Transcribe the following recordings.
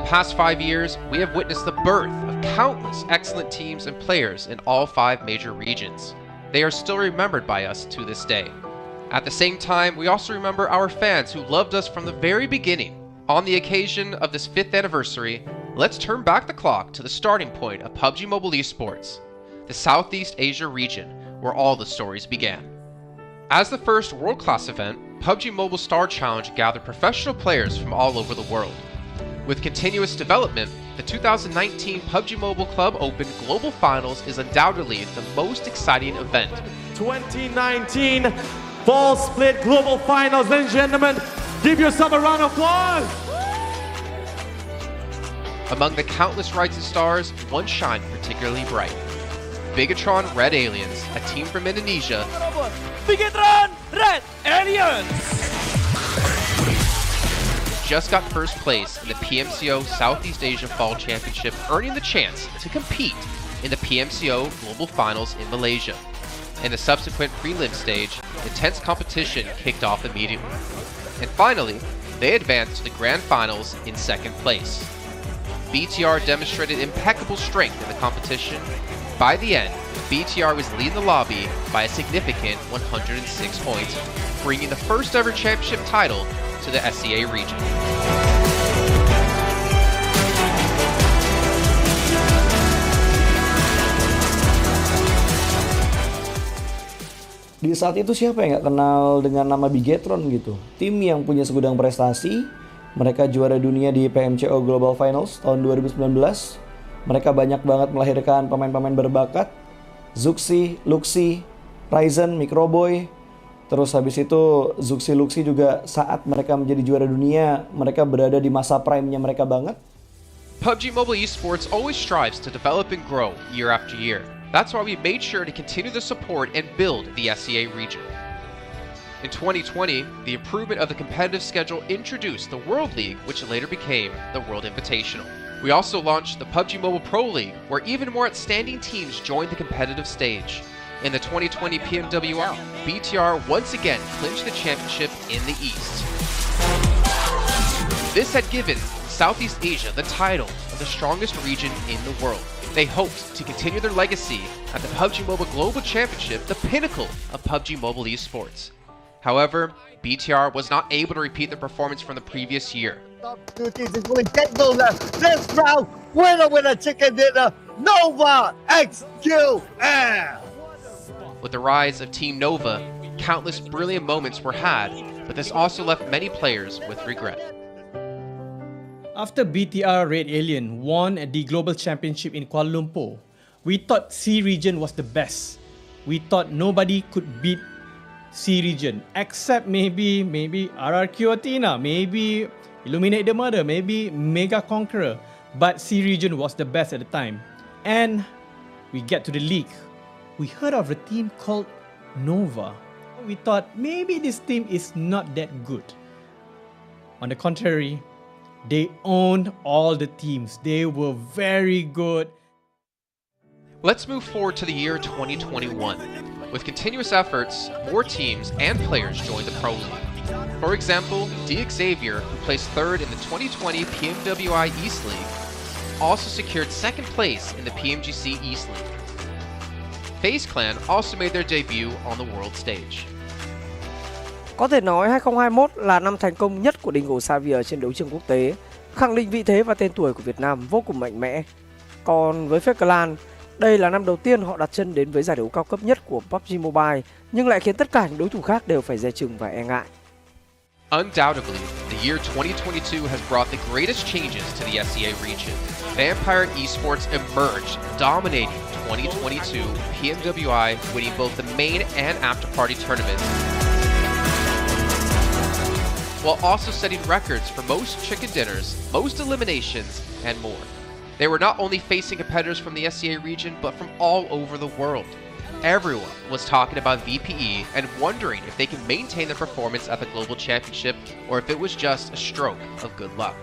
past 5 years, we have witnessed the birth of countless excellent teams and players in all 5 major regions. They are still remembered by us to this day. At the same time, we also remember our fans who loved us from the very beginning. On the occasion of this 5th anniversary, let's turn back the clock to the starting point of PUBG Mobile esports, the Southeast Asia region, where all the stories began. As the first world-class event, PUBG Mobile Star Challenge gathered professional players from all over the world. With continuous development, the 2019 PUBG Mobile Club Open Global Finals is undoubtedly the most exciting event. 2019 Fall Split Global Finals, ladies and gentlemen, give yourself a round of applause! Among the countless rising stars, one shined particularly bright. Bigatron Red Aliens, a team from Indonesia, Bigatron Red Aliens! just got first place in the PMCO Southeast Asia Fall Championship, earning the chance to compete in the PMCO Global Finals in Malaysia. In the subsequent prelim stage, intense competition kicked off immediately. And finally, they advanced to the Grand Finals in 2nd place. BTR demonstrated impeccable strength in the competition. By the end, BTR was leading the lobby by a significant 106 points, bringing the first ever championship title to the SEA region. Di saat itu siapa yang gak kenal dengan nama Bigatron gitu? Tim yang punya segudang prestasi, mereka juara dunia di PMCO Global Finals tahun 2019. Mereka banyak banget melahirkan pemain-pemain berbakat. Zuxi, Luxi, Ryzen, Microboy. Terus habis itu Zuxi, Luxi juga saat mereka menjadi juara dunia, mereka berada di masa prime-nya mereka banget. PUBG Mobile Esports always strives to develop and grow year after year. That's why we made sure to continue the support and build the SEA region. In 2020, the improvement of the competitive schedule introduced the World League, which later became the World Invitational. We also launched the PUBG Mobile Pro League, where even more outstanding teams joined the competitive stage. In the 2020 PMWL, BTR once again clinched the championship in the East. This had given Southeast Asia the title of the strongest region in the world. They hoped to continue their legacy at the PUBG Mobile Global Championship, the pinnacle of PUBG Mobile esports. However, BTR was not able to repeat the performance from the previous year. Top 2 teams is going to get those this round. Winner, chicken dinner, Nova XQL. With the rise of Team Nova, countless brilliant moments were had, but this also left many players with regret. After BTR Red Alien won at the Global Championship in Kuala Lumpur, we thought C region was the best. We thought nobody could beat C region except maybe RRQ Athena, maybe Illuminate the Murder, maybe Mega Conqueror, but C region was the best at the time. And we get to the league. We heard of a team called Nova. We thought maybe this team is not that good. On the contrary, they owned all the teams. They were very good. Let's move forward to the year 2021. With continuous efforts, more teams and players joined the Pro League. For example, Xavier, who placed 3rd in the 2020 PMWI East League, also secured 2nd place in the PMGC East League. FaZe Clan also made their debut on the world stage. Có thể nói 2021 là năm thành công nhất của Dingo Xavier trên đấu trường quốc tế, khẳng định vị thế và tên tuổi của Việt Nam vô cùng mạnh mẽ. Còn với FaZe Clan, đây là năm đầu tiên họ đặt chân đến với giải đấu cao cấp nhất của PUBG Mobile, nhưng lại khiến tất cả những đối thủ khác đều phải dè chừng và e ngại. Undoubtedly, the year 2022 has brought the greatest changes to the SEA region. Vampire Esports emerged, dominating 2022 PMWI, winning both the main and after-party tournaments, while also setting records for most chicken dinners, most eliminations, and more. They were not only facing competitors from the SEA region, but from all over the world. Everyone was talking about VPE and wondering if they can maintain their performance at the Global Championship or if it was just a stroke of good luck.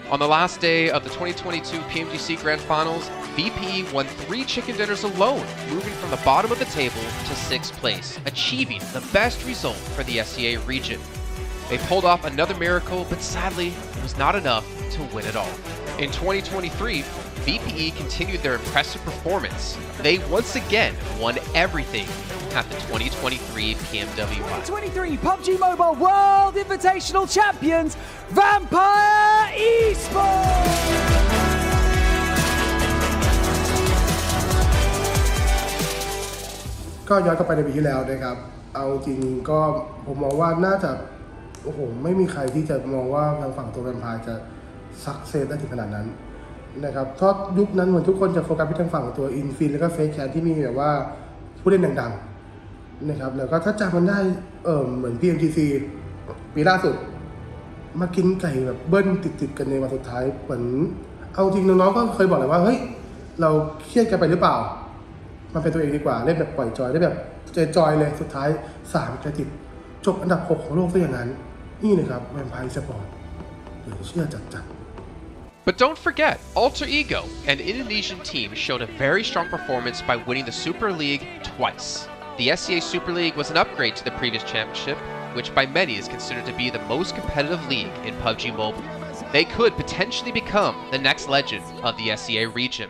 On the last day of the 2022 PMGC Grand Finals, VPE won 3 chicken dinners alone, moving from the bottom of the table to 6th place, achieving the best result for the SEA region. They pulled off another miracle, but sadly, it was not enough to win it all. In 2023, VPE continued their impressive performance. They once again won everything at the 2023 PMWI. 2023 PUBG Mobile World Invitational Champions, Vampire Esports! ก็ย้อนกลับไปในปีที่แล้วนะครับเอาจริงก็ผมมองว่าน่าจะโอ้โหไม่มีใครที่จะมองว่าทางฝั่งตัวแวมไพร์จะซักเซสได้ถึงขนาดนั้นนะครับเพราะยุคนั้นเหมือนทุกคนจะโฟกัสไปทางฝั่งตัวอินฟินแล้วก็เฟซแคทที่มีแบบว่าผู้เล่นดังๆนะครับแล้วก็ถ้าจำมันได้เหมือน PMGC ปีล่าสุดมากินไก่แบบเบิ้ลติดๆกันในวันสุดท้ายเหมือนเอาจริงน้องๆก็เคยบอกเลยว่าเฮ้ยเราเครียดกันไปหรือเปล่ามันเป็นตัวเองดีกว่าเล่นแบบปล่อยจอยได้แบบจอยเลยสุดท้าย3 ติดจบอันดับ 6 ของโลกซะอย่างนั้นนี่นะครับแวมไพร์สปอร์ตเดี๋ยวเชื่อจัด But don't forget, Alter Ego, an Indonesian team, showed a very strong performance by winning the Super League twice. The SCA Super League was an upgrade to the previous championship, which by many is considered to be the most competitive league in PUBG Mobile. They could potentially become the next legend of the SCA region.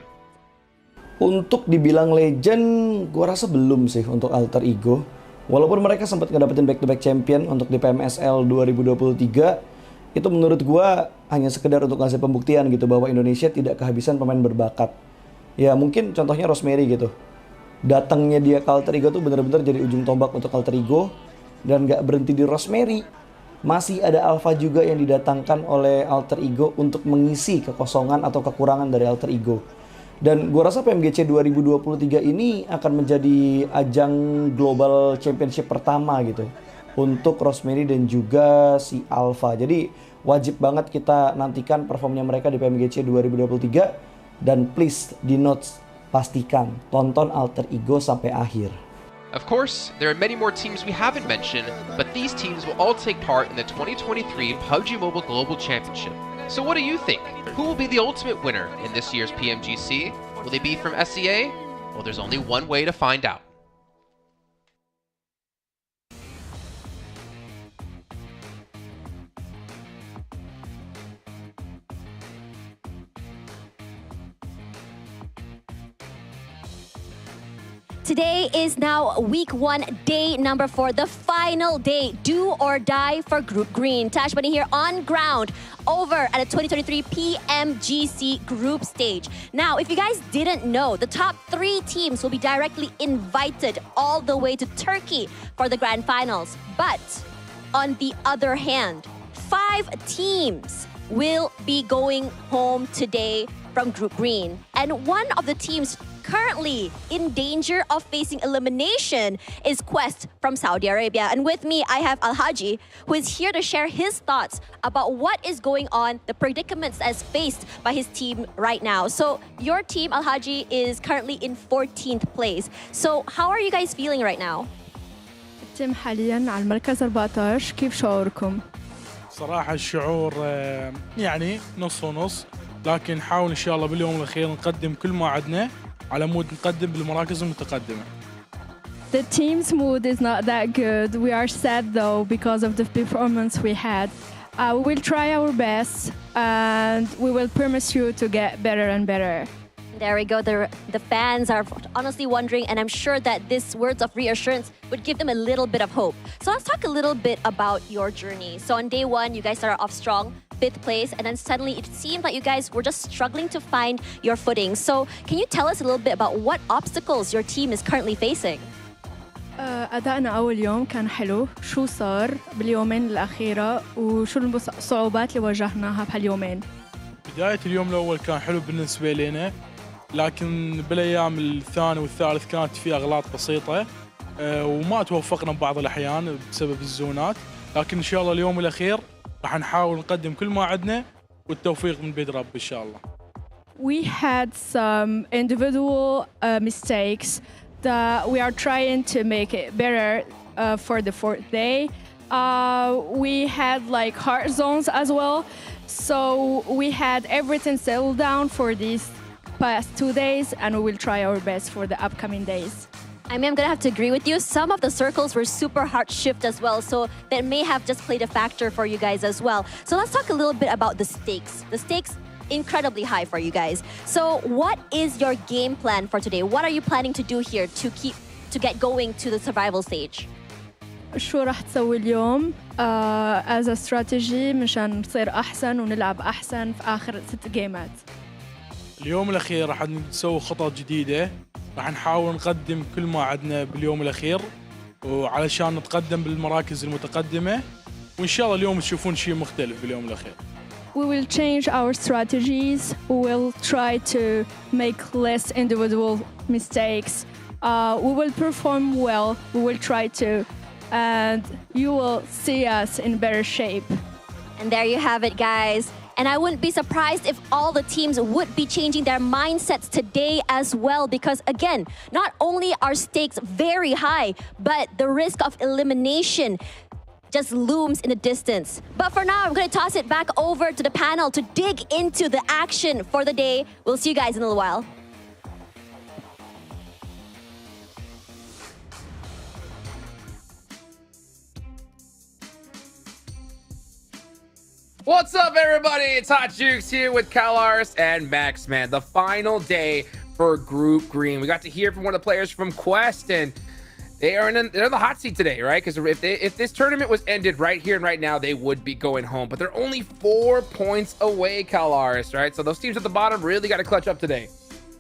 Untuk dibilang legend, gua rasa belum sih untuk Alter Ego. Walaupun mereka sempat ngedapetin back-to-back champion untuk di PMSL 2023, itu menurut gua hanya sekedar untuk ngasih pembuktian gitu bahwa Indonesia tidak kehabisan pemain berbakat. Ya mungkin contohnya Rosemary gitu. Datangnya dia ke Alter Ego tuh bener-bener jadi ujung tombak untuk Alter Ego. Dan gak berhenti di Rosemary. Masih ada Alpha juga yang didatangkan oleh Alter Ego untuk mengisi kekosongan atau kekurangan dari Alter Ego. Dan gue rasa PMGC 2023 ini akan menjadi ajang global championship pertama gitu untuk Rosemary dan juga si Alpha. Jadi wajib banget kita nantikan performnya mereka di PMGC 2023 dan please di notes pastikan tonton Alter Ego sampai akhir. Of course, there are many more teams we haven't mentioned, but these teams will all take part in the 2023 PUBG Mobile Global Championship. So what do you think? Who will be the ultimate winner in this year's PMGC? Will they be from SCA? Well, there's only one way to find out. Today is now week 1, day number 4, the final day, do or die for Group Green. Tash Bunny here on ground over at the 2023 PMGC group stage. Now, if you guys didn't know, the top 3 teams will be directly invited all the way to Turkey for the Grand Finals. But on the other hand, 5 teams will be going home today from Group Green. And one of the teams currently in danger of facing elimination is Quest from Saudi Arabia. And with me, I have Al-Haji, who is here to share his thoughts about what is going on, the predicaments as faced by his team right now. So your team, Al-Haji, is currently in 14th place. So how are you guys feeling right now? التيم حاليا على المركز 14. كيف شعوركم؟ صراحة الشعور يعني نص ونص، لكن نحاول إن شاء الله باليوم الأخير نقدم كل ما عندنا على مود نقدم بالمراكز المتقدمة. The team's mood is not that good. We are sad though because of the performance we had. We will try our best and we will promise you to get better and better. There we go. The fans are honestly wondering, and I'm sure that this words of reassurance would give them a little bit of hope. So let's talk a little bit about your journey. So on day 1, you guys started off strong, 5th place, and then suddenly it seemed like you guys were just struggling to find your footing. So can you tell us a little bit about what obstacles your team is currently facing? أدائنا أول يوم كان حلو. شو صار باليومين الأخيرة وشو الصعوبات اللي واجهناها بهاليومين؟ بداية اليوم الأول كان حلو بالنسبة لنا، لكن بالأيام الثاني والثالث كانت في أغلاط بسيطة وما توفقنا ببعض الأحيان بسبب الزونات، لكن إن شاء الله اليوم الأخير راح نحاول نقدم كل ما عندنا والتوفيق من بيد رب إن شاء الله. We had some individual mistakes that we are trying to make it better for the 4th day. We had like hard zones as well, so we had everything settled down for these past 2 days, and we will try our best for the upcoming days. I mean, I'm gonna have to agree with you. Some of the circles were super hard shift as well, so that may have just played a factor for you guys as well. So let's talk a little bit about the stakes. The stakes incredibly high for you guys. So what is your game plan for today? What are you planning to do here to get going to the survival stage? شو راح تسوي اليوم as a strategy مشان نصير أحسن ونلعب أحسن في آخر 6 جيمات؟ اليوم الأخير راح نسوي خطط جديدة، راح نحاول نقدم كل ما عندنا باليوم الأخير وعلشان نتقدم بالمراكز المتقدمة، وإن شاء الله اليوم تشوفون شيء مختلف باليوم الأخير. We will change our strategies. We will try to make less individual mistakes. We will perform well. We will try to, and you will see us in better shape. And there you have it, guys. And I wouldn't be surprised if all the teams would be changing their mindsets today as well, because again, not only are stakes very high, but the risk of elimination just looms in the distance. But for now, I'm going to toss it back over to the panel to dig into the action for the day. We'll see you guys in a little while. What's up, everybody? It's Hot Jukes here with Kalars and Maxman. The final day for Group Green. We got to hear from one of the players from Quest, and they're in the hot seat today, right? Because if this tournament was ended right here and right now, they would be going home. But they're only 4 points away, Kalars, right? So those teams at the bottom really got to clutch up today.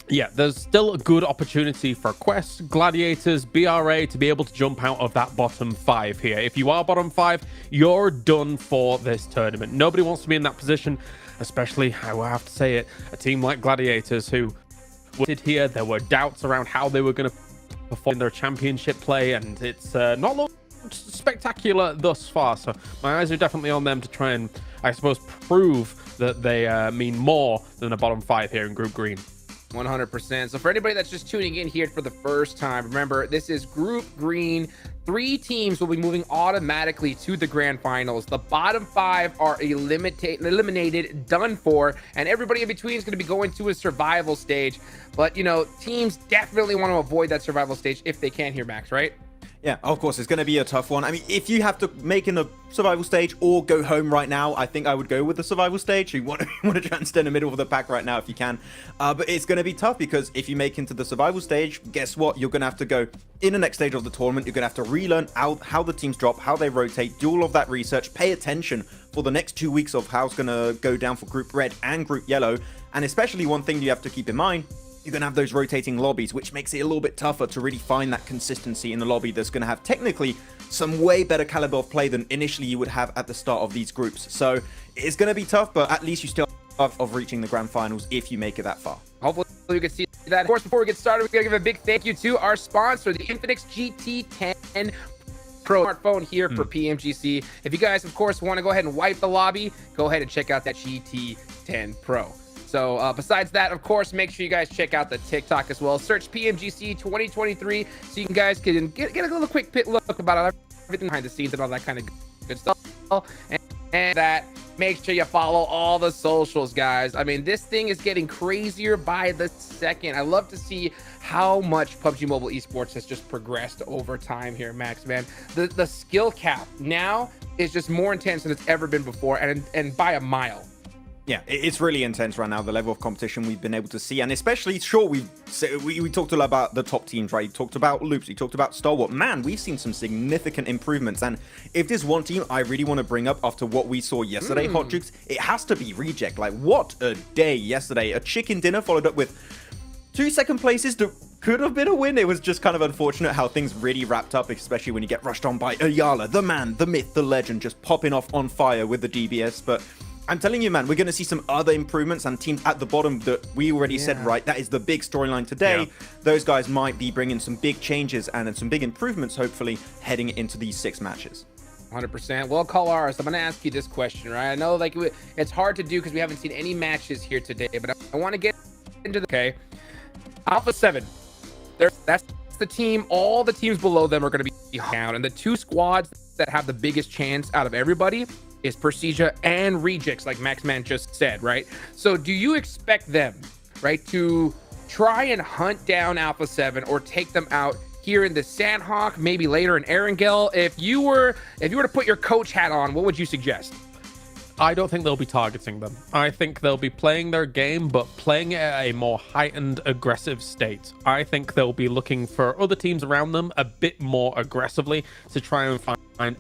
Yeah, there's still a good opportunity for Quest, Gladiators, BRA to be able to jump out of that bottom 5 here. If you are bottom 5, you're done for this tournament. Nobody wants to be in that position, especially, I will have to say it, a team like Gladiators who did here. There were doubts around how they were going to perform their championship play, and it's not looked spectacular thus far. So my eyes are definitely on them to try and, I suppose, prove that they mean more than a bottom 5 here in Group Green. 100%. So for anybody that's just tuning in here for the first time, remember, this is Group Green. 3 teams will be moving automatically to the Grand Finals. The bottom 5 are eliminated, done for, and everybody in between is going to be going to a survival stage. But, you know, teams definitely want to avoid that survival stage if they can here, Max, right? Yeah, of course, it's going to be a tough one. I mean, if you have to make in the survival stage or go home right now, I think I would go with the survival stage. You want to try and stay in the middle of the pack right now if you can. But it's going to be tough because if you make into the survival stage, guess what? You're going to have to go in the next stage of the tournament. You're going to have to relearn how the teams drop, how they rotate, do all of that research, pay attention for the next 2 weeks of how it's going to go down for Group Red and Group Yellow. And especially one thing you have to keep in mind, you're going to have those rotating lobbies, which makes it a little bit tougher to really find that consistency in the lobby that's going to have technically some way better caliber of play than initially you would have at the start of these groups. So it's going to be tough, but at least you still have of reaching the Grand Finals if you make it that far. Hopefully you can see that. Of course, before we get started, we're going to give a big thank you to our sponsor, the Infinix GT10 Pro smartphone here for PMGC. If you guys, of course, want to go ahead and wipe the lobby, go ahead and check out that GT10 Pro. So besides that, of course, make sure you guys check out the TikTok as well. Search PMGC 2023 so you guys can get a little quick look about everything behind the scenes and all that kind of good stuff. And that, make sure you follow all the socials, guys. I mean, this thing is getting crazier by the second. I love to see how much PUBG Mobile Esports has just progressed over time here, Max, man. The skill cap now is just more intense than it's ever been before, and by a mile. Yeah, it's really intense right now, the level of competition we've been able to see. And especially, sure, we talked a lot about the top teams, right? We talked about Loops, we talked about Stalwart. Man, we've seen some significant improvements. And if there's one team I really want to bring up after what we saw yesterday, Hot Jukes, it has to be Reject. Like, what a day yesterday. A chicken dinner followed up with 2 second places that could have been a win. It was just kind of unfortunate how things really wrapped up, especially when you get rushed on by Ayala, the man, the myth, the legend, just popping off on fire with the DBS. But I'm telling you, man, we're going to see some other improvements, and teams at the bottom that we already said, right, that is the big storyline today. Yeah. Those guys might be bringing some big changes and some big improvements, hopefully, heading into these 6 matches. 100%. Well, Kalars, I'm going to ask you this question, right? I know like it's hard to do because we haven't seen any matches here today, but I want to get into the... Okay. Alpha 7. That's the team. All the teams below them are going to be down, and the 2 squads that have the biggest chance out of everybody is Persija and Rejects, like Maxman just said, right? So do you expect them, right, to try and hunt down Alpha 7 or take them out here in the Sandhawk, maybe later in Erangel? If you were to put your coach hat on, what would you suggest? I don't think they'll be targeting them. I think they'll be playing their game, but playing it at a more heightened, aggressive state. I think they'll be looking for other teams around them a bit more aggressively to try and find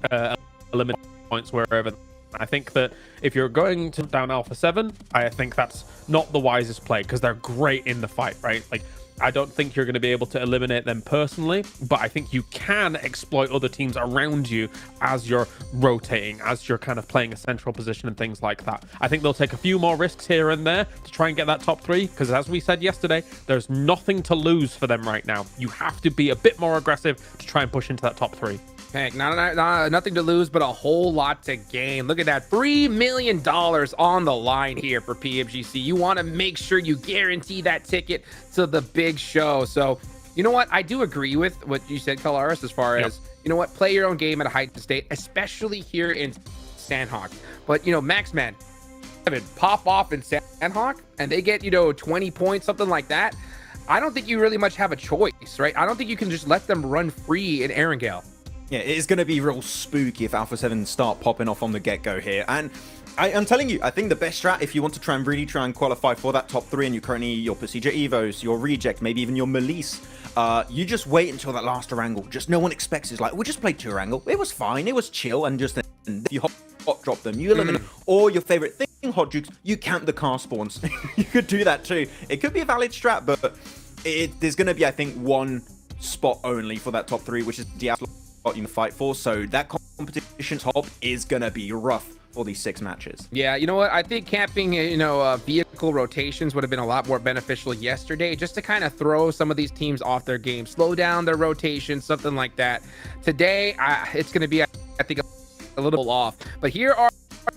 eliminate points wherever. I think that if you're going to down Alpha 7, I think that's not the wisest play because they're great in the fight, right? Like, I don't think you're going to be able to eliminate them personally, but I think you can exploit other teams around you as you're rotating, as you're kind of playing a central position and things like that. I think they'll take a few more risks here and there to try and get that top 3, because as we said yesterday, there's nothing to lose for them right now. You have to be a bit more aggressive to try and push into that top 3. Heck, nothing to lose, but a whole lot to gain. Look at that, $3 million on the line here for PMGC. You want to make sure you guarantee that ticket to the big show. So, you know what? I do agree with what you said, Kalaris, as far as, you know what, play your own game at a heightened state, especially here in Sandhawk. But, you know, Maxman, pop off in Sandhawk, and they get, 20 points, something like that. I don't think you really much have a choice, right? I don't think you can just let them run free in Erangel. Yeah, it is going to be real spooky if Alpha 7 start popping off on the get-go here. And I'm telling you, I think the best strat, if you want to really try and qualify for that top 3, and you're currently your Procedure Evos, your Reject, maybe even your Melise, you just wait until that last Erangel. Just no one expects. It's like, we just played 2 Erangel. It was fine. It was chill. And just you hot drop them. You eliminate or your favorite thing, Hot Jukes, you count the car spawns. You could do that too. It could be a valid strat, but there's going to be, I think, one spot only for that top 3, which is the you fight for, so that competition top is gonna be rough for these 6 matches. Yeah, you know what? I think camping, vehicle rotations would have been a lot more beneficial yesterday, just to kind of throw some of these teams off their game, slow down their rotation, something like that. Today, it's gonna be, I think, a little off. But here are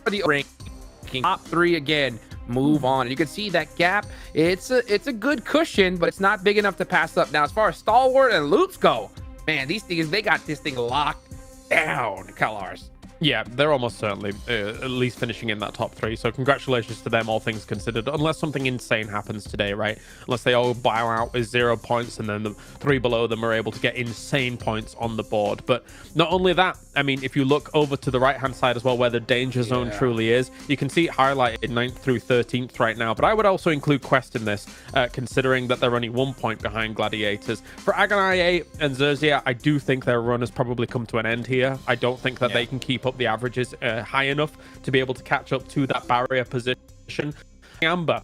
the ranking top 3 again. Move on. You can see that gap. It's a good cushion, but it's not big enough to pass up. Now, as far as Stalwart and Loops go, man, these things, they got this thing locked down, Kalars. Yeah, they're almost certainly at least finishing in that top 3. So congratulations to them, all things considered. Unless something insane happens today, right? Unless they all bow out with 0 points and then the 3 below them are able to get insane points on the board. But not only that, I mean, if you look over to the right-hand side as well, where the danger zone truly is, you can see it highlighted 9th through 13th right now. But I would also include Quest in this, considering that they're only 1 point behind Gladiators. For Agonaye and Zerzia, I do think their run has probably come to an end here. I don't think that they can keep up the averages high enough to be able to catch up to that barrier position. Amber,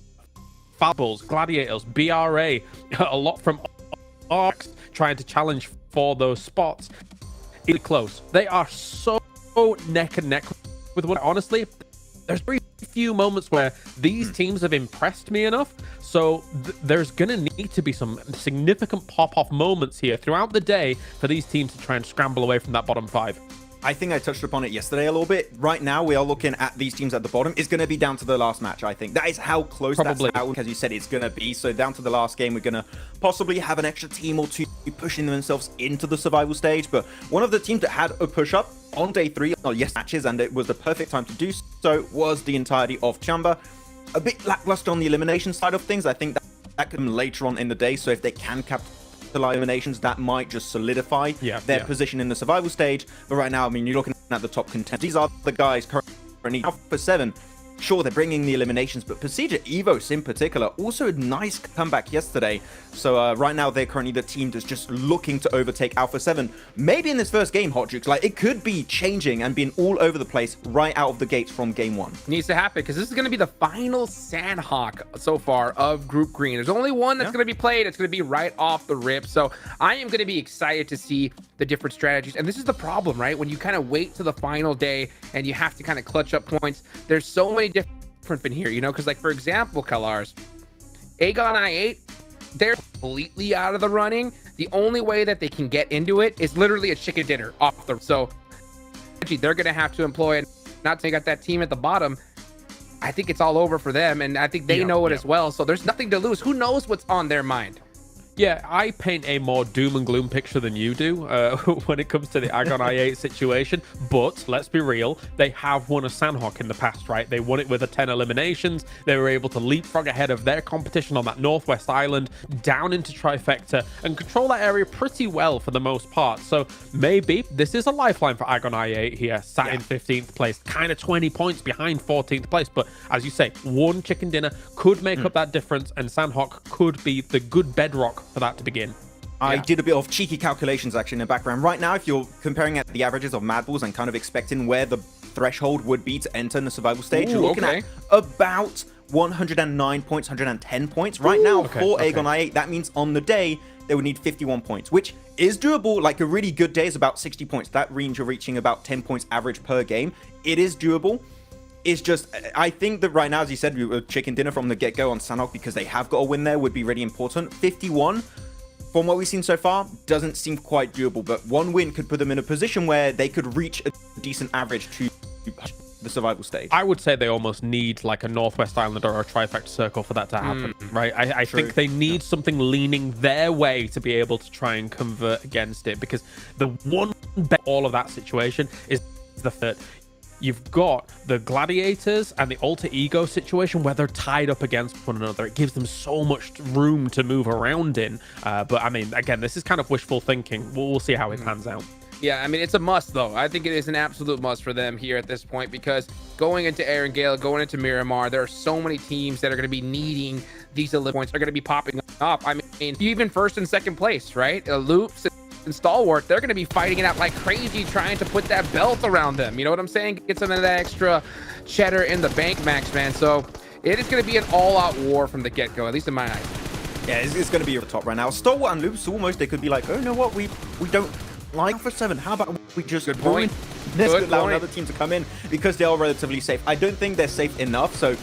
Fables, Gladiators, BRA, a lot from Arcs trying to challenge for those spots. Really close. They are so neck and neck with one. Honestly, there's very few moments where these teams have impressed me enough. So there's going to need to be some significant pop-off moments here throughout the day for these teams to try and scramble away from that bottom 5. I think I touched upon it yesterday a little bit. Right now, we are looking at these teams at the bottom. It's going to be down to the last match, I think. That is how close that's how, as you said, it's going to be. So down to the last game, we're going to possibly have an extra team or 2 pushing themselves into the survival stage. But one of the teams that had a push-up on day 3, matches, and it was the perfect time to do so, was the entirety of Chamba. A bit lackluster on the elimination side of things. I think that could come later on in the day. So if they can capture the eliminations, that might just solidify their position in the survival stage. But right now, I mean, you're looking at the top contenders. These are the guys currently Alpha 7. Sure, they're bringing the eliminations, but Procedure Evos in particular, also a nice comeback yesterday. So right now, they're currently the team that's just looking to overtake Alpha 7. Maybe in this first game, Hot Jukes, like, it could be changing and being all over the place right out of the gates from game 1. Needs to happen, because this is going to be the final Sandhawk so far of Group Green. There's only one that's going to be played. It's going to be right off the rip. So I am going to be excited to see the different strategies. And this is the problem, right? When you kind of wait to the final day and you have to kind of clutch up points, there's so many different in here, because like, for example, Kalars, Aegon I8, they're completely out of the running. The only way that they can get into it is literally a chicken dinner off the, so they're going to have to employ, and not to got that team at the bottom, I think it's all over for them, and I think they know it as well. So there's nothing to lose. Who knows what's on their mind? Yeah, I paint a more doom and gloom picture than you do when it comes to the Agon I8 situation. But let's be real, they have won a Sandhawk in the past, right? They won it with a 10 eliminations. They were able to leapfrog ahead of their competition on that Northwest Island, down into Trifecta, and control that area pretty well for the most part. So maybe this is a lifeline for Agon I8 here, sat in 15th place, kind of 20 points behind 14th place. But as you say, one chicken dinner could make up that difference, and Sandhawk could be the good bedrock for that to begin. I did a bit of cheeky calculations actually in the background. Right now, if you're comparing at the averages of Mad Balls and kind of expecting where the threshold would be to enter in the survival stage, you're looking at about 109 points, 110 points. Right now, for Agon I8, that means on the day, they would need 51 points, which is doable. Like a really good day is about 60 points. That range you're reaching about 10 points average per game. It is doable. It's just, I think that right now, as you said, we were chicken dinner from the get-go on Sandhawk because they have got a win there would be really important. 51, from what we've seen so far, doesn't seem quite doable, but one win could put them in a position where they could reach a decent average to the survival stage. I would say they almost need like a Northwest Island or a Trifecta Circle for that to happen, right? I think they need something leaning their way to be able to try and convert against it, because the one bet all of that situation is the third. You've got the Gladiators and the Alter Ego situation where they're tied up against one another. It gives them so much room to move around in. But I mean, again, this is kind of wishful thinking. We'll see how it pans out. Yeah, I mean, it's a must, though. I think it is an absolute must for them here at this point, because going into Erangel, going into Miramar, there are so many teams that are going to be needing these elite points. They're going to be popping up. I mean, even first and second place, right? Loops and Stalwart, they're going to be fighting it out like crazy, trying to put that belt around them. You know what I'm saying? Get some of that extra cheddar in the bank, Max, man. So it is going to be an all-out war from the get-go, at least in my eyes. Yeah, it's going to be over the top right now. Stalwart and Loops, almost, they could be like, oh, you know what? We don't like for 7. How about we just ruin this? Allow another team to come in because they are relatively safe. I don't think they're safe enough, so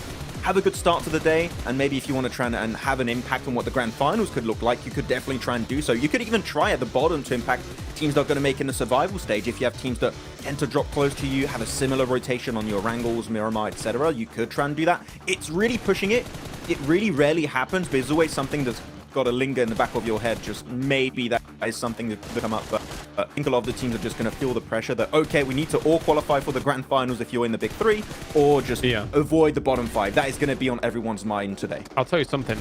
have a good start to the day, and maybe if you want to try and have an impact on what the Grand Finals could look like, you could definitely try and do so. You could even try at the bottom to impact teams that are going to make in the survival stage. If you have teams that tend to drop close to you, have a similar rotation on your Wrangles, Miramar, etc., you could try and do that. It's really pushing it. It really rarely happens, but it's always something that's got to linger in the back of your head. Just maybe that is something that could come up, but I think a lot of the teams are just going to feel the pressure that, okay, we need to all qualify for the Grand Finals if you're in the big 3, or just avoid the bottom 5. That is going to be on everyone's mind today. I'll tell you something.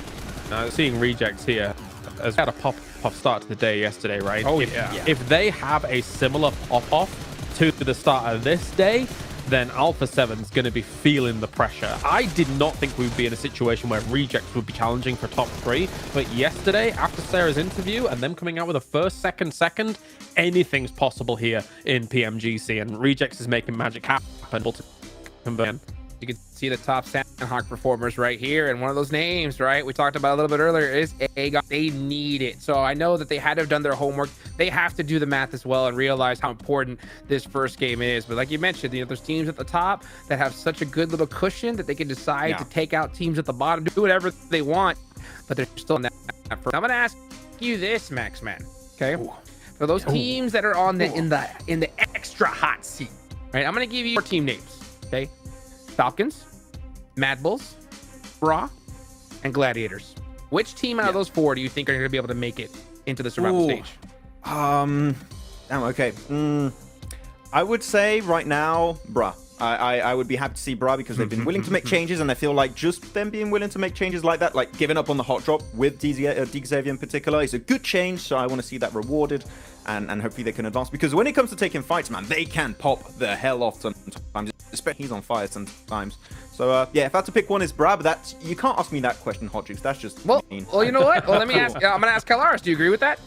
Seeing Rejects here, as had a pop start to the day yesterday, right? Oh, if they have a similar pop-off to the start of this day, then Alpha 7's going to be feeling the pressure. I did not think we would be in a situation where Rejects would be challenging for top 3, but yesterday, after Sarah's interview and them coming out with a first, second, anything's possible here in PMGC, and Rejects is making magic happen. You can see the top Sandhawk performers right here, and one of those names, right, we talked about a little bit earlier, is Agon. They need it. So I know that they had to have done their homework. They have to do the math as well and realize how important this first game is. But like you mentioned, you know, there's teams at the top that have such a good little cushion that they can decide to take out teams at the bottom, do whatever they want, but they're still in that first. I'm gonna ask you this, Max, man. Okay, for those teams that are on the in the extra hot seat, right? I'm gonna give you 4 team names. Okay. Falcons, Mad Bulls, Bra, and Gladiators. Which team out of those 4 do you think are going to be able to make it into the survival stage? Okay. I would say right now, Bra. I would be happy to see Bra because they've been willing to make changes, and I feel like just them being willing to make changes like that, like giving up on the hot drop with Xavier in particular, is a good change. So I want to see that rewarded, and hopefully they can advance, because when it comes to taking fights, man, they can pop the hell off sometimes. Especially he's on fire sometimes. So yeah, if I had to pick one, it's Bra, but that's, you can't ask me that question, Hot Juice. That's just mean. Well, you know what? Well, let me ask. I'm gonna ask Kalaris. Do you agree with that?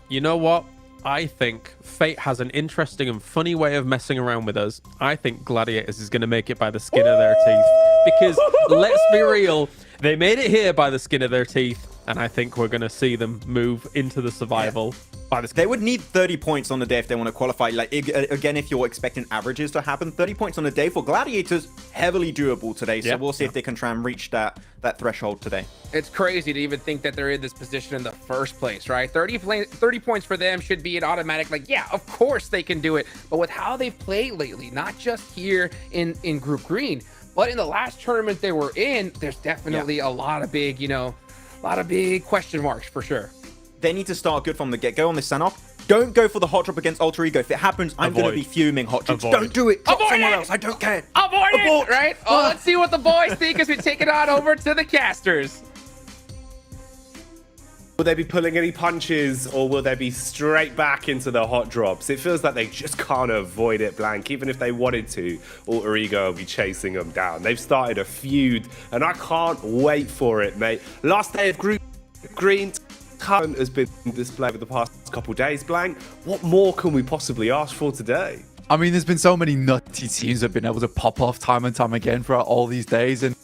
You know what? I think Fate has an interesting and funny way of messing around with us. I think Gladiators is going to make it by the skin of their teeth. Because, let's be real, they made it here by the skin of their teeth, and I think we're going to see them move into the survival by the skin. They would need 30 points on the day if they want to qualify. Like, again, if you're expecting averages to happen, 30 points on the day for Gladiators, heavily doable today. So we'll see if they can try and reach that threshold today. It's crazy to even think that they're in this position in the first place, right? 30 points for them should be an automatic, like, yeah, of course they can do it. But with how they've played lately, not just here in Group Green, but in the last tournament they were in, there's definitely a lot of big, you know, a lot of big question marks for sure. They need to start good from the get-go on this Sanhok. Don't go for the hot drop against Alter Ego. If it happens, I'm going to be fuming, hot drops. Don't do it. Drop somewhere else. I don't care. Avoid it, right? Oh, let's see what the boys think as we take it on over to the casters. Will they be pulling any punches, or will they be straight back into the hot drops? It feels like they just can't avoid it, Blank. Even if they wanted to, Alter Ego will be chasing them down. They've started a feud, and I can't wait for it, mate. Last day of Group Green has been displayed over the past couple days, Blank. What more can we possibly ask for today? I mean, there's been so many nutty teams that have been able to pop off time and time again throughout all these days, and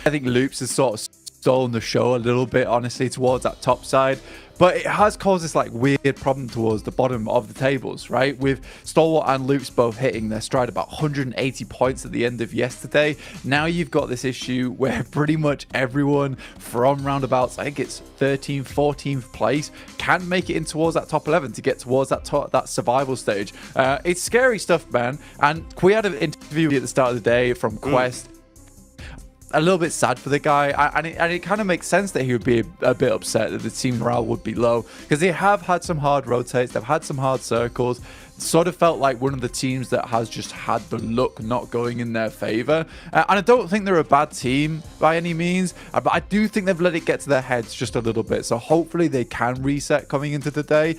I think Loops has sort of stolen the show a little bit, honestly, towards that top side. But it has caused this like weird problem towards the bottom of the tables, right? With Stalwart and Loops both hitting their stride about 180 points at the end of yesterday. Now you've got this issue where pretty much everyone from roundabouts, I think it's 13th, 14th place, can make it in towards that top 11 to get towards that survival stage. It's scary stuff, man. And we had an interview at the start of the day from Quest. A little bit sad for the guy, and it kind of makes sense that he would be a bit upset that the team morale would be low, because they have had some hard rotates, they've had some hard circles. Sort of felt like one of the teams that has just had the luck not going in their favor, and I don't think they're a bad team by any means, but I do think they've let it get to their heads just a little bit. So hopefully they can reset coming into the day,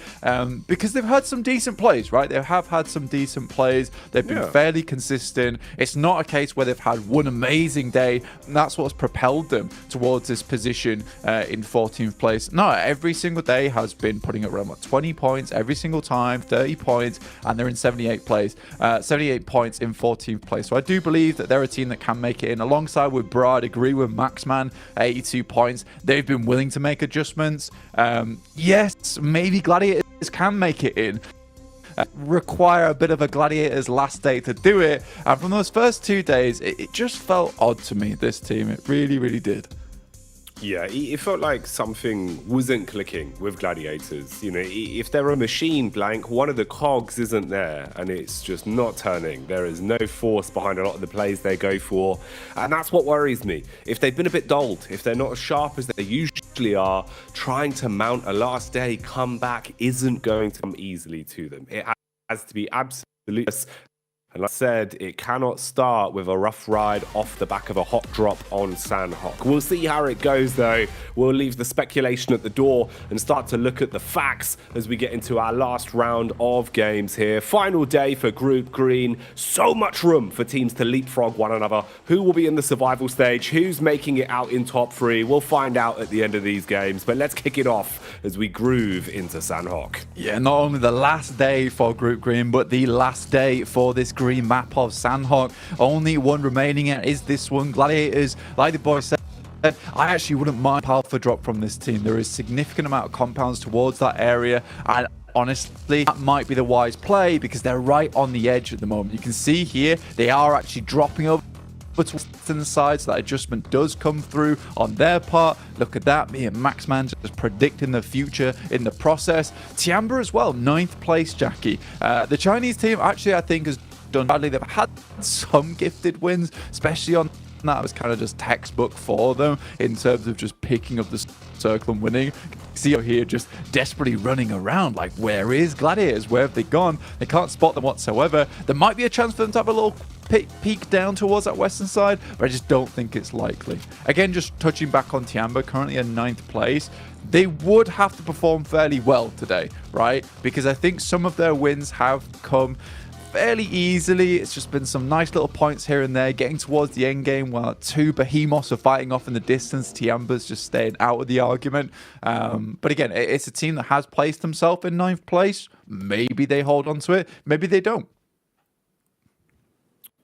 because they've had some decent plays, right? They have had some decent plays. They've been fairly consistent. It's not a case where they've had one amazing day, and that's what's propelled them towards this position in 14th place. No, every single day has been putting up around like 20 points every single time, 30 points, and they're in 78 plays, 78 points in 14th place. So I do believe that they're a team that can make it in, alongside with Bro. I'd agree with Maxman, 82 points. They've been willing to make adjustments. Yes, maybe Gladiators can make it in. Require a bit of a Gladiators last day to do it. And from those first 2 days, it just felt odd to me, this team. It really, really did. Yeah, it felt like something wasn't clicking with Gladiators. You know, if they're a machine, Blank, one of the cogs isn't there, and it's just not turning. There is no force behind a lot of the plays they go for, and that's what worries me. If they've been a bit dulled, if they're not as sharp as they usually are, trying to mount a last day comeback isn't going to come easily to them. It has to be absolutely. And like I said, it cannot start with a rough ride off the back of a hot drop on Sanhok. We'll see how it goes, though. We'll leave the speculation at the door and start to look at the facts as we get into our last round of games here. Final day for Group Green. So much room for teams to leapfrog one another. Who will be in the survival stage? Who's making it out in top 3? We'll find out at the end of these games. But let's kick it off as we groove into Sanhok. Yeah, not only the last day for Group Green, but the last day for this green map of Sanhok. Only one remaining, and is this one. Gladiators, like the boy said, I actually wouldn't mind alpha drop from this team. There is significant amount of compounds towards that area, and honestly, that might be the wise play because they're right on the edge at the moment. You can see here, they are actually dropping over to the side, so that adjustment does come through on their part. Look at that, me and Maxman just predicting the future in the process. Tiamba as well, 9th place, Jackie. The Chinese team actually, I think, has done badly. They've had some gifted wins, especially on that was kind of just textbook for them in terms of just picking up the circle and winning. See out here just desperately running around like, where is Gladiators? Where have they gone? They can't spot them whatsoever. There might be a chance for them to have a little peek down towards that western side, but I just don't think it's likely. Again, just touching back on Tiamba, currently in 9th place. They would have to perform fairly well today, right? Because I think some of their wins have come fairly easily. It's just been some nice little points here and there, getting towards the end game while 2 behemoths are fighting off in the distance. Tiamba's just staying out of the argument. But again, it's a team that has placed themselves in 9th place. Maybe they hold on to it. Maybe they don't.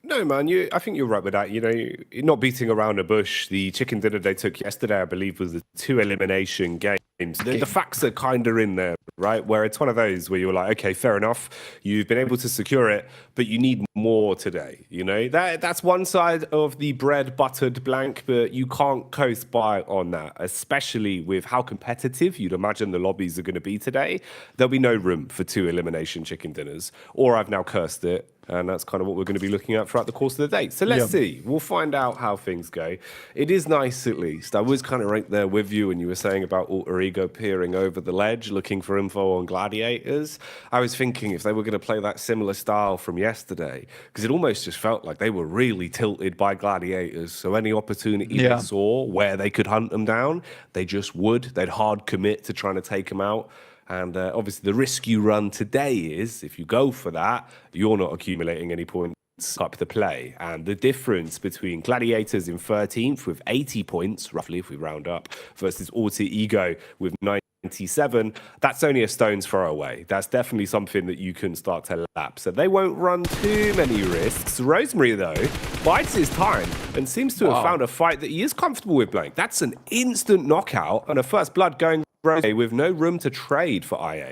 No, man, I think you're right with that. You know, you're not beating around the bush. The chicken dinner they took yesterday, I believe, was the 2 elimination games. The facts are kind of in there, right? Where it's one of those where you're like, okay, fair enough. You've been able to secure it, but you need more today. You know, that's one side of the bread buttered blank, but you can't coast by on that, especially with how competitive you'd imagine the lobbies are going to be today. There'll be no room for 2 elimination chicken dinners, or I've now cursed it. And that's kind of what we're going to be looking at throughout the course of the day. So let's see. We'll find out how things go. It is nice, at least. I was kind of right there with you when you were saying about Alter Ego peering over the ledge, looking for info on Gladiators. I was thinking if they were going to play that similar style from yesterday, because it almost just felt like they were really tilted by Gladiators. So any opportunity they saw where they could hunt them down, they just would. They'd hard commit to trying to take them out. And obviously the risk you run today is, if you go for that, you're not accumulating any points up the play. And the difference between Gladiators in 13th with 80 points, roughly if we round up, versus Alter Ego with 97, that's only a stone's throw away. That's definitely something that you can start to lap. So they won't run too many risks. Rosemary, though, bides his time and seems to have found a fight that he is comfortable with, Blank. That's an instant knockout and a first blood going with no room to trade for IA.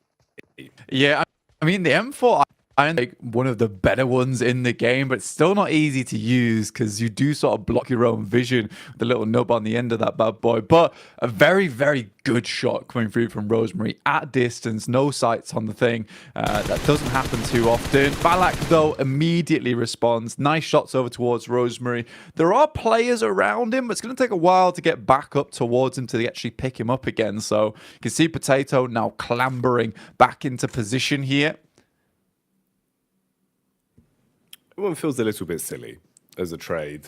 Yeah, I mean, the M4, I think one of the better ones in the game, but it's still not easy to use because you do sort of block your own vision with the little nub on the end of that bad boy. But a very, very good shot coming through from Rosemary at distance, no sights on the thing. That doesn't happen too often. Balak, though, immediately responds. Nice shots over towards Rosemary. There are players around him, but it's going to take a while to get back up towards him to actually pick him up again. So you can see Potato now clambering back into position here. Everyone feels a little bit silly as a trade.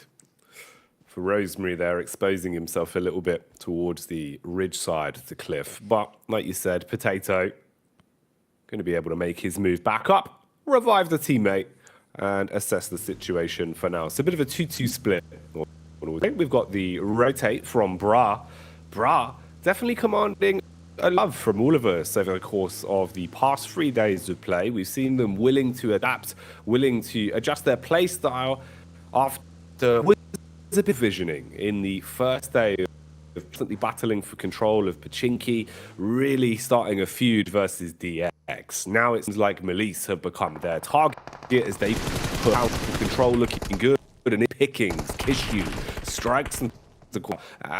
For Rosemary there, exposing himself a little bit towards the ridge side of the cliff. But, like you said, Potato going to be able to make his move back up, revive the teammate, and assess the situation for now. It's a bit of a 2-2 split. We've got the rotate from Bra. Bra definitely commanding a love from all of us over the course of the past 3 days of play. We've seen them willing to adapt, willing to adjust their play style after a bit visioning in the first day of constantly battling for control of Pachinki, really starting a feud versus DX. Now it seems like Melise have become their target as they put out control looking good, and pickings, Kishu, strikes, and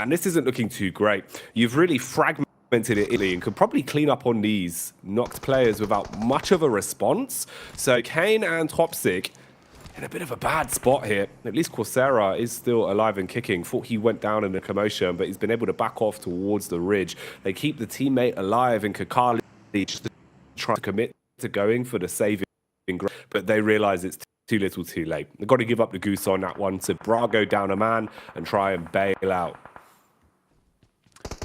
this isn't looking too great. You've really fragmented it and could probably clean up on these knocked players without much of a response. So Kane and Topsic in a bit of a bad spot here. At least Coursera is still alive and kicking. Thought he went down in the commotion, but he's been able to back off towards the ridge. They keep the teammate alive in Kakali, just trying to commit to going for the saving, but they realize it's too little too late. They've got to give up the goose on that one. So Brago down a man and try and bail out.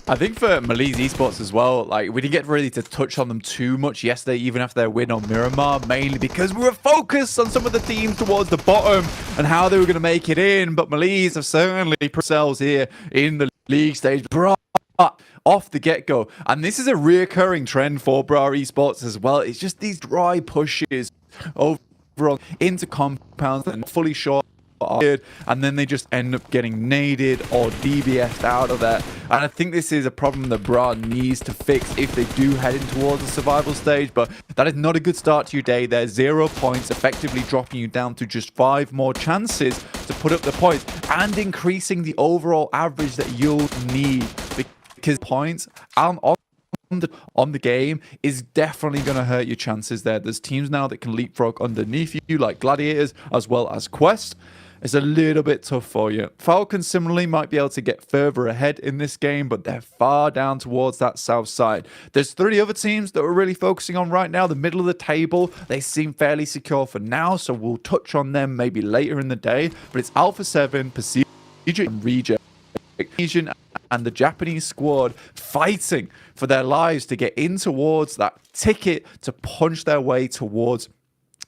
I think for Melise Esports as well, like, we didn't get really to touch on them too much yesterday, even after their win on Miramar, mainly because we were focused on some of the teams towards the bottom and how they were going to make it in. But Melise have certainly put themselves here in the league stage off the get-go. And this is a reoccurring trend for Bra Esports as well. It's just these dry pushes over into compounds and fully short, and then they just end up getting naded or DBS'd out of there. And I think this is a problem that Bra needs to fix if they do head in towards the survival stage. But that is not a good start to your day. There's 0 points, effectively dropping you down to just 5 more chances to put up the points and increasing the overall average that you'll need, because points on the game is definitely going to hurt your chances there. There's teams now that can leapfrog underneath you, like Gladiators as well as Quest. It's a little bit tough for you. Falcons similarly might be able to get further ahead in this game, but they're far down towards that south side. There's 3 other teams that we're really focusing on right now. The middle of the table, they seem fairly secure for now, so we'll touch on them maybe later in the day. But it's Alpha 7, Pacific, and Reject, and the Japanese squad fighting for their lives to get in towards that ticket to punch their way towards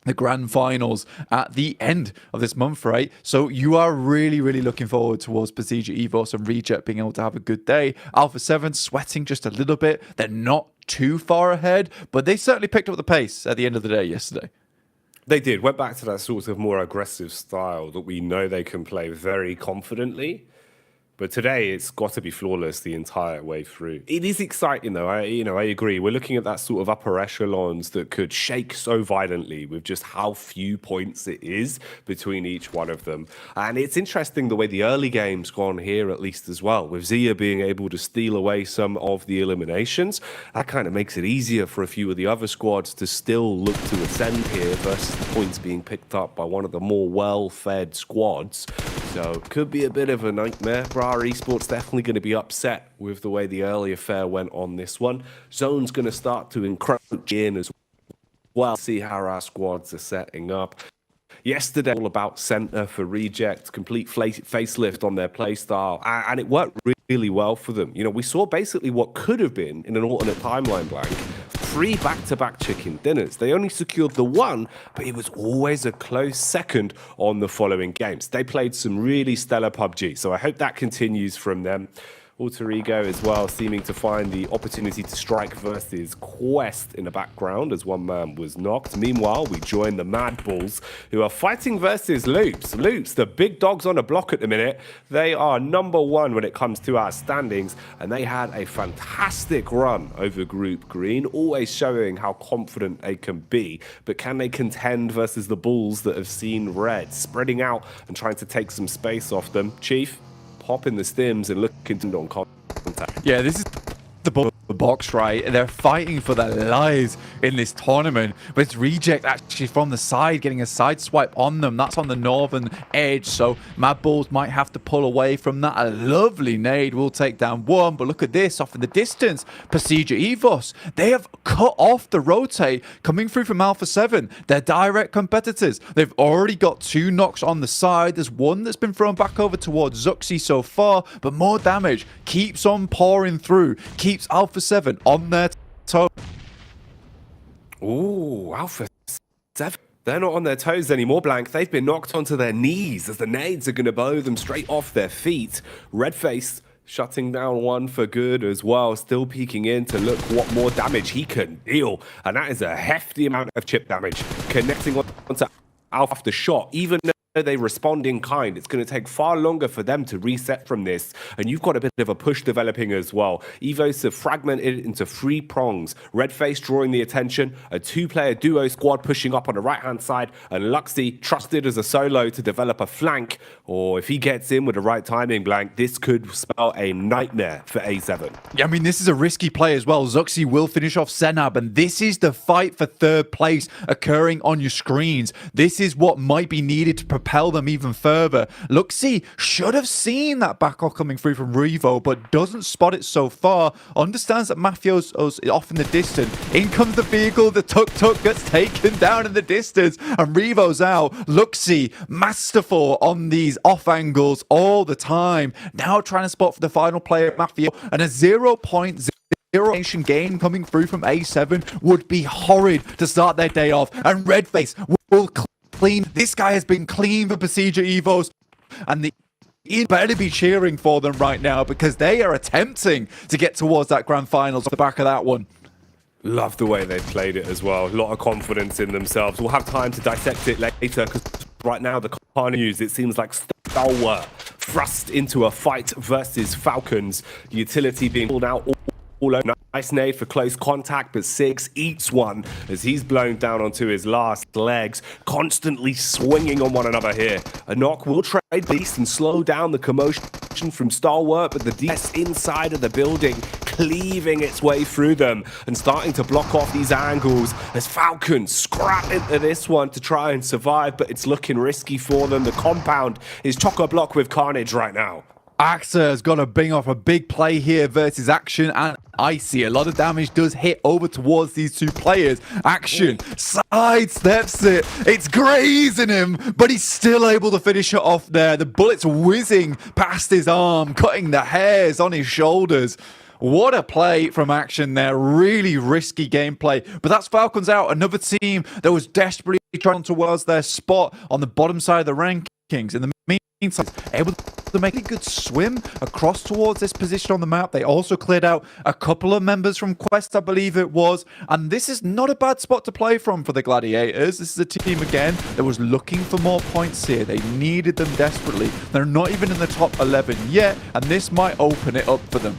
the Grand Finals at the end of this month, right? So you are really, really looking forward towards Pasija Evos and Reject being able to have a good day. Alpha 7 sweating just a little bit. They're not too far ahead, but they certainly picked up the pace at the end of the day yesterday. They did. Went back to that sort of more aggressive style that we know they can play very confidently. But today, it's got to be flawless the entire way through. It is exciting, though. I agree. We're looking at that sort of upper echelons that could shake so violently with just how few points it is between each one of them. And it's interesting the way the early game's gone here, at least as well, with Zia being able to steal away some of the eliminations. That kind of makes it easier for a few of the other squads to still look to ascend here versus the points being picked up by one of the more well-fed squads. So it could be a bit of a nightmare. Bra Esports definitely going to be upset with the way the early affair went on this one. Zone's going to start to encroach in as well. See how our squads are setting up. Yesterday, all about center for Reject, complete facelift on their playstyle, and it worked really well for them. You know, we saw basically what could have been, in an alternate timeline blank, 3 back-to-back chicken dinners. They only secured the one, but it was always a close second on the following games. They played some really stellar PUBG, so I hope that continues from them. Alter Ego as well, seeming to find the opportunity to strike versus Quest in the background as one man was knocked. Meanwhile, we join the Mad Bulls, who are fighting versus Loops. Loops, the big dogs on the block at the minute. They are #1 when it comes to our standings, and they had a fantastic run over Group Green, always showing how confident they can be. But can they contend versus the Bulls that have seen red, spreading out and trying to take some space off them? Chief, pop in the stims and look into on contact. Yeah, this is the box, right? They're fighting for their lives in this tournament, but it's Reject actually from the side getting a side swipe on them. That's on the northern edge, so Mad Bulls might have to pull away from that. A lovely nade will take down one, but look at this off in the distance. Procedure Evos, they have cut off the rotate coming through from Alpha 7. They're direct competitors. They've already got 2 knocks on the side. There's one that's been thrown back over towards Zuxi so far, but more damage keeps on pouring through, keeps Alpha 7 on their toe. Ooh, Alpha 7. They're not on their toes anymore, Blank. They've been knocked onto their knees as the nades are going to blow them straight off their feet. Redface shutting down one for good as well, still peeking in to look what more damage he can deal. And that is a hefty amount of chip damage. Connecting onto Alpha after shot, even though they respond in kind, it's going to take far longer for them to reset from this, and you've got a bit of a push developing as well. Evos have fragmented into 3 prongs. Redface drawing the attention, a 2-player duo squad pushing up on the right-hand side, and Luxy trusted as a solo to develop a flank, or if he gets in with the right timing, Blank, this could spell a nightmare for A7. Yeah, I mean, this is a risky play as well. Zuxi will finish off Senab, and this is the fight for 3rd place occurring on your screens. This is what might be needed to propel them even further. Luxy should have seen that back-off coming through from Revo, but doesn't spot it so far. Understands that Mafio's off in the distance. In comes the vehicle. The tuk-tuk gets taken down in the distance, and Revo's out. Luxy, masterful on these off angles all the time. Now trying to spot for the final player, Mafio, and a 0.0 game coming through from A7 would be horrid to start their day off, and Redface will clean. This guy has been clean for Procedure Evos, and the better be cheering for them right now because they are attempting to get towards that grand finals off the back of that one. Love the way they played it as well. A lot of confidence in themselves. We'll have time to dissect it later because right now the Carnage news, it seems like Stalwart thrust into a fight versus Falcons. Utility being pulled out all over. Nice nade for close contact, but Six eats one as he's blown down onto his last legs, constantly swinging on one another here. A knock will trade beast and slow down the commotion from Stalwart, but the DS inside of the building cleaving its way through them and starting to block off these angles as Falcons scrap into this one to try and survive, but it's looking risky for them. The compound is chock-a-block with carnage right now. Axa has got to bring off a big play here versus Action and Icy. A lot of damage does hit over towards these 2 players. Action sidesteps it. It's grazing him, but he's still able to finish it off there. The bullets whizzing past his arm, cutting the hairs on his shoulders. What a play from Action there. Really risky gameplay. But that's Falcons out. Another team that was desperately trying towards their spot on the bottom side of the rankings. In the meantime, able to to make a good swim across towards this position on the map. They also cleared out a couple of members from Quest, I believe it was. And this is not a bad spot to play from for the Gladiators. This is a team, again, that was looking for more points here. They needed them desperately. They're not even in the top 11 yet, and this might open it up for them.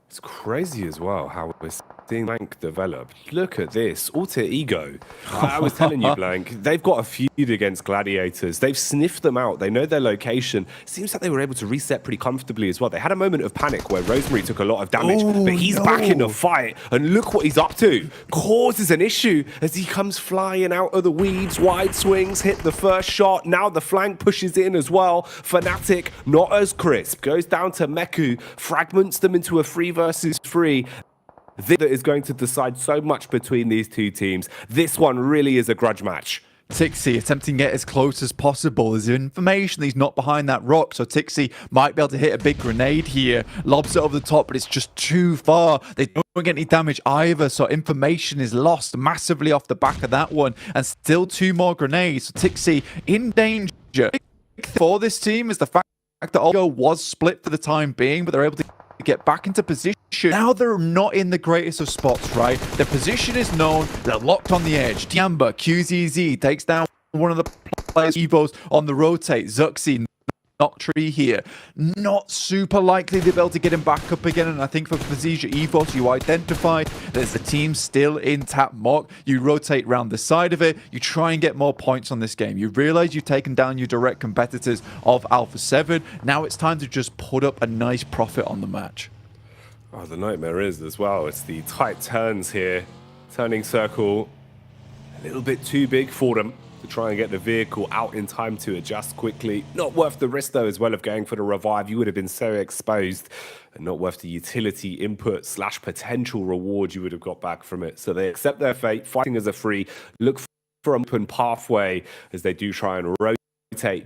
It's crazy as well how we're seeing Blank develop. Look at this, Alter Ego. I was telling you, Blank, they've got a feud against Gladiators. They've sniffed them out. They know their location. Seems like they were able to reset pretty comfortably as well. They had a moment of panic where Rosemary took a lot of damage, but he's back in the fight, and look what he's up to. Causes an issue as he comes flying out of the weeds, wide swings, hit the first shot. Now the flank pushes in as well. Fnatic, not as crisp, goes down to Meku, fragments them into a 3 versus 3. This is going to decide so much between these two teams. This one really is a grudge match. Tixi attempting to get as close as possible. There's information he's not behind that rock, so Tixi might be able to hit a big grenade here. Lobs it over the top, but it's just too far. They don't get any damage either, so information is lost massively off the back of that one. And still 2 more grenades. So Tixi in danger. For this team is the fact that Olgo was split for the time being, but they're able to get back into position. Now they're not in the greatest of spots, right? Their position is known. They're locked on the edge. Tiamba, QZZ takes down one of the players. Evos on the rotate. Zuxi, Noctree here. Not super likely they'll be able to get him back up again. And I think for Fazija Evos, you identify there's a team still in tap mock. You rotate around the side of it. You try and get more points on this game. You realize you've taken down your direct competitors of Alpha 7. Now it's time to just put up a nice profit on the match. Oh, the nightmare is as well. It's the tight turns here. Turning circle a little bit too big for them to try and get the vehicle out in time to adjust quickly. Not worth the risk, though, as well of going for the revive. You would have been so exposed, and not worth the utility input / potential reward you would have got back from it. So they accept their fate, fighting as a free, look for an open pathway as they do try and rotate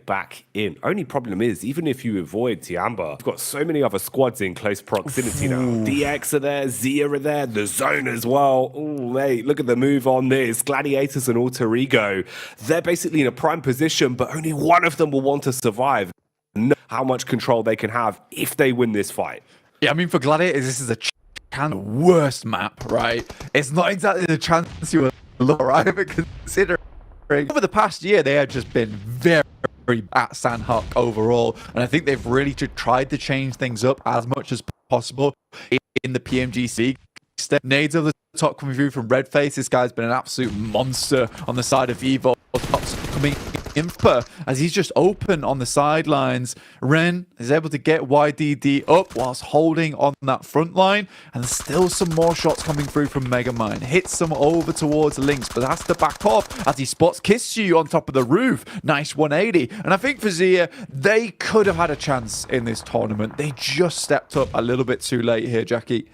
back in. Only problem is, even if you avoid Tiamba, you've got so many other squads in close proximity now. DX are there, Zia are there, the zone as well. Oh, mate, look at the move on this. Gladiators and Alter Ego, they're basically in a prime position, but only one of them will want to survive. Know how much control they can have if they win this fight. Yeah, I mean, for Gladiators, this is a worst map, right? It's not exactly the chance you would look, right? But considering over the past year, they have just been very at Sandhawk overall, and I think they've really tried to change things up as much as possible in the PMGC. Nades over the top coming through from Redface. This guy's been an absolute monster on the side of Evo. Coming in as he's just open on the sidelines. Ren is able to get YDD up whilst holding on that front line, and still some more shots coming through from Megamind. Hits some over towards Lynx, but has to back off as he spots Kissu on top of the roof. Nice 180. And I think for Zia, they could have had a chance in this tournament. They just stepped up a little bit too late here, Jackie.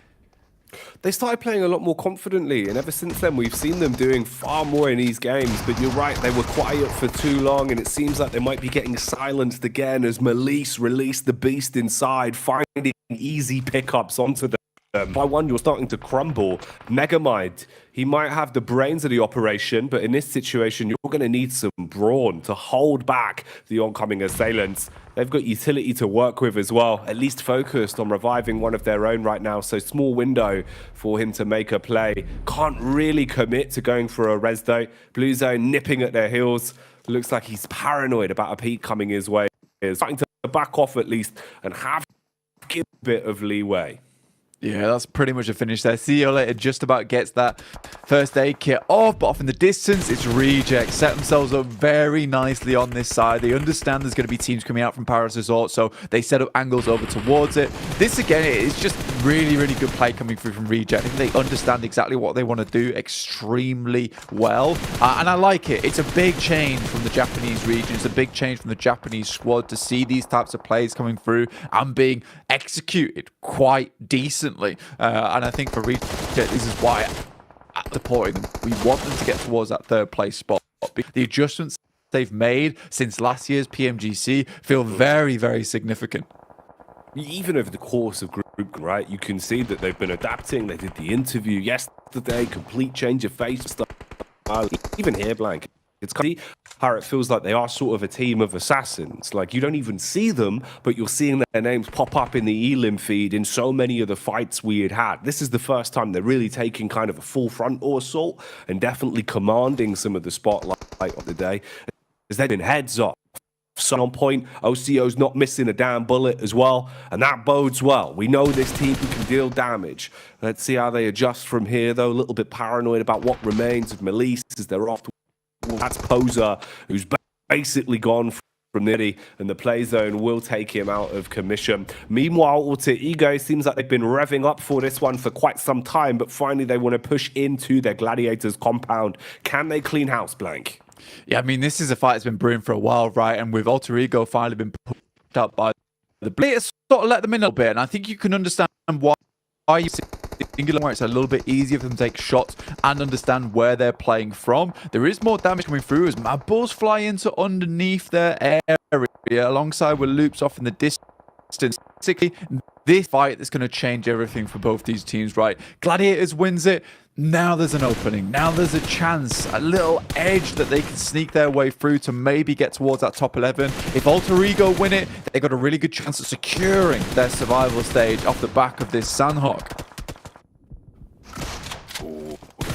They started playing a lot more confidently, and ever since then we've seen them doing far more in these games. But you're right, they were quiet for too long, and it seems like they might be getting silenced again as Melise released the beast inside, finding easy pickups onto them. By one, you're starting to crumble. Megamind, he might have the brains of the operation, but in this situation, you're going to need some brawn to hold back the oncoming assailants. They've got utility to work with as well, at least focused on reviving one of their own right now. So small window for him to make a play. Can't really commit to going for a res though. Blue Zone nipping at their heels. Looks like he's paranoid about a peak coming his way. He's starting to back off at least and have a bit of leeway. Yeah, that's pretty much a finish there. See you later just about gets that first aid kit off, but off in the distance, it's Reject. Set themselves up very nicely on this side. They understand there's going to be teams coming out from Paris Resort, so they set up angles over towards it. This, again, is just really, really good play coming through from Reject. I think they understand exactly what they want to do extremely well, and I like it. It's a big change from the Japanese region. It's a big change from the Japanese squad to see these types of plays coming through and being executed quite decently. And I think for Reject, this is why supporting them, we want them to get towards that third place spot. The adjustments they've made since last year's PMGC feel very, very significant. Even over the course of group, right, you can see that they've been adapting. They did the interview yesterday, complete change of face stuff. Even here, Blank, It's kind of how it feels like they are sort of a team of assassins. Like, you don't even see them, but you're seeing their names pop up in the elim feed in so many of the fights we had had. This is the first time they're really taking kind of a full frontal assault and definitely commanding some of the spotlight of the day. As they've been heads up. So on point, OCO's not missing a damn bullet as well, and that bodes well. We know this team can deal damage. Let's see how they adjust from here, though. A little bit paranoid about what remains of Melise as they're off. That's Poser, who's basically gone from Nitty, and the play zone will take him out of commission. Meanwhile, Alter Ego seems like they've been revving up for this one for quite some time, but finally they want to push into their Gladiators compound. Can they clean house, Blank? Yeah, I mean, this is a fight that's been brewing for a while, right? And with Alter Ego finally been pushed up by the Blitz, sort of let them in a little bit. And I think you can understand why you see Singular, where it's a little bit easier for them to take shots and understand where they're playing from. There is more damage coming through as Mad Bulls fly into underneath their area alongside with Loops off in the distance. Basically, this fight is going to change everything for both these teams, right? Gladiators wins it. Now there's an opening. Now there's a chance, a little edge that they can sneak their way through to maybe get towards that top 11. If Alter Ego win it, they've got a really good chance of securing their survival stage off the back of this Sandhawk.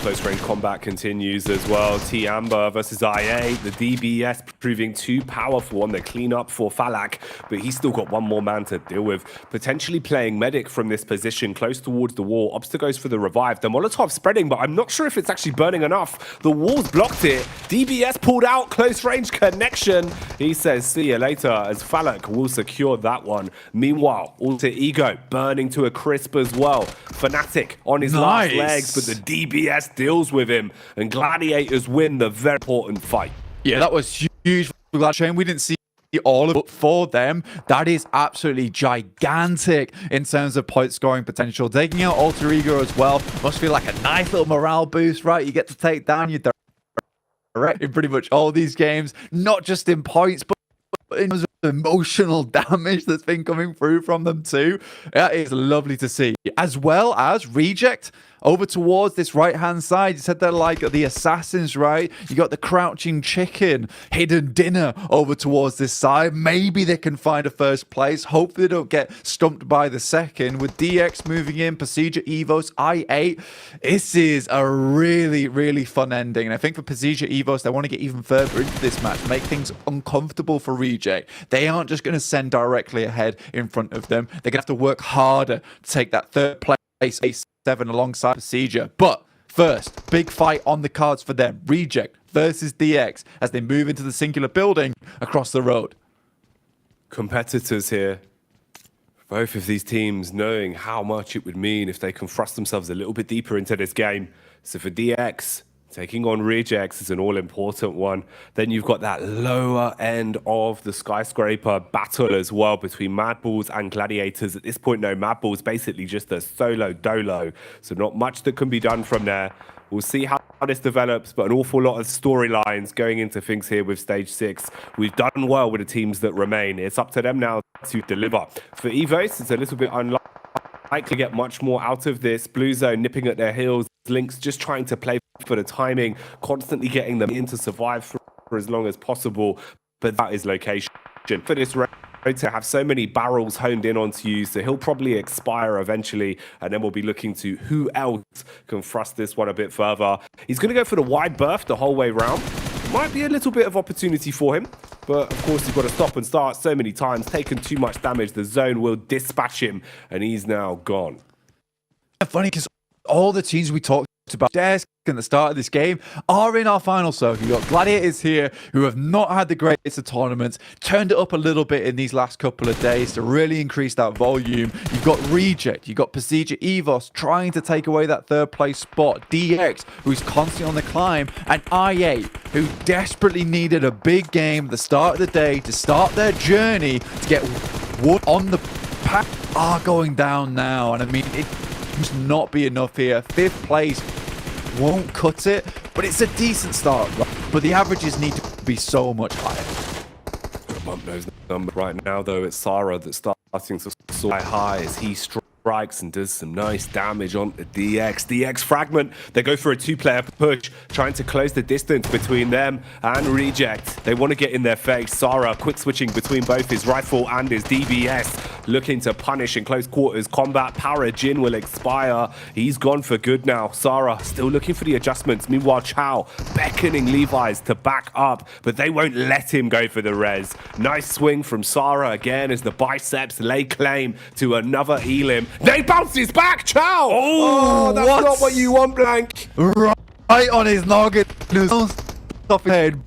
Close range combat continues as well. T Amber versus IA. The DBS proving too powerful on the cleanup for Falak, but he's still got one more man to deal with. Potentially playing medic from this position close towards the wall. Obsta goes for the revive. The Molotov spreading, but I'm not sure if it's actually burning enough. The walls blocked it. DBS pulled out. Close range connection. He says, see you later, as Falak will secure that one. Meanwhile, Alter Ego burning to a crisp as well. Fnatic on his last legs, but the DBS deals with him, and Gladiators win the very important fight. Yeah, that was huge for Gladiators. We didn't see all of it, but for them, that is absolutely gigantic in terms of point scoring potential. Taking out Alter Ego as well must feel like a nice little morale boost, right? You get to take down your direct in pretty much all these games, not just in points, but in terms of emotional damage that's been coming through from them too. That is lovely to see. As well as Reject over towards this right-hand side. You said they're like the assassins, right? You got the crouching chicken, hidden dinner over towards this side. Maybe they can find a first place. Hopefully they don't get stumped by the second. With DX moving in, Pasija Evos, I8. This is a really, really fun ending. And I think for Pasija Evos, they want to get even further into this match, make things uncomfortable for Reject. They aren't just going to send directly ahead in front of them. They're going to have to work harder to take that third place, A7 alongside Pasija. But first, big fight on the cards for them. Reject versus DX as they move into the singular building across the road. Competitors here. Both of these teams knowing how much it would mean if they can thrust themselves a little bit deeper into this game. So for DX, taking on Rejects is an all-important one. Then you've got that lower end of the skyscraper battle as well between Mad Bulls and Gladiators. At this point, no, Mad Bulls basically just a solo dolo. So not much that can be done from there. We'll see how this develops, but an awful lot of storylines going into things here with Stage 6. We've done well with the teams that remain. It's up to them now to deliver. For Evos, it's a little bit unlikely to get much more out of this. Blue Zone nipping at their heels. Lynx just trying to play for the timing, constantly getting them in to survive for as long as possible. But that is location. For this to have so many barrels honed in onto you, so he'll probably expire eventually, and then we'll be looking to who else can thrust this one a bit further. He's going to go for the wide berth the whole way round. Might be a little bit of opportunity for him, but of course you've got to stop and start so many times, taking too much damage. The zone will dispatch him, and he's now gone. Funny because all the teams we talked about desk in the start of this game are in our final circle. You've got Gladiators here who have not had the greatest of tournaments, turned it up a little bit in these last couple of days to really increase that volume. You've got Reject, you've got Pasija Evos trying to take away that third place spot, DX who's constantly on the climb, and IA who desperately needed a big game at the start of the day to start their journey to get wood on the pack are going down now. And I mean, it must not be enough here. 5th place won't cut it, but it's a decent start. But the averages need to be so much higher. Bump those numbers right now, though. It's Sarah that's starting to soar high as he strikes and does some nice damage on the DX. DX fragment. They go for a two-player push, trying to close the distance between them and Reject. They want to get in their face. Sarah quick switching between both his rifle and his DBS, looking to punish in close quarters combat. Power Jin will expire. He's gone for good now. Sarah still looking for the adjustments. Meanwhile, Chow beckoning Levi's to back up, but they won't let him go for the res. Nice swing from Sarah again as the biceps lay claim to another Elim. They bounces back, Chow! Oh, that's not what you want, Blank. Right on his noggin. Off his head.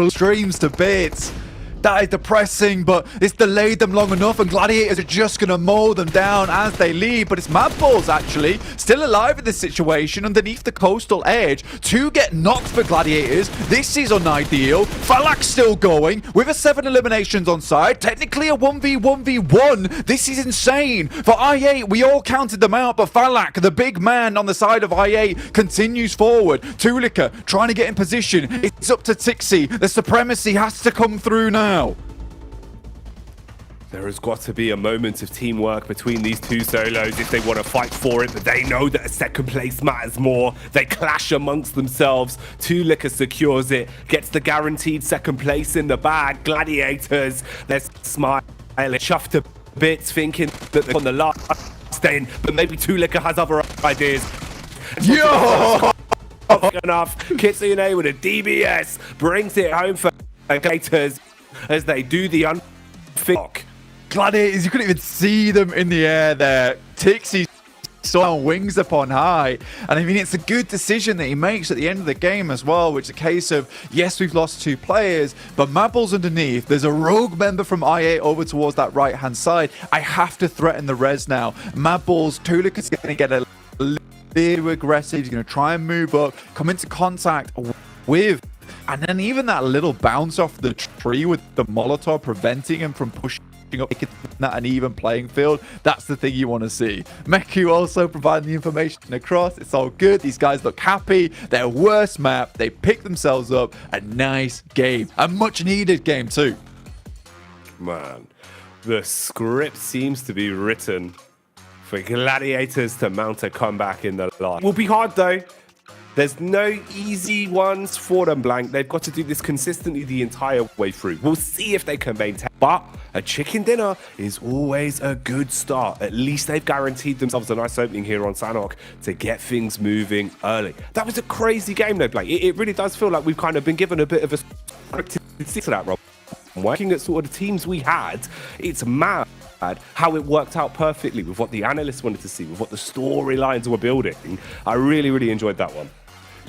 Streams to bits. That is depressing, but it's delayed them long enough, and Gladiators are just going to mow them down as they leave. But it's Mad Balls, actually, still alive in this situation underneath the coastal edge to get knocked for Gladiators. This is unideal. Falak's still going with a 7 eliminations on side. Technically a 1v1v1. This is insane. For I8, we all counted them out, but Falak, the big man on the side of I8, continues forward. Tulika trying to get in position. It's up to Tixie. The supremacy has to come through now. There has got to be a moment of teamwork between these two solos if they want to fight for it, but they know that a second place matters more. They clash amongst themselves. Tulika secures it, gets the guaranteed second place in the bag. Gladiators, they're smiling, chuffed to bits, thinking that they're on the last in, but maybe Tulika has other ideas. Yo! Enough. Kitsune with a DBS brings it home for Gladiators as they do the unfink. Gladiators, you couldn't even see them in the air there. Tixie saw wings upon high. And I mean, it's a good decision that he makes at the end of the game as well, which is a case of, yes, we've lost 2 players, but Mabel's underneath. There's a rogue member from IA over towards that right-hand side. I have to threaten the res now. Mabel's Tulika's going to get a little aggressive. He's going to try and move up, come into contact with, and then even that little bounce off the tree with the Molotov preventing him from pushing up, making that an even playing field. That's the thing you want to see. Meku also providing the information across. It's all good. These guys look happy. Their worst map. They pick themselves up. A nice game. A much needed game too. Man, the script seems to be written for Gladiators to mount a comeback in the last. Will be hard though. There's no easy ones for them, Blank. They've got to do this consistently the entire way through. We'll see if they can maintain. But a chicken dinner is always a good start. At least they've guaranteed themselves a nice opening here on Sanhok to get things moving early. That was a crazy game though, Blank. It really does feel like we've kind of been given a bit of a scripted to that role. Working at sort of the teams we had, it's mad how it worked out perfectly with what the analysts wanted to see, with what the storylines were building. I really, really enjoyed that one.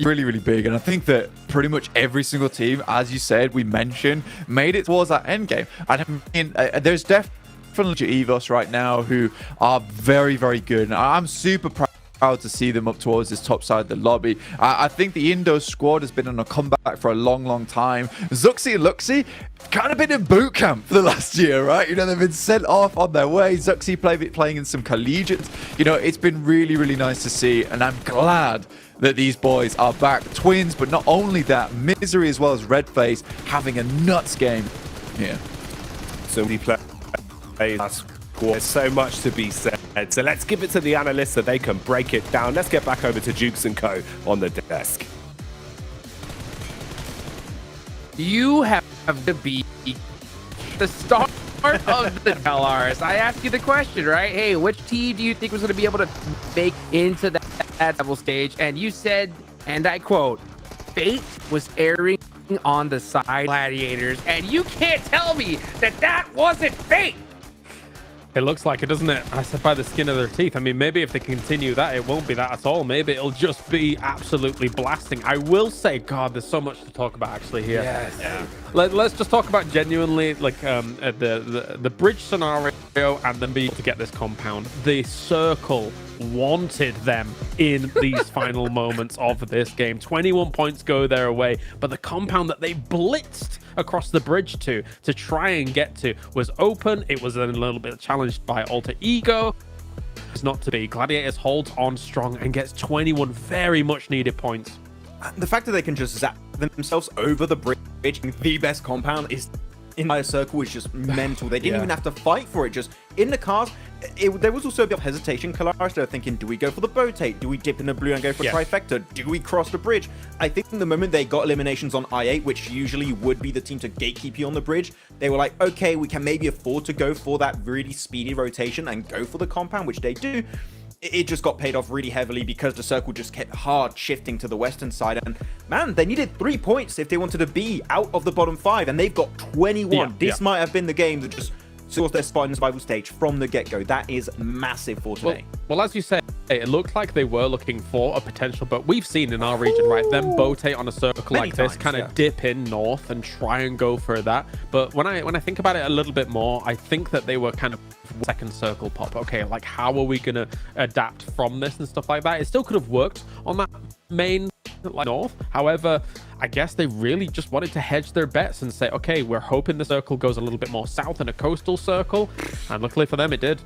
Really, really big. And I think that pretty much every single team, as you said, we mentioned, made it towards that end game. And I mean, there's definitely Evos right now who are very, very good. And I'm super proud to see them up towards this top side of the lobby. I think the Indo squad has been on a comeback for a long, long time. Zuxi and Luxi kind of been in boot camp for the last year, right? You know, they've been sent off on their way. Zuxi playing in some collegiates. You know, it's been really, really nice to see. And I'm glad that these boys are back. Twins, but not only that, Misery as well as Redface having a nuts game here. So many players. There's so much to be said. So let's give it to the analysts so they can break it down. Let's get back over to Jukes and Co. on the desk. You have to be the start of the LRs. I asked you the question, right? Hey, which team do you think was going to be able to make into that level stage? And you said, and I quote, fate was erring on the side Gladiators. And you can't tell me that that wasn't fate. It looks like it, doesn't it? I said by the skin of their teeth. I mean, maybe if they continue that, it won't be that at all. Maybe it'll just be absolutely blasting. I will say, God, there's so much to talk about actually here. Yes. Yeah. Let's just talk about genuinely like the bridge scenario and then be able to get this compound. The circle wanted them in these final moments of this game. 21 points go their way, but the compound that they blitzed across the bridge to try and get to was open. It was then a little bit challenged by Alter Ego. It's not to be. Gladiators holds on strong and gets 21 very much needed points. The fact that they can just zap themselves over the bridge, the best compound, is entire circle is just mental. They didn't even have to fight for it. Just in the cars, there was also a bit of hesitation. Kalash, they were thinking, do we go for the rotate? Do we dip in the blue and go for trifecta? Do we cross the bridge? I think the moment they got eliminations on I8, which usually would be the team to gatekeep you on the bridge, they were like, okay, we can maybe afford to go for that really speedy rotation and go for the compound, which they do. It just got paid off really heavily because the circle just kept hard shifting to the western side. And man, they needed 3 points if they wanted to be out of the bottom 5, and they've got 21. This might have been the game that just secured their spot in the survival stage from the get-go. That is massive for today. Well, as you say, it looked like they were looking for a potential, but we've seen in our region, right, them rotate on a circle like this, kind of dip in north and try and go for that. But when I think about it a little bit more, I think that they were kind of second circle pop. Okay, like how are we gonna adapt from this and stuff like that? It still could have worked on that main north. However, I guess they really just wanted to hedge their bets and say, okay, we're hoping the circle goes a little bit more south in a coastal circle, and luckily for them, it did.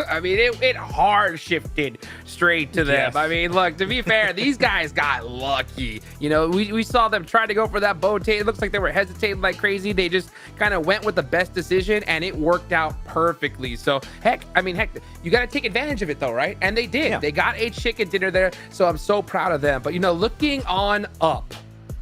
I mean, it hard shifted straight to them. I mean, look, to be fair, these guys got lucky. You know, we saw them try to go for that bow tape. It looks like they were hesitating like crazy. They just kind of went with the best decision, and it worked out perfectly. So, heck, you got to take advantage of it, though, right? And they did. They got a chicken dinner there, so I'm so proud of them. But, you know, looking on up,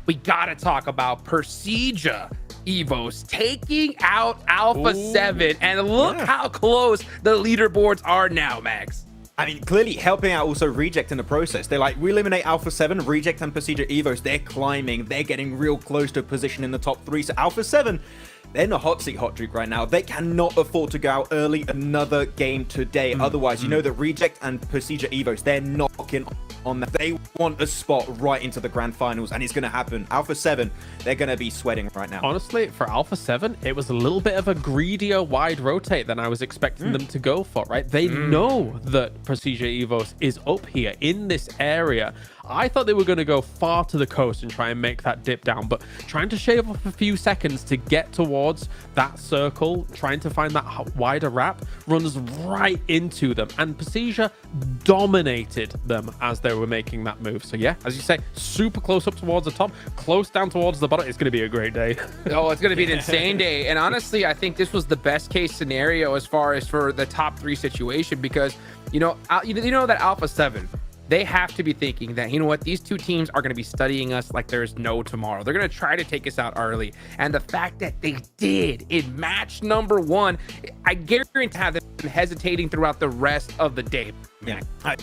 we got to talk about PMGC Evos taking out Alpha 7, and look how close the leaderboards are now, Max. I mean, clearly helping out also Reject in the process. They're like, we eliminate Alpha 7, Reject and PMGC Evos. They're climbing. They're getting real close to a position in the top 3. So Alpha 7, they're in a hot seat hot streak right now. They cannot afford to go out early another game today. Otherwise, you know that Reject and PMGC Evos, they're knocking on that. They want a spot right into the Grand Finals, and it's going to happen. Alpha 7, they're going to be sweating right now. Honestly, for Alpha 7, it was a little bit of a greedier wide rotate than I was expecting them to go for, right? They know that PMGC Evos is up here in this area. I thought they were going to go far to the coast and try and make that dip down, but trying to shave off a few seconds to get towards that circle, trying to find that wider wrap, runs right into them, and PMGC dominated them as they were making that move. So yeah, as you say, super close up towards the top, close down towards the bottom. It's going to be a great day. Oh, it's going to be an insane day. And honestly, I think this was the best case scenario as far as for the top 3 situation, because you know that Alpha 7, they have to be thinking that, you know what, these two teams are going to be studying us like there's no tomorrow. They're going to try to take us out early. And the fact that they did in match number 1, I guarantee to have them hesitating throughout the rest of the day. Yeah. I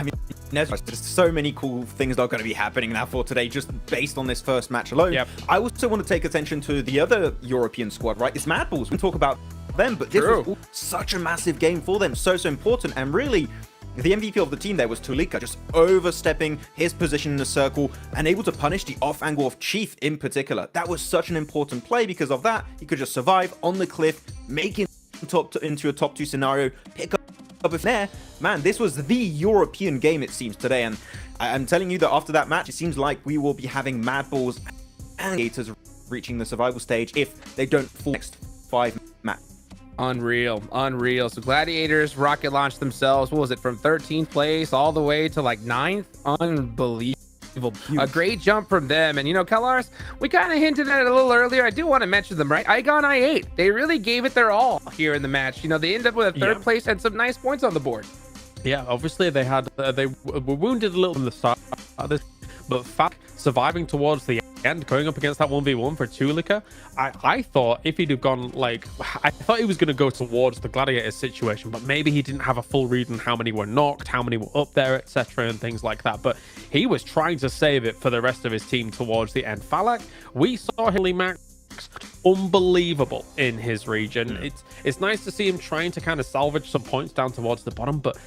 mean, there's so many cool things that are going to be happening now for today, just based on this first match alone. I also want to take attention to the other European squad, right? It's Mad Balls. We can talk about them, but this was such a massive game for them. So important. And really, the MVP of the team there was Tulika, just overstepping his position in the circle and able to punish the off angle of Chief in particular. That was such an important play. Because of that, he could just survive on the cliff, making into a top 2 scenario, pick up there. Man, this was the European game, it seems, today. And I'm telling you that after that match, it seems like we will be having Mad Balls and Gators reaching the survival stage if they don't fall next 5 matches. Unreal. So Gladiators rocket launched themselves, what was it, from 13th place all the way to like 9th? Unbelievable. A great jump from them. And you know, Kalars, we kind of hinted at it a little earlier. I do want to mention them, right? Igon I8, they really gave it their all here in the match. You know, they ended up with a 3rd place and some nice points on the board. Yeah, obviously they had they were wounded a little from the start of this, but surviving towards the end, going up against that 1v1 for Tulika, I thought if he'd have gone like, I thought he was going to go towards the Gladiators situation, but maybe he didn't have a full read on how many were knocked, how many were up there, etc., and things like that. But he was trying to save it for the rest of his team towards the end. Falak, we saw Hilly Max unbelievable in his region. It's nice to see him trying to kind of salvage some points down towards the bottom, but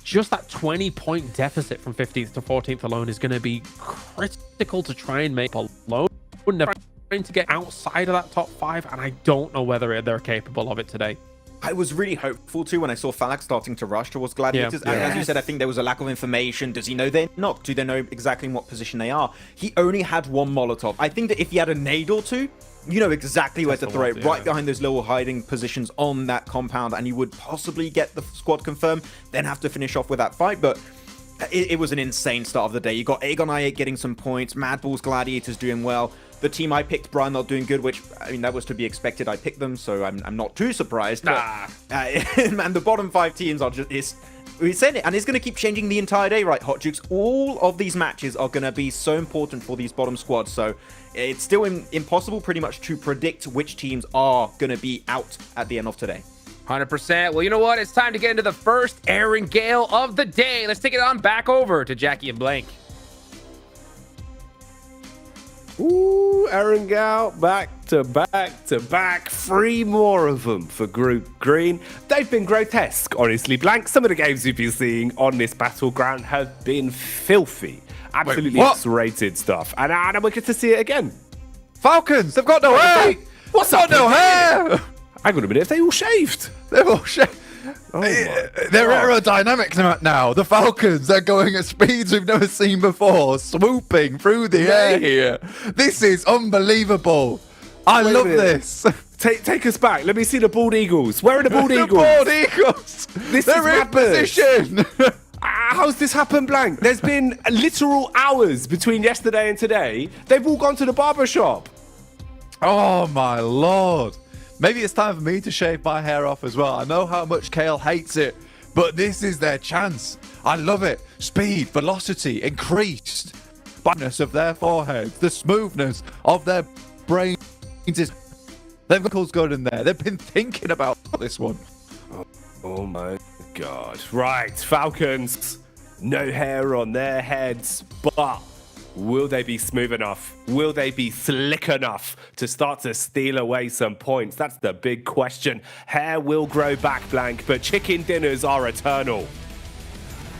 just that 20-point deficit from 15th to 14th alone is going to be critical to try and make alone. They're trying to get outside of that top 5, and I don't know whether they're capable of it today. I was really hopeful too when I saw Falak starting to rush towards Gladiators. And as you said, I think there was a lack of information. Does he know they're knocked? Do they know exactly in what position they are? He only had 1 Molotov. I think that if he had a nade or 2, you know exactly where to throw it, right behind those little hiding positions on that compound, and you would possibly get the squad confirmed, then have to finish off with that fight. But it was an insane start of the day. You got Aegon I8 getting some points, Mad Balls Gladiators doing well. the team I picked, Brian, not doing good, which, I mean, that was to be expected. I picked them, so I'm not too surprised. But, and the bottom 5 teams are just... We said it, and it's going to keep changing the entire day, right, Hot Jukes? All of these matches are going to be so important for these bottom squads, so it's still impossible pretty much to predict which teams are going to be out at the end of today. 100%. Well, you know what? It's time to get into the first Aaron Gale of the day. Let's take it on back over to Jackie and Blank. Ooh, Aaron Gale, back to back. 3 more of them for Group Green. They've been grotesque, honestly, Blank. Some of the games we've been seeing on this battleground have been filthy. Absolutely X-rated stuff. And we get to see it again. Falcons, they've got no hair! What's got no hair? Hang on a minute, have they all shaved? They've all shaved. They're aerodynamic now. The Falcons, they're going at speeds we've never seen before, swooping through the air here. This is unbelievable. I love this. Take us back. Let me see the bald eagles. Where are the bald eagles? The bald eagles. They're in position. How's this happened, Blank? There's been literal hours between yesterday and today. They've all gone to the barber shop. Oh my lord. Maybe it's time for me to shave my hair off as well. I know how much Kale hates it, but this is their chance. I love it. Speed, velocity, increased. Brightness of their foreheads, the smoothness of their brains. Their vocals good in there. They've been thinking about this one. Oh my god. Right, Falcons. No hair on their heads, but will they be smooth enough? Will they be slick enough to start to steal away some points? That's the big question. Hair will grow back, Blank, but chicken dinners are eternal.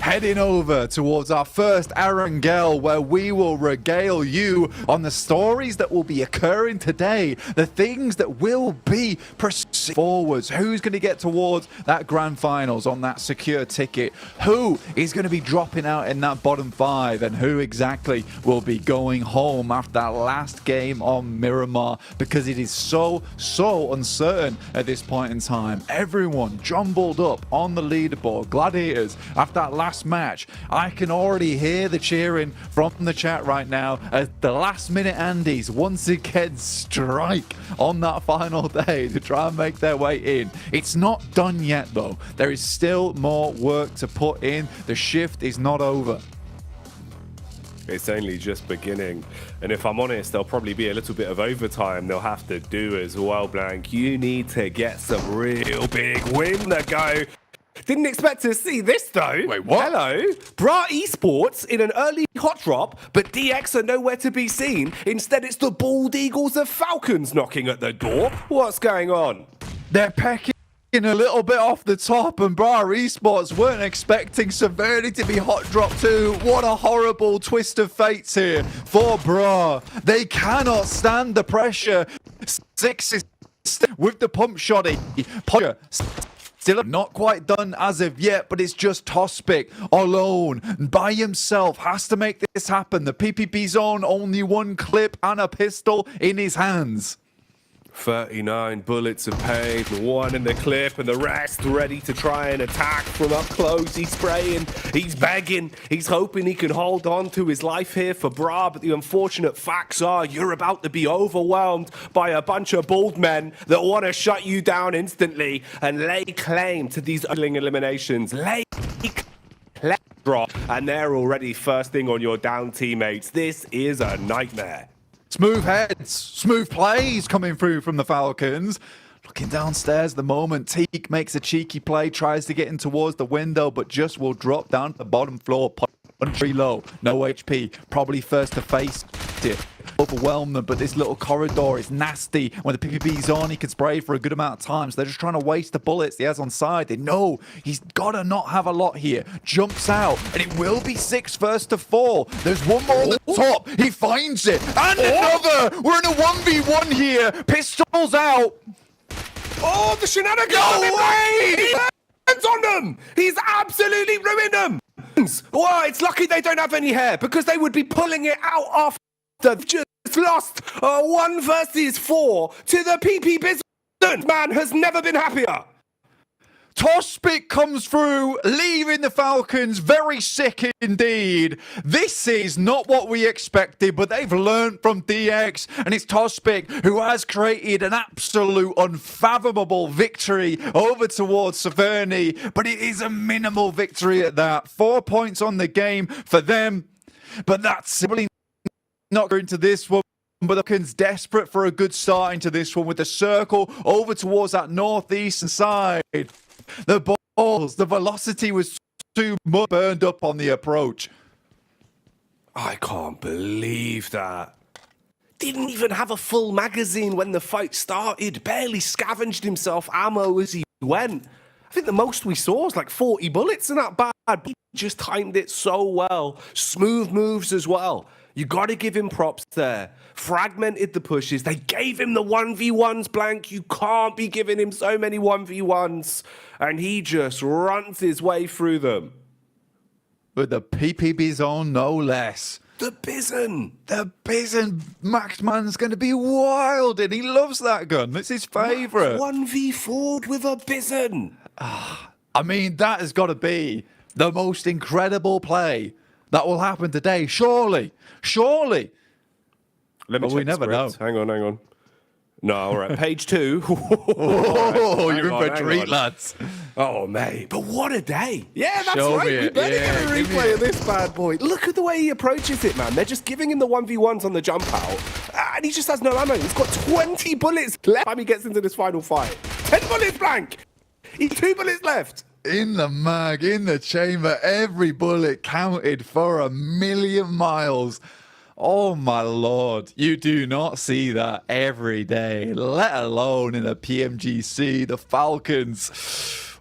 Heading over towards our first Aaron Gale, where we will regale you on the stories that will be occurring today, the things that will be proceeding forwards. Who's going to get towards that grand finals on that secure ticket? Who is going to be dropping out in that bottom 5? And who exactly will be going home after that last game on Miramar? Because it is so uncertain at this point in time. Everyone jumbled up on the leaderboard. Gladiators, after that last match, I can already hear the cheering from the chat right now as the last minute Andes once again strike on that final day to try and make their way in. It's not done yet though. There is still more work to put in. The shift is not over. It's only just beginning. And if I'm honest, there'll probably be a little bit of overtime they'll have to do as well, Blank. You need to get some real big win to go. Didn't expect to see this though. Wait, what? Hello. Bra Esports in an early hot drop, but DX are nowhere to be seen. Instead, it's the Bald Eagles of Falcons knocking at the door. What's going on? They're pecking a little bit off the top, and Bra Esports weren't expecting Severely to be hot dropped too. What a horrible twist of fates here for Bra. They cannot stand the pressure. 6 is with the pump shotty. Still not quite done as of yet, but it's just Tospic alone by himself has to make this happen. The PPP zone, only 1 clip and a pistol in his hands. 39 bullets of pain, 1 in the clip, and the rest ready to try and attack from up close. He's spraying, he's begging, he's hoping he can hold on to his life here for Bra, but the unfortunate facts are you're about to be overwhelmed by a bunch of bald men that want to shut you down instantly and lay claim to these eliminations. Lay claim, Bra, and they're already first thing on your down teammates. This is a nightmare. Smooth heads, smooth plays coming through from the Falcons. Looking downstairs at the moment, Teak makes a cheeky play, tries to get in towards the window, but just will drop down to the bottom floor. Punch low, no HP, probably first to face it. Overwhelm them, but this little corridor is nasty. When the PPP's on, he can spray for a good amount of time, so they're just trying to waste the bullets he has on side. They know he's got to not have a lot here. Jumps out, and it will be 6 first to 4. There's one more on the top. He finds it, and another. We're in a 1v1 here. Pistols out. Oh, the shenanigans! No way! He lands on them! He's absolutely ruined them! Well, it's lucky they don't have any hair, because they would be pulling it out after they've just lost 1 versus 4 to the PP business. Man has never been happier. Tospic comes through, leaving the Falcons very sick indeed. This is not what we expected, but they've learned from DX, and it's Tospic who has created an absolute unfathomable victory over towards Severny, but it is a minimal victory at that. 4 points on the game for them, but that's simply not going to this one. But the Falcons desperate for a good start into this one with the circle over towards that northeastern side. The balls, the velocity was too much burned up on the approach. I can't believe that. Didn't even have a full magazine when the fight started. Barely scavenged himself ammo as he went. I think the most we saw was like 40 bullets in that bad. He just timed it so well. Smooth moves as well. You got to give him props there. Fragmented the pushes. They gave him the 1v1s, Blank. You can't be giving him so many 1v1s. And he just runs his way through them. With the PPB zone, no less. The Bison. The Bison. Maxman's going to be wild, and he loves that gun. It's his favourite. 1v4 with a Bison. I mean, that has got to be the most incredible play that will happen today. Surely. Let me but check we never know. Hang on. No, all right. Page 2. Oh, you're in for a treat, lads. Oh, mate. But what a day. Yeah, that's Show right. me We it. better Yeah, get a give me replay it. of this bad boy. Look at the way he approaches it, man. They're just giving him the 1v1s on the jump out. And he just has no ammo. He's got 20 bullets left time he gets into this final fight. 10 bullets, Blank. He's 2 bullets left. In the mag, in the chamber, every bullet counted for 1,000,000 miles. Oh my lord, you do not see that every day, let alone in a PMGC, the Falcons.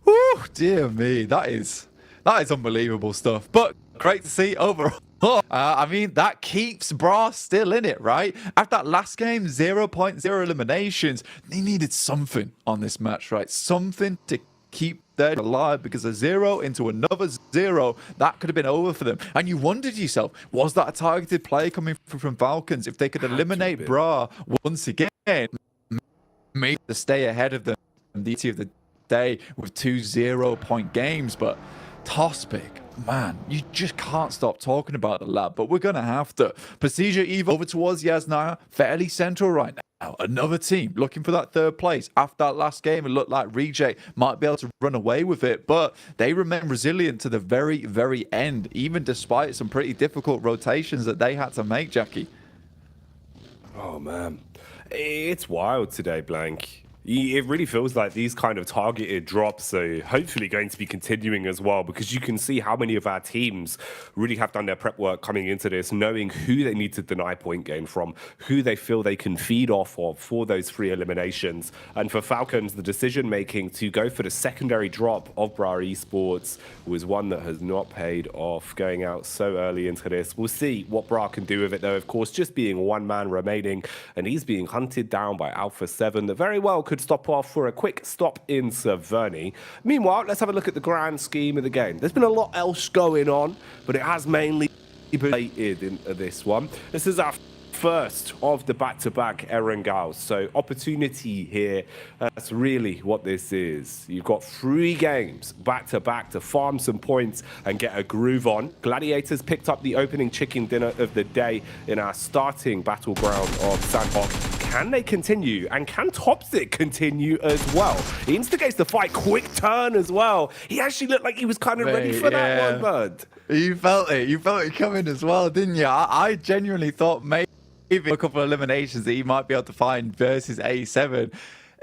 Oh dear me, that is unbelievable stuff. But great to see overall. I mean, that keeps Bra still in it, right? After that last game, 0.0 eliminations, they needed something on this match, right? Something to keep them alive, because a 0 into another 0, that could have been over for them. And you wondered yourself, was that a targeted play coming from Falcons? If they could eliminate Bra once again, maybe to stay ahead of them the of the day with 2 0-point games. But Tospic, man, you just can't stop talking about the lad, but we're going to have to. Procedure Evo over towards Yasnaya, fairly central right now. Another team looking for that 3rd place. After that last game, it looked like Reject might be able to run away with it, but they remain resilient to the very, very end, even despite some pretty difficult rotations that they had to make, Jackie. Oh, man. It's wild today, Blank. It really feels like these kind of targeted drops are hopefully going to be continuing as well, because you can see how many of our teams really have done their prep work coming into this, knowing who they need to deny point gain from, who they feel they can feed off of for those 3 eliminations. And for Falcons, the decision making to go for the secondary drop of Bra Esports was one that has not paid off, going out so early into this. We'll see what Bra can do with it, though, of course, just being 1 man remaining, and he's being hunted down by Alpha 7 that very well could stop off for a quick stop in Severny. Meanwhile, let's have a look at the grand scheme of the game. There's been a lot else going on, but it has mainly been related into this one. This is our first of the back-to-back Erangals, so opportunity here. That's really what this is. You've got 3 games back-to-back to farm some points and get a groove on. Gladiators picked up the opening chicken dinner of the day in our starting battleground of Sandhawk. Can they continue? And can Topsic continue as well? He instigates the fight, quick turn as well. He actually looked like he was kind of ready for that one, bud. You felt it coming as well, didn't you? I genuinely thought maybe a couple of eliminations that he might be able to find versus A7.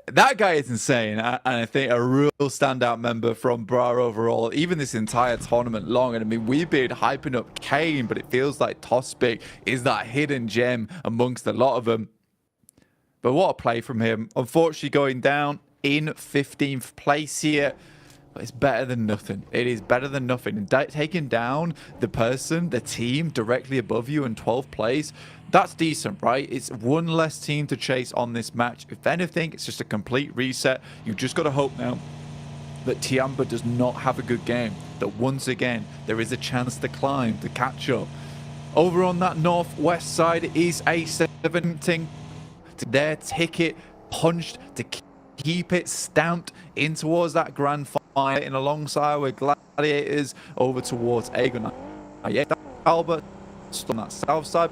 That guy is insane, and I think a real standout member from Bra overall, even this entire tournament long. And I mean, we've been hyping up Kane, but it feels like Tospic is that hidden gem amongst a lot of them. But what a play from him. Unfortunately, going down in 15th place here. But it's better than nothing. It is better than nothing. And taking down the person, the team directly above you in 12th place, that's decent, right? It's 1 less team to chase on this match. If anything, it's just a complete reset. You've just got to hope now that Tiamba does not have a good game. That once again, there is a chance to climb, to catch up. Over on that northwest side is A17. Their ticket punched to keep it stamped in towards that grand fighting alongside with Gladiators over towards Aegon. Yeah, Albert on that south side,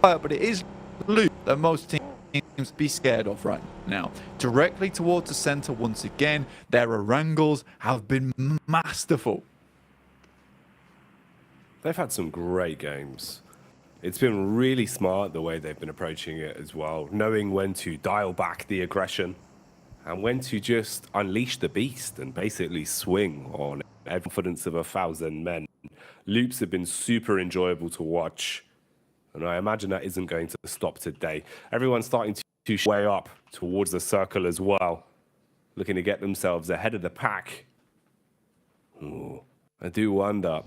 but it is Luke that most teams be scared of right now. Directly towards the center once again, their wrangles have been masterful. They've had some great games. It's been really smart the way they've been approaching it as well, knowing when to dial back the aggression and when to just unleash the beast and basically swing on confidence of 1,000 men. Loops have been super enjoyable to watch, and I imagine that isn't going to stop today. Everyone's starting to way up towards the circle as well, looking to get themselves ahead of the pack. Ooh, I do wonder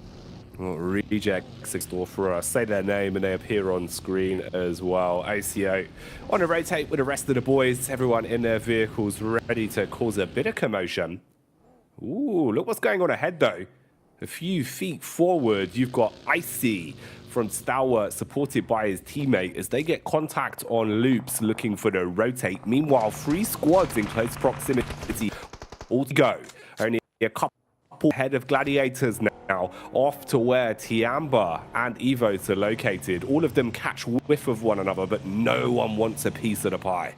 what rejects in store for us. Say their name and they appear on screen as well. ACO on a rotate with the rest of the boys, everyone in their vehicles ready to cause a bit of commotion. Ooh, look what's going on ahead though. A few feet forward, you've got Icy from Stalwart supported by his teammate as they get contact on Loops looking for the rotate. Meanwhile, 3 squads in close proximity all to go. Only a couple ahead of Gladiators now, off to where Tiamba and Evos are located. All of them catch whiff of one another, but no one wants a piece of the pie.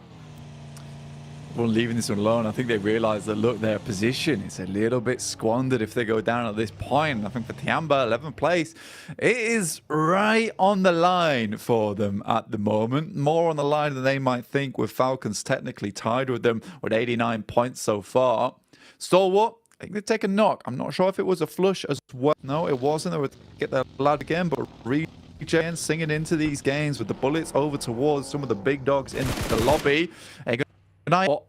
Well, leaving this one alone, I think they realise that, look, their position is a little bit squandered if they go down at this point. I think for Tiamba, 11th place, it is right on the line for them at the moment. More on the line than they might think, with Falcons technically tied with them with 89 points so far. Stalwart, I think they take a knock. I'm not sure if it was a flush as well. No, it wasn't. They would get their lad again, but Regen singing into these games with the bullets over towards some of the big dogs in the lobby.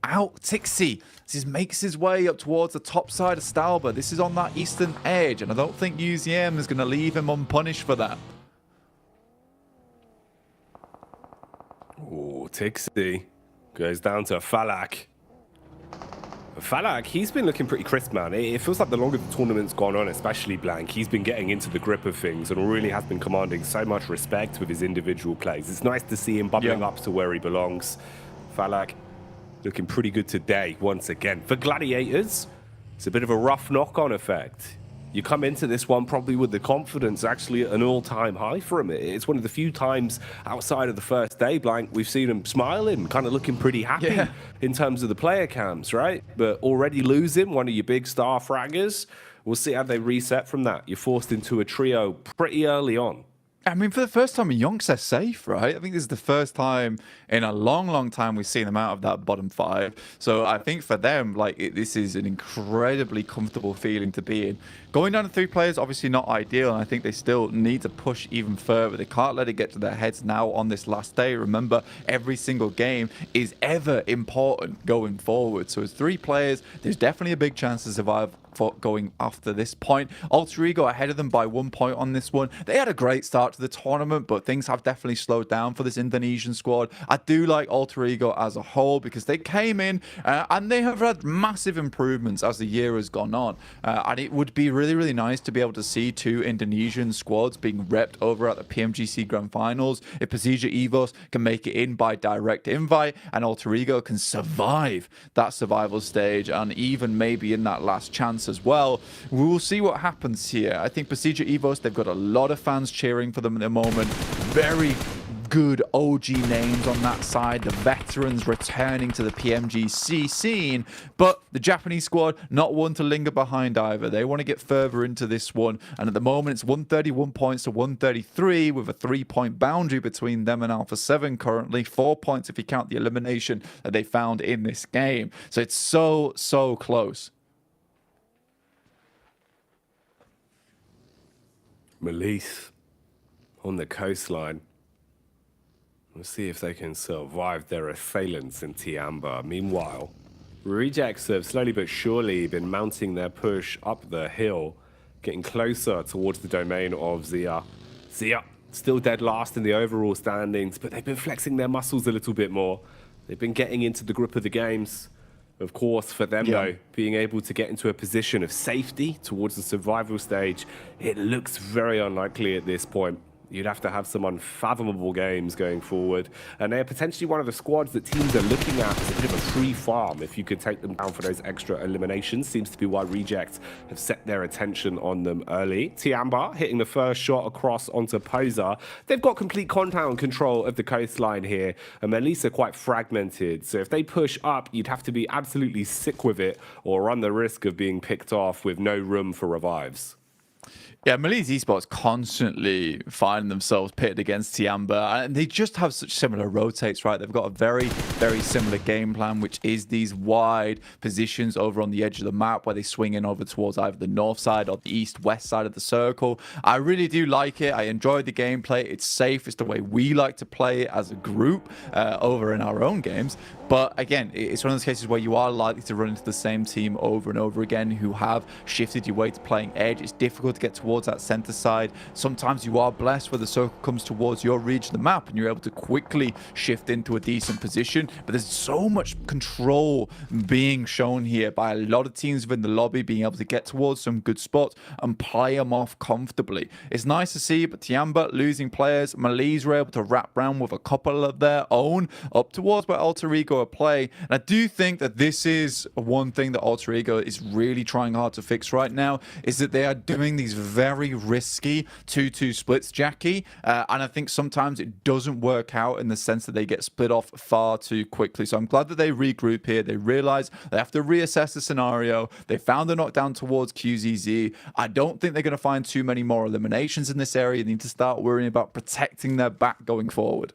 Out Tixie. This makes his way up towards the top side of Stalber. This is on that eastern edge, and I don't think UZM is going to leave him unpunished for that. Oh, Tixie goes down to Falak. Falak, he's been looking pretty crisp, man. It feels like the longer the tournament's gone on, especially Blank, he's been getting into the grip of things and really has been commanding so much respect with his individual plays. It's nice to see him bubbling up to where he belongs. Falak looking pretty good today, once again. For Gladiators, it's a bit of a rough knock-on effect. You come into this one probably with the confidence actually at an all-time high for him. It's one of the few times outside of the first day, Blank, we've seen him smiling, kind of looking pretty happy in terms of the player cams, right? But already losing one of your big star fraggers, we'll see how they reset from that. You're forced into a trio pretty early on. I mean, for the first time in Yonks, they're safe, right? I think this is the first time in a long, long time we've seen them out of that bottom 5. So I think for them, this is an incredibly comfortable feeling to be in. Going down to 3 players, obviously not ideal, and I think they still need to push even further. They can't let it get to their heads now on this last day. Remember, every single game is ever important going forward. So as 3 players, there's definitely a big chance to survive for going after this point. Alter Ego ahead of them by 1 point on this one. They had a great start to the tournament, but things have definitely slowed down for this Indonesian squad. I do like Alter Ego as a whole because they came in and they have had massive improvements as the year has gone on. And it would be really, really nice to be able to see 2 Indonesian squads being repped over at the PMGC Grand Finals. If Persija Evos can make it in by direct invite and Alter Ego can survive that survival stage and even maybe in that last chance as well, we will see what happens here. I think Persija Evos, they've got a lot of fans cheering for them at the moment. Very good OG names on that side, the veterans returning to the PMGC scene, but the Japanese squad not one to linger behind either. They want to get further into this one, and at the moment it's 131 points to 133 with a 3-point boundary between them and Alpha 7 currently. 4 points if you count the elimination that they found in this game. So it's so close. Malise on the coastline. We'll see if they can survive their assailants in Tiamba. Meanwhile, Rejects have slowly but surely been mounting their push up the hill, getting closer towards the domain of Zia. Zia still dead last in the overall standings, but they've been flexing their muscles a little bit more. They've been getting into the grip of the games. Of course, for them, though, being able to get into a position of safety towards the survival stage, it looks very unlikely at this point. You'd have to have some unfathomable games going forward. And they're potentially one of the squads that teams are looking at as a bit of a free farm if you could take them down for those extra eliminations. Seems to be why Reject have set their attention on them early. Tiamba hitting the first shot across onto Poser. They've got complete compound control of the coastline here, and Melise are quite fragmented. So if they push up, you'd have to be absolutely sick with it or run the risk of being picked off with no room for revives. Yeah, Malise Esports constantly find themselves pitted against Tiamba, and they just have such similar rotates, right? They've got a very, very similar game plan, which is these wide positions over on the edge of the map where they swing in over towards either the north side or the east-west side of the circle. I really do like it. I enjoy the gameplay. It's safe. It's the way we like to play it as a group over in our own games. But again, it's one of those cases where you are likely to run into the same team over and over again who have shifted your way to playing edge. It's difficult to get towards that center side. Sometimes you are blessed where the circle comes towards your region of the map and you're able to quickly shift into a decent position. But there's so much control being shown here by a lot of teams within the lobby being able to get towards some good spots and play them off comfortably. It's nice to see, but Tiamba losing players. Malise were able to wrap around with a couple of their own up towards where Alter Ego play. And I do think that this is one thing that Alter Ego is really trying hard to fix right now, is that they are doing these very risky 2-2 splits, Jackie. And I think sometimes it doesn't work out in the sense that they get split off far too quickly. So I'm glad that they regroup here. They realize they have to reassess the scenario. They found a knockdown towards QZZ. I don't think they're going to find too many more eliminations in this area. They need to start worrying about protecting their back going forward.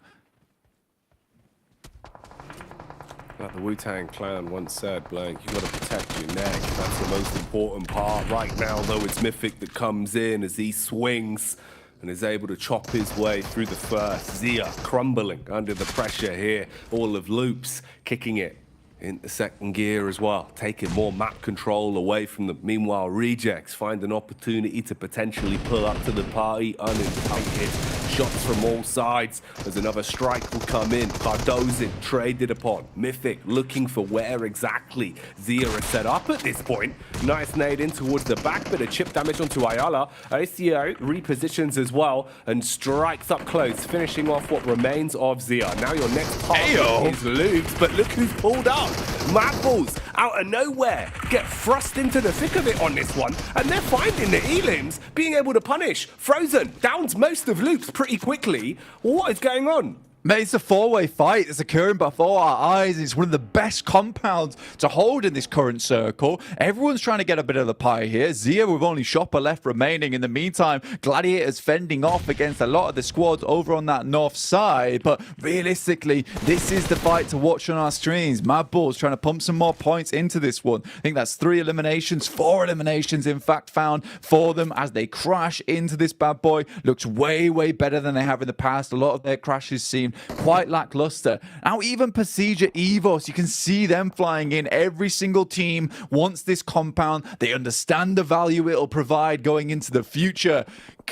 Like the Wu-Tang Clan once said, Blank, you got to protect your neck. That's the most important part. Right now, though, it's Mythic that comes in as he swings and is able to chop his way through the first. Zia crumbling under the pressure here. All of Loops kicking it into second gear as well, taking more map control away from them. Meanwhile, Rejects find an opportunity to potentially pull up to the party uninvited. Shots from all sides as another strike will come in. Cardozin traded upon. Mythic looking for where exactly Zia is set up at this point. Nice nade in towards the back, bit of chip damage onto Ayala. ACO repositions as well and strikes up close, finishing off what remains of Zia. Now your next target is Loops, but look who's pulled up. Mad Balls out of nowhere get thrust into the thick of it on this one, and they're finding the Elims being able to punish. Frozen downs most of Loops pretty quickly. What is going on? Mate, it's a four-way fight that's occurring before our eyes. It's one of the best compounds to hold in this current circle. Everyone's trying to get a bit of the pie here. Zia with only Shopper left remaining. In the meantime, Gladiators fending off against a lot of the squads over on that north side. But realistically, this is the fight to watch on our streams. Mad Bull's trying to pump some more points into this one. I think that's 4 eliminations, in fact, found for them as they crash into this bad boy. Looks way, way better than they have in the past. A lot of their crashes seem quite lackluster. Now even Pasija Evos, you can see them flying in. Every single team wants this compound. They understand the value it'll provide going into the future.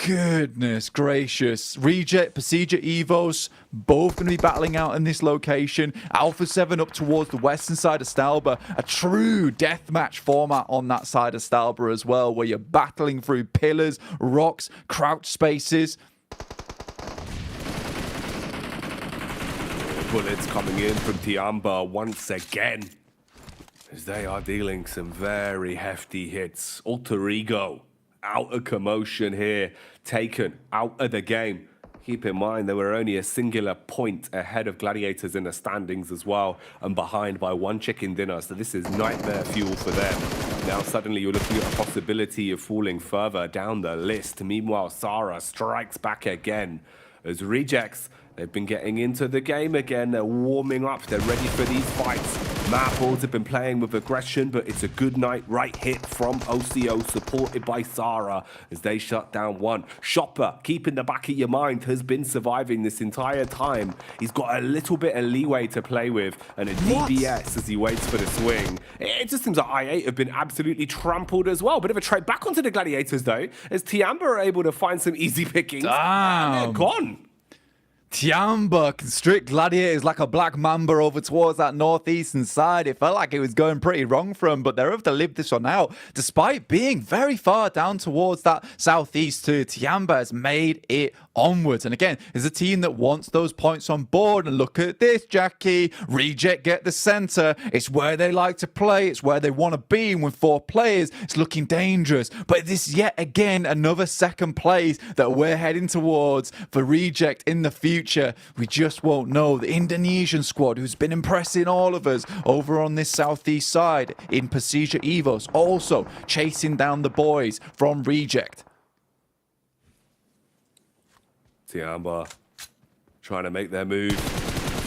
Goodness gracious. Reject, Pasija Evos, both going to be battling out in this location. Alpha 7 up towards the western side of Stalba. A true deathmatch format on that side of Stalba as well, where you're battling through pillars, rocks, crouch spaces. Bullets coming in from Tiamba once again, as they are dealing some very hefty hits. Alter Ego out of commotion here, taken out of the game. Keep in mind, they were only a singular point ahead of Gladiators in the standings as well, and behind by 1 chicken dinner, so this is nightmare fuel for them. Now suddenly you're looking at a possibility of falling further down the list. Meanwhile, Sarah strikes back again as Rejects. They've been getting into the game again. They're warming up. They're ready for these fights. Mapples have been playing with aggression, but it's a good night right hit from OCO, supported by Sarah, as they shut down one. Shopper, keep in the back of your mind, has been surviving this entire time. He's got a little bit of leeway to play with, and a DBS as he waits for the swing. It just seems like I8 have been absolutely trampled as well. Bit of a trade back onto the Gladiators, though, as Tiamba are able to find some easy pickings. And they're gone. Tiamba constrict Gladiators like a black mamba over towards that northeastern side. It felt like it was going pretty wrong for them, but they're able to live this one out despite being very far down towards that southeast too. Tiamba has made it onwards. And again, there's a team that wants those points on board. And look at this, Jackie. Reject get the center. It's where they like to play. It's where they want to be. And with 4 players, it's looking dangerous. But this yet again another second place that we're heading towards for Reject in the future. We just won't know. The Indonesian squad, who's been impressing all of us over on this southeast side in Persija Evos, also chasing down the boys from Reject. Tiamba trying to make their move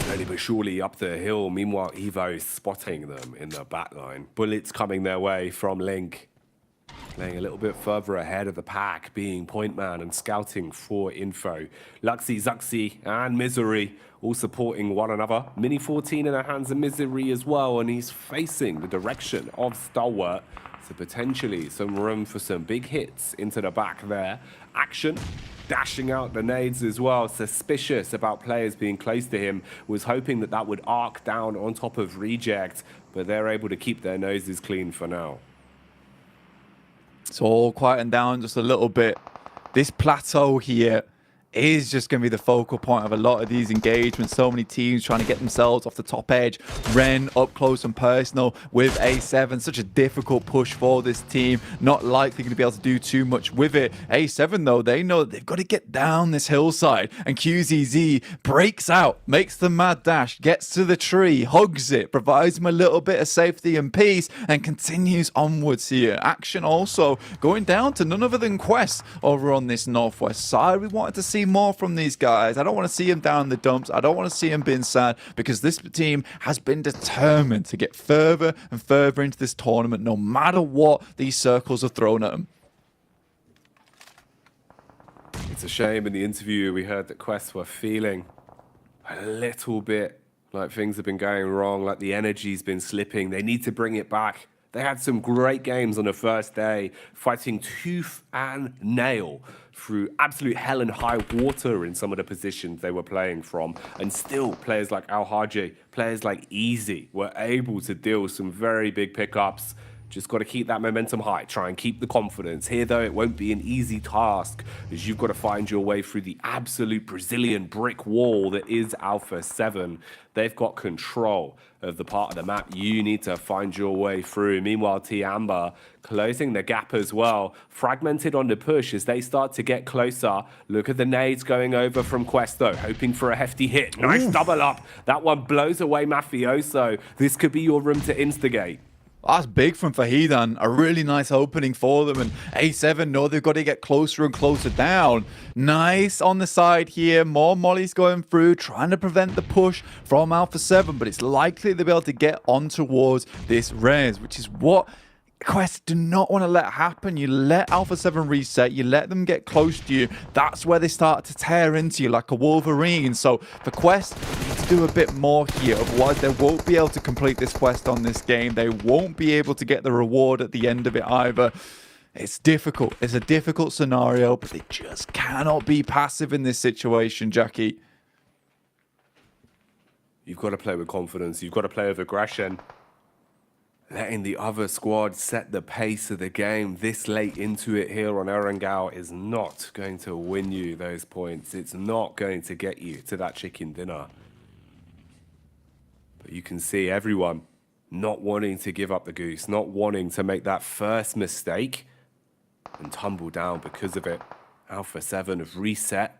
slowly but surely up the hill. Meanwhile, Evo is spotting them in the back line. Bullets coming their way from Link. Playing a little bit further ahead of the pack, being point man and scouting for info. Luxy, Zuxi, and Misery all supporting one another. Mini 14 in the hands of Misery as well, and he's facing the direction of Stalwart. So potentially some room for some big hits into the back there. Action, dashing out the nades as well. Suspicious about players being close to him. Was hoping that that would arc down on top of Reject, but they're able to keep their noses clean for now. It's all quieting down just a little bit. This plateau here is just going to be the focal point of a lot of these engagements. So many teams trying to get themselves off the top edge. Ren up close and personal with A7. Such a difficult push for this team. Not likely going to be able to do too much with it. A7 though, they know that they've got to get down this hillside. And QZZ breaks out, makes the mad dash, gets to the tree, hugs it, provides him a little bit of safety and peace, and continues onwards here. Action also going down to none other than Quest over on this northwest side. We wanted to see more from these guys. I don't want to see him down in the dumps. I don't want to see him being sad, because this team has been determined to get further and further into this tournament, no matter what these circles are thrown at them. It's a shame in the interview we heard that Quest were feeling a little bit like things have been going wrong, like the energy's been slipping. They need to bring it back. They had some great games on the first day, fighting tooth and nail through absolute hell and high water in some of the positions they were playing from. And still, players like Al-Haji, players like Easy were able to deal some very big pickups. Just got to keep that momentum high, try and keep the confidence. Here, though, it won't be an easy task, as you've got to find your way through the absolute Brazilian brick wall that is Alpha 7. They've got control of the part of the map you need to find your way through. Meanwhile, Tiamba closing the gap as well. Fragmented on the push as they start to get closer. Look at the nades going over from Quest, though, hoping for a hefty hit. Nice double up. That one blows away Mafioso. This could be your room to instigate. That's big from Fahidan. A really nice opening for them. And A7 know they've got to get closer and closer down. Nice on the side here. More mollies going through, trying to prevent the push from Alpha 7. But it's likely they'll be able to get on towards this res, which is what Quest do not want to let happen. You let Alpha 7 reset, you let them get close to you. That's where they start to tear into you like a Wolverine. So for Quest, they need to do a bit more here. Otherwise, they won't be able to complete this quest on this game. They won't be able to get the reward at the end of it either. It's difficult. It's a difficult scenario, but they just cannot be passive in this situation, Jackie. You've got to play with confidence. You've got to play with aggression. Letting the other squad set the pace of the game this late into it here on Erangel is not going to win you those points. It's not going to get you to that chicken dinner. But you can see everyone not wanting to give up the goose, not wanting to make that first mistake and tumble down because of it. Alpha 7 have reset.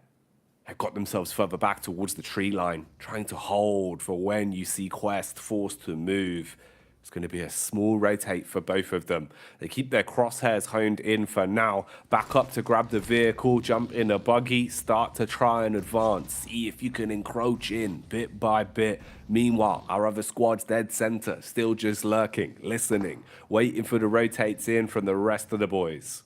Have got themselves further back towards the tree line, trying to hold for when you see Quest forced to move. It's going to be a small rotate for both of them. They keep their crosshairs honed in for now. Back up to grab the vehicle, jump in a buggy, start to try and advance. See if you can encroach in bit by bit. Meanwhile, our other squad's dead center, still just lurking, listening, waiting for the rotates in from the rest of the boys.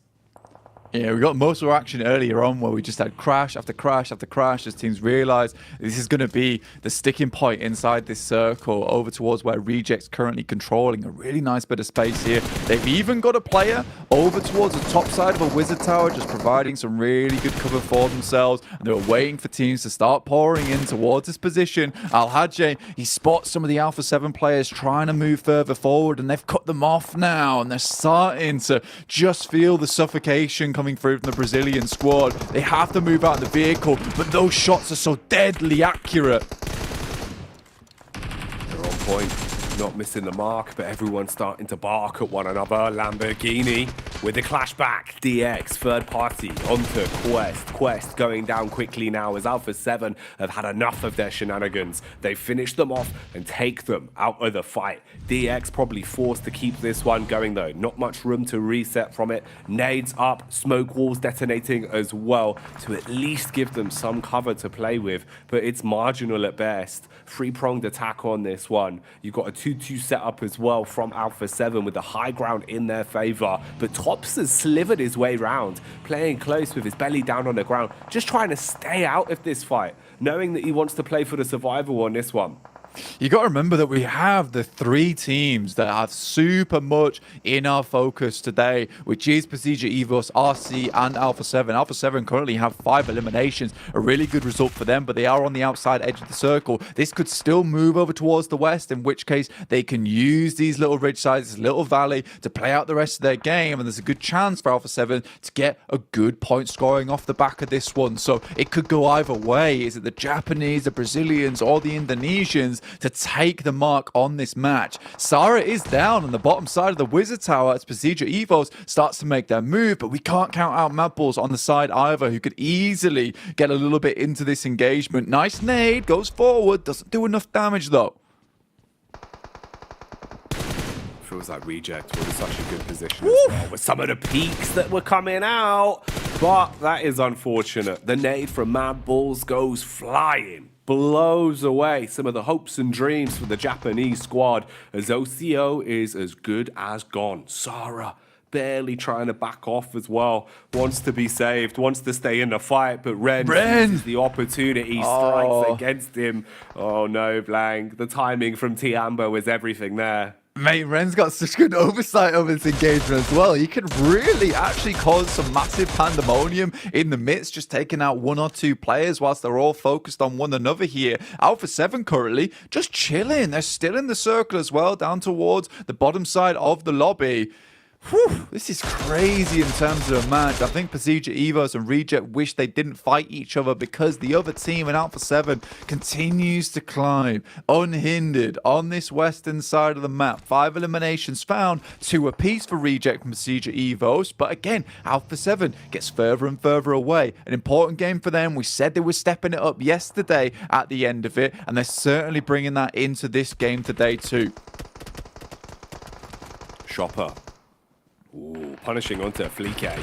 Yeah, we got most of our action earlier on where we just had crash after crash after crash as teams realised this is going to be the sticking point inside this circle over towards where Reject's currently controlling a really nice bit of space here. They've even got a player over towards the top side of a wizard tower, just providing some really good cover for themselves. And they're waiting for teams to start pouring in towards this position. Al-Hajj, he spots some of the Alpha 7 players trying to move further forward, and they've cut them off now, and they're starting to just feel the suffocation coming through from the Brazilian squad. They have to move out of the vehicle, but those shots are so deadly accurate. They're on point. Not missing the mark, but everyone's starting to bark at one another. Lamborghini with the clash back. DX, third party, onto Quest. Quest going down quickly now as Alpha 7 have had enough of their shenanigans. They finish them off and take them out of the fight. DX probably forced to keep this one going though. Not much room to reset from it. Nades up, smoke walls detonating as well to at least give them some cover to play with, but it's marginal at best. Three-pronged attack on this one. You've got a 2-2 setup as well from Alpha 7 with the high ground in their favor, but Tops has slivered his way round, playing close with his belly down on the ground, just trying to stay out of this fight, knowing that he wants to play for the survival on this one. You got to remember that we have the 3 teams that have super much in our focus today, which is Procedure Evos, RC, and Alpha 7. Alpha 7 currently have 5 eliminations, a really good result for them, but they are on the outside edge of the circle. This could still move over towards the west, in which case they can use these little ridge sides, this little valley, to play out the rest of their game, and there's a good chance for Alpha 7 to get a good point scoring off the back of this one. So it could go either way. Is it the Japanese, the Brazilians, or the Indonesians to take the mark on this match? Sarah is down on the bottom side of the Wizard Tower as Procedure Evos starts to make their move, but we can't count out Madballs on the side either, who could easily get a little bit into this engagement. Nice nade, goes forward, doesn't do enough damage though. Feels like Reject was in such a good position as well with some of the peaks that were coming out, but that is unfortunate. The nade from Madballs goes flying, blows away some of the hopes and dreams for the Japanese squad as OCO is as good as gone. Sarah barely trying to back off as well, wants to be saved, wants to stay in the fight, but Ren sees the opportunity, strikes against him. Oh no, Blank. The timing from Tiambo was everything there. Mate, Ren's got such good oversight over this engagement as well. He could really actually cause some massive pandemonium in the midst, just taking out 1 or 2 players whilst they're all focused on one another here. Alpha 7 currently just chilling. They're still in the circle as well, down towards the bottom side of the lobby. Whew, this is crazy in terms of a match. I think Procedure Evos and Reject wish they didn't fight each other because the other team in Alpha 7 continues to climb unhindered on this western side of the map. 5 eliminations found, 2 apiece for Reject and Procedure Evos. But again, Alpha 7 gets further and further away. An important game for them. We said they were stepping it up yesterday at the end of it, and they're certainly bringing that into this game today too. Chopper. Ooh, punishing onto Fleeke.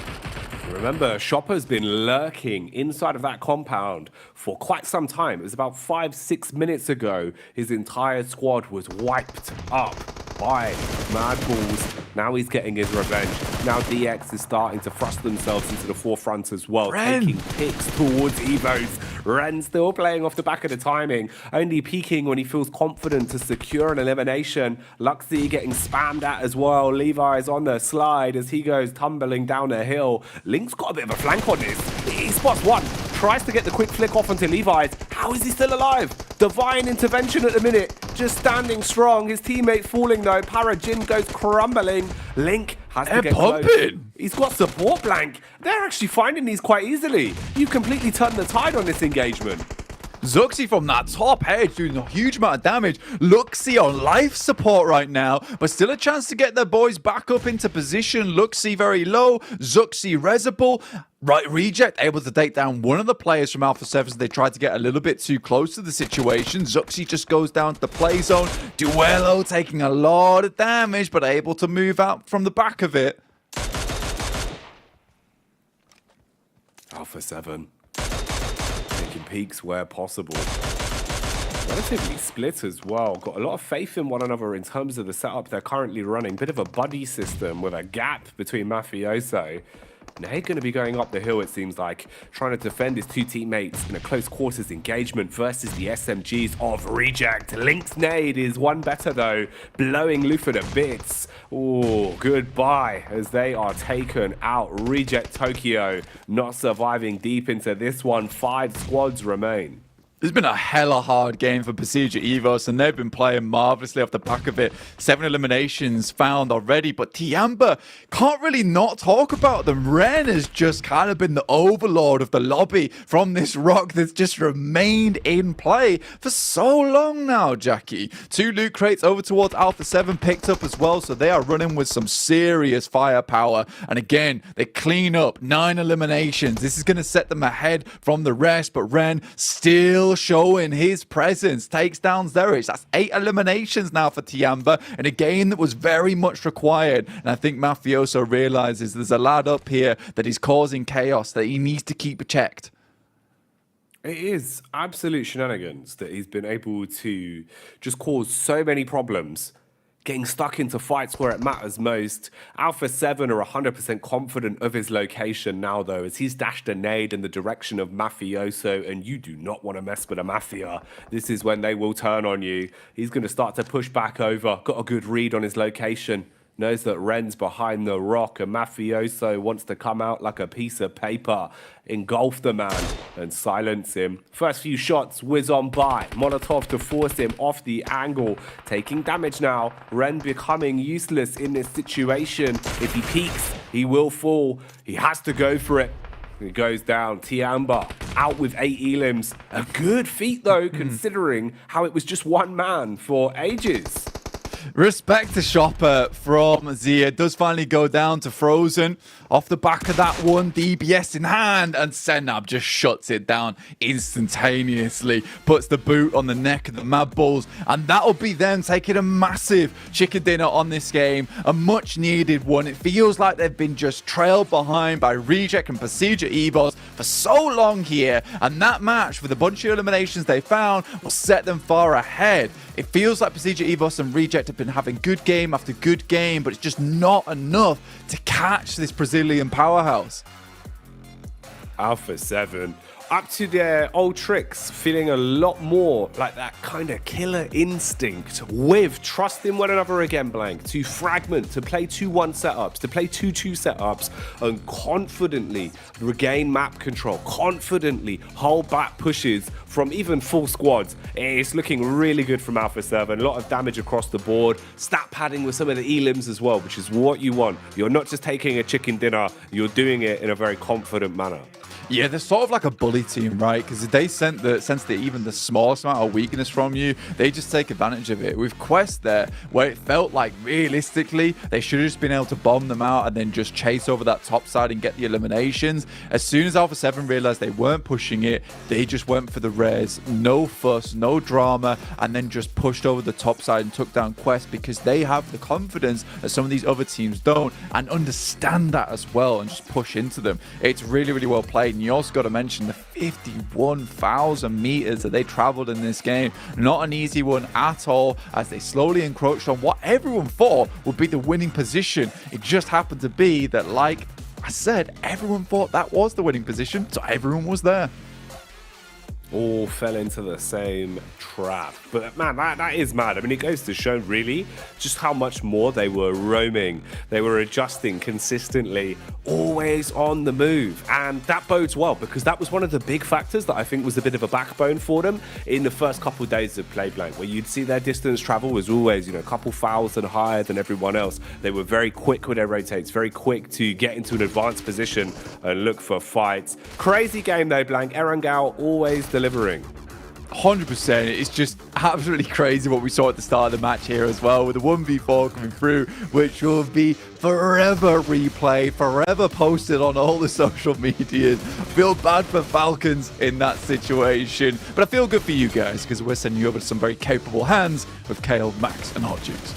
Remember, Chopper's been lurking inside of that compound for quite some time. It was about 5-6 minutes ago. His entire squad was wiped up by Madballs. Now he's getting his revenge. Now DX is starting to thrust themselves into the forefront as well, taking picks towards Evos. Ren still playing off the back of the timing, only peeking when he feels confident to secure an elimination. Luxy getting spammed at as well. Levi's on the slide as he goes tumbling down a hill. Link's got a bit of a flank on this. He spots one, tries to get the quick flick off onto Levi's. How is he still alive? Divine intervention at the minute, just standing strong. His teammate falling though. Parajin goes crumbling. Link has to get close. He's got support, Blank. They're actually finding these quite easily. You completely turned the tide on this engagement. Zuxi from that top edge doing a huge amount of damage. Luxy on life support right now, but still a chance to get their boys back up into position. Luxy very low, Zuxi resable. Right, Reject able to take down one of the players from Alpha 7 as they tried to get a little bit too close to the situation. Zuxi just goes down to the play zone. Duello taking a lot of damage, but able to move out from the back of it. Alpha 7. Taking peaks where possible. Relatively split as well. Got a lot of faith in one another in terms of the setup they're currently running. Bit of a buddy system with a gap between Mafioso. Nade going to be going up the hill, it seems like, trying to defend his 2 teammates in a close quarters engagement versus the SMGs of Reject. Link's nade is one better though, blowing Lufa to bits. Oh, goodbye as they are taken out. Reject Tokyo not surviving deep into this one. 5 squads remain. It's been a hella hard game for Procedure Evos, and they've been playing marvelously off the back of it. 7 eliminations found already, but Tiamba can't really not talk about them. Ren has just kind of been the overlord of the lobby from this rock that's just remained in play for so long now, Jackie. 2 loot crates over towards Alpha 7 picked up as well, so they are running with some serious firepower. And again, they clean up 9 eliminations. This is going to set them ahead from the rest, but Ren still showing his presence, takes down Zerich. That's 8 eliminations now for Tiamba in a game that was very much required. And I think Mafioso realizes there's a lad up here that is causing chaos that he needs to keep checked. It is absolute shenanigans that he's been able to just cause so many problems, getting stuck into fights where it matters most. Alpha 7 are 100% confident of his location now, though, as he's dashed a nade in the direction of Mafioso, and you do not want to mess with a Mafia. This is when they will turn on you. He's going to start to push back over. Got a good read on his location. Knows that Ren's behind the rock, and Mafioso wants to come out like a piece of paper, engulf the man and silence him. First few shots whiz on by. Molotov to force him off the angle. Taking damage now. Ren becoming useless in this situation. If he peeks, he will fall. He has to go for it. It goes down. Tiamba out with 8 elims. A good feat, though, considering how it was just one man for ages. Respect to Shopper from Zia. Does finally go down to Frozen. Off the back of that one, DBS in hand, and Senab just shuts it down instantaneously. Puts the boot on the neck of the Mad Bulls, and that'll be them taking a massive chicken dinner on this game. A much needed one. It feels like they've been just trailed behind by Reject and Procedure Evos for so long here, and that match with a bunch of eliminations they found will set them far ahead. It feels like Procedure Evos and Reject have been having good game after good game, but it's just not enough to catch this Brazilian powerhouse. Alpha 7 up to their old tricks, feeling a lot more like that kind of killer instinct with trusting one another again, Blank, to fragment, to play 2-1 setups, to play 2-2 setups, and confidently regain map control, confidently hold back pushes from even full squads. It's looking really good from Alpha 7. A lot of damage across the board. Stat padding with some of the elims as well, which is what you want. You're not just taking a chicken dinner, you're doing it in a very confident manner. Yeah, they're sort of like a bully team, right? Because if they sense that even the smallest amount of weakness from you, they just take advantage of it. With Quest there, where it felt like realistically, they should have just been able to bomb them out and then just chase over that top side and get the eliminations. As soon as Alpha 7 realized they weren't pushing it, they just went for the res. No fuss, no drama, and then just pushed over the top side and took down Quest because they have the confidence that some of these other teams don't and understand that as well and just push into them. It's really, really well played. And you also got to mention the 51,000 meters that they traveled in this game. Not an easy one at all, as they slowly encroached on what everyone thought would be the winning position. It just happened to be that, like I said, everyone thought that was the winning position, so everyone was there. All fell into the same trap. But man, that is mad. I mean, it goes to show really just how much more they were roaming. They were adjusting consistently, always on the move. And that bodes well, because that was one of the big factors that I think was a bit of a backbone for them in the first couple of days of Play Blank, where you'd see their distance travel was always, a couple thousand higher than everyone else. They were very quick with their rotates, very quick to get into an advanced position and look for fights. Crazy game though, Blank. Erangel always delivering. 100%. It's just absolutely crazy what we saw at the start of the match here as well, with the 1v4 coming through, which will be forever replayed, forever posted on all the social medias. Feel bad for Falcons in that situation, but I feel good for you guys because we're sending you over to some very capable hands with Kale, Max, and Arjux.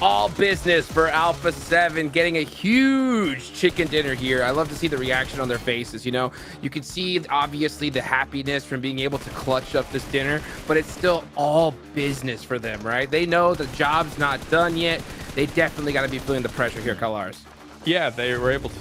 All business for Alpha 7, getting a huge chicken dinner here. I love to see the reaction on their faces. You can see obviously the happiness from being able to clutch up this dinner, but it's still all business for them, right? They know the job's not done yet. They definitely got to be feeling the pressure here, Kalars. Yeah, they were able to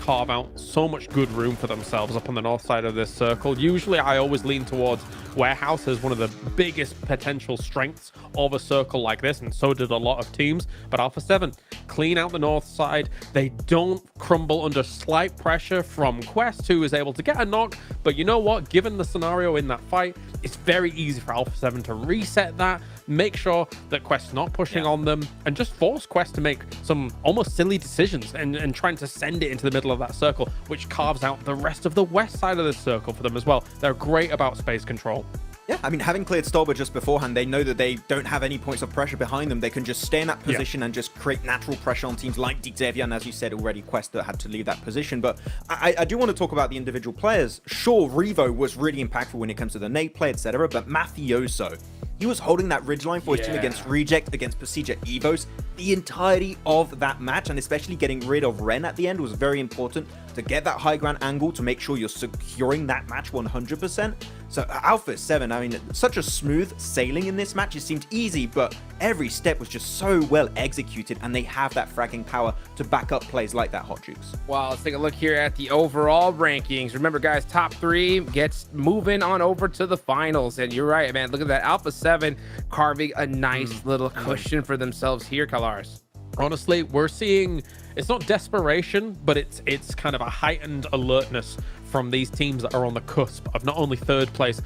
carve out so much good room for themselves up on the north side of this circle. Usually I always lean towards warehouse as one of the biggest potential strengths of a circle like this, and so did a lot of teams. But Alpha 7 clean out the north side. They don't crumble under slight pressure from Quest, who is able to get a knock. But you know what? Given the scenario in that fight, it's very easy for Alpha 7 to reset that, make sure that Quest's not pushing on them, and just force Quest to make some almost silly decisions and trying to send it into the middle of that circle, which carves out the rest of the west side of the circle for them as well. They're great about space control. Yeah, I mean, having cleared Stolber just beforehand, they know that they don't have any points of pressure behind them. They can just stay in that position and just create natural pressure on teams like Xavier, and as you said already, Quest that had to leave that position. But I do want to talk about the individual players. Sure, Revo was really impactful when it comes to the nade play, etc., but Mafioso, he was holding that ridgeline for his team against Reject, against Pasija Evos, the entirety of that match, and especially getting rid of Ren at the end was very important to get that high ground angle to make sure you're securing that match 100%. So Alpha 7, I mean, such a smooth sailing in this match. It seemed easy, but every step was just so well executed, and they have that fragging power to back up plays like that, Hot Jukes. Well, let's take a look here at the overall rankings. Remember, guys, top 3 gets moving on over to the finals. And you're right, man. Look at that. Alpha 7 carving a nice little cushion for themselves here, Kalars. Honestly, we're seeing, it's not desperation, but it's kind of a heightened alertness from these teams that are on the cusp of not only third place,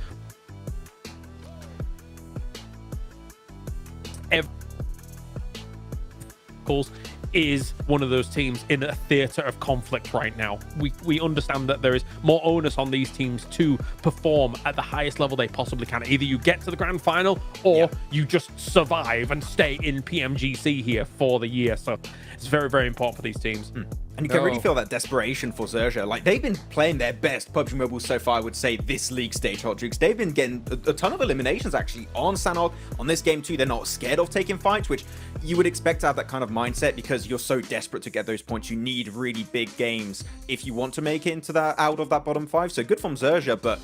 is one of those teams in a theater of conflict right now. We understand that there is more onus on these teams to perform at the highest level they possibly can. Either you get to the grand final or you just survive and stay in PMGC here for the year. So it's very, very important for these teams. And you can really feel that desperation for Zerja. Like, they've been playing their best PUBG Mobile so far, I would say, this league stage, Hot Jukes. They've been getting a ton of eliminations, actually, on Sanhok. On this game, too, they're not scared of taking fights, which you would expect to have that kind of mindset because you're so desperate to get those points. You need really big games if you want to make it into that, out of that bottom 5. So good from Zerja, but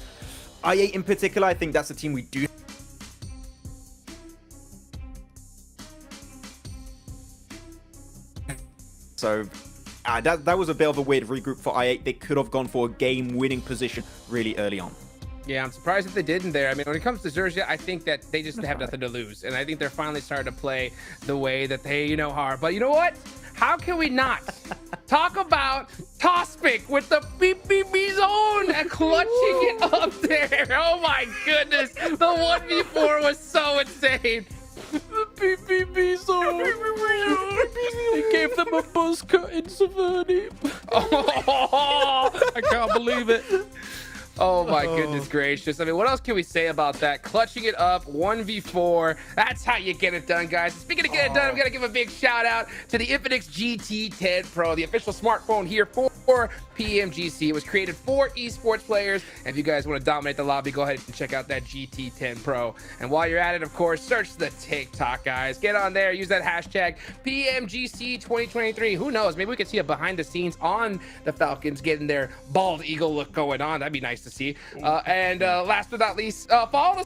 I8 in particular, I think that's a team we do. So that was a bit of a weird regroup for I8. They could have gone for a game-winning position really early on. Yeah, I'm surprised that they didn't there. I mean, when it comes to Zerja, I think that they just have nothing to lose. And I think they're finally starting to play the way that they, are. But you know what? How can we not talk about Tospic with the BBB zone and clutching it up there? Oh my goodness. The 1v4 was so insane. The PPB zone. They gave them a buzz cut in Saverni. Oh, I can't believe it. Oh my goodness gracious. I mean, what else can we say about that? Clutching it up, 1v4. That's how you get it done, guys. Speaking of get it done, I'm going to give a big shout out to the Infinix GT10 Pro, the official smartphone here for PMGC. It was created for esports players. And if you guys want to dominate the lobby, go ahead and check out that GT10 Pro. And while you're at it, of course, search the TikTok, guys. Get on there. Use that hashtag PMGC 2023. Who knows? Maybe we could see a behind the scenes on the Falcons getting their bald eagle look going on. That'd be nice to see. And last but not least, follow us.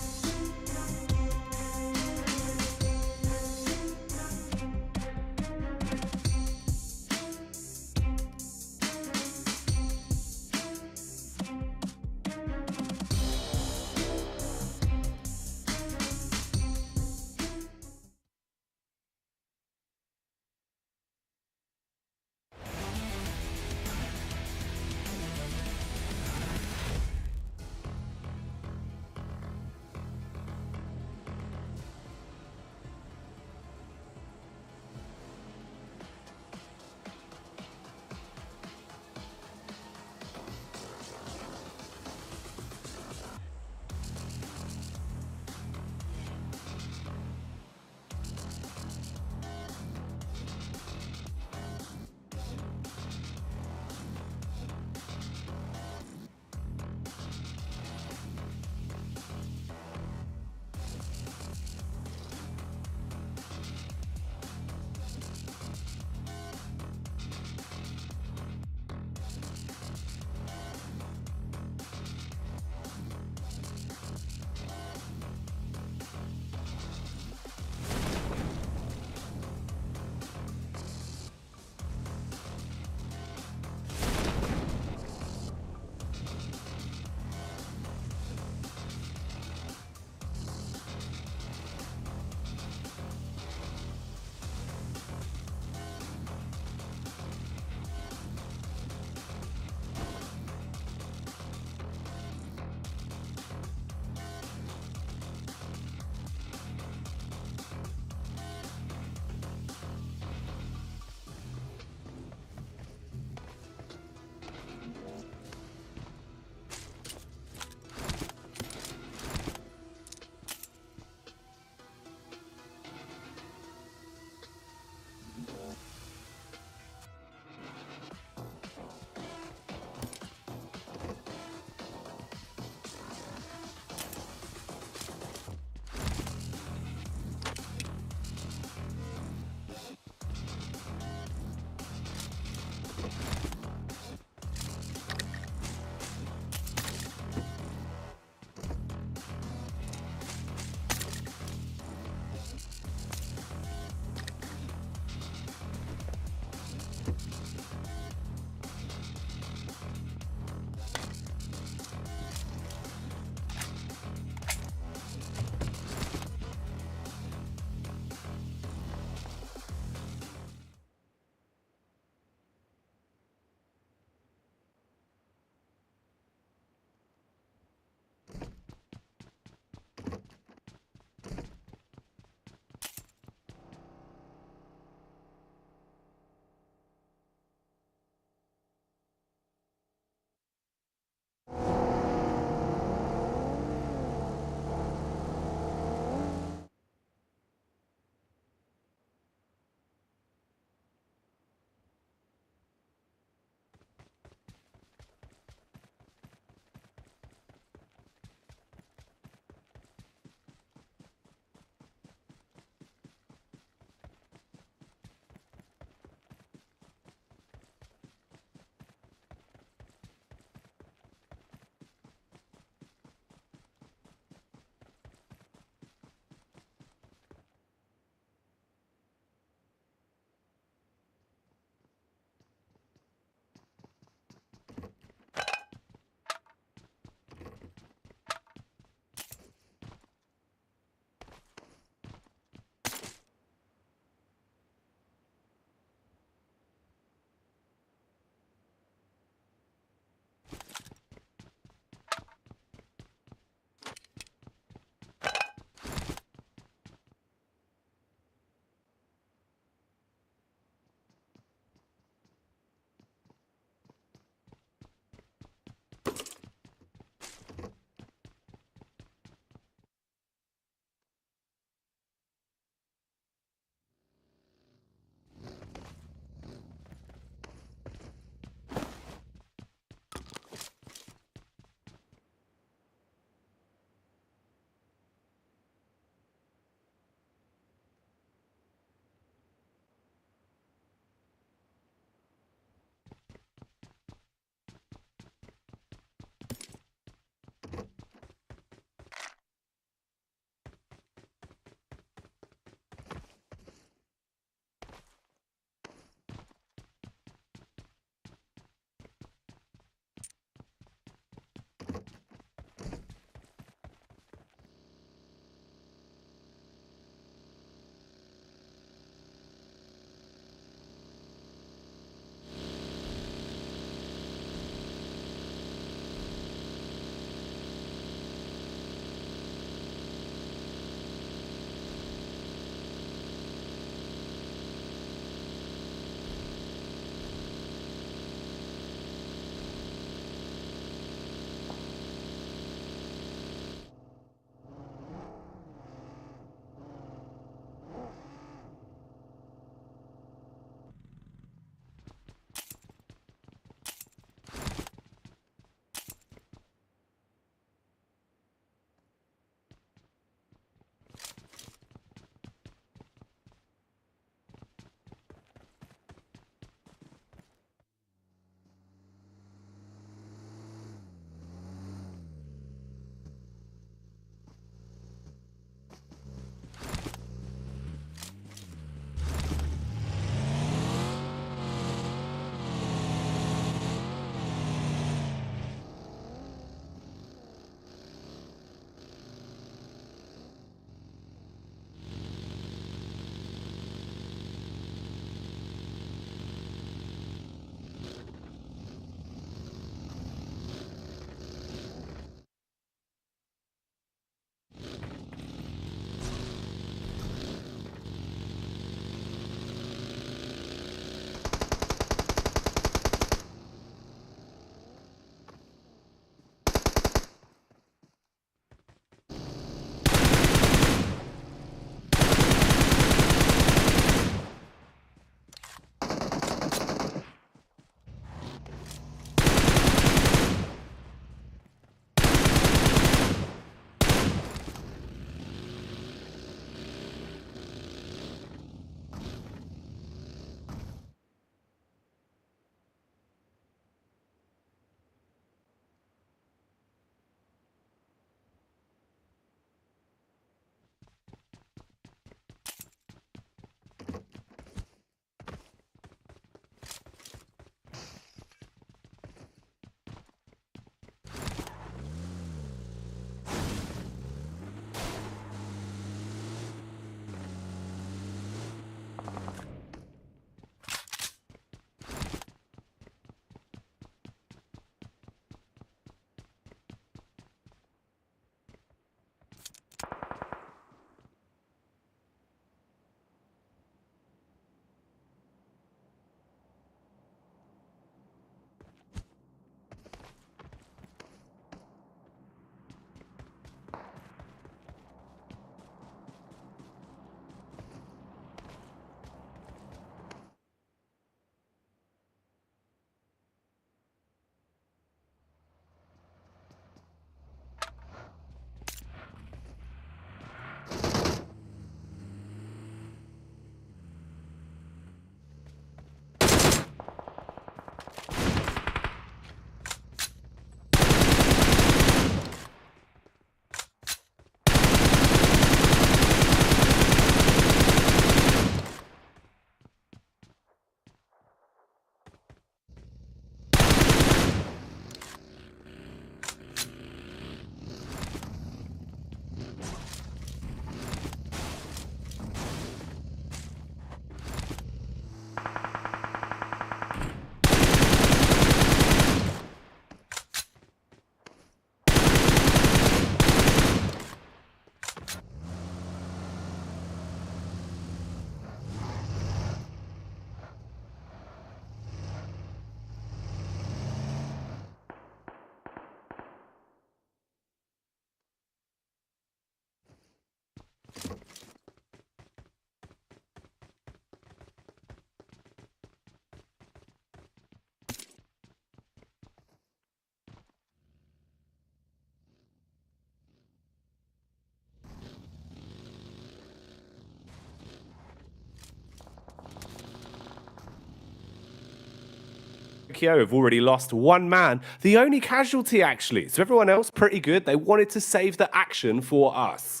Tokyo have already lost one man, the only casualty actually. So everyone else pretty good. They wanted to save the action for us.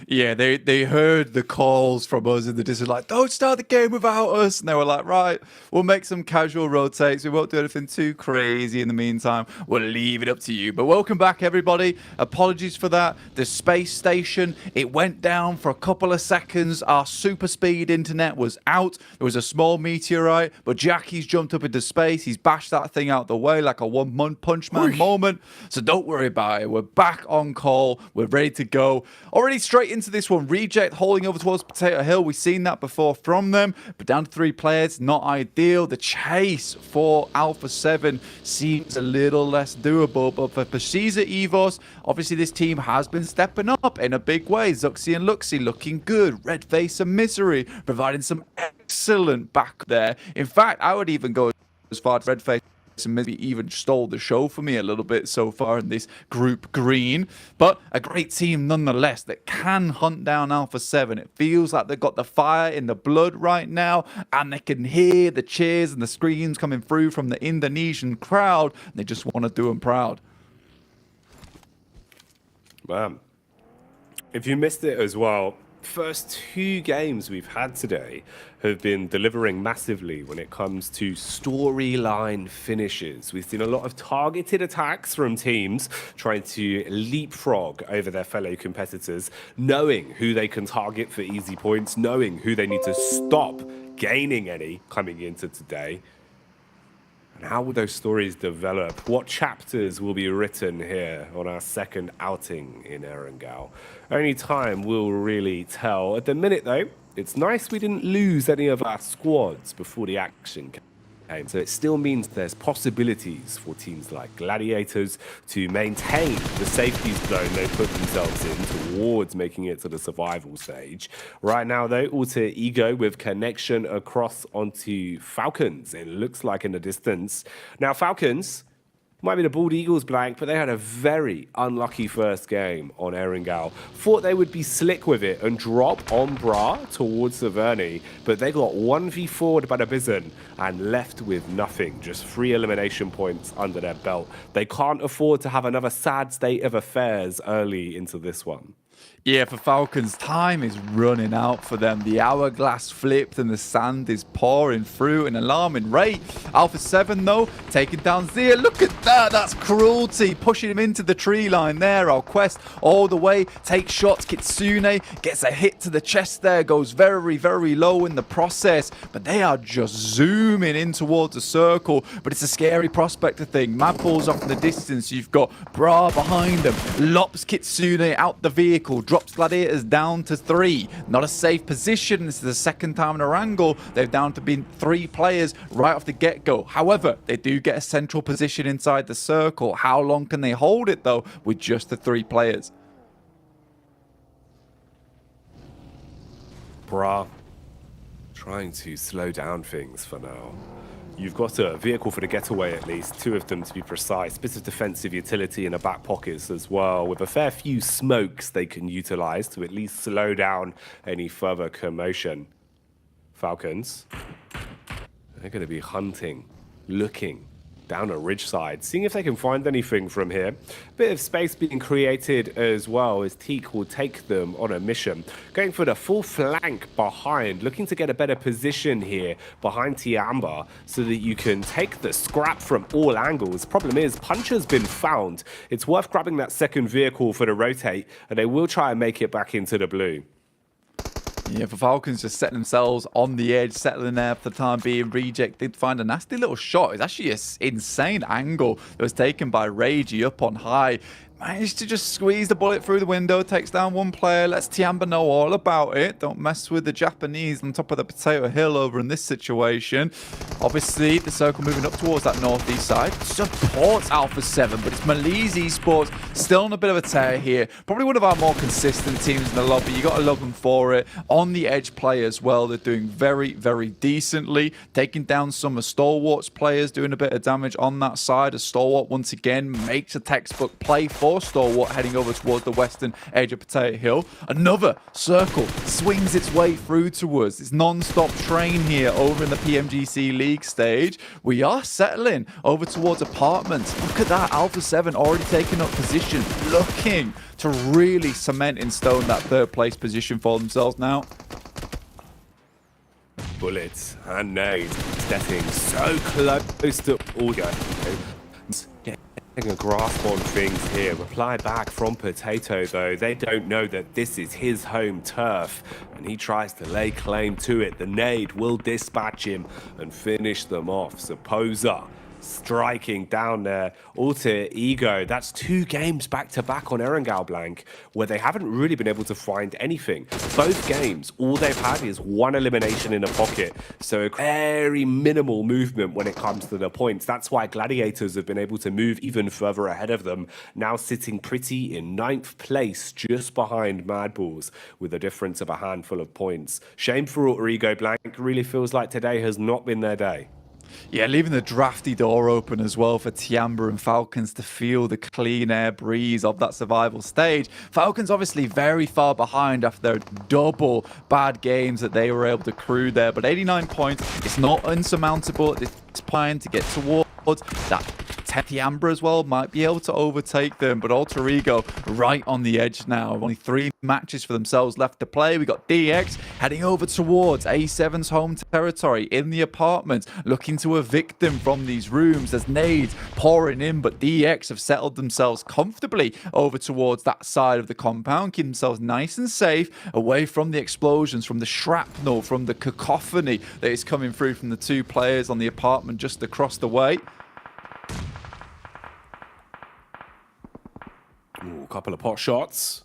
Yeah, they heard the calls from us in the distance, like, don't start the game without us. And they were like, right, we'll make some casual rotates. We won't do anything too crazy in the meantime. We'll leave it up to you. But welcome back, everybody. Apologies for that. The space station, it went down for a couple of seconds. Our super speed internet was out. There was a small meteorite, but Jackie's jumped up into space. He's bashed that thing out the way like a one-punch man moment. So don't worry about it. We're back on call. We're ready to go. Already straight into this one. Reject holding over towards Potato Hill. We've seen that before from them, but down to 3 players, not ideal. The chase for Alpha 7 seems a little less doable, but for Precisa Evos, obviously this team has been stepping up in a big way. Zuxi and Luxi looking good. Red Face and Misery providing some excellent back there. In fact, I would even go as far as Red Face and maybe even stole the show for me a little bit so far in this group green, but a great team nonetheless that can hunt down Alpha 7. It feels like they've got the fire in the blood right now, and they can hear the cheers and the screams coming through from the Indonesian crowd, and they just want to do them proud. Man, if you missed it as well, first 2 games we've had today have been delivering massively when it comes to storyline finishes. We've seen a lot of targeted attacks from teams trying to leapfrog over their fellow competitors, knowing who they can target for easy points, knowing who they need to stop gaining any coming into today. And how will those stories develop? What chapters will be written here on our second outing in Erangel? Only time will really tell. At the minute, though, it's nice we didn't lose any of our squads before the action came. So it still means there's possibilities for teams like Gladiators to maintain the safety zone they put themselves in towards making it to the survival stage. Right now, though, Alter Ego with connection across onto Falcons. It looks like in the distance. Now, Falcons might be the Bald Eagles blank, but they had a very unlucky first game on Erangel. Thought they would be slick with it and drop on Bra towards Saverni, but they got 1v4'd by the Bison and left with nothing, just 3 elimination points under their belt. They can't afford to have another sad state of affairs early into this one. Yeah, for Falcons, time is running out for them. The hourglass flipped and the sand is pouring through an alarming rate. Alpha 7, though, taking down Zia. Look at that. That's cruelty. Pushing him into the tree line there. Our Quest all the way. Takes shots. Kitsune gets a hit to the chest there. Goes very, very low in the process. But they are just zooming in towards the circle. But it's a scary prospect, I think. Mad pulls off in the distance. You've got Bra behind them. Lops Kitsune out the vehicle. Drops Gladiators down to 3. Not a safe position. This is the second time in a wrangle. They've down to being 3 players right off the get-go. However, they do get a central position inside the circle. How long can they hold it, though, with just the 3 players? Bra, trying to slow down things for now. You've got a vehicle for the getaway at least, 2 of them to be precise. Bit of defensive utility in the back pockets as well, with a fair few smokes they can utilize to at least slow down any further commotion. Falcons, they're going to be hunting, looking down a ridge side, seeing if they can find anything from here. Bit of space being created as well as Teak will take them on a mission. Going for the full flank behind, looking to get a better position here behind Tiamba so that you can take the scrap from all angles. Problem is, Puncher's been found. It's worth grabbing that second vehicle for the rotate, and they will try and make it back into the blue. Yeah, for Falcons just setting themselves on the edge, settling there for the time being. Reject did find a nasty little shot. It's actually an insane angle that was taken by Ragey up on high. Managed to just squeeze the bullet through the window, takes down 1 player, lets Tiamba know all about it. Don't mess with the Japanese on top of the Potato Hill over in this situation. Obviously, the circle moving up towards that northeast side. Supports Alpha 7, but it's Malese Esports still on a bit of a tear here. Probably one of our more consistent teams in the lobby. You got to love them for it. On the edge play as well, they're doing very, very decently. Taking down some of Stalwart's players, doing a bit of damage on that side. A Stalwart, once again, makes a textbook play for for Stalwart heading over towards the western edge of Potato Hill. Another circle swings its way through to us. It's non-stop train here over in the PMGC League stage. We are settling over towards apartments. Look at that, Alpha 7 already taking up position, looking to really cement in stone that third place position for themselves now. Bullets and nades stepping so close to Audio. Getting a grasp on things here. Reply back from Potato though. They don't know that this is his home turf and he tries to lay claim to it. The nade will dispatch him and finish them off. Supposer striking down there. Alter Ego, that's 2 games back-to-back on Erangel Blank where they haven't really been able to find anything. Both games, all they've had is 1 elimination in a pocket. So very minimal movement when it comes to the points. That's why Gladiators have been able to move even further ahead of them. Now sitting pretty in 9th place, just behind Mad Bulls with a difference of a handful of points. Shame for Alter Ego. Blank really feels like today has not been their day. Yeah, leaving the drafty door open as well for Tiamba and Falcons to feel the clean air breeze of that survival stage. Falcons obviously very far behind after their double bad games that they were able to accrue there. But 89 points, it's not unsurmountable at this point to get towards that. Tiamba as well might be able to overtake them, but Alter Ego right on the edge now. Only 3 matches for themselves left to play. We got DX heading over towards A7's home territory in the apartments, looking to evict them from these rooms as nades pouring in, but DX have settled themselves comfortably over towards that side of the compound, keeping themselves nice and safe away from the explosions, from the shrapnel, from the cacophony that is coming through from the 2 players on the apartment just across the way. Ooh, a couple of pot shots.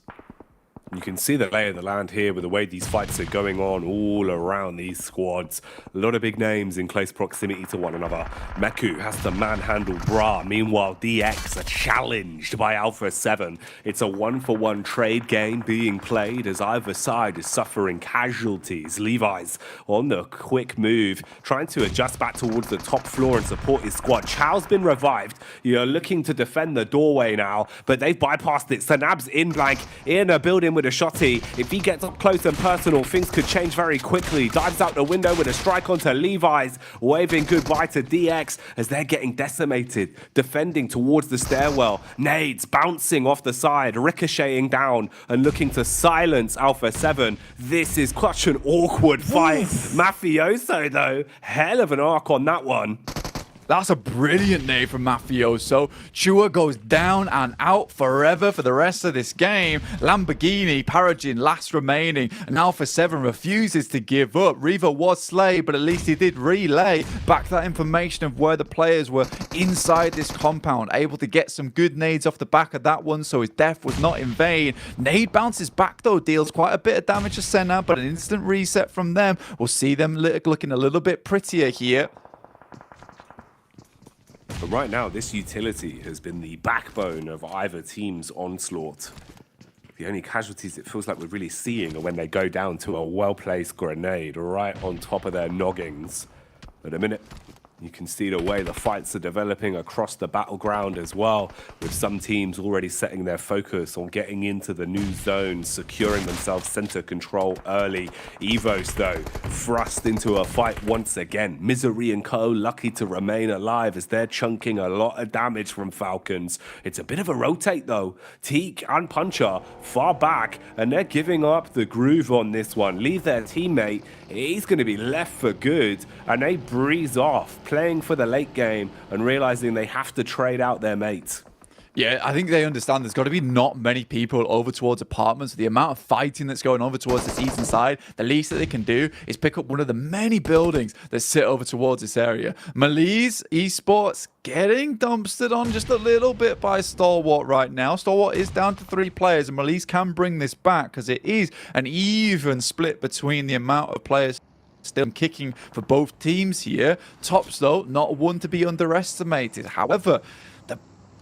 You can see the lay of the land here with the way these fights are going on all around these squads. A lot of big names in close proximity to one another. Meku has to manhandle Bra. Meanwhile, DX are challenged by Alpha 7. It's a 1-for-1 trade game being played as either side is suffering casualties. Levi's on the quick move, trying to adjust back towards the top floor and support his squad. Chow's been revived. You're looking to defend the doorway now, but they've bypassed it. Sanab's in Blank, in a building with a shotty. If he gets up close and personal, things could change very quickly. Dives out the window with a strike onto Levi's, waving goodbye to DX as they're getting decimated. Defending towards the stairwell. Nades bouncing off the side, ricocheting down and looking to silence Alpha 7. This is such an awkward fight. Mafioso though, hell of an arc on that one. That's a brilliant nade from Mafioso. Chua goes down and out forever for the rest of this game. Lamborghini, Paragin last remaining, and Alpha 7 refuses to give up. Reaver was slayed, but at least he did relay back that information of where the players were inside this compound, able to get some good nades off the back of that one, so his death was not in vain. Nade bounces back though, deals quite a bit of damage to Senna, but an instant reset from them. We'll see them looking a little bit prettier here. But right now, this utility has been the backbone of either team's onslaught. The only casualties it feels like we're really seeing are when they go down to a well-placed grenade right on top of their noggins. At a minute, you can see the way the fights are developing across the battleground as well, with some teams already setting their focus on getting into the new zone, securing themselves center control early. Evos, though, thrust into a fight once again. Misery and Co. lucky to remain alive as they're chunking a lot of damage from Falcons. It's a bit of a rotate, though. Teak and Puncher far back, and they're giving up the groove on this one. Leave their teammate. He's going to be left for good, and they breeze off, playing for the late game and realizing they have to trade out their mates. Yeah, I think they understand there's got to be not many people over towards apartments. The amount of fighting that's going over towards this eastern side, the least that they can do is pick up one of the many buildings that sit over towards this area. Malise Esports getting dumpstered on just a little bit by Stalwart right now. Stalwart is down to 3 players, and Malise can bring this back because it is an even split between the amount of players still kicking for both teams here. Tops, though, not one to be underestimated. However,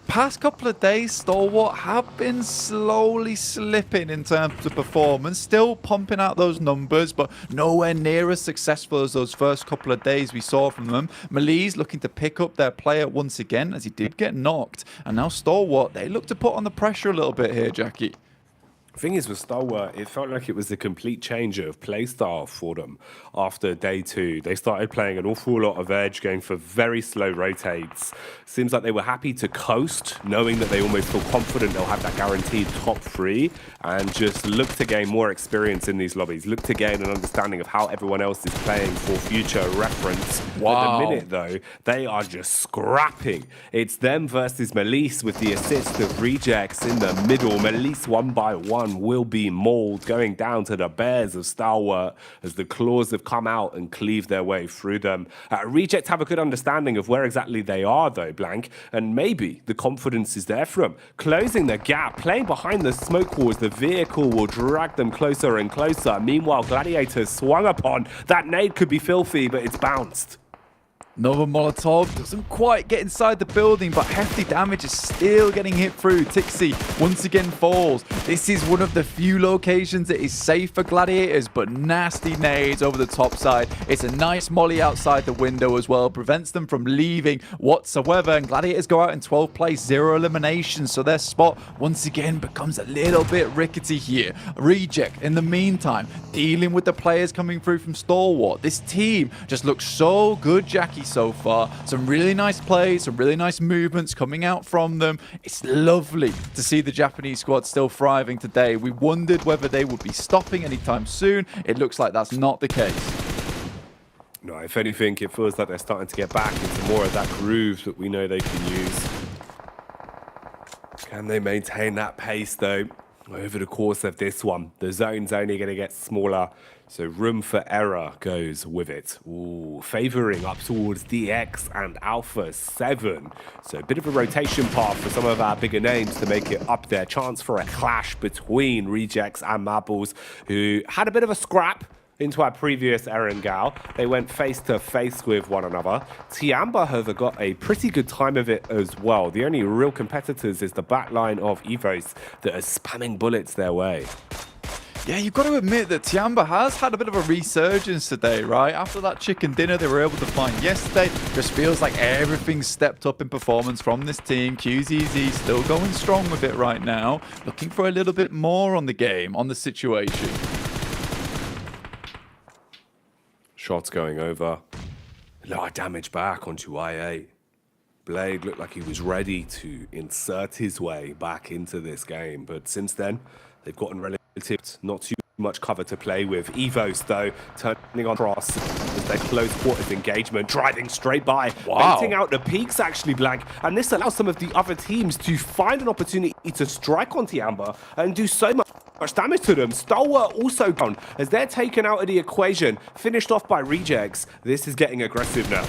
past couple of days, Stalwart have been slowly slipping in terms of performance, still pumping out those numbers, but nowhere near as successful as those first couple of days we saw from them. Mali's looking to pick up their player once again, as he did get knocked, and now Stalwart, they look to put on the pressure a little bit here, Jackie. Thing is with Stalwart, it felt like it was a complete change of play style for them after day 2. They started playing an awful lot of edge, going for very slow rotates. Seems like they were happy to coast, knowing that they almost feel confident they'll have that guaranteed top 3, and just look to gain more experience in these lobbies, look to gain an understanding of how everyone else is playing for future reference. Wow. At the minute, though, they are just scrapping. It's them versus Malise with the assist of Rejects in the middle. Malise 1 by 1 will be mauled, going down to the bears of Stalwart as the claws have come out and cleaved their way through them. Reject have a good understanding of where exactly they are, though, Blank, and maybe the confidence is there for them. Closing the gap, playing behind the smoke walls, the vehicle will drag them closer and closer. Meanwhile, Gladiators swung upon. That nade could be filthy, but it's bounced. Another Molotov doesn't quite get inside the building, but hefty damage is still getting hit through. Tixi once again falls. This is one of the few locations that is safe for Gladiators, but nasty nades over the top side. It's a nice molly outside the window as well, prevents them from leaving whatsoever, and Gladiators go out in 12th place, 0 eliminations, so their spot once again becomes a little bit rickety here. Reject, in the meantime, dealing with the players coming through from Stalwart. This team just looks so good, Jackie, so far. Some really nice plays, some really nice movements coming out from them. It's lovely to see the Japanese squad still thriving today. We wondered whether they would be stopping anytime soon. It looks like that's not the case. No, if anything, it feels like they're starting to get back into more of that groove that we know they can use. Can they maintain that pace, though, over the course of this one? The zone's only going to get smaller, so room for error goes with it. Ooh, favouring up towards DX and Alpha 7. So a bit of a rotation path for some of our bigger names to make it up there. Chance for a clash between Rejects and Marbles, who had a bit of a scrap into our previous Erangel. They went face to face with one another. Tiamba have got a pretty good time of it as well. The only real competitors is the backline of Evos that are spamming bullets their way. Yeah, you've got to admit that Tiamba has had a bit of a resurgence today, right? After that chicken dinner they were able to find yesterday, just feels like everything's stepped up in performance from this team. QZZ still going strong with it right now, looking for a little bit more on the game, on the situation. Shots going over. A lot of damage back onto IA. Blade looked like he was ready to insert his way back into this game, but since then, they've gotten relative, not too much cover to play with. Evos, though, turning on cross as their close quarters engagement, driving straight by, baiting out the peaks, actually, Blank, and this allows some of the other teams to find an opportunity to strike on Tiamba and do so much damage to them. Stalwart also down as they're taken out of the equation, finished off by Rejects. This is getting aggressive now.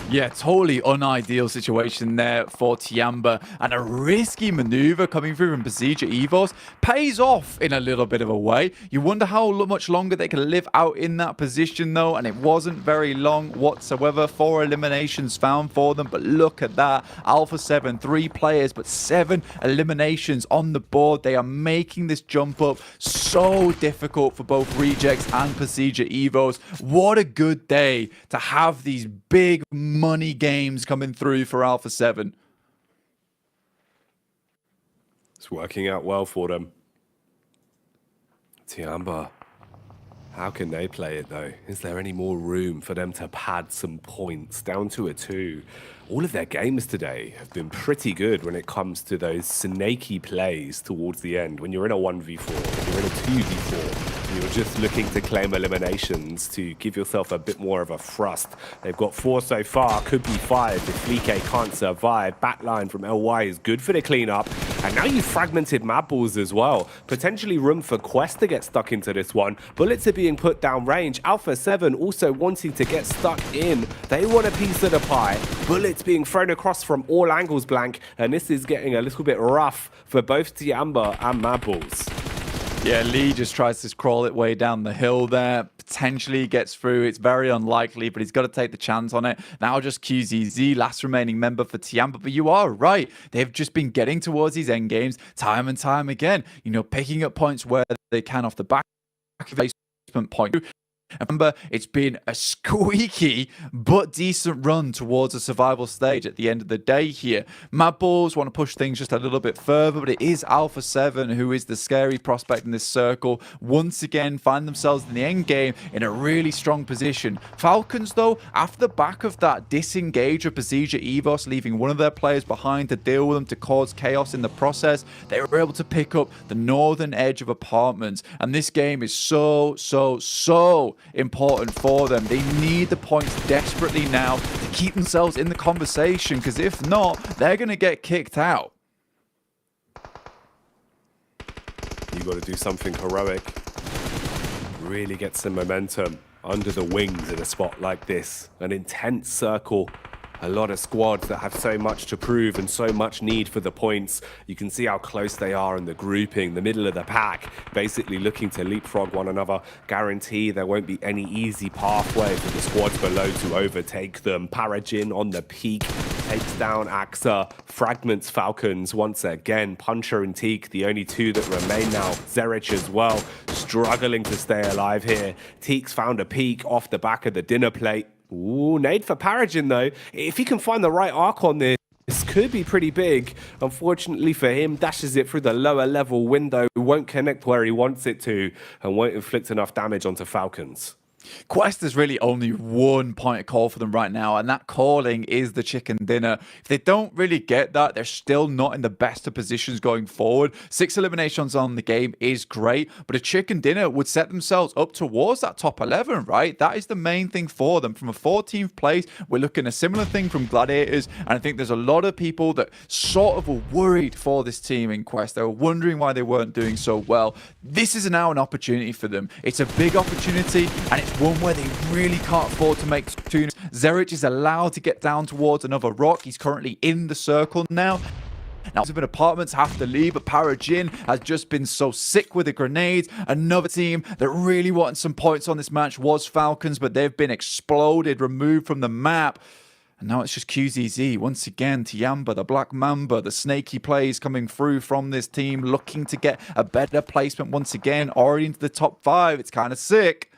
Yeah, totally unideal situation there for Tiamba, and a risky maneuver coming through from Procedure Evos pays off in a little bit of a way. You wonder how much longer they can live out in that position though, and it wasn't very long whatsoever. 4 eliminations found for them, but look at that. Alpha 7, 3 players, but 7 eliminations on the board. They are making this jump up so difficult for both Rejects and Procedure Evos. What a good day to have these big money games coming through for Alpha 7. It's working out well for them. Tiamba, how can they play it though? Is there any more room for them to pad some points down to a 2? All of their games today have been pretty good when it comes to those snaky plays towards the end. When you're in a 1v4, when you're in a 2v4, and you're just looking to claim eliminations to give yourself a bit more of a thrust. They've got 4 so far, could be 5 if Fleek can't survive. Backline from LY is good for the cleanup. And now you've fragmented Mad Balls as well. Potentially room for Quest to get stuck into this one. Bullets are being put down range. Alpha 7 also wanting to get stuck in. They want a piece of the pie. Bullets being thrown across from all angles, Blank. And this is getting a little bit rough for both Tiamba and Mad Balls. Yeah, Lee just tries to crawl it way down the hill there. Potentially gets through. It's very unlikely, but he's got to take the chance on it. Now just QZZ, last remaining member for Tiamba. But you are right. They've just been getting towards these end games time and time again. You know, picking up points where they can off the back of a placement point. Remember, it's been a squeaky but decent run towards a survival stage at the end of the day here. Mad Balls want to push things just a little bit further, but it is Alpha 7 who is the scary prospect in this circle. Once again, find themselves in the end game in a really strong position. Falcons, though, after the back of that disengage of Procedure Evos, leaving one of their players behind to deal with them to cause chaos in the process, they were able to pick up the northern edge of apartments. And this game is so important for them. They need the points desperately now to keep themselves in the conversation, because if not, they're going to get kicked out. You got to do something heroic. Really get some momentum under the wings in a spot like this. An intense circle. A lot of squads that have so much to prove and so much need for the points. You can see how close they are in the grouping, the middle of the pack, basically looking to leapfrog one another. Guarantee there won't be any easy pathway for the squads below to overtake them. Parajin on the peak, takes down Axa, fragments Falcons once again. Puncher and Teak, the only two that remain now. Zerich as well, struggling to stay alive here. Teak's found a peak off the back of the dinner plate. Ooh, nade for Parajin though. If he can find the right arc on this could be pretty big. Unfortunately for him, dashes it through the lower level window, won't connect where he wants it to, and won't inflict enough damage onto Falcons. Quest is really only one point of call for them right now, and that calling is the chicken dinner. If they don't really get that, they're still not in the best of positions going forward. 6 eliminations on the game is great, but a chicken dinner would set themselves up towards that top 11, right? That is the main thing for them. From a 14th place, we're looking at a similar thing from Gladiators, and I think there's a lot of people that sort of were worried for this team in Quest. They were wondering why they weren't doing so well. This is now an opportunity for them. It's a big opportunity, and it's one where they really can't afford to make tunes. Zerich is allowed to get down towards another rock. He's currently in the circle now. Now, some apartments have to leave, but Parajin has just been so sick with the grenades. Another team that really wanted some points on this match was Falcons, but they've been exploded, removed from the map. And now it's just QZZ. Once again, Tiamba, the Black Mamba, the snaky plays coming through from this team, looking to get a better placement once again, already into the top 5. It's kind of sick.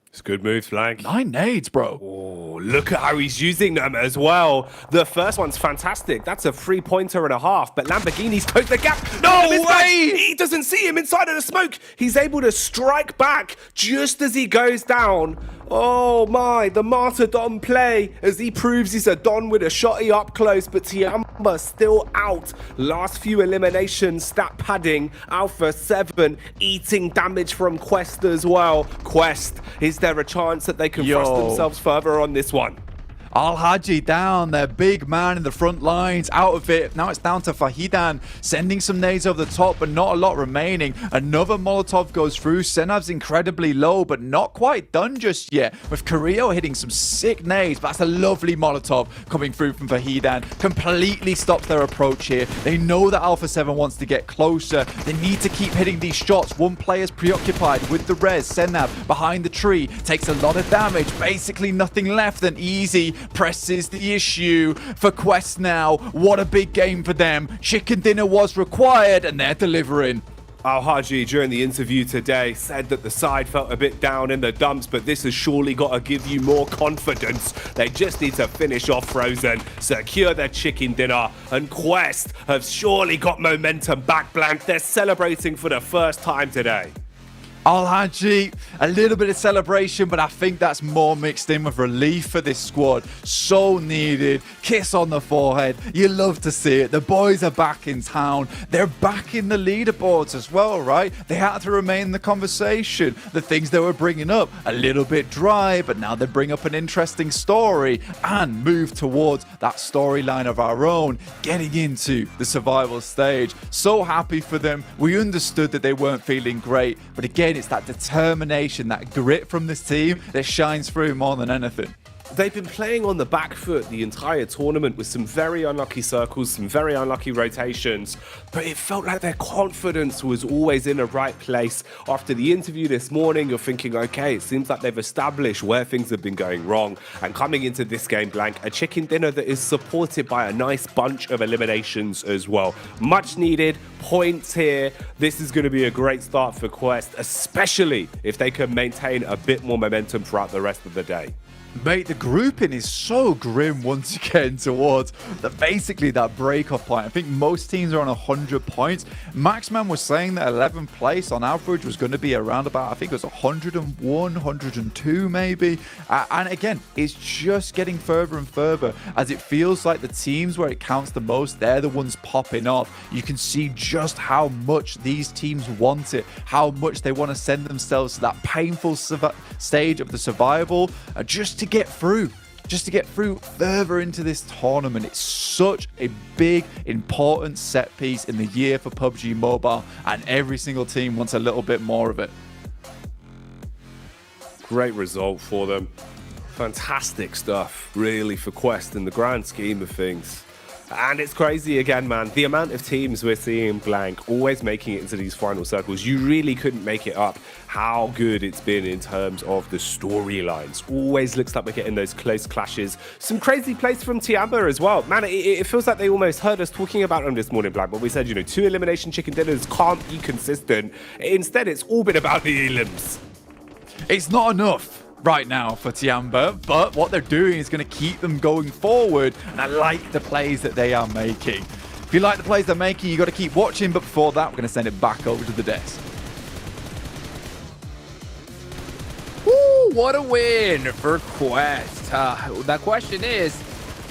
It's good moves, Blank. 9 nades, bro. Oh, look at how he's using them as well. The first one's fantastic. That's a 3-pointer and a half, but Lamborghini's closed the gap. No way! He doesn't see him inside of the smoke. He's able to strike back just as he goes down. Oh my, the Martyrdom play as he proves he's a Don with a shotty up close, but Tiamba still out. Last few eliminations, stat padding. Alpha 7 eating damage from Quest as well. Quest, is there a chance that they can thrust themselves further on this one? Al-Haji down, their big man in the front lines, out of it. Now it's down to Fahidan, sending some nades over the top, but not a lot remaining. Another Molotov goes through. Senav's incredibly low, but not quite done just yet. With Carrillo hitting some sick nades, but that's a lovely Molotov coming through from Fahidan. Completely stops their approach here. They know that Alpha 7 wants to get closer. They need to keep hitting these shots. One player's preoccupied with the res. Senav behind the tree, takes a lot of damage. Basically nothing left than easy. Presses the issue for Quest now. What a big game for them. Chicken dinner was required, and they're delivering. Al-Haji, during the interview today, said that the side felt a bit down in the dumps, but this has surely got to give you more confidence. They just need to finish off Frozen, secure their chicken dinner, and Quest have surely got momentum back, Blank. They're celebrating for the first time today. Al-Haji, a little bit of celebration, but I think that's more mixed in with relief for this squad. So needed. Kiss on the forehead. You love to see it. The boys are back in town. They're back in the leaderboards as well, right? They had to remain in the conversation. The things they were bringing up, a little bit dry, but now they bring up an interesting story and move towards that storyline of our own, getting into the survival stage. So happy for them. We understood that they weren't feeling great, but again, it's that determination, that grit from this team that shines through more than anything. they've been playing on the back foot the entire tournament with some very unlucky circles, some very unlucky rotations, but it felt like their confidence was always in the right place. After the interview this morning, you're thinking, okay, it seems like they've established where things have been going wrong, and coming into this game, Blank, a chicken dinner that is supported by a nice bunch of eliminations as well. Much needed points here. This is going to be a great start for Quest, especially if they can maintain a bit more momentum throughout the rest of the day. Mate, the grouping is so grim once again towards basically that break-off point. I think most teams are on 100 points. Maxman was saying that 11th place on average was going to be around about, I think it was 101, 102 maybe. And again, it's just getting further and further as it feels like the teams where it counts the most, they're the ones popping off. You can see just how much these teams want it, how much they want to send themselves to that painful stage of the survival just to get through further into this tournament. It's such a big, important set piece in the year for PUBG Mobile, and every single team wants a little bit more of it. Great result for them. Fantastic stuff, really, for Quest in the grand scheme of things. And it's crazy again, man. The amount of teams we're seeing, Blank, always making it into these final circles. You really couldn't make it up how good it's been in terms of the storylines. Always looks like we're getting those close clashes. Some crazy plays from Tiamba as well. Man, it feels like they almost heard us talking about them this morning, Blank. But we said, 2 elimination chicken dinners can't be consistent. Instead, it's all been about the elims. It's not enough right now for Tiamba, but what they're doing is going to keep them going forward, and I like the plays that they are making. If you like the plays they're making, you got to keep watching, but before that, we're going to send it back over to the desk. Woo, what a win for Quest. The question is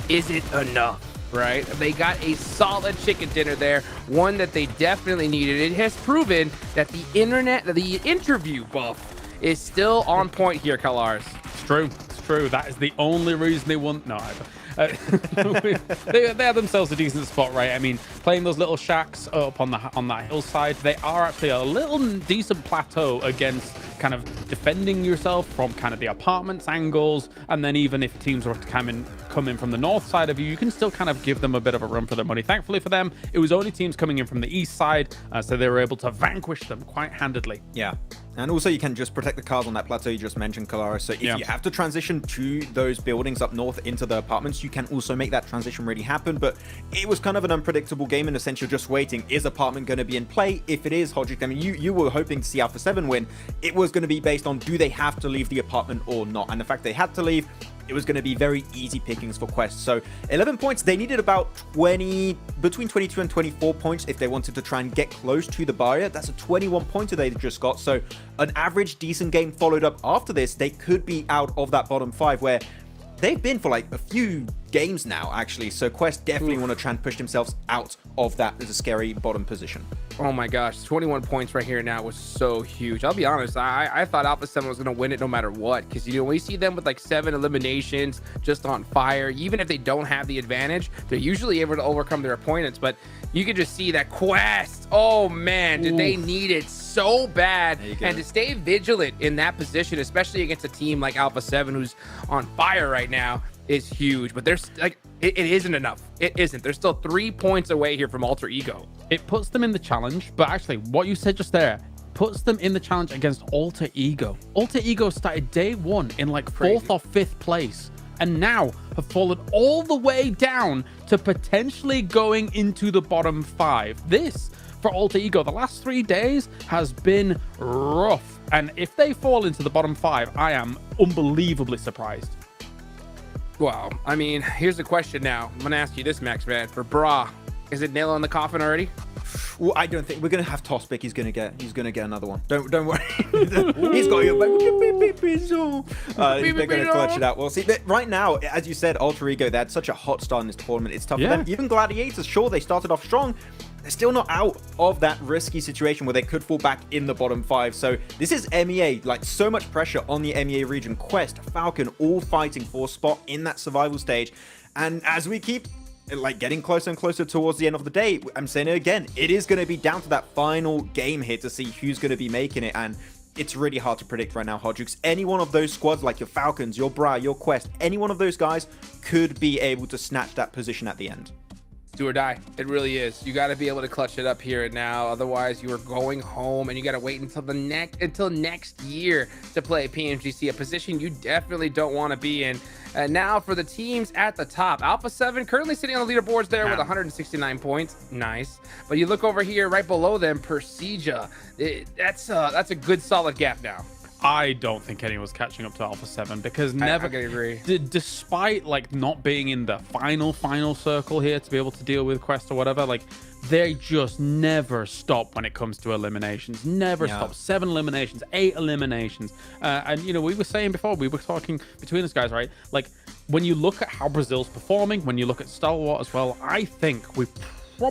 it enough? Right? They got a solid chicken dinner there, one that they definitely needed. It has proven that the interview buff is still on point here, Kalars. It's true. That is the only reason they won. No, they have themselves a decent spot, right? I mean, playing those little shacks up on that hillside, they are actually a little decent plateau against kind of defending yourself from kind of the apartments angles, and then even if teams were to come in from the north side of you, you can still kind of give them a bit of a run for their money. Thankfully for them, it was only teams coming in from the east side, so they were able to vanquish them quite handedly. Yeah. And also you can just protect the cars on that plateau you just mentioned, Kalara. So if you have to transition to those buildings up north into the apartments, you can also make that transition really happen. But it was kind of an unpredictable game in the sense you're just waiting. Is apartment going to be in play? If it is, Hodgick, I mean, you were hoping to see Alpha 7 win. It was going to be based on do they have to leave the apartment or not? And the fact they had to leave, it was going to be very easy pickings for Quest. So 11 points, they needed about between 22 and 24 points if they wanted to try and get close to the barrier. That's a 21 pointer they just got. So an average decent game followed up after this, they could be out of that bottom 5 where they've been for like a few games now, actually. So Quest definitely want to try and push themselves out of that as a scary bottom position. Oh my gosh, 21 points right here now was so huge. I'll be honest, I thought Alpha 7 was going to win it no matter what, because we see them with like 7 eliminations just on fire. Even if they don't have the advantage, they're usually able to overcome their opponents. But you can just see that Quest, oh man, did they need it so bad. And to stay vigilant in that position, especially against a team like Alpha 7 who's on fire right now, is huge. But there's like it isn't enough. It isn't. They're still 3 points away here from Alter Ego. It puts them in the challenge, but actually what you said just there puts them in the challenge against Alter Ego. Alter Ego started day 1 in like 4th or 5th place, and now have fallen all the way down to potentially going into the bottom 5. This for Alter Ego, the last 3 days has been rough, and if they fall into the bottom 5, I am unbelievably surprised. Wow. I mean, here's the question now. I'm gonna ask you this, Max, man. For Bra, is it nail on the coffin already? Well, I don't think we're gonna have Toss pick. He's gonna get another one. Don't worry. He's got your back. They're gonna clutch it out. Well, see, right now, as you said, Alter Ego, they had such a hot start in this tournament. It's tough for them. Even Gladiators, sure, they started off strong. They're still not out of that risky situation where they could fall back in the bottom 5. So this is MEA, like so much pressure on the MEA region. Quest, Falcon, all fighting for a spot in that survival stage. And as we keep like getting closer and closer towards the end of the day, I'm saying it again, it is going to be down to that final game here to see who's going to be making it. And it's really hard to predict right now, Hodjux. Any one of those squads, like your Falcons, your Bra, your Quest, any one of those guys could be able to snatch that position at the end. Do or die. It really is. You got to be able to clutch it up here and now. Otherwise, you are going home, and you got to wait until next year to play PMGC, a position you definitely don't want to be in. And now for the teams at the top, Alpha 7 currently sitting on the leaderboards there with 169 points. Nice. But you look over here right below them, Persija. That's a good solid gap now. I don't think anyone's catching up to Alpha 7 because never, I can agree. Despite like not being in the final circle here to be able to deal with Quest or whatever, like they just never stop when it comes to eliminations. Never stop. 7 eliminations, 8 eliminations. And you know, we were saying before, we were talking between us guys, right? Like when you look at how Brazil's performing, when you look at Stalwart as well, I think we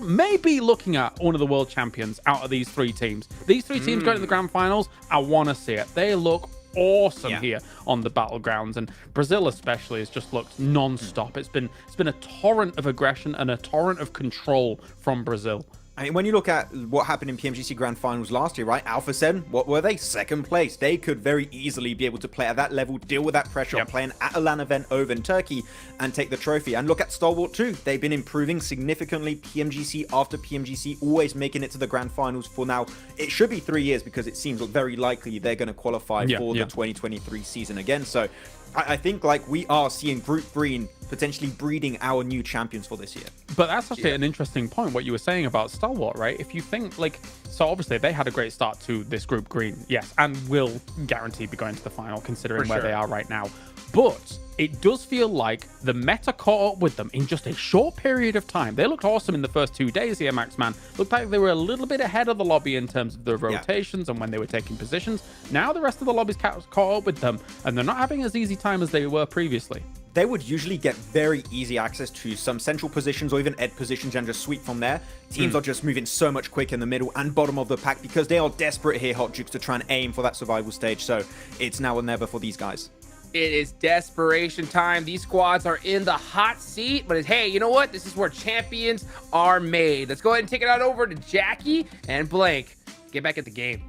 may be looking at one of the world champions out of these 3 teams. These 3 teams going to the grand finals, I want to see it. They look awesome here on the battlegrounds, and Brazil especially has just looked non-stop. It's been a torrent of aggression and a torrent of control from Brazil. I mean, when you look at what happened in PMGC Grand Finals last year, right? Alpha 7, what were they? 2nd place. They could very easily be able to play at that level, deal with that pressure of playing at a LAN event over in Turkey and take the trophy. And look at Stalwart too. They've been improving significantly PMGC after PMGC, always making it to the Grand Finals for now. It should be 3 years because it seems very likely they're going to qualify for the 2023 season again. So I think like we are seeing Group Green potentially breeding our new champions for this year. But that's actually an interesting point, what you were saying about Stalwart, right? If you think like, so obviously they had a great start to this Group Green, yes, and will guarantee be going to the final considering where they are right now. But it does feel like the meta caught up with them in just a short period of time. They looked awesome in the first 2 days here, Maxman. Looked like they were a little bit ahead of the lobby in terms of the rotations and when they were taking positions. Now the rest of the lobby's caught up with them, and they're not having as easy time as they were previously. They would usually get very easy access to some central positions or even ed positions and just sweep from there. Teams are just moving so much quicker in the middle and bottom of the pack because they are desperate here, Hotjukes, to try and aim for that survival stage. So it's now or never for these guys. It is desperation time. These squads are in the hot seat, but hey, you know what? This is where champions are made. Let's go ahead and take it out over to Jackie and Blank. Get back at the game.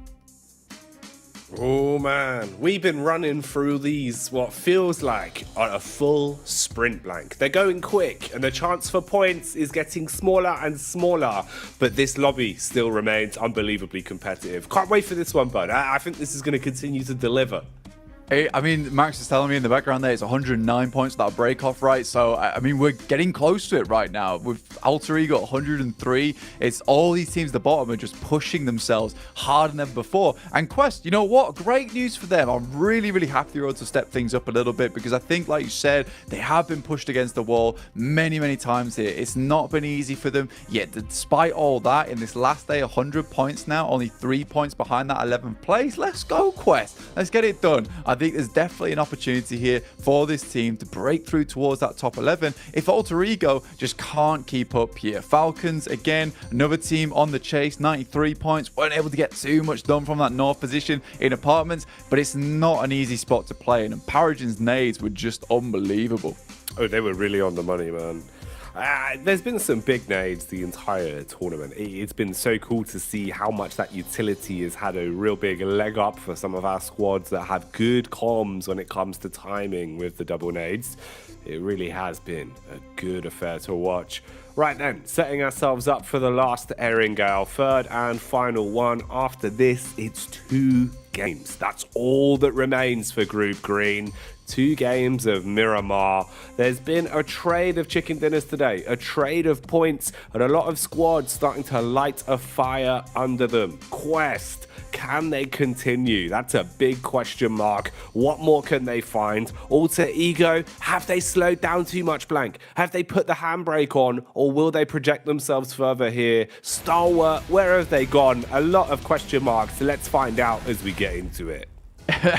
Oh man, we've been running through these what feels like a full sprint, Blank. They're going quick and the chance for points is getting smaller and smaller, but this lobby still remains unbelievably competitive. Can't wait for this one, bud. I think this is going to continue to deliver. I mean, Max is telling me in the background there it's 109 points, that break off, right? So, I mean, we're getting close to it right now. With Alter Ego 103, it's all these teams at the bottom are just pushing themselves harder than ever before. And Quest, you know what? Great news for them. I'm really, really happy they're able to step things up a little bit because I think, like you said, they have been pushed against the wall many, many times here. It's not been easy for them. Yet, despite all that, in this last day, 100 points now, only 3 points behind that 11th place. Let's go, Quest. Let's get it done. I think there's definitely an opportunity here for this team to break through towards that top 11 if Alter Ego just can't keep up here. Falcons, again, another team on the chase, 93 points. Weren't able to get too much done from that north position in apartments, but it's not an easy spot to play in, and Paragon's nades were just unbelievable. Oh, they were really on the money, man. There's been some big nades the entire tournament. It's been so cool to see how much that utility has had a real big leg up for some of our squads that have good comms when it comes to timing with the double nades. It really has been a good affair to watch. Right then, setting ourselves up for the last Erringale, third and final one. After this, it's 2 games. That's all that remains for Group Green. 2 games of Miramar. There's been a trade of chicken dinners today, a trade of points, and a lot of squads starting to light a fire under them. Quest, can they continue? That's a big question mark. What more can they find? Alter Ego, have they slowed down too much, Blank? Have they put the handbrake on, or will they project themselves further here? Stalwart, where have they gone? A lot of question marks. Let's find out as we get into it.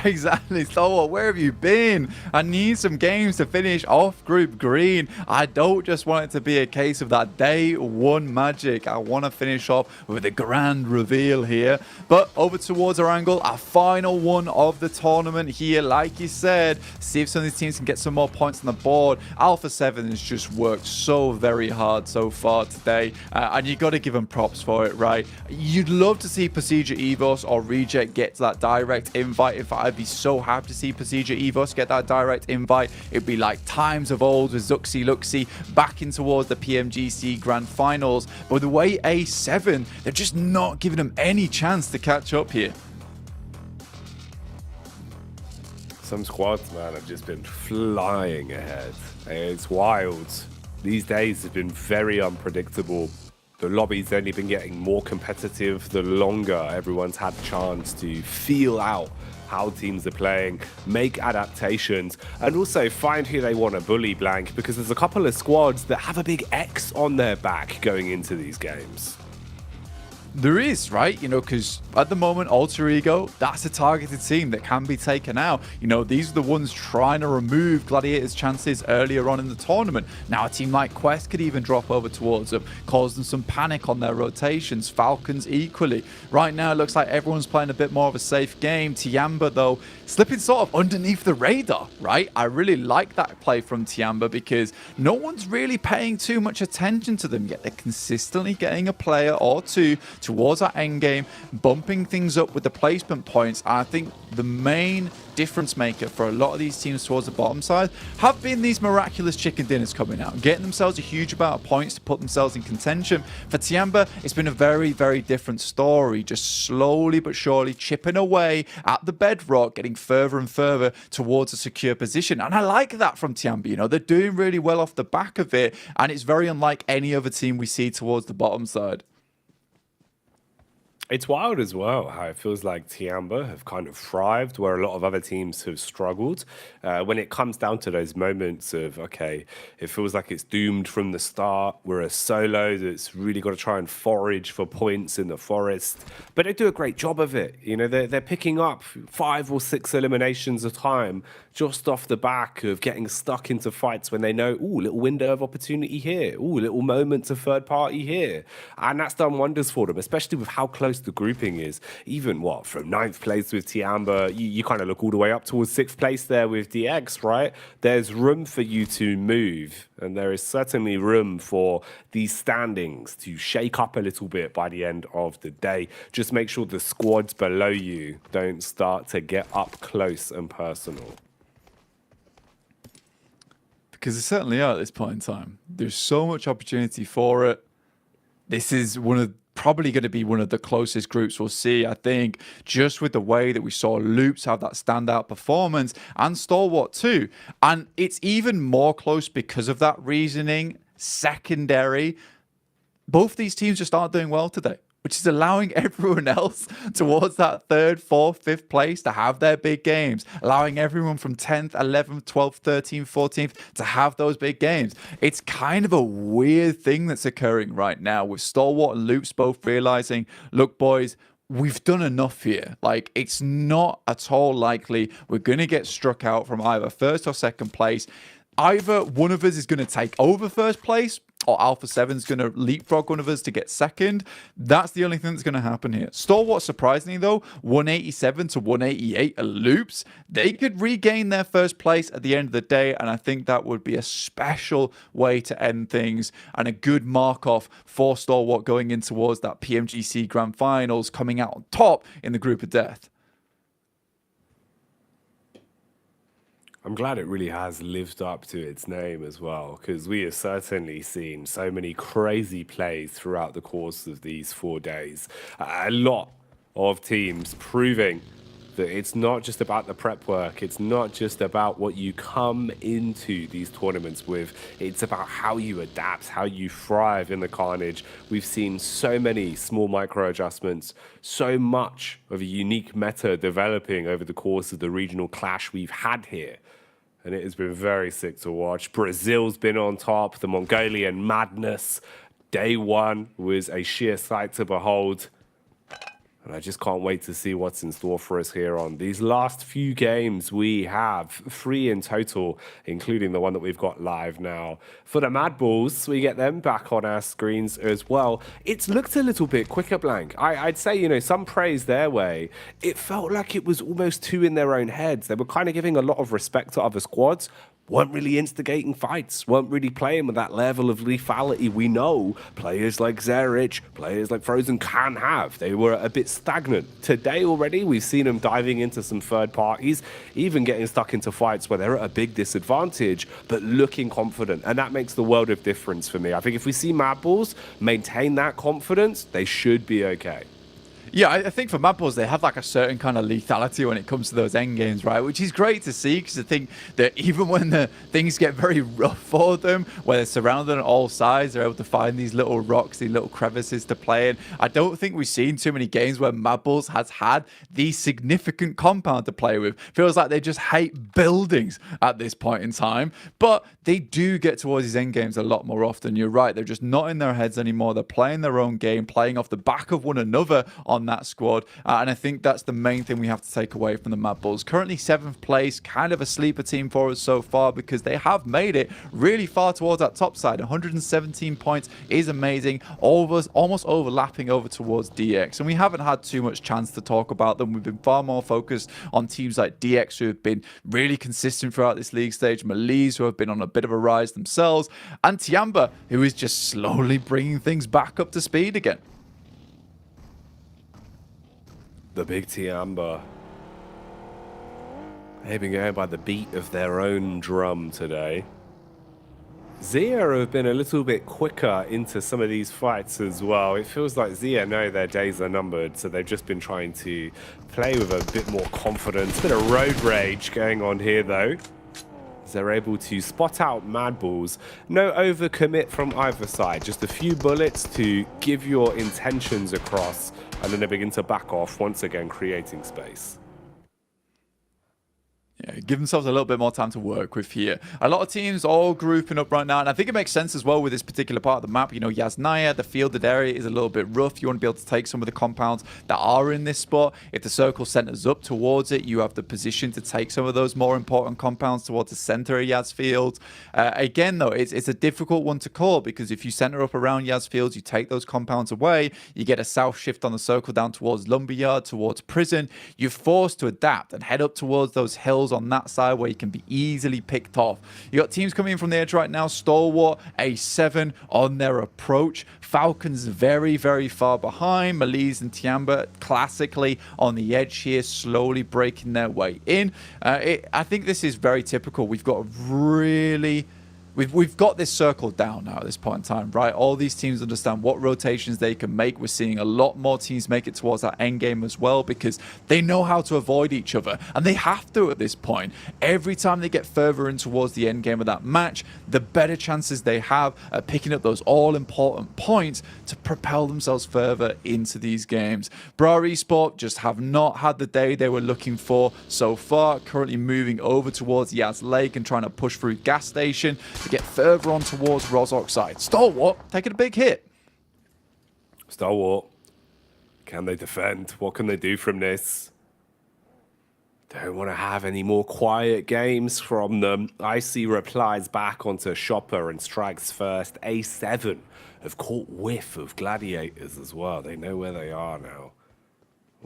Exactly, Stalwart, where have you been? I need some games to finish off Group Green. I don't just want it to be a case of that day one magic. I want to finish off with a grand reveal here. But over towards our angle, our final one of the tournament here. Like you said, see if some of these teams can get some more points on the board. Alpha 7 has just worked so very hard so far today. And you got to give them props for it, right? You'd love to see Procedure Evos or Reject get that direct invite. In fact, I'd be so happy to see Procedure Evos get that direct invite. It'd be like times of old with Zuxi Luxi back in towards the PMGC Grand Finals. But the way A7, they're just not giving them any chance to catch up here. Some squads, man, have just been flying ahead. It's wild. These days have been very unpredictable. The lobby's only been getting more competitive the longer everyone's had a chance to feel out how teams are playing, make adaptations, and also find who they want to bully, Blank, because there's a couple of squads that have a big X on their back going into these games. There is, right? You know, because at the moment, Alter Ego, that's a targeted team that can be taken out. You know, these are the ones trying to remove Gladiator's chances earlier on in the tournament. Now, a team like Quest could even drop over towards them, cause them some panic on their rotations. Falcons equally. Right now, it looks like everyone's playing a bit more of a safe game. Tiamba, though, slipping sort of underneath the radar, right? I really like that play from Tiamba because no one's really paying too much attention to them yet. They're consistently getting a player or two towards our end game, bumping things up with the placement points. I think the main difference maker for a lot of these teams towards the bottom side have been these miraculous chicken dinners coming out, getting themselves a huge amount of points to put themselves in contention. For Tiamba, it's been a very, very different story, just slowly but surely chipping away at the bedrock, getting further and further towards a secure position. And I like that from Tiamba. You know, they're doing really well off the back of it, and it's very unlike any other team we see towards the bottom side. It's wild as well how it feels like Tiamba have kind of thrived where a lot of other teams have struggled. When it comes down to those moments of, okay, it feels like it's doomed from the start. We're a solo that's really got to try and forage for points in the forest. But they do a great job of it. You know, they're picking up 5 or 6 eliminations a time just off the back of getting stuck into fights when they know, ooh, little window of opportunity here. Ooh, little moments of third party here. And that's done wonders for them, especially with how close the grouping is. Even from 9th place with Tiamba, you kind of look all the way up towards 6th place there with DX, right? There's room for you to move, and there is certainly room for these standings to shake up a little bit by the end of the day. Just make sure the squads below you don't start to get up close and personal. Because they certainly are at this point in time. There's so much opportunity for it. This is probably going to be one of the closest groups we'll see, I think, just with the way that we saw Loops have that standout performance and Stalwart too. And it's even more close because of that reasoning. Secondary, both these teams just aren't doing well today, which is allowing everyone else towards that 3rd, 4th, 5th place to have their big games, allowing everyone from 10th, 11th, 12th, 13th, 14th to have those big games. It's kind of a weird thing that's occurring right now with Stalwart and Loops both realizing, look, boys, we've done enough here. Like, it's not at all likely we're going to get struck out from either 1st or 2nd place. Either one of us is going to take over 1st place, or Alpha 7 is going to leapfrog one of us to get 2nd. That's the only thing that's going to happen here. Stalwart, surprisingly though, 187 to 188 at Loops. They could regain their 1st place at the end of the day, and I think that would be a special way to end things and a good mark-off for Stalwart going in towards that PMGC Grand Finals, coming out on top in the group of death. I'm glad it really has lived up to its name as well, because we have certainly seen so many crazy plays throughout the course of these 4 days. A lot of teams proving that it's not just about the prep work, it's not just about what you come into these tournaments with, it's about how you adapt, how you thrive in the carnage. We've seen so many small micro adjustments, so much of a unique meta developing over the course of the regional clash we've had here. And it has been very sick to watch. Brazil's been on top, the Mongolian madness. Day one was a sheer sight to behold. And I just can't wait to see what's in store for us here on these last few games. We have 3 in total, including the one that we've got live now. For the Mad Balls, we get them back on our screens as well. It's looked a little bit quicker, Blank. I'd say, you know, some praise their way. It felt like it was almost too in their own heads. They were kind of giving a lot of respect to other squads, weren't really instigating fights, weren't really playing with that level of lethality we know players like Zerich, players like Frozen can have. They were a bit stagnant. Today already, we've seen them diving into some third parties, even getting stuck into fights where they're at a big disadvantage, but looking confident. And that makes the world of difference for me. I think if we see Mad Balls maintain that confidence, they should be okay. Yeah, I think for Mad Balls, they have like a certain kind of lethality when it comes to those end games, right? Which is great to see, because I think that even when the things get very rough for them, where they're surrounded on all sides, they're able to find these little rocks, these little crevices to play in. I don't think we've seen too many games where Mad Balls has had the significant compound to play with. Feels like they just hate buildings at this point in time, but they do get towards these end games a lot more often. You're right, they're just not in their heads anymore. They're playing their own game, playing off the back of one another on that squad, and I think that's the main thing we have to take away from the Mad Bulls. Currently 7th place, kind of a sleeper team for us so far, because they have made it really far towards that top side. 117 points is amazing, almost overlapping over towards DX, and we haven't had too much chance to talk about them. We've been far more focused on teams like DX, who have been really consistent throughout this league stage, Malise, who have been on a bit of a rise themselves, and Tiamba, who is just slowly bringing things back up to speed again. The big Tiamba. They've been going by the beat of their own drum today. Zia have been a little bit quicker into some of these fights as well. It feels like Zia know their days are numbered, so they've just been trying to play with a bit more confidence. Bit of road rage going on here though, as they're able to spot out Mad Balls. No overcommit from either side, just a few bullets to give your intentions across, and then they begin to back off, once again creating space. Yeah, give themselves a little bit more time to work with here. A lot of teams all grouping up right now, and I think it makes sense as well with this particular part of the map. You know, Yasnaya, the fielded area is a little bit rough. You want to be able to take some of the compounds that are in this spot. If the circle centers up towards it, you have the position to take some of those more important compounds towards the center of Yas Field. Again, though, it's a difficult one to call, because if you center up around Yas Fields, you take those compounds away, you get a south shift on the circle down towards Lumberyard, towards Prison. You're forced to adapt and head up towards those hills on that side where you can be easily picked off. You got teams coming in from the edge right now. Stalwart, A7 on their approach. Falcons very, very far behind. Malise and Tiamba classically on the edge here, slowly breaking their way in. I think this is very typical. We've got really... We've got this circle down now at this point in time, right? All these teams understand what rotations they can make. We're seeing a lot more teams make it towards that end game as well, because they know how to avoid each other, and they have to at this point. Every time they get further in towards the end game of that match, the better chances they have at picking up those all-important points to propel themselves further into these games. Bra Esport just have not had the day they were looking for so far. Currently moving over towards Yas Lake and trying to push through Gas Station to get further on towards Rozhok side. Stalwart taking a big hit. Stalwart, can they defend? What can they do from this? Don't want to have any more quiet games from them. Icy replies back onto Shopper and strikes first. A7 have caught whiff of Gladiators as well. They know where they are now.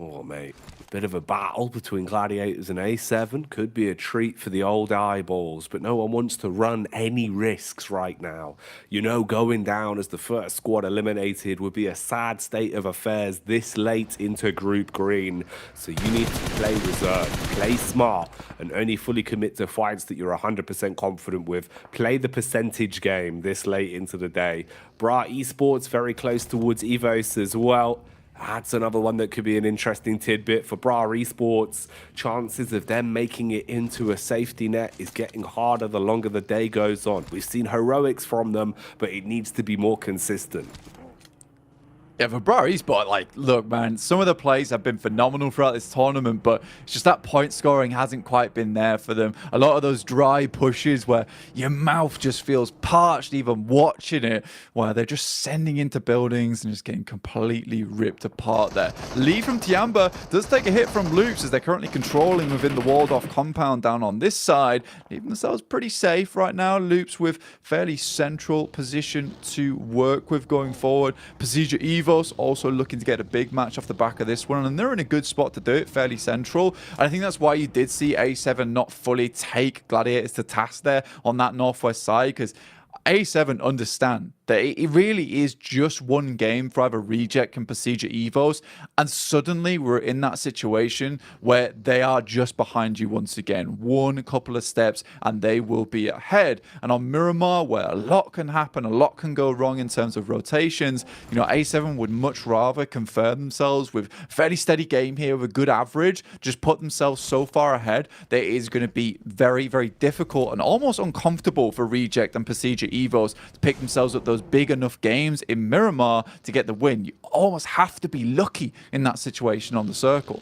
Oh, mate. Bit of a battle between Gladiators and A7. Could be a treat for the old eyeballs, but no one wants to run any risks right now. You know, going down as the first squad eliminated would be a sad state of affairs this late into Group Green. So you need to play reserve, play smart, and only fully commit to fights that you're 100% confident with. Play the percentage game this late into the day. Bra Esports very close towards Evos as well. That's another one that could be an interesting tidbit for Bra Esports. Chances of them making it into a safety net is getting harder the longer the day goes on. We've seen heroics from them, but it needs to be more consistent. Yeah, for Bro Esport, like, look, man, some of the plays have been phenomenal throughout this tournament, but it's just that point scoring hasn't quite been there for them. A lot of those dry pushes where your mouth just feels parched even watching it, where they're just sending into buildings and just getting completely ripped apart there. Lee from Tiamba does take a hit from Loops as they're currently controlling within the walled-off compound down on this side, leaving themselves pretty safe right now. Loops with fairly central position to work with going forward. Procedure Evo also looking to get a big match off the back of this one, and they're in a good spot to do it, fairly central. And I think that's why you did see A7 not fully take Gladiators to task there on that northwest side, because A7 understand that it really is just one game for either Reject and Procedure Evos, and suddenly we're in that situation where they are just behind you once again. One couple of steps and they will be ahead. And on Miramar, where a lot can happen, a lot can go wrong in terms of rotations, you know, A7 would much rather confirm themselves with a fairly steady game here with a good average, just put themselves so far ahead that it is going to be very, very difficult and almost uncomfortable for Reject and Procedure Evos to pick themselves up those big enough games in Miramar to get the win. You almost have to be lucky in that situation on the circle.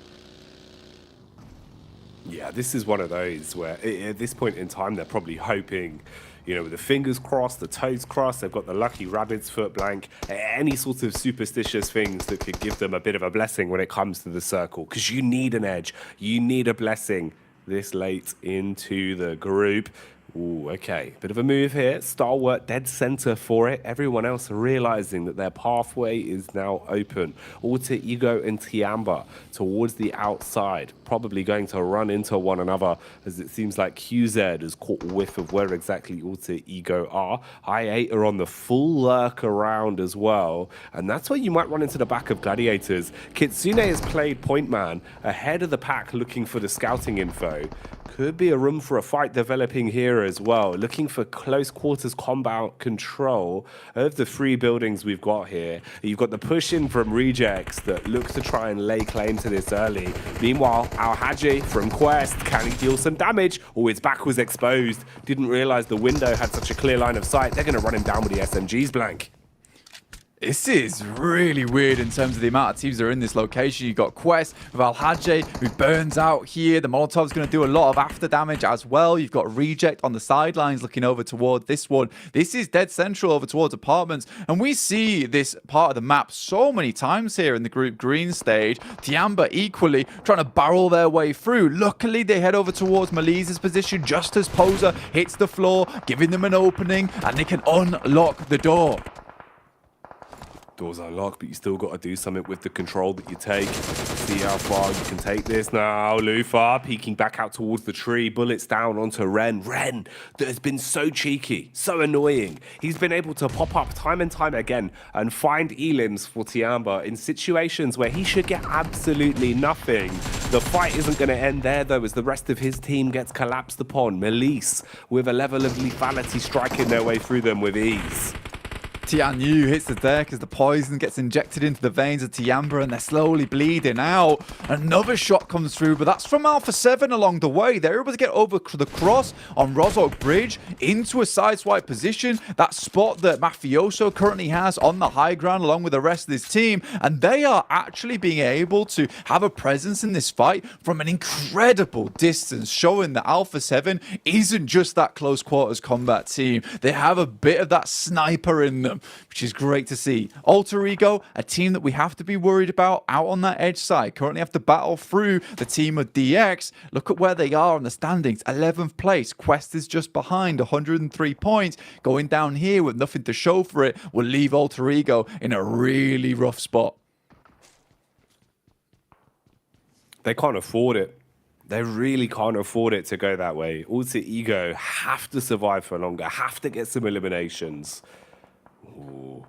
Yeah, this is one of those where at this point in time, they're probably hoping, you know, with the fingers crossed, the toes crossed, they've got the lucky rabbit's foot blank, any sort of superstitious things that could give them a bit of a blessing when it comes to the circle. Because you need an edge. You need a blessing this late into the group. Ooh, okay. Bit of a move here. Stalwart dead center for it. Everyone else realizing that their pathway is now open. Alter Ego and Tiamba towards the outside. Probably going to run into one another as it seems like QZ has caught whiff of where exactly Alter Ego are. I8 are on the full lurk around as well. And that's where you might run into the back of Gladiators. Kitsune has played point man ahead of the pack looking for the scouting info. Could be a room for a fight developing here as well. Looking for close quarters combat control of the three buildings we've got here. You've got the push in from Rejects that look to try and lay claim to this early. Meanwhile, Al-Haji from Quest, can he deal some damage? Oh, his back was exposed. Didn't realize the window had such a clear line of sight. They're going to run him down with the SMGs blank. This is really weird in terms of the amount of teams that are in this location. You've got Quest with Al-Haji, who burns out here. The Molotov's going to do a lot of after damage as well. You've got Reject on the sidelines looking over toward this one. This is dead central over towards apartments. And we see this part of the map so many times here in the group green stage. Tiamba equally trying to barrel their way through. Luckily, they head over towards Malise's position just as Poser hits the floor, giving them an opening, and they can unlock the door. Doors unlocked, but you still got to do something with the control that you take. See how far you can take this now. Lufa peeking back out towards the tree. Bullets down onto Ren. Ren, that has been so cheeky, so annoying. He's been able to pop up time and time again and find elims for Tiamba in situations where he should get absolutely nothing. The fight isn't going to end there, though, as the rest of his team gets collapsed upon. Melise with a level of lethality striking their way through them with ease. Tianyu hits the deck as the poison gets injected into the veins of Tiamba and they're slowly bleeding out. Another shot comes through, but that's from Alpha 7 along the way. They're able to get over the cross on Rozok Bridge into a sideswipe position, that spot that Mafioso currently has on the high ground along with the rest of his team, and they are actually being able to have a presence in this fight from an incredible distance, showing that Alpha 7 isn't just that close quarters combat team. They have a bit of that sniper in them, which is great to see. Alter Ego, a team that we have to be worried about out on that edge side, currently have to battle through the team of DX. Look at where they are on the standings, 11th place. Quest is just behind, 103 points. Going down here with nothing to show for it will leave Alter Ego in a really rough spot. They can't afford it. They really can't afford it to go that way. Alter Ego have to survive for longer, have to get some eliminations. Ooh,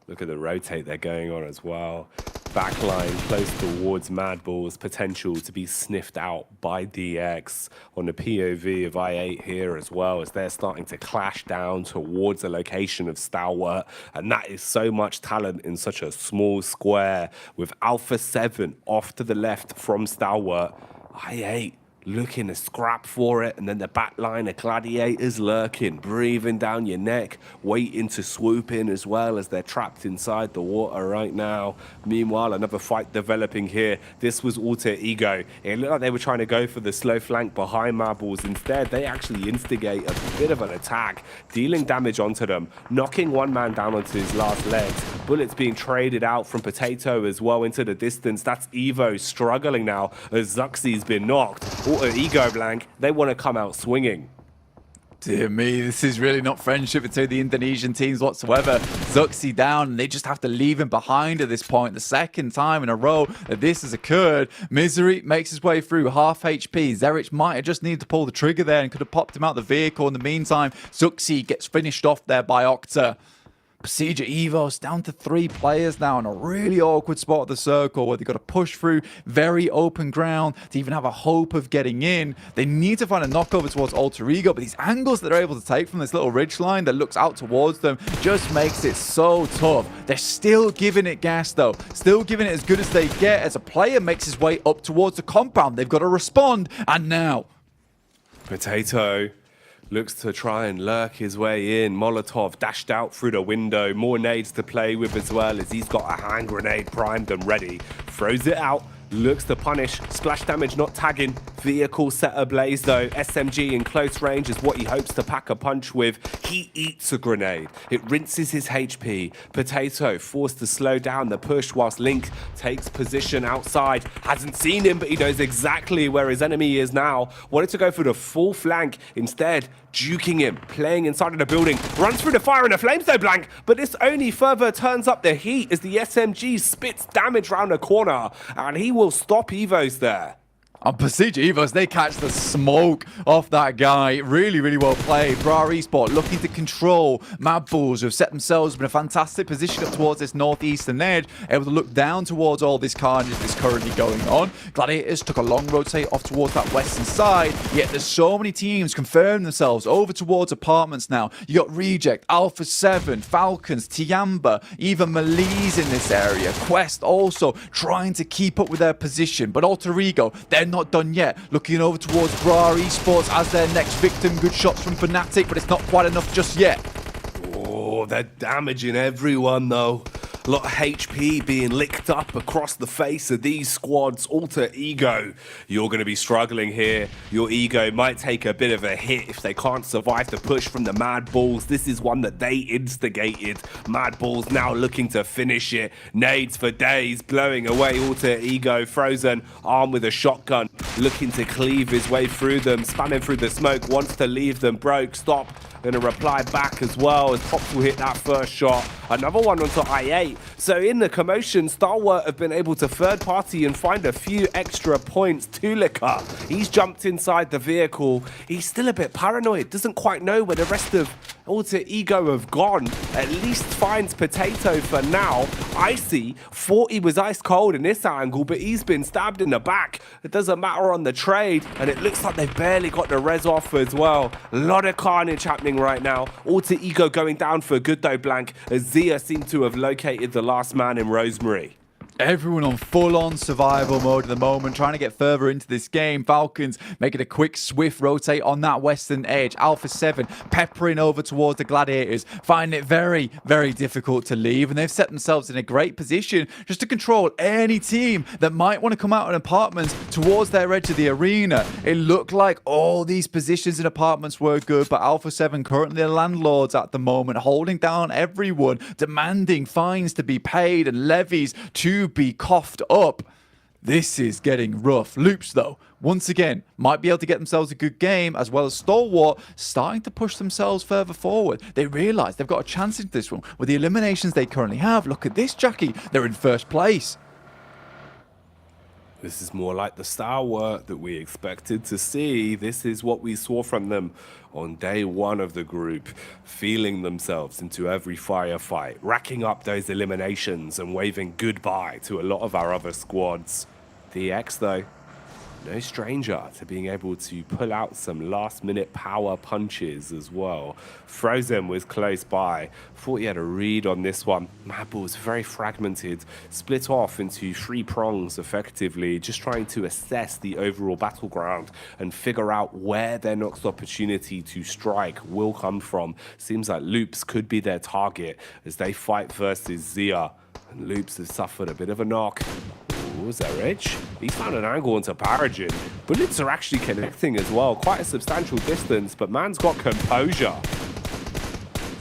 look at the rotate they're going on as well. Backline close towards Madball's potential to be sniffed out by DX on the POV of I8 here as well, as they're starting to clash down towards the location of Stalwart. And that is so much talent in such a small square with Alpha 7 off to the left from Stalwart. I8 looking to scrap for it, and then the back line of Gladiators lurking, breathing down your neck, waiting to swoop in as well as they're trapped inside the water right now. Meanwhile, another fight developing here. This was Alter Ego. It looked like they were trying to go for the slow flank behind Marbles. Instead, they actually instigate a bit of an attack, dealing damage onto them, knocking one man down onto his last legs. Bullets being traded out from Potato as well into the distance. That's Evo struggling now as Zuxi's been knocked. Alter Ego, Blank, they want to come out swinging. Dear me, this is really not friendship between the Indonesian teams whatsoever. Zuxi down, and they just have to leave him behind at this point. The second time in a row that this has occurred. Misery makes his way through, half HP. Zerich might have just needed to pull the trigger there and could have popped him out the vehicle. In the meantime, Zuxi gets finished off there by Octa. Procedure Evos down to 3 players now in a really awkward spot of the circle where they've got to push through very open ground to even have a hope of getting in. They need to find a knockover towards Alter Ego, but these angles that they're able to take from this little ridge line that looks out towards them just makes it so tough. They're still giving it gas though, still giving it as good as they get as a player makes his way up towards the compound. They've got to respond, and now Potato looks to try and lurk his way in. Molotov dashed out through the window. More nades to play with as well as he's got a hand grenade primed and ready. Throws it out. Looks to punish. Splash damage not tagging. Vehicle set ablaze though. SMG in close range is what he hopes to pack a punch with. He eats a grenade. It rinses his HP. Potato forced to slow down the push whilst Link takes position outside. Hasn't seen him, but he knows exactly where his enemy is now. Wanted to go for the full flank. Instead, juking him, playing inside of the building. Runs through the fire and the flames though, Blank. But this only further turns up the heat as the SMG spits damage round the corner. And he will stop Evos there. On Procedure Evos, they catch the smoke off that guy. Really, really well played. Bra Esport looking to control Mad Bulls, who have set themselves in a fantastic position up towards this northeastern edge, able to look down towards all this carnage that's currently going on. Gladiators took a long rotate off towards that western side, yet there's so many teams confirming themselves over towards apartments now. You got Reject, Alpha 7, Falcons, Tiamba, even Malise in this area. Quest also trying to keep up with their position, but Alter Ego, they're not done yet. Looking over towards Bra Esports as their next victim. Good shots from Fnatic, but it's not quite enough just yet. Oh, they're damaging everyone though. A lot of HP being licked up across the face of these squads. Alter Ego, you're going to be struggling here. Your ego might take a bit of a hit if they can't survive the push from the Mad Bulls. This is one that they instigated. Mad Bulls now looking to finish it. Nades for days, blowing away Alter Ego. Frozen, armed with a shotgun, looking to cleave his way through them, spanning through the smoke, wants to leave them broke. Stop. Going to reply back as well as Pops will hit that first shot. Another one onto I8. So in the commotion, Stalwart have been able to third party and find a few extra points. Tulika, he's jumped inside the vehicle. He's still a bit paranoid. Doesn't quite know where the rest of Alter Ego have gone. At least finds Potato for now. Icy thought he was ice cold in this angle, but he's been stabbed in the back. It doesn't matter on the trade, and it looks like they've barely got the res off as well. A lot of carnage happening right now. Alter Ego going down for good though, Blank, as Zia seemed to have located the last man in Rosemary. Everyone on full-on survival mode at the moment, trying to get further into this game. Falcons making a quick, swift rotate on that western edge. Alpha 7 peppering over towards the Gladiators, finding it very, very difficult to leave. And they've set themselves in a great position just to control any team that might want to come out in apartments towards their edge of the arena. It looked like all these positions in apartments were good, but Alpha 7 currently the landlords at the moment, holding down everyone, demanding fines to be paid and levies to be coughed up. This is getting rough. Loops, though, once again, might be able to get themselves a good game, as well as Stalwart starting to push themselves further forward. They realise they've got a chance into this one with the eliminations they currently have. Look at this, Jackie. They're in first place. This is more like the Stalwart that we expected to see. This is what we saw from them on day one of the group, feeling themselves into every firefight, racking up those eliminations and waving goodbye to a lot of our other squads. DX, though, no stranger to being able to pull out some last-minute power punches as well. Frozen was close by. Thought he had a read on this one. Mad Bull's very fragmented, split off into 3 prongs effectively, just trying to assess the overall battleground and figure out where their next opportunity to strike will come from. Seems like Loops could be their target as they fight versus Zia. And Loops has suffered a bit of a knock. Ooh, Zerich. He's found an angle into Paragin. Bullets are actually connecting as well. Quite a substantial distance, but man's got composure.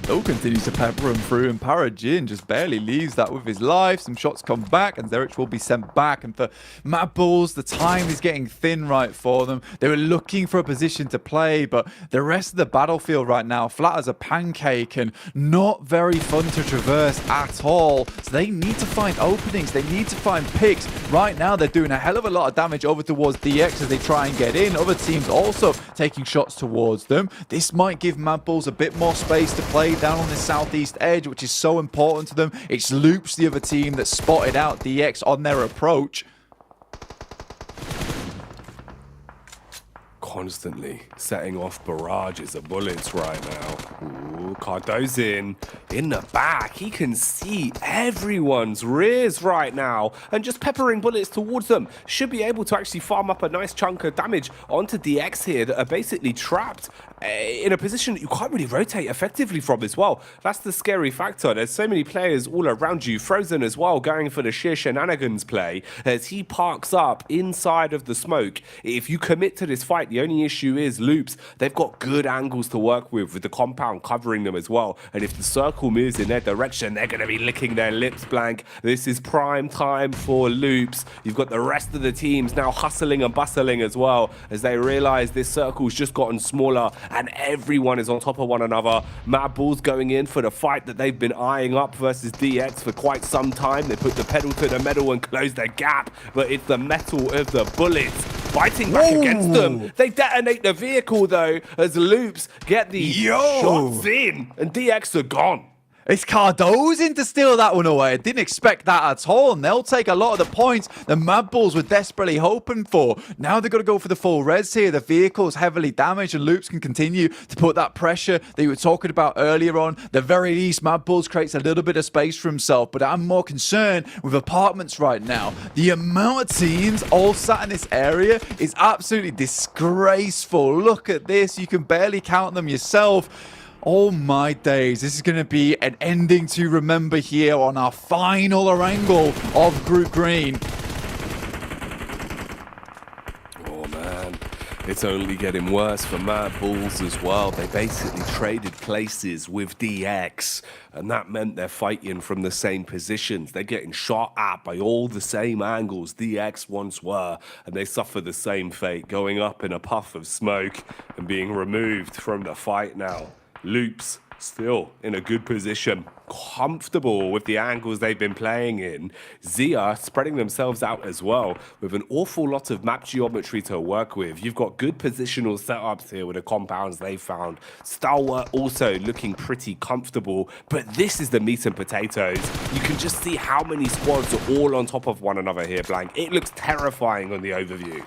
Still continues to pepper him through, and Paragin just barely leaves that with his life. Some shots come back, and Zerich will be sent back. And for Mad Bulls, the time is getting thin right for them. They were looking for a position to play, but the rest of the battlefield right now, flat as a pancake and not very fun to traverse at all. So they need to find openings. They need to find picks. Right now, they're doing a hell of a lot of damage over towards DX as they try and get in. Other teams also taking shots towards them. This might give Mad Bulls a bit more space to play down on the southeast edge, which is so important to them. It's Loops, the other team, that spotted out DX on their approach. Constantly setting off barrages of bullets right now. Ooh, Cardozo in the back. He can see everyone's rears right now and just peppering bullets towards them. Should be able to actually farm up a nice chunk of damage onto DX here that are basically trapped in a position that you can't really rotate effectively from as well. That's the scary factor. There's so many players all around you. Frozen as well, going for the sheer shenanigans play as he parks up inside of the smoke. If you commit to this fight, the only issue is Loops. They've got good angles to work with the compound covering them as well. And if the circle moves in their direction, they're going to be licking their lips blank. This is prime time for Loops. You've got the rest of the teams now hustling and bustling as well as they realize this circle's just gotten smaller and everyone is on top of one another. Mad Bulls going in for the fight that they've been eyeing up versus DX for quite some time. They put the pedal to the metal and close their gap, but it's the metal of the bullets fighting back against them. They detonate the vehicle though as Loops get the shots in and DX are gone. It's Cardozo to steal that one away. I didn't expect that at all, and they'll take a lot of the points the Mad Bulls were desperately hoping for. Now they've got to go for the full res here. The vehicle's heavily damaged, and Loops can continue to put that pressure that you were talking about earlier on. The very least, Mad Bulls creates a little bit of space for himself, but I'm more concerned with apartments right now. The amount of teams all sat in this area is absolutely disgraceful. Look at this. You can barely count them yourself. Oh my days, this is going to be an ending to remember here on our final wrangle of Group Green. Oh man, it's only getting worse for Mad Bulls as well. They basically traded places with DX, and that meant they're fighting from the same positions. They're getting shot at by all the same angles DX once were, and they suffer the same fate, going up in a puff of smoke and being removed from the fight now. Loops still in a good position, comfortable with the angles they've been playing in. Zia spreading themselves out as well with an awful lot of map geometry to work with. You've got good positional setups here with the compounds they found. Stalwart also looking pretty comfortable, but this is the meat and potatoes. You can just see how many squads are all on top of one another here, Blank. It looks terrifying on the overview.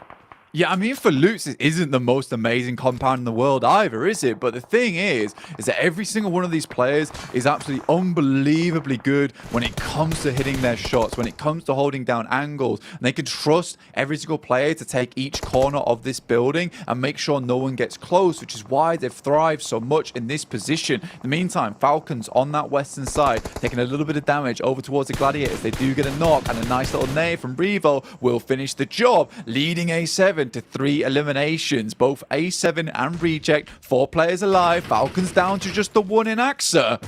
Yeah, I mean, for Loops, it isn't the most amazing compound in the world either, is it? But the thing is that every single one of these players is absolutely unbelievably good when it comes to hitting their shots, when it comes to holding down angles. And they can trust every single player to take each corner of this building and make sure no one gets close, which is why they've thrived so much in this position. In the meantime, Falcons on that western side, taking a little bit of damage over towards the Gladiators. They do get a knock, and a nice little nade from Revo will finish the job, leading A7 to 3 eliminations, both A7 and Reject. 4 players alive, Falcons down to just the 1 in AXA.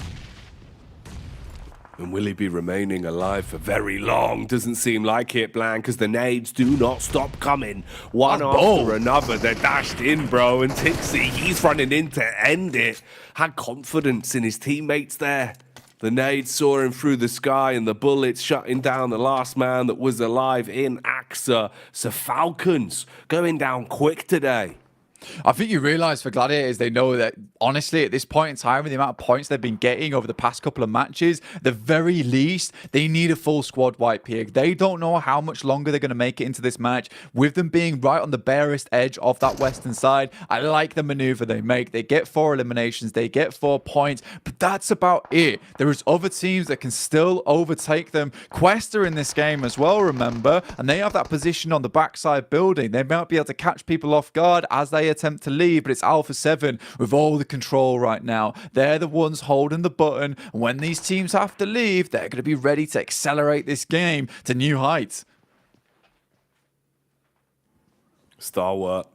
And will he be remaining alive for very long? Doesn't seem like it, Blank, because the nades do not stop coming. One after another, they're dashed in, bro. And Tixie, he's running in to end it. Had confidence in his teammates there. The nades soaring through the sky and the bullets shutting down the last man that was alive in AXA. So Falcons going down quick today. I think you realize for Gladiators, they know that honestly, at this point in time, with the amount of points they've been getting over the past couple of matches, the very least, they need a full squad wipe here. They don't know how much longer they're going to make it into this match. With them being right on the barest edge of that western side, I like the maneuver they make. They get 4 eliminations, they get 4 points, but that's about it. There is other teams that can still overtake them. Quest are in this game as well, remember, and they have that position on the backside building. They might be able to catch people off guard as they attempt to leave, but it's Alpha 7 with all the control right now. They're the ones holding the button, and when these teams have to leave, they're going to be ready to accelerate this game to new heights. Stalwart,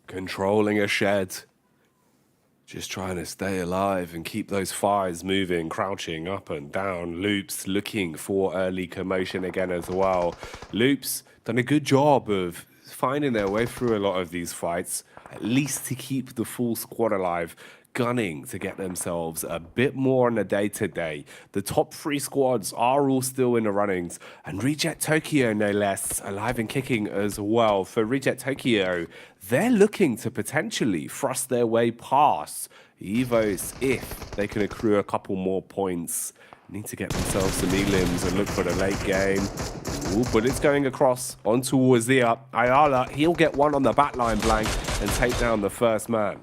controlling a shed. Just trying to stay alive and keep those fires moving, crouching up and down. Loops looking for early commotion again as well. Loops done a good job of finding their way through a lot of these fights, at least to keep the full squad alive, gunning to get themselves a bit more on a day-to-day. The top 3 squads are all still in the runnings, and Reject Tokyo, no less, alive and kicking as well. For Reject Tokyo, they're looking to potentially thrust their way past Evos if they can accrue a couple more points. Need to get themselves some elims and look for the late game. Ooh, but it's going across on towards the up. Ayala, he'll get one on the backline blank and take down the first man.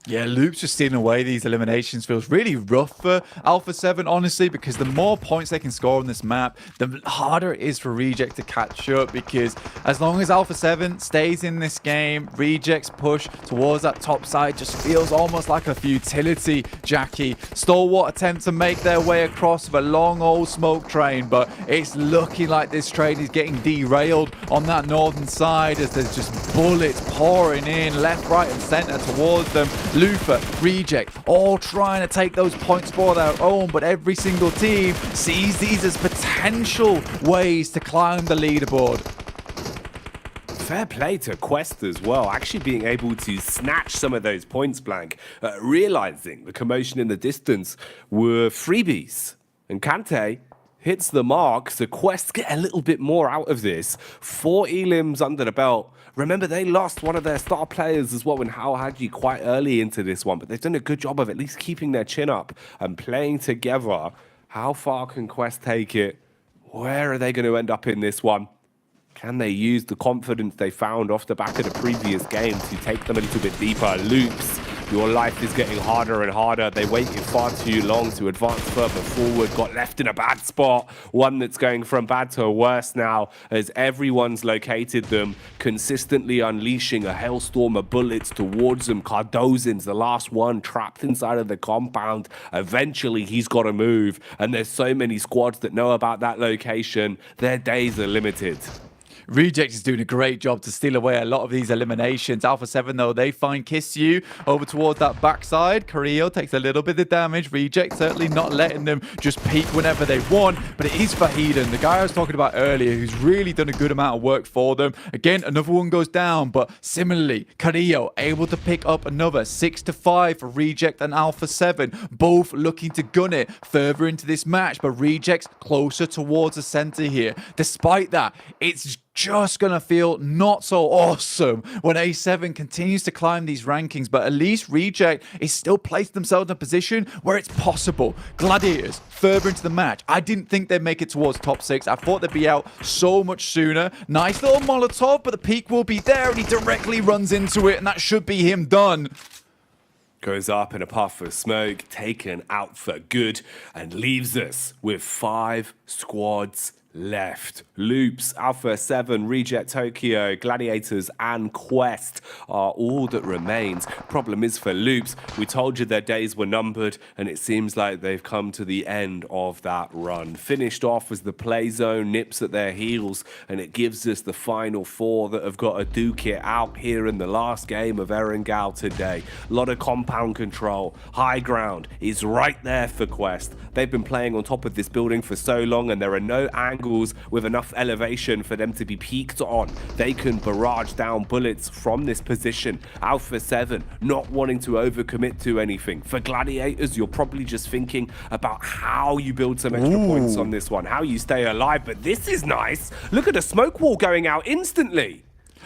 Yeah, Loops just stealing away these eliminations feels really rough for Alpha 7, honestly, because the more points they can score on this map, the harder it is for Reject to catch up, because as long as Alpha 7 stays in this game, Reject's push towards that top side just feels almost like a futility, Jackie. Stalwart attempt to make their way across with a long old smoke train, but it's looking like this train is getting derailed on that northern side as there's just bullets pouring in left, right and center towards them. Lufa, Reject, all trying to take those points for their own, but every single team sees these as potential ways to climb the leaderboard. Fair play to Quest as well, actually being able to snatch some of those points blank, realizing the commotion in the distance were freebies. And Kante hits the mark, so Quest get a little bit more out of this. 4 elims under the belt. Remember, they lost one of their star players as well in Hao Haji quite early into this one, but they've done a good job of at least keeping their chin up and playing together. How far can Quest take it? Where are they going to end up in this one? Can they use the confidence they found off the back of the previous game to take them a little bit deeper? Loops, your life is getting harder and harder. They waited far too long to advance further forward, got left in a bad spot. One that's going from bad to worse now as everyone's located them, consistently unleashing a hailstorm of bullets towards them. Cardozin's the last one trapped inside of the compound. Eventually, he's got to move, and there's so many squads that know about that location. Their days are limited. Reject is doing a great job to steal away a lot of these eliminations. Alpha 7, though, they find Kiss You over towards that backside. Carrillo takes a little bit of damage. Reject certainly not letting them just peek whenever they want, but it is Fahiden, the guy I was talking about earlier, who's really done a good amount of work for them. Again, another one goes down, but similarly, Carrillo able to pick up another 6-5 for Reject and Alpha 7, both looking to gun it further into this match, but Reject's closer towards the center here. Despite that, it's just going to feel not so awesome when A7 continues to climb these rankings, but at least Reject is still placed themselves in a position where it's possible. Gladiators, further into the match, I didn't think they'd make it towards top 6. I thought they'd be out so much sooner. Nice little Molotov, but the peak will be there, and he directly runs into it, and that should be him done. Goes up in a puff of smoke, taken out for good, and leaves us with 5 squads left. Loops, Alpha 7, Reject Tokyo, Gladiators and Quest are all that remains. Problem is for Loops, we told you their days were numbered, and it seems like they've come to the end of that run. Finished off as the play zone nips at their heels, and it gives us the final 4 that have got to duke it out here in the last game of Erangel today. A lot of compound control. High ground is right there for Quest. They've been playing on top of this building for so long, and there are no angles with enough elevation for them to be peaked on. They can barrage down bullets from this position. Alpha 7 not wanting to overcommit to anything. For Gladiators, you're probably just thinking about how you build some extra points on this one, how you stay alive, but this is nice. Look at the smoke wall going out instantly.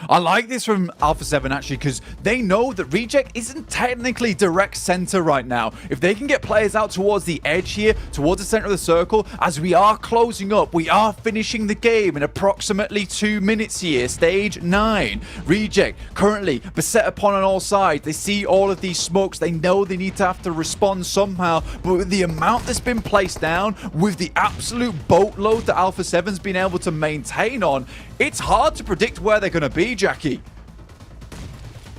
I like this from Alpha 7 actually, because they know that Reject isn't technically direct center right now. If they can get players out towards the edge here, towards the center of the circle, as we are closing up, we are finishing the game in approximately 2 minutes here, stage 9. Reject currently beset upon on all sides. They see all of these smokes. They know they need to have to respond somehow, but with the amount that's been placed down, with the absolute boatload that Alpha 7's been able to maintain on, it's hard to predict where they're going to be, Jackie.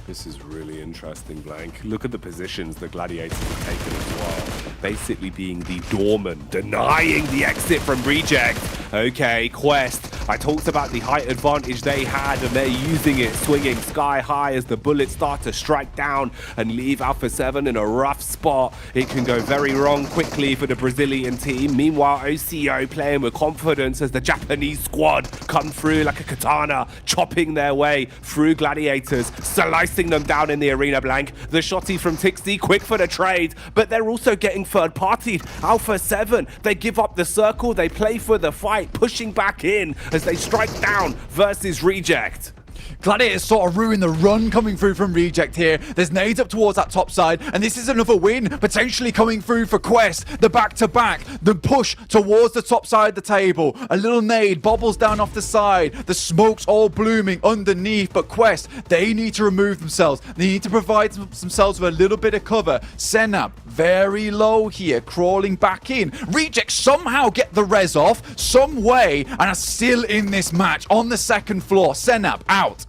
This is really interesting, Blank. Look at the positions the Gladiators have taken as well. Basically being the doorman, denying the exit from Reject. Okay, Quest. I talked about the height advantage they had, and they're using it, swinging sky high as the bullets start to strike down and leave Alpha 7 in a rough spot. It can go very wrong quickly for the Brazilian team. Meanwhile, OCO playing with confidence as the Japanese squad come through like a katana, chopping their way through Gladiators, slicing them down in the arena, Blank. The shotty from Tixi, quick for the trade, but they're also getting third-partied. Alpha 7, they give up the circle, they play for the fight, pushing back in as they strike down versus Reject. Gladiators sort of ruin the run coming through from Reject here. There's nades up towards that top side, and this is another win potentially coming through for Quest. The back-to-back, the push towards the top side of the table. A little nade bobbles down off the side. The smoke's all blooming underneath, but Quest, they need to remove themselves. They need to provide themselves with a little bit of cover. Senab, very low here, crawling back in. Reject somehow get the res off, some way, and are still in this match on the second floor. Senab out.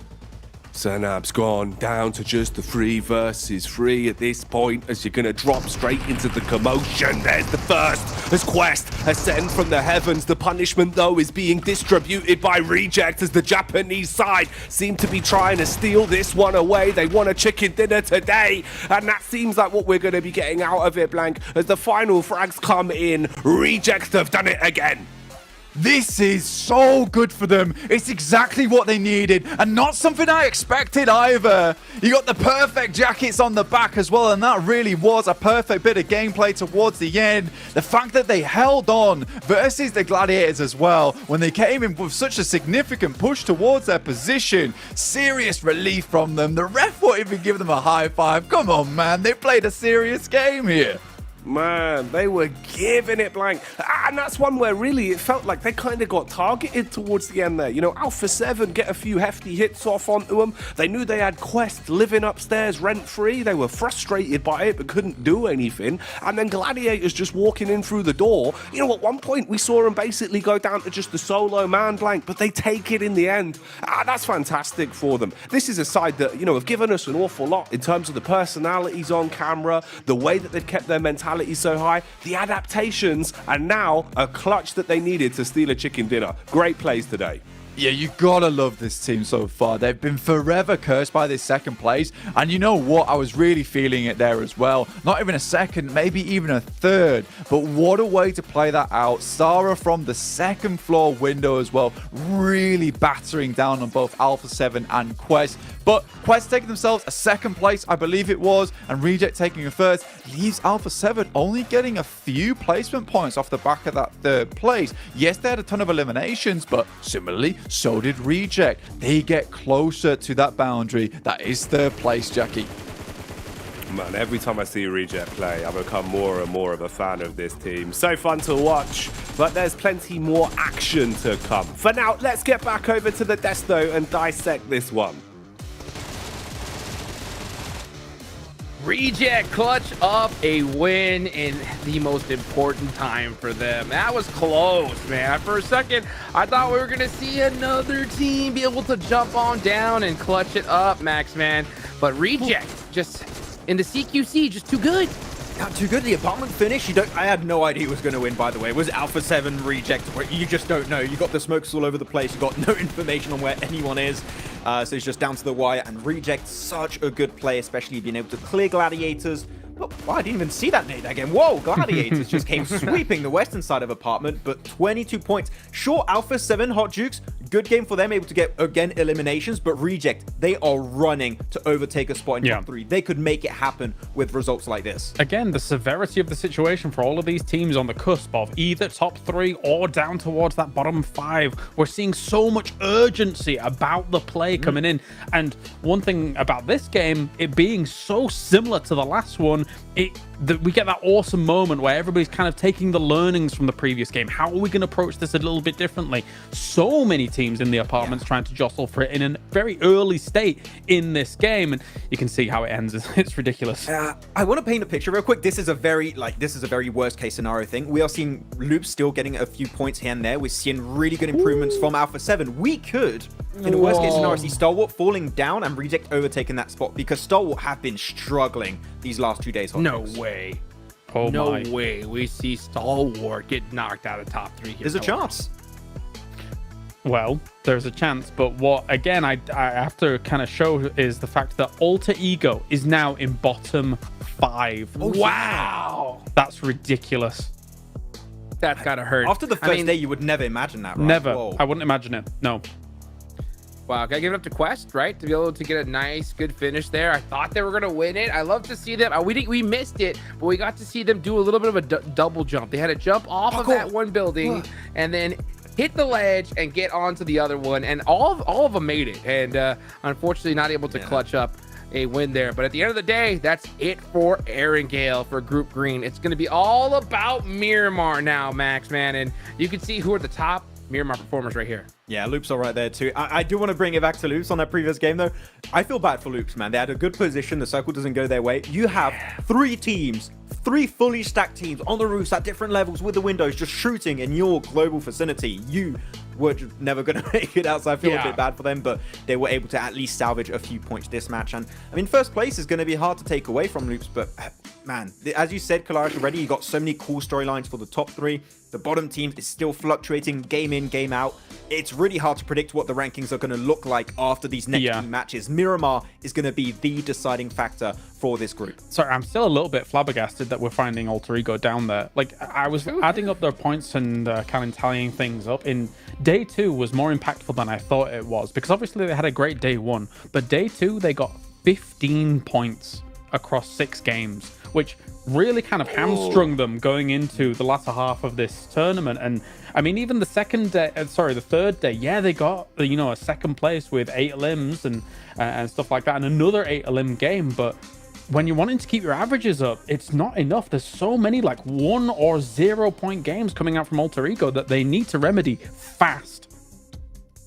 Senab's gone down to just the 3 versus 3 at this point, as you're going to drop straight into the commotion. There's the first as Quest ascend from the heavens. The punishment, though, is being distributed by Reject as the Japanese side seem to be trying to steal this one away. They want a chicken dinner today, and that seems like what we're going to be getting out of it, Blank. As the final frags come in, Reject have done it again. This is so good for them. It's exactly what they needed, and not something I expected either. You got the perfect jackets on the back as well, and that really was a perfect bit of gameplay towards the end. The fact that they held on versus the Gladiators as well, when they came in with such a significant push towards their position. Serious relief from them. The ref won't even give them a high five. Come on, man. They played a serious game here. Man, they were giving it, Blank. And that's one where really it felt like they kind of got targeted towards the end there. You know, Alpha 7 get a few hefty hits off onto them. They knew they had Quest living upstairs rent-free. They were frustrated by it but couldn't do anything. And then Gladiators just walking in through the door. You know, at one point we saw them basically go down to just the solo man, Blank, but they take it in the end. That's fantastic for them. This is a side that, you know, have given us an awful lot in terms of the personalities on camera, the way that they've kept their mentality so high, the adaptations, and now a clutch that they needed to steal a chicken dinner. Great plays today. Yeah, you gotta love this team so far. They've been forever cursed by this second place. And you know what? I was really feeling it there as well. Not even a second, maybe even a third. But what a way to play that out. Sarah from the second floor window as well, really battering down on both Alpha 7 and Quest. But Quest taking themselves a second place, I believe it was, and Reject taking a first, leaves Alpha 7 only getting a few placement points off the back of that third place. Yes, they had a ton of eliminations, but similarly, so did Reject. They get closer to that boundary. That is third place, Jackie. Man, every time I see Reject play, I become more and more of a fan of this team. So fun to watch, but there's plenty more action to come. For now, let's get back over to the Desto and dissect this one. Reject clutch up a win in the most important time for them. That was close, man. For a second, I thought we were going to see another team be able to jump on down and clutch it up, Max, man. But Reject, just in the CQC, just too good. Not too good. The apartment finish, I had no idea who was going to win, by the way. It was Alpha 7 Reject, where you just don't know. You got the smokes all over the place. You got no information on where anyone is. So it's just down to the wire. And Reject, such a good play, especially being able to clear Gladiators. Oh, I didn't even see that nade again. Whoa, Gladiators just came sweeping the western side of apartment, but 22 points. Sure, Alpha 7 Hot Jukes, good game for them, able to get, again, eliminations, but Reject, they are running to overtake a spot in top 3. They could make it happen with results like this. Again, the severity of the situation for all of these teams on the cusp of either top 3 or down towards that bottom 5. We're seeing so much urgency about the play coming in. And one thing about this game, it being so similar to the last one, we get that awesome moment where everybody's kind of taking the learnings from the previous game. How are we going to approach this a little bit differently? So many teams in the apartments trying to jostle for it in a very early state in this game, and you can see how it ends. It's ridiculous. I want to paint a picture real quick. This is a very worst case scenario thing. We are seeing Loops still getting a few points here and there. We're seeing really good improvements from Alpha 7. We could, in a worst case scenario, see Stalwart falling down and Reject overtaking that spot, because Stalwart have been struggling these last 2 days. No way. Oh no my. way we see Stalwart get knocked out of top 3 here. There's a chance. Well, there's a chance, but what, again, I have to kind of show is the fact that Alter Ego is now in bottom 5. Oh, wow. That's ridiculous. That's gotta hurt. After the first day, you would never imagine that, right? Never. Whoa. I wouldn't imagine it. No. Wow, gotta give it up to Quest, right? To be able to get a nice, good finish there. I thought they were gonna win it. I love to see them. We missed it, but we got to see them do a little bit of a double jump. They had to jump off of that one building and then hit the ledge and get onto the other one, and all of them made it. And unfortunately, not able to clutch up a win there. But at the end of the day, that's it for Aaron Gale for Group Green. It's going to be all about Miramar now, Max, man. And you can see who are the top Miramar performers right here. Yeah, Loops are right there too. I do want to bring it back to Loops on that previous game, though. I feel bad for Loops, man. They had a good position. The circle doesn't go their way. You have 3 teams, 3 fully stacked teams on the roofs at different levels with the windows just shooting in your global vicinity. You were just never going to make it out, so I feel a bit bad for them, but they were able to at least salvage a few points this match. And I mean, first place is going to be hard to take away from Loops, but man, as you said, Kalaris, already, you got so many cool storylines for the top 3. The bottom team is still fluctuating game in, game out. It's really hard to predict what the rankings are going to look like after these next few matches. Miramar is going to be the deciding factor for this group. Sorry, I'm still a little bit flabbergasted that we're finding Alter Ego down there. Like, I was adding up their points and kind of tallying things up. In day 2 was more impactful than I thought it was, because obviously they had a great day 1, but day 2 they got 15 points across 6 games, which really kind of hamstrung them going into the latter half of this tournament. And I mean, even the the third day, they got, you know, a second place with 8 limbs and stuff like that, and another 8 limb game. But when you're wanting to keep your averages up, it's not enough. There's so many like 1 or 0 point games coming out from Alter Ego that they need to remedy fast.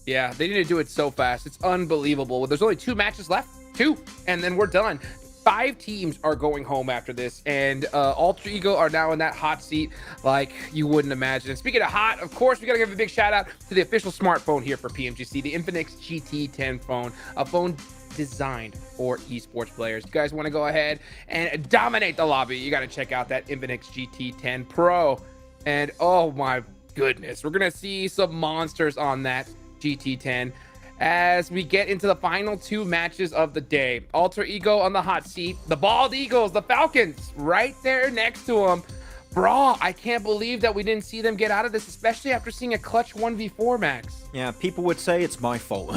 Yeah, they need to do it so fast. It's unbelievable. There's only 2 matches left, 2, and then we're done. 5 teams are going home after this, and Alter Ego are now in that hot seat like you wouldn't imagine. And speaking of hot, of course, we got to give a big shout out to the official smartphone here for PMGC, the Infinix GT10 phone, a phone designed for esports players. You guys want to go ahead and dominate the lobby, you got to check out that Infinix GT10 Pro. And oh my goodness, we're going to see some monsters on that GT10 as we get into the final 2 matches of the day. Alter Ego on the hot seat, the Bald Eagles, the Falcons, right there next to them. Bro, I can't believe that we didn't see them get out of this, especially after seeing a clutch 1v4, Max. Yeah, people would say it's my fault.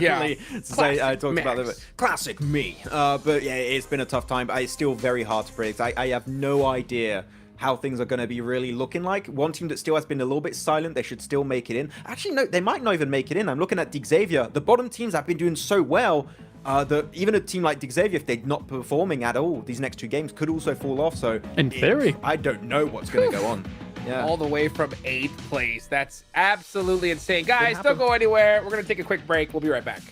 Yeah, I talked about it. Classic me. But yeah, it's been a tough time. It's still very hard to predict. I have no idea how things are going to be really looking like. One team that still has been a little bit silent, they should still make it in. Actually, no, they might not even make it in. I'm looking at Xavier. The bottom teams have been doing so well that even a team like Xavier, if they're not performing at all, these next 2 games could also fall off. So in theory, I don't know what's going to go on. Yeah. All the way from 8th place. That's absolutely insane. Guys, don't go anywhere. We're going to take a quick break. We'll be right back.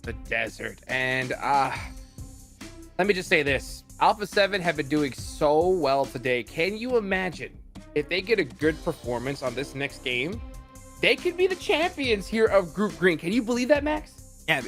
the desert. And let me just say this. Alpha 7 have been doing so well today. Can you imagine if they get a good performance on this next game? They could be the champions here of Group Green. Can you believe that, Max? Yeah,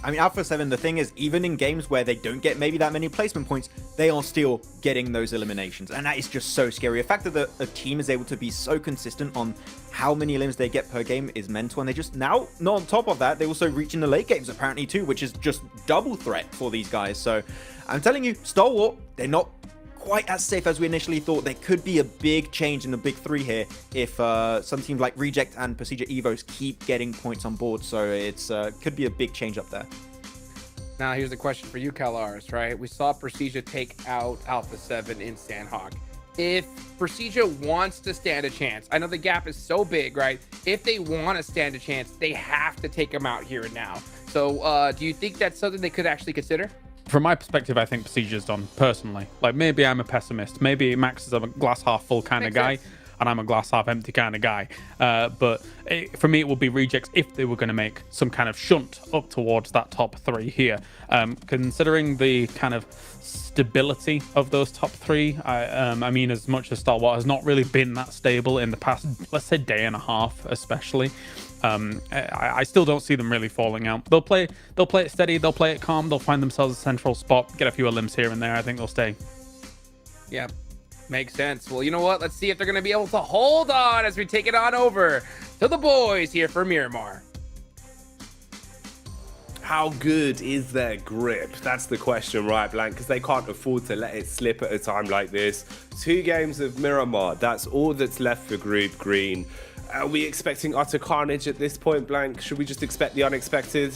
I mean, Alpha 7, the thing is, even in games where they don't get maybe that many placement points, they are still getting those eliminations. And that is just so scary. The fact that a team is able to be so consistent on how many elims they get per game is mental. And they just now, not on top of that, they also reach in the late games apparently too, which is just double threat for these guys. So I'm telling you, Stalwart, they're not quite as safe as we initially thought. There could be a big change in the big three here if some teams like Reject and Procedure Evos keep getting points on board. So it's could be a big change up there. Now here's the question for you, CalRs, right? We saw Procedure take out Alpha 7 in Sandhawk. If Procedure wants to stand a chance, I know the gap is so big, right? If they want to stand a chance, they have to take them out here and now. So do you think that's something they could actually consider? From my perspective, I think Procedure's done, personally. Like, maybe I'm a pessimist. Maybe Max is a glass half full kind of guy, and I'm a glass half empty kind of guy. But for me, it would be Rejects if they were going to make some kind of shunt up towards that top three here. Considering the kind of stability of those top three, I mean, as much as Stalwart has not really been that stable in the past, let's say, day and a half, especially. I still don't see them really falling out. They'll play it steady, they'll play it calm, they'll find themselves a central spot, get a few limbs here and there. I think they'll stay. Yeah, makes sense. Well, you know what? Let's see if they're going to be able to hold on as we take it on over to the boys here for Miramar. How good is their grip? That's the question, right, Blank? Because they can't afford to let it slip at a time like this. 2 games of Miramar, that's all that's left for Group Green. Are we expecting utter carnage at this point, Blank? Should we just expect the unexpected?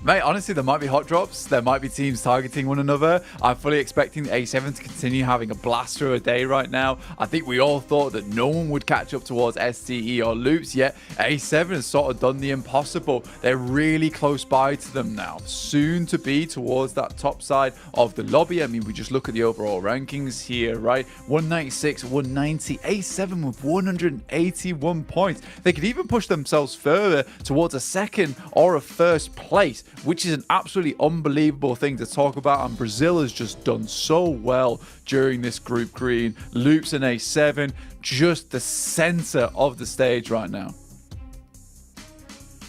Mate, honestly, there might be hot drops. There might be teams targeting one another. I'm fully expecting the A7 to continue having a blaster a day right now. I think we all thought that no one would catch up towards STE or Loops, yet A7 has sort of done the impossible. They're really close by to them now. Soon to be towards that top side of the lobby. I mean, we just look at the overall rankings here, right? 196, 190, A7 with 181 points. They could even push themselves further towards a second or a first place, which is an absolutely unbelievable thing to talk about. And Brazil has just done so well during this Group Green. Loops and A7, just the center of the stage right now.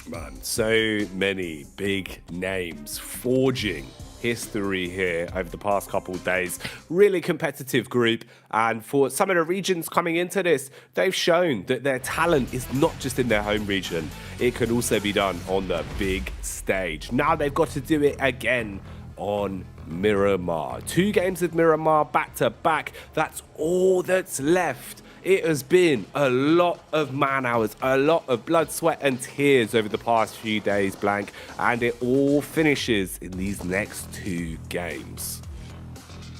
Man, so many big names forging history here over the past couple of days. Really competitive group, and for some of the regions coming into this, they've shown that their talent is not just in their home region. It can also be done on the big stage. Now they've got to do it again on Miramar. 2 games of Miramar back to back. That's all that's left. It has been a lot of man hours, a lot of blood, sweat and tears over the past few days, Blank, and it all finishes in these next 2 games.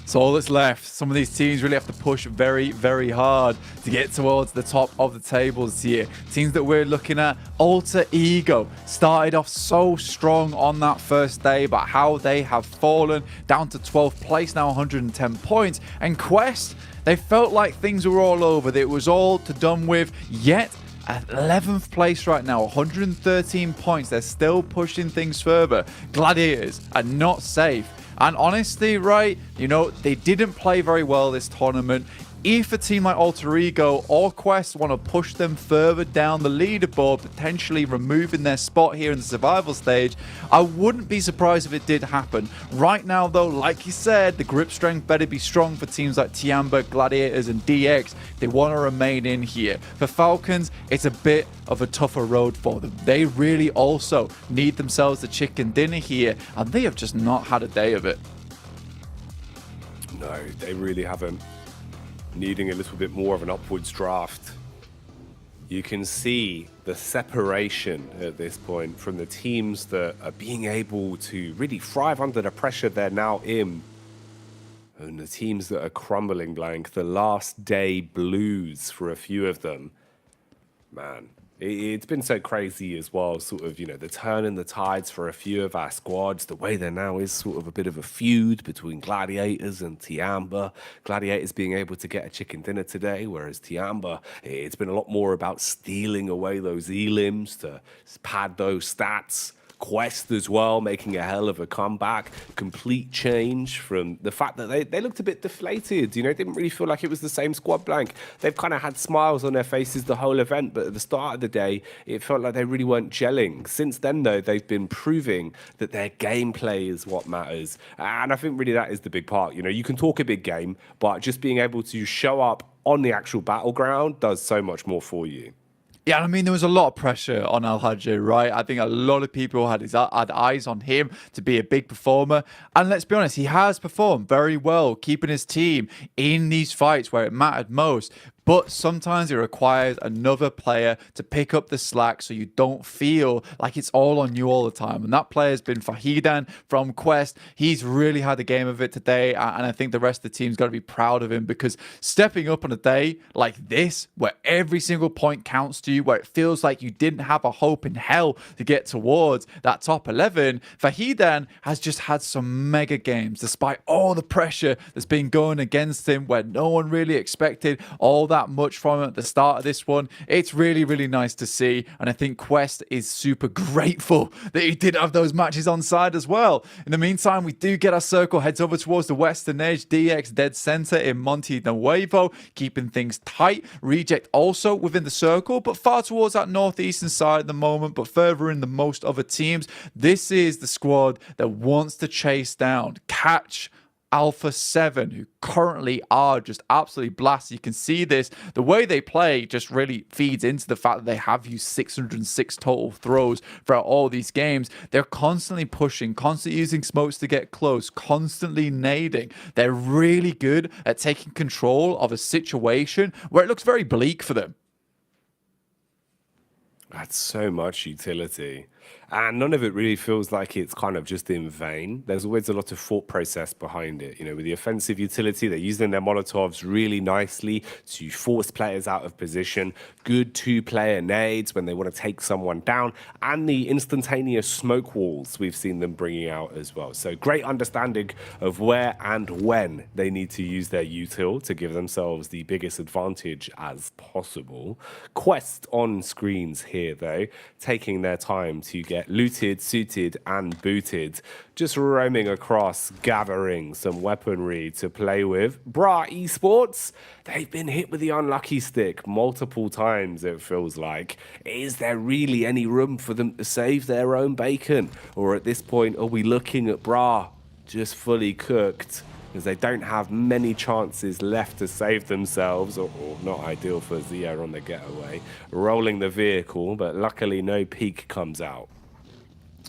So all that's left. Some of these teams really have to push very, very hard to get towards the top of the tables here. Teams that we're looking at, Alter Ego, started off so strong on that first day, but how they have fallen down to 12th place now, 110 points. And Quest, they felt like things were all over, that it was all to done with, yet at 11th place right now, 113 points. They're still pushing things further. Gladiators are not safe. And honestly, right, you know, they didn't play very well this tournament. If a team like Alter Ego or Quest want to push them further down the leaderboard, potentially removing their spot here in the survival stage, I wouldn't be surprised if it did happen. Right now, though, like you said, the grip strength better be strong for teams like Tiamba, Gladiators, and DX. They want to remain in here. For Falcons, it's a bit of a tougher road for them. They really also need themselves a chicken dinner here, and they have just not had a day of it. No, they really haven't. Needing a little bit more of an upwards draft. You can see the separation at this point from the teams that are being able to really thrive under the pressure they're now in, and the teams that are crumbling, Blank. The last day blues for a few of them. Man, it's been so crazy as well, sort of, you know, the turn in the tides for a few of our squads. The way there now is sort of a bit of a feud between Gladiators and Tiamba. Gladiators being able to get a chicken dinner today, whereas Tiamba, it's been a lot more about stealing away those elims to pad those stats. Quest as well, making a hell of a comeback. Complete change from the fact that they looked a bit deflated. You know, it didn't really feel like it was the same squad blank. They've kind of had smiles on their faces the whole event, but at the start of the day, it felt like they really weren't gelling. Since then, though, they've been proving that their gameplay is what matters. And I think really that is the big part. You know, you can talk a big game, but just being able to show up on the actual battleground does so much more for you. Yeah, I mean, there was a lot of pressure on Al-Hajj, right? I think a lot of people had eyes on him to be a big performer. And let's be honest, he has performed very well, keeping his team in these fights where it mattered most. But sometimes it requires another player to pick up the slack so you don't feel like it's all on you all the time. And that player has been Fahidan from Quest. He's really had a game of it today. And I think the rest of the team's got to be proud of him, because stepping up on a day like this, where every single point counts to you, where it feels like you didn't have a hope in hell to get towards that top 11, Fahidan has just had some mega games despite all the pressure that's been going against him, where no one really expected all that much from him at the start of this one. It's really, really nice to see, and I think Quest is super grateful that he did have those matches on side as well. In the meantime, we do get our circle, heads over towards the western edge. DX dead center in Monte Nuevo, keeping things tight. Reject also within the circle, but far towards that northeastern side at the moment, but further in than most other teams. This is the squad that wants to chase down, catch Alpha 7, who currently are just absolutely blasted. You can see this. The way they play just really feeds into the fact that they have used 606 total throws throughout all these games. They're constantly pushing, constantly using smokes to get close, constantly nading. They're really good at taking control of a situation where it looks very bleak for them. That's so much utility. And none of it really feels like it's kind of just in vain. There's always a lot of thought process behind it. You know, with the offensive utility, they're using their Molotovs really nicely to force players out of position. Good two-player nades when they want to take someone down. And the instantaneous smoke walls we've seen them bringing out as well. So great understanding of where and when they need to use their util to give themselves the biggest advantage as possible. Quest on screens here, though, taking their time to get looted, suited, and booted. Just roaming across, gathering some weaponry to play with. Bra Esports, they've been hit with the unlucky stick multiple times, it feels like. Is there really any room for them to save their own bacon? Or at this point, are we looking at Bra just fully cooked, because they don't have many chances left to save themselves, or not ideal for Zia on the getaway. Rolling the vehicle, but luckily no peak comes out.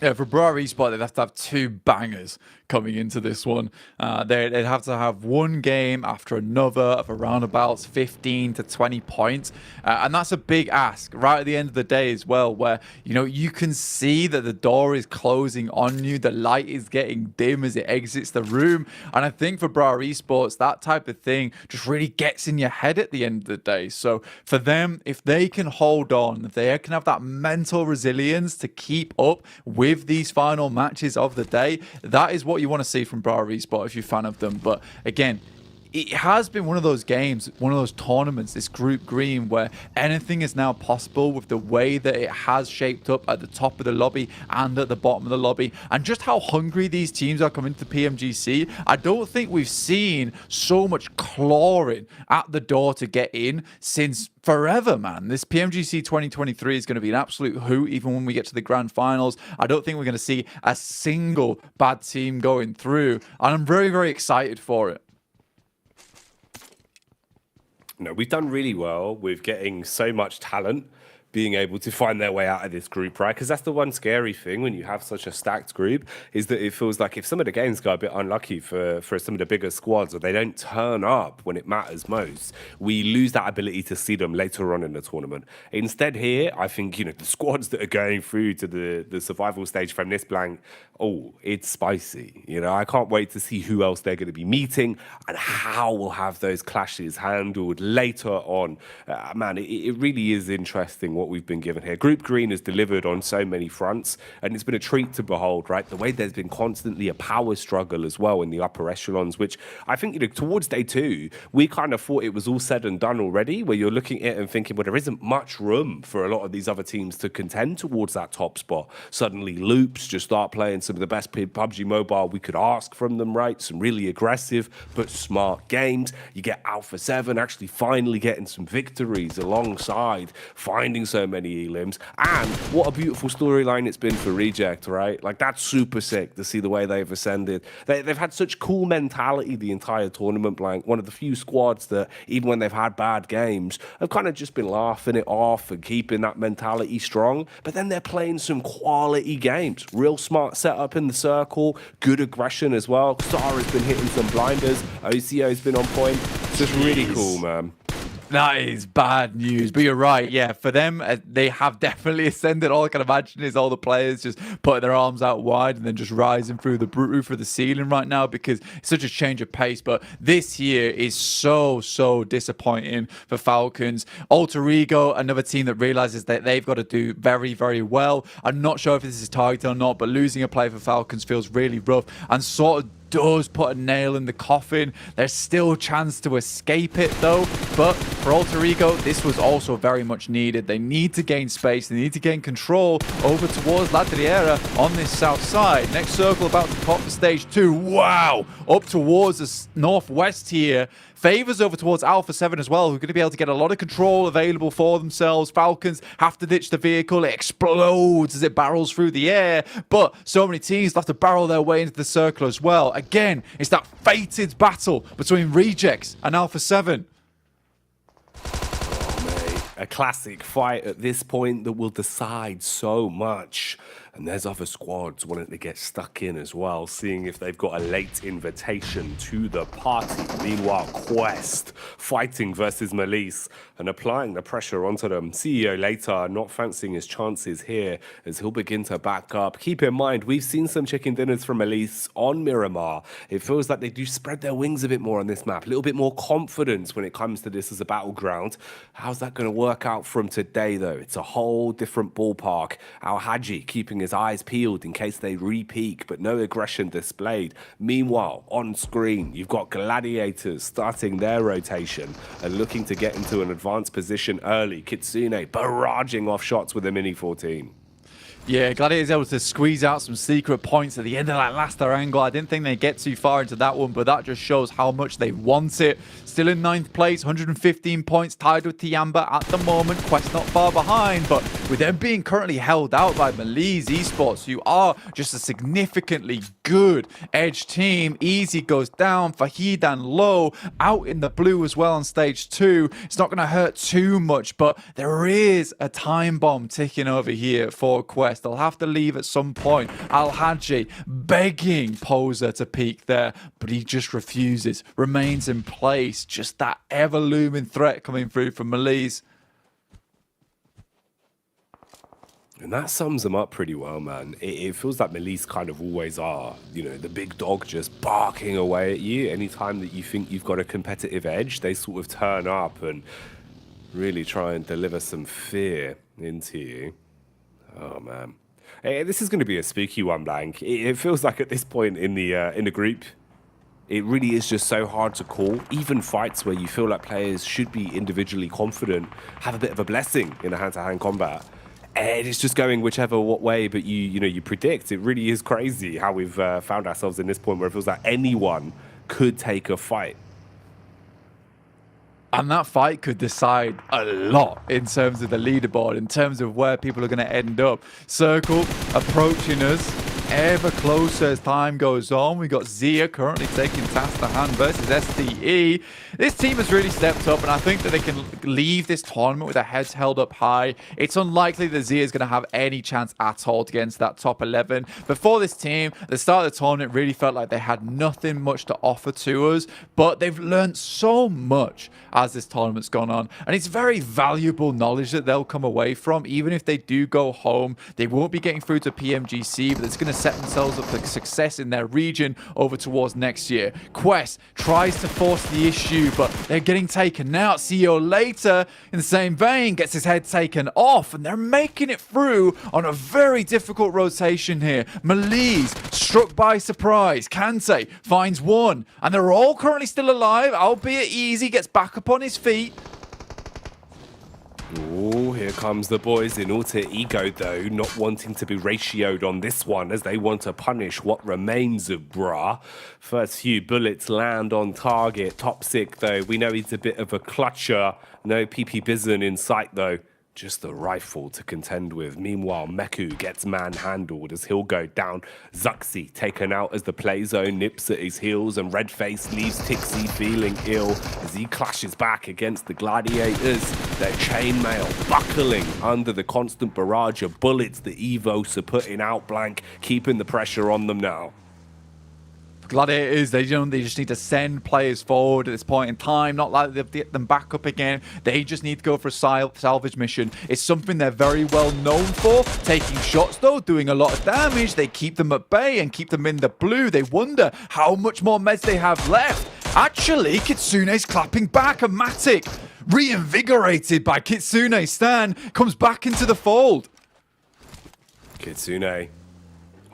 Yeah, for Bra Esport, they'd have to have two bangers coming into this one. They'd have to have one game after another of around about 15 to 20 points. And that's a big ask right at the end of the day as well, where, you know, you can see that the door is closing on you. The light is getting dim as it exits the room. And I think for Bra Esports, that type of thing just really gets in your head at the end of the day. So for them, if they can hold on, if they can have that mental resilience to keep up with these final matches of the day, that is what you want to see from Bra Esport if you're a fan of them. But again, it has been one of those games, one of those tournaments, this group green, where anything is now possible with the way that it has shaped up at the top of the lobby and at the bottom of the lobby, and just how hungry these teams are coming to PMGC. I don't think we've seen so much clawing at the door to get in since forever, man. This PMGC 2023 is going to be an absolute hoot, even when we get to the Grand Finals. I don't think we're going to see a single bad team going through, and I'm very, very excited for it. No, we've done really well with getting so much talent being able to find their way out of this group, right? Because that's the one scary thing when you have such a stacked group, is that it feels like if some of the games go a bit unlucky for some of the bigger squads, or they don't turn up when it matters most, we lose that ability to see them later on in the tournament. Instead here, I think, you know, the squads that are going through to the survival stage from this blank, oh, it's spicy. You know, I can't wait to see who else they're going to be meeting and how we'll have those clashes handled later on. Man, it really is interesting what we've been given here. Group Green has delivered on so many fronts, and it's been a treat to behold, right? The way there's been constantly a power struggle as well in the upper echelons, which I think, towards day 2, we kind of thought it was all said and done already, where you're looking at it and thinking, well, there isn't much room for a lot of these other teams to contend towards that top spot. Suddenly, Loops just start playing some of the best PUBG Mobile we could ask from them, right? Some really aggressive but smart games. You get Alpha 7 actually finally getting some victories alongside finding so many elims. And what a beautiful storyline it's been for Reject, right? Like, that's super sick to see the way they've ascended. They've had such cool mentality the entire tournament, Blank. One of the few squads that, even when they've had bad games, have kind of just been laughing it off and keeping that mentality strong. But then they're playing some quality games. Real smart setup in the circle, good aggression as well. Star has been hitting some blinders. OCO's been on point. It's just really cool, man. That is bad news, but you're right. Yeah, for them, they have definitely ascended. All I can imagine is all the players just putting their arms out wide and then just rising through the roof of the ceiling right now, because it's such a change of pace. But this year is so disappointing for Falcons. Alter Ego, another team that realizes that they've got to do very well. I'm not sure if this is targeted or not, but losing a play for Falcons feels really rough and sort of does put a nail in the coffin. There's still a chance to escape it though, but for Alter Ego, this was also very much needed. They need to gain space, they need to gain control over towards La Triera on this south side. Next circle about to pop for stage 2. Wow! Up towards the northwest here. Favors over towards Alpha 7 as well, who are going to be able to get a lot of control available for themselves. Falcons have to ditch the vehicle. It explodes as it barrels through the air. But so many teams have to barrel their way into the circle as well. Again, it's that fated battle between Rejects and Alpha 7. Oh, mate. A classic fight at this point that will decide so much. And there's other squads wanting to get stuck in as well, seeing if they've got a late invitation to the party. Meanwhile, Quest fighting versus Melise and applying the pressure onto them. CEO later not fancying his chances here as he'll begin to back up. Keep in mind, we've seen some chicken dinners from Melise on Miramar. It feels like they do spread their wings a bit more on this map, a little bit more confidence when it comes to this as a battleground. How's that going to work out from today, though? It's a whole different ballpark. Al Haji keeping his eyes peeled in case they re-peak, but no aggression displayed. Meanwhile, on screen, you've got Gladiators starting their rotation and looking to get into an advanced position early. Kitsune barraging off shots with a Mini 14. Yeah, Gladiator's able to squeeze out some secret points at the end of that last angle. I didn't think they'd get too far into that one, but that just shows how much they want it. Still in 9th place, 115 points, tied with Tiamba at the moment. Quest not far behind, but with them being currently held out by Melise Esports, who are just a significantly good edge team. Easy goes down, Fahidan low, out in the blue as well on stage 2. It's not going to hurt too much, but there is a time bomb ticking over here for Quest. They'll have to leave at some point. Al Haji begging Poser to peek there, but he just refuses, remains in place. Just that ever-looming threat coming through from Melise. And that sums them up pretty well, man. It feels like Melise kind of always are, the big dog just barking away at you. Anytime that you think you've got a competitive edge, they sort of turn up and really try and deliver some fear into you. Oh, man. Hey, this is going to be a spooky one, Blank. It feels like at this point in the group, it really is just so hard to call. Even fights where you feel like players should be individually confident have a bit of a blessing in a hand-to-hand combat. And it's just going whichever way, but you predict. It really is crazy how we've found ourselves in this point where it feels like anyone could take a fight. And that fight could decide a lot in terms of the leaderboard, in terms of where people are going to end up. Circle approaching us ever closer as time goes on. We got Zia currently taking task to hand versus SDE. This team has really stepped up, and I think that they can leave this tournament with their heads held up high. It's unlikely that Zia is going to have any chance at all to get into that top 11. But for this team, the start of the tournament really felt like they had nothing much to offer to us, but they've learned so much as this tournament's gone on, and it's very valuable knowledge that they'll come away from. Even if they do go home, they won't be getting through to PMGC, but it's going to set themselves up for success in their region over towards next year. Quest tries to force the issue, but they're getting taken out. CEO later, in the same vein, gets his head taken off, and they're making it through on a very difficult rotation here. Malise struck by surprise. Kante finds one, and they're all currently still alive, albeit easy, gets back up on his feet. Oh, here comes the boys in alter ego, though, not wanting to be ratioed on this one as they want to punish what remains of Bra. First few bullets land on target. Toxic, though, we know he's a bit of a clutcher. No PP Bizen in sight, though. Just the rifle to contend with. Meanwhile, Meku gets manhandled as he'll go down. Zuxi taken out as the play zone nips at his heels, and Redface leaves Tixie feeling ill as he clashes back against the Gladiators. Their chainmail buckling under the constant barrage of bullets the Evos are putting out blank, keeping the pressure on them now. Gladiators, they just need to send players forward at this point in time, not like they've get them back up again. They just need to go for a salvage mission. It's something they're very well known for. Taking shots, though, doing a lot of damage. They keep them at bay and keep them in the blue. They wonder how much more meds they have left. Actually, Kitsune's clapping back, and Matic, reinvigorated by Kitsune, Stan comes back into the fold. Kitsune,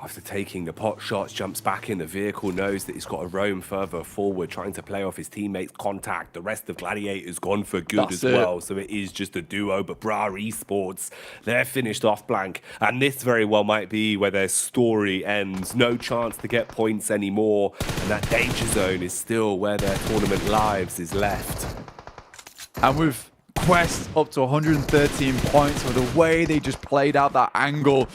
after taking the pot shots, jumps back in the vehicle, knows that he's got to roam further forward, trying to play off his teammates' contact. The rest of Gladiators gone for good as well, so it is just a duo. But Bra Esports, they're finished off blank, and this very well might be where their story ends. No chance to get points anymore, and that danger zone is still where their tournament lives is left. And with Quest up to 113 points, with the way they just played out that angle,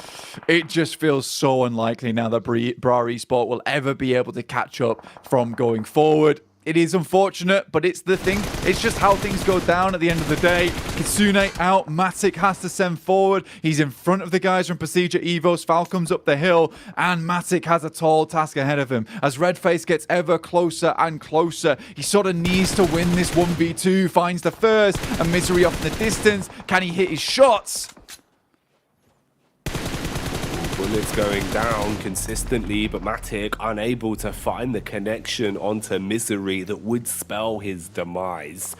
it just feels so unlikely now that Bra Esport will ever be able to catch up from going forward. It is unfortunate, but it's the thing. It's just how things go down at the end of the day. Kitsune out. Matic has to send forward. He's in front of the guys from Procedure Evos. Falcom's up the hill, and Matic has a tall task ahead of him. As Redface gets ever closer and closer, he sort of needs to win this 1v2. Finds the first, and Misery off in the distance. Can he hit his shots? Bullets going down consistently, but Matic unable to find the connection onto Misery that would spell his demise.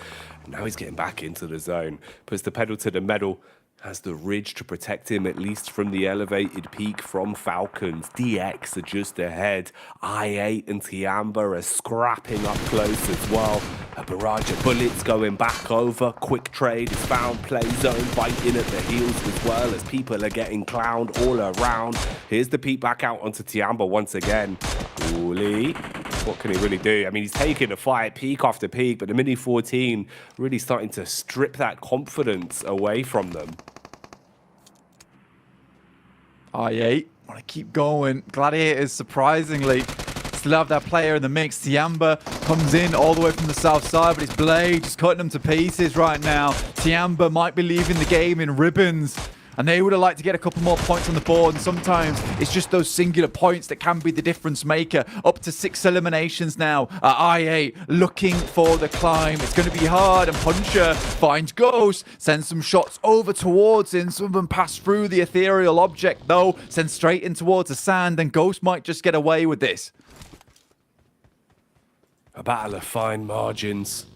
Now he's getting back into the zone, puts the pedal to the metal, has the ridge to protect him, at least from the elevated peak from Falcons. DX are just ahead. I8 and Tiamba are scrapping up close as well. A barrage of bullets going back over. Quick trade is found. Play zone biting at the heels as well as people are getting clowned all around. Here's the peek back out onto Tiamba once again. Uli, what can he really do? I mean, he's taking a fight peak after peak, but the Mini 14 really starting to strip that confidence away from them. I8 want to keep going. Gladiators, surprisingly, still have that player in the mix. Tiamba comes in all the way from the south side, but his blade just cutting them to pieces right now. Tiamba might be leaving the game in ribbons, and they would have liked to get a couple more points on the board. And sometimes it's just those singular points that can be the difference maker. Up to 6 eliminations now. I8 looking for the climb. It's going to be hard, and Puncher finds Ghost, sends some shots over towards him. Some of them pass through the ethereal object, though, send straight in towards the sand, and Ghost might just get away with this. A battle of fine margins.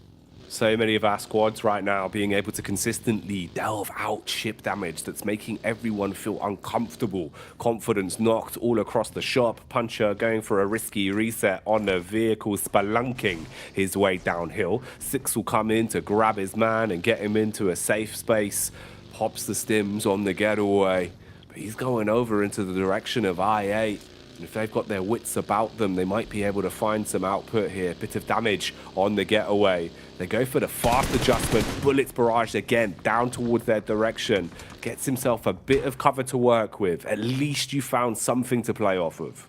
So many of our squads right now being able to consistently delve out ship damage that's making everyone feel uncomfortable. Confidence knocked all across the shop. Puncher going for a risky reset on the vehicle, spelunking his way downhill. Six will come in to grab his man and get him into a safe space. Pops the stims on the getaway. But he's going over into the direction of I8. And if they've got their wits about them, they might be able to find some output here. Bit of damage on the getaway. They go for the fast adjustment. Bullets barraged again down towards their direction. Gets himself a bit of cover to work with. At least you found something to play off of.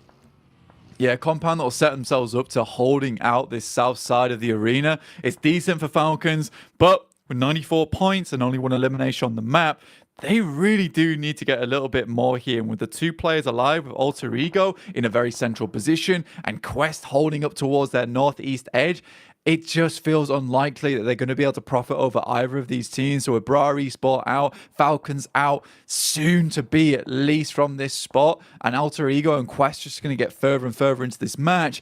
Yeah, Compound that will set themselves up to holding out this south side of the arena. It's decent for Falcons, but with 94 points and only 1 elimination on the map, they really do need to get a little bit more here. And with the 2 players alive, with Alter Ego in a very central position and Quest holding up towards their northeast edge, it just feels unlikely that they're going to be able to profit over either of these teams. So with Bra Esport out, Falcons out, soon to be at least from this spot, and Alter Ego and Quest just going to get further and further into this match.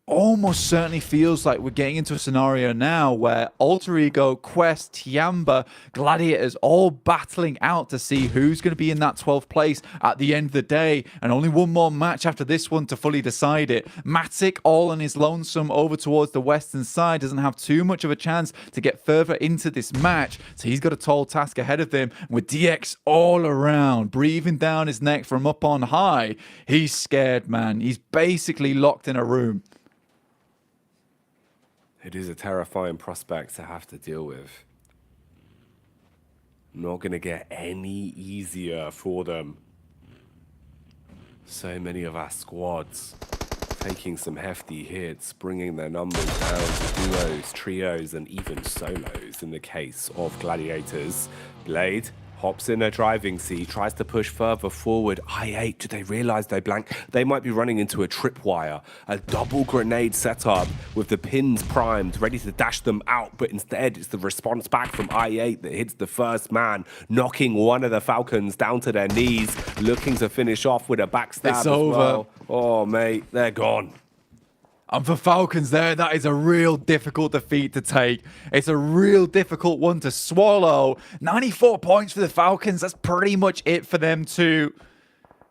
Almost certainly feels like we're getting into a scenario now where Alter Ego, Quest, Tiamba, Gladiators all battling out to see who's going to be in that 12th place at the end of the day, and only one more match after this one to fully decide it. Matic, all on his lonesome over towards the western side, doesn't have too much of a chance to get further into this match, so he's got a tall task ahead of him. With DX all around, breathing down his neck from up on high, he's scared, man. He's basically locked in a room. It is a terrifying prospect to have to deal with. Not going to get any easier for them. So many of our squads taking some hefty hits, bringing their numbers down to duos, trios, and even solos in the case of Gladiators. Blade hops in a driving seat, tries to push further forward. I8, do they realize they blank? They might be running into a tripwire, a double grenade setup with the pins primed, ready to dash them out, but instead it's the response back from I8 that hits the first man, knocking one of the Falcons down to their knees, looking to finish off with a backstab It's over. well. Oh, mate, they're gone. And for Falcons there, that is a real difficult defeat to take. It's a real difficult one to swallow. 94 points for the Falcons. That's pretty much it for them too.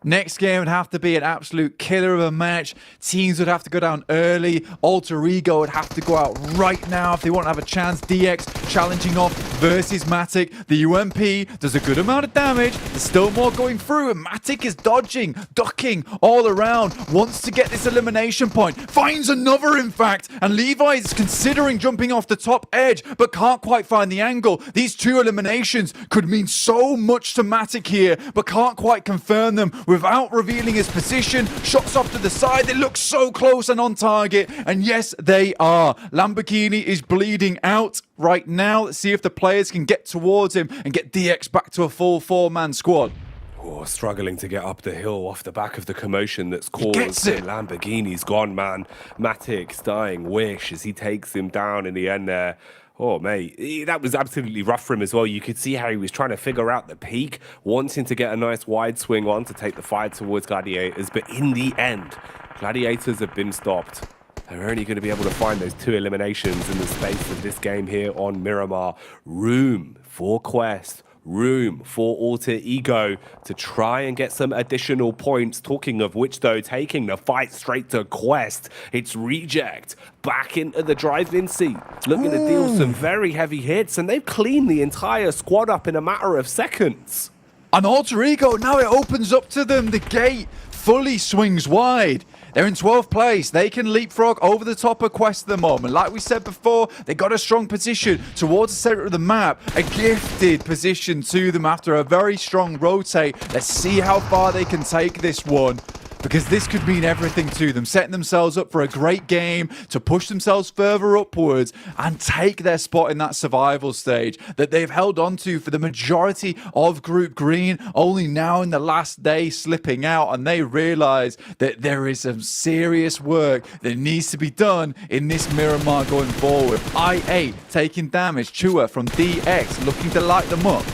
Next game would have to be an absolute killer of a match. Teams would have to go down early. Alter Ego would have to go out right now if they want to have a chance. DX challenging off versus Matic. The UMP does a good amount of damage. There's still more going through, and Matic is dodging, ducking all around. Wants to get this elimination point. Finds another, in fact. And Levi is considering jumping off the top edge, but can't quite find the angle. These two eliminations could mean so much to Matic here, but can't quite confirm them without revealing his position. Shots off to the side. They look so close and on target. And yes, they are. Lamborghini is bleeding out right now. Let's see if the players can get towards him and get DX back to a full four-man squad. Oh, struggling to get up the hill off the back of the commotion that's caused. Lamborghini's gone, man. Matic's dying wish as he takes him down in the end there. Oh, mate, that was absolutely rough for him as well. You could see how he was trying to figure out the peak, wanting to get a nice wide swing on to take the fight towards Gladiators. But in the end, Gladiators have been stopped. They're only going to be able to find those two eliminations in the space of this game here on Miramar. Room for Quest. Room for Alter Ego to try and get some additional points. Talking of which, though, taking the fight straight to Quest. It's Reject back into the drive-in seat, looking to deal some very heavy hits, and they've cleaned the entire squad up in a matter of seconds. And Alter Ego, now it opens up to them. The gate fully swings wide. They're in 12th place. They can leapfrog over the top of Quest at the moment. Like we said before, they got a strong position towards the center of the map. A gifted position to them after a very strong rotate. Let's see how far they can take this one, because this could mean everything to them, setting themselves up for a great game to push themselves further upwards and take their spot in that survival stage that they've held on to for the majority of Group Green, only now in the last day slipping out, and they realize that there is some serious work that needs to be done in this Miramar going forward. I8 taking damage, Chua from DX looking to light them up.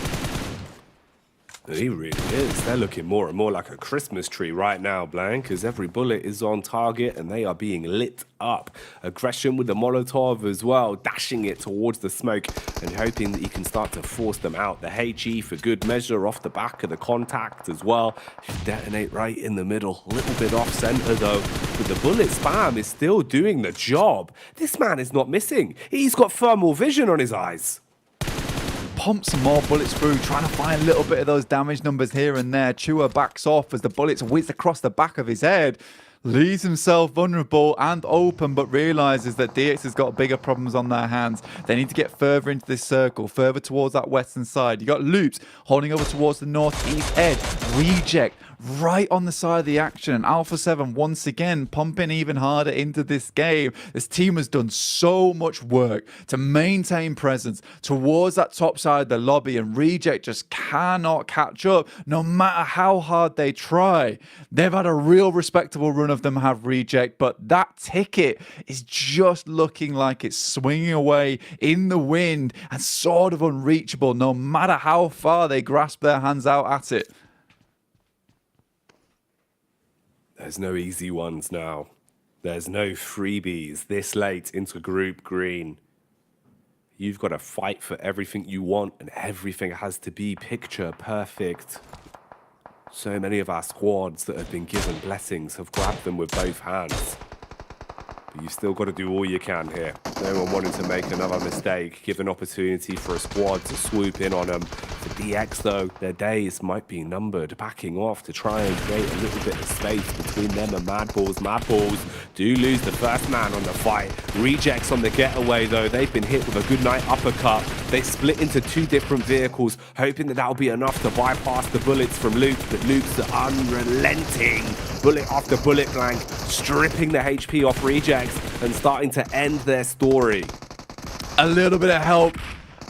He really is. They're looking more and more like a Christmas tree right now, Blank, as every bullet is on target and they are being lit up. Aggression with the Molotov as well, dashing it towards the smoke and hoping that he can start to force them out. The HE for good measure off the back of the contact as well. Detonate right in the middle. A little bit off center though, but the bullet spam is still doing the job. This man is not missing. He's got thermal vision on his eyes. Pump some more bullets through, trying to find a little bit of those damage numbers here and there. Chua backs off as the bullets whiz across the back of his head. Leaves himself vulnerable and open, but realizes that DX has got bigger problems on their hands. They need to get further into this circle, further towards that western side. You got Loops holding over towards the northeast edge. Reject right on the side of the action. And Alpha 7 once again pumping even harder into this game. This team has done so much work to maintain presence towards that top side of the lobby, and Reject just cannot catch up no matter how hard they try. They've had a real respectable run of them have reject, but that ticket is just looking like it's swinging away in the wind and sort of unreachable no matter how far they grasp their hands out at it. There's no easy ones now. There's no freebies this late into Group Green. You've got to fight for everything you want, and everything has to be picture perfect. So many of our squads that have been given blessings have grabbed them with both hands. But you've still got to do all you can here. No one wanted to make another mistake, give an opportunity for a squad to swoop in on them. For DX though, their days might be numbered, backing off to try and create a little bit of space between them and Mad Balls. Mad Balls do lose the first man on the fight. Rejects on the getaway though, they've been hit with a good night uppercut. They split into two different vehicles, hoping that that'll be enough to bypass the bullets from Luke, but Luke's unrelenting. Bullet after bullet blank, stripping the HP off Rejects and starting to end their story. A little bit of help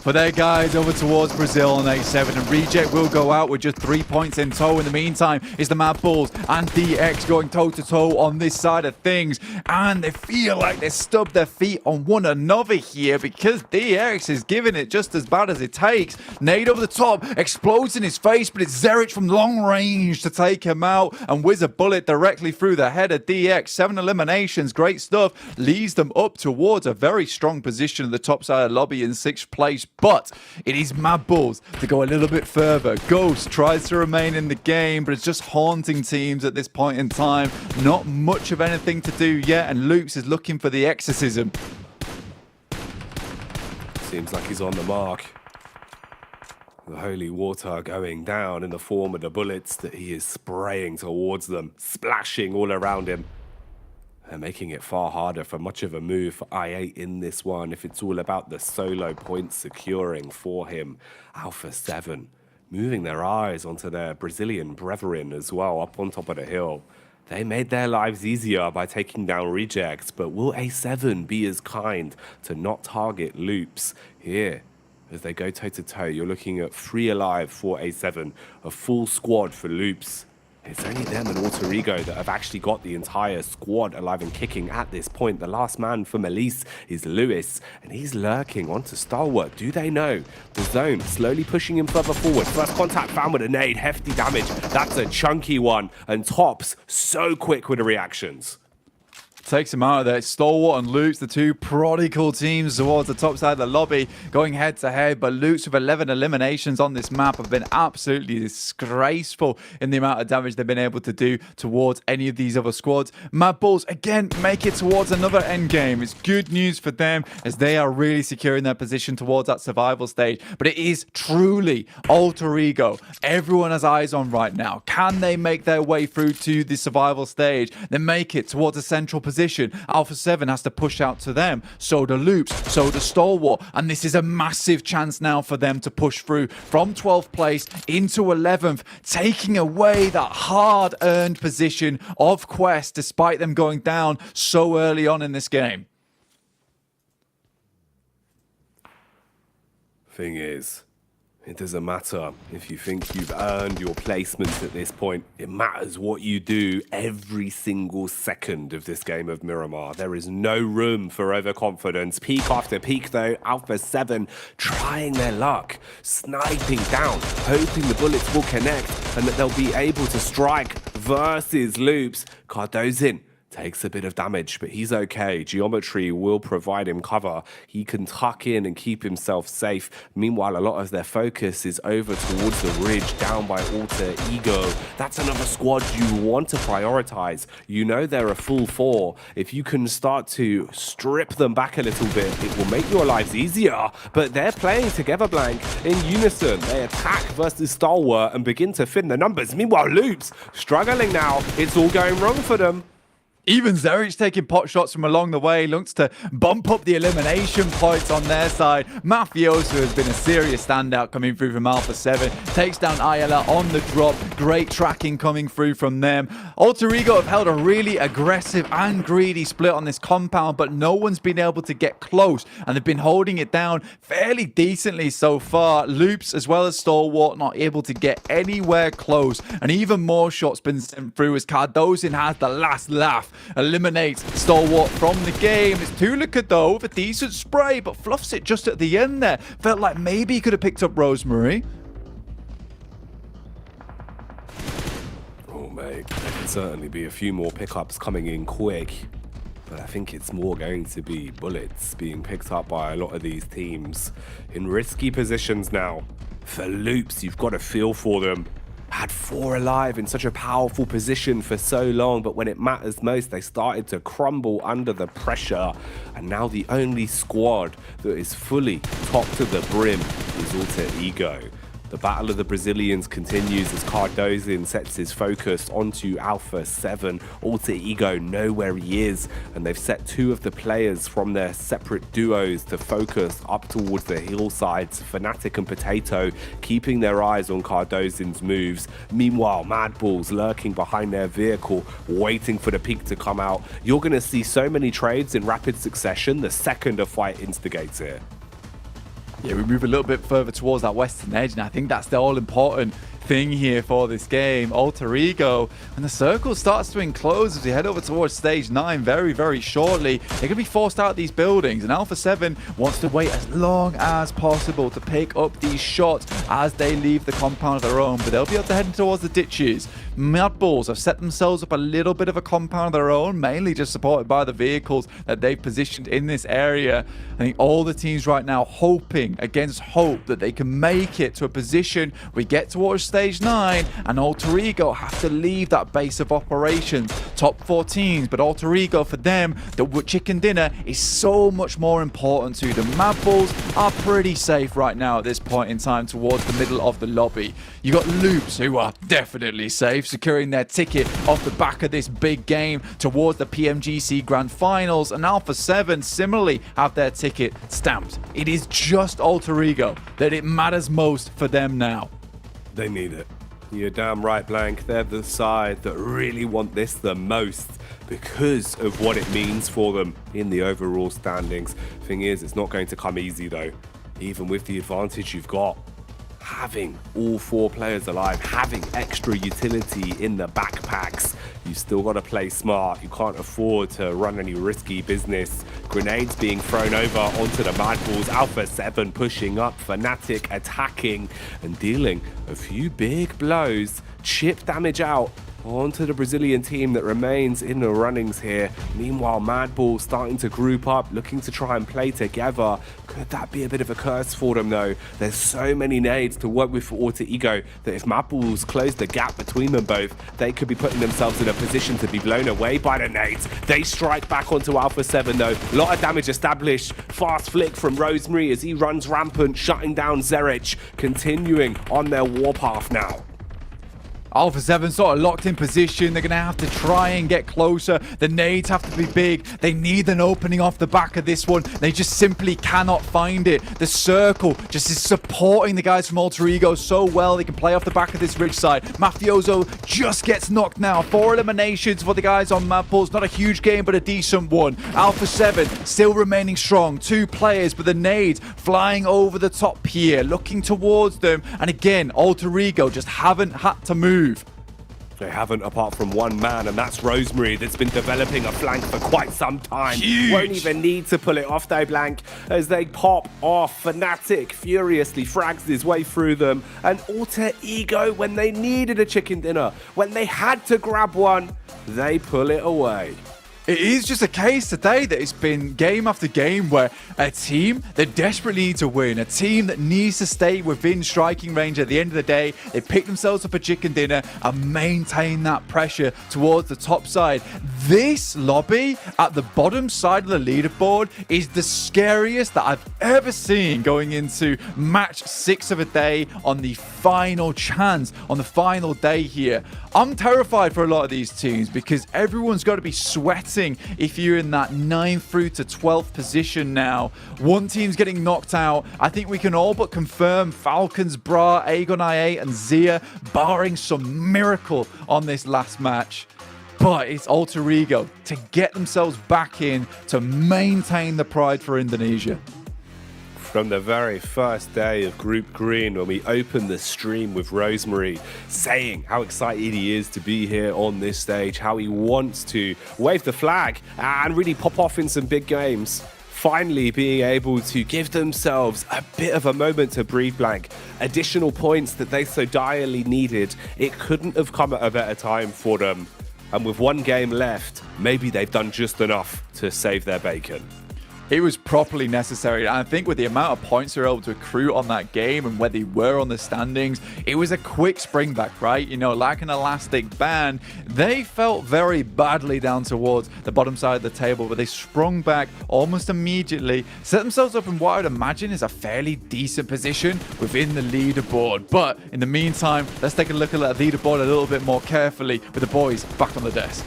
for their guys over towards Brazil on 8-7, and Reject will go out with just 3 points in tow. In the meantime, it's the Mad Bulls and DX going toe-to-toe on this side of things, and they feel like they stubbed their feet on one another here because DX is giving it just as bad as it takes. Nade over the top, explodes in his face, but it's Zerich from long range to take him out and whiz a bullet directly through the head of DX. 7 eliminations, great stuff, leads them up towards a very strong position at the top side of the lobby in 6th place. But it is Mad Bulls to go a little bit further. Ghost tries to remain in the game, but it's just haunting teams at this point in time. Not much of anything to do yet, and Loops is looking for the exorcism. Seems like he's on the mark. The holy water going down in the form of the bullets that he is spraying towards them, splashing all around him. And making it far harder for much of a move for I8 in this one if it's all about the solo points securing for him. Alpha 7 moving their eyes onto their Brazilian brethren as well up on top of the hill. They made their lives easier by taking down Rejects, but will A7 be as kind to not target Loops here? As they go toe-to-toe, you're looking at 3 alive for A7, a full squad for Loops. It's only them and Alter Ego that have actually got the entire squad alive and kicking at this point. The last man for Melise is Lewis, and he's lurking onto Stalwart. Do they know? The zone slowly pushing him further forward. First contact found with a nade, hefty damage. That's a chunky one, and Tops so quick with the reactions. Takes him out of there. Stalwart and Lutz, the two prodigal teams towards the top side of the lobby, going head to head. But Lutz with 11 eliminations on this map have been absolutely disgraceful in the amount of damage they've been able to do towards any of these other squads. Mad Bulls again make it towards another end game. It's good news for them as they are really securing their position towards that survival stage. But it is truly Alter Ego everyone has eyes on right now. Can they make their way through to the survival stage? They make it towards a central position. Alpha 7 has to push out to them. So do Loops, so do Stalwart. And this is a massive chance now for them to push through from 12th place into 11th, taking away that hard-earned position of Quest despite them going down so early on in this game. Thing is, it doesn't matter if you think you've earned your placement at this point. It matters what you do every single second of this game of Miramar. There is no room for overconfidence. Peak after peak though, Alpha 7 trying their luck, sniping down, hoping the bullets will connect and that they'll be able to strike versus Loops. Cardozin takes a bit of damage, but he's okay. Geometry will provide him cover. He can tuck in and keep himself safe. Meanwhile, a lot of their focus is over towards the ridge, down by Alter Ego. That's another squad you want to prioritize. You know they're a full 4. If you can start to strip them back a little bit, it will make your lives easier. But they're playing together, Blank, in unison. They attack versus Stalwart and begin to thin the numbers. Meanwhile, Loops struggling now. It's all going wrong for them. Even Zerich taking pot shots from along the way, looks to bump up the elimination points on their side. Mafioso has been a serious standout coming through from Alpha 7. Takes down Ayala on the drop. Great tracking coming through from them. Alter Ego have held a really aggressive and greedy split on this compound, but no one's been able to get close, and they've been holding it down fairly decently so far. Loops as well as Stalwart not able to get anywhere close, and even more shots been sent through as Cardozin has the last laugh. Eliminates Stalwart from the game. It's Tulika though with a decent spray, but fluffs it just at the end there. Felt like maybe he could have picked up Rosemary. Oh mate, there can certainly be a few more pickups coming in quick, but I think it's more going to be bullets being picked up by a lot of these teams in risky positions now. For Loops, you've got to feel for them. Had 4 alive in such a powerful position for so long, but when it matters most, they started to crumble under the pressure. And now the only squad that is fully top to the brim is Alter Ego. The battle of the Brazilians continues as Cardozin sets his focus onto Alpha 7. Alter Ego know where he is, and they've set 2 of the players from their separate duos to focus up towards the hillsides. Fnatic and Potato keeping their eyes on Cardozin's moves. Meanwhile, Madballs lurking behind their vehicle, waiting for the peak to come out. You're going to see so many trades in rapid succession the second a fight instigates here. Yeah, we move a little bit further towards that western edge, and I think that's the all-important thing here for this game. Alter Ego, and the circle starts to enclose as we head over towards stage 9 very, very shortly. They're going to be forced out of these buildings, and Alpha 7 wants to wait as long as possible to pick up these shots as they leave the compound of their own, but they'll be able to head towards the ditches. Madballs have set themselves up a little bit of a compound of their own, mainly just supported by the vehicles that they've positioned in this area. I think all the teams right now hoping against hope that they can make it to a position we get towards stage 9 and Alter Ego have to leave that base of operations. Top 4 teams, but Alter Ego for them, the chicken dinner is so much more important to them. Madballs are pretty safe right now at this point in time towards the middle of the lobby. You got Loops, who are definitely safe, securing their ticket off the back of this big game towards the PMGC Grand Finals, and Alpha 7 similarly have their ticket stamped. It is just Alter Ego that it matters most for them now. They need it. You're damn right, Blank. They're the side that really want this the most because of what it means for them in the overall standings. Thing is, it's not going to come easy though. Even with the advantage you've got, having all 4 players alive, having extra utility in the backpacks, you still got to play smart. You can't afford to run any risky business. Grenades being thrown over onto the Madballs. Alpha 7 pushing up, Fnatic attacking and dealing a few big blows. Chip damage out onto the Brazilian team that remains in the runnings here. Meanwhile, Madball starting to group up, looking to try and play together. Could that be a bit of a curse for them though? There's so many nades to work with for Alter Ego that if Madballs close the gap between them both, they could be putting themselves in a position to be blown away by the nades. They strike back onto Alpha 7 though. A lot of damage established. Fast flick from Rosemary as he runs rampant, shutting down Zerich, continuing on their warpath now. Alpha 7 sort of locked in position. They're going to have to try and get closer. The nades have to be big. They need an opening off the back of this one. They just simply cannot find it. The circle just is supporting the guys from Alter Ego so well. They can play off the back of this ridge side. Mafioso just gets knocked now. 4 eliminations for the guys on Madballs. Not a huge game, but a decent one. Alpha 7 still remaining strong. 2 players, but the nades flying over the top here, looking towards them. And again, Alter Ego just haven't had to move. They haven't, apart from one man, and that's Rosemary, that's been developing a flank for quite some time. Huge. Won't even need to pull it off though, Blank, as they pop off. Fnatic furiously frags his way through them, and Alter Ego, when they needed a chicken dinner, when they had to grab one, they pull it away. It is just a case today that it's been game after game where a team that desperately needs to win, a team that needs to stay within striking range at the end of the day, they pick themselves up a chicken dinner and maintain that pressure towards the top side. This lobby at the bottom side of the leaderboard is the scariest that I've ever seen going into match 6 of a day on the final chance on the final day here. I'm terrified for a lot of these teams because everyone's got to be sweating if you're in that 9th through to 12th position now. One team's getting knocked out. I think we can all but confirm Falcons, Bra, Aegon IA, and Zia, barring some miracle on this last match. But it's Alter Ego to get themselves back in to maintain the pride for Indonesia. From the very first day of Group Green, when we opened the stream with Rosemary saying how excited he is to be here on this stage, how he wants to wave the flag and really pop off in some big games. Finally being able to give themselves a bit of a moment to breathe, blank. Additional points that they so direly needed. It couldn't have come at a better time for them. And with one game left, maybe they've done just enough to save their bacon. It was properly necessary, and I think with the amount of points they were able to accrue on that game and where they were on the standings, it was a quick spring back, right? You know, like an elastic band, they felt very badly down towards the bottom side of the table, but they sprung back almost immediately, set themselves up in what I would imagine is a fairly decent position within the leaderboard. But in the meantime, let's take a look at that leaderboard a little bit more carefully with the boys back on the desk.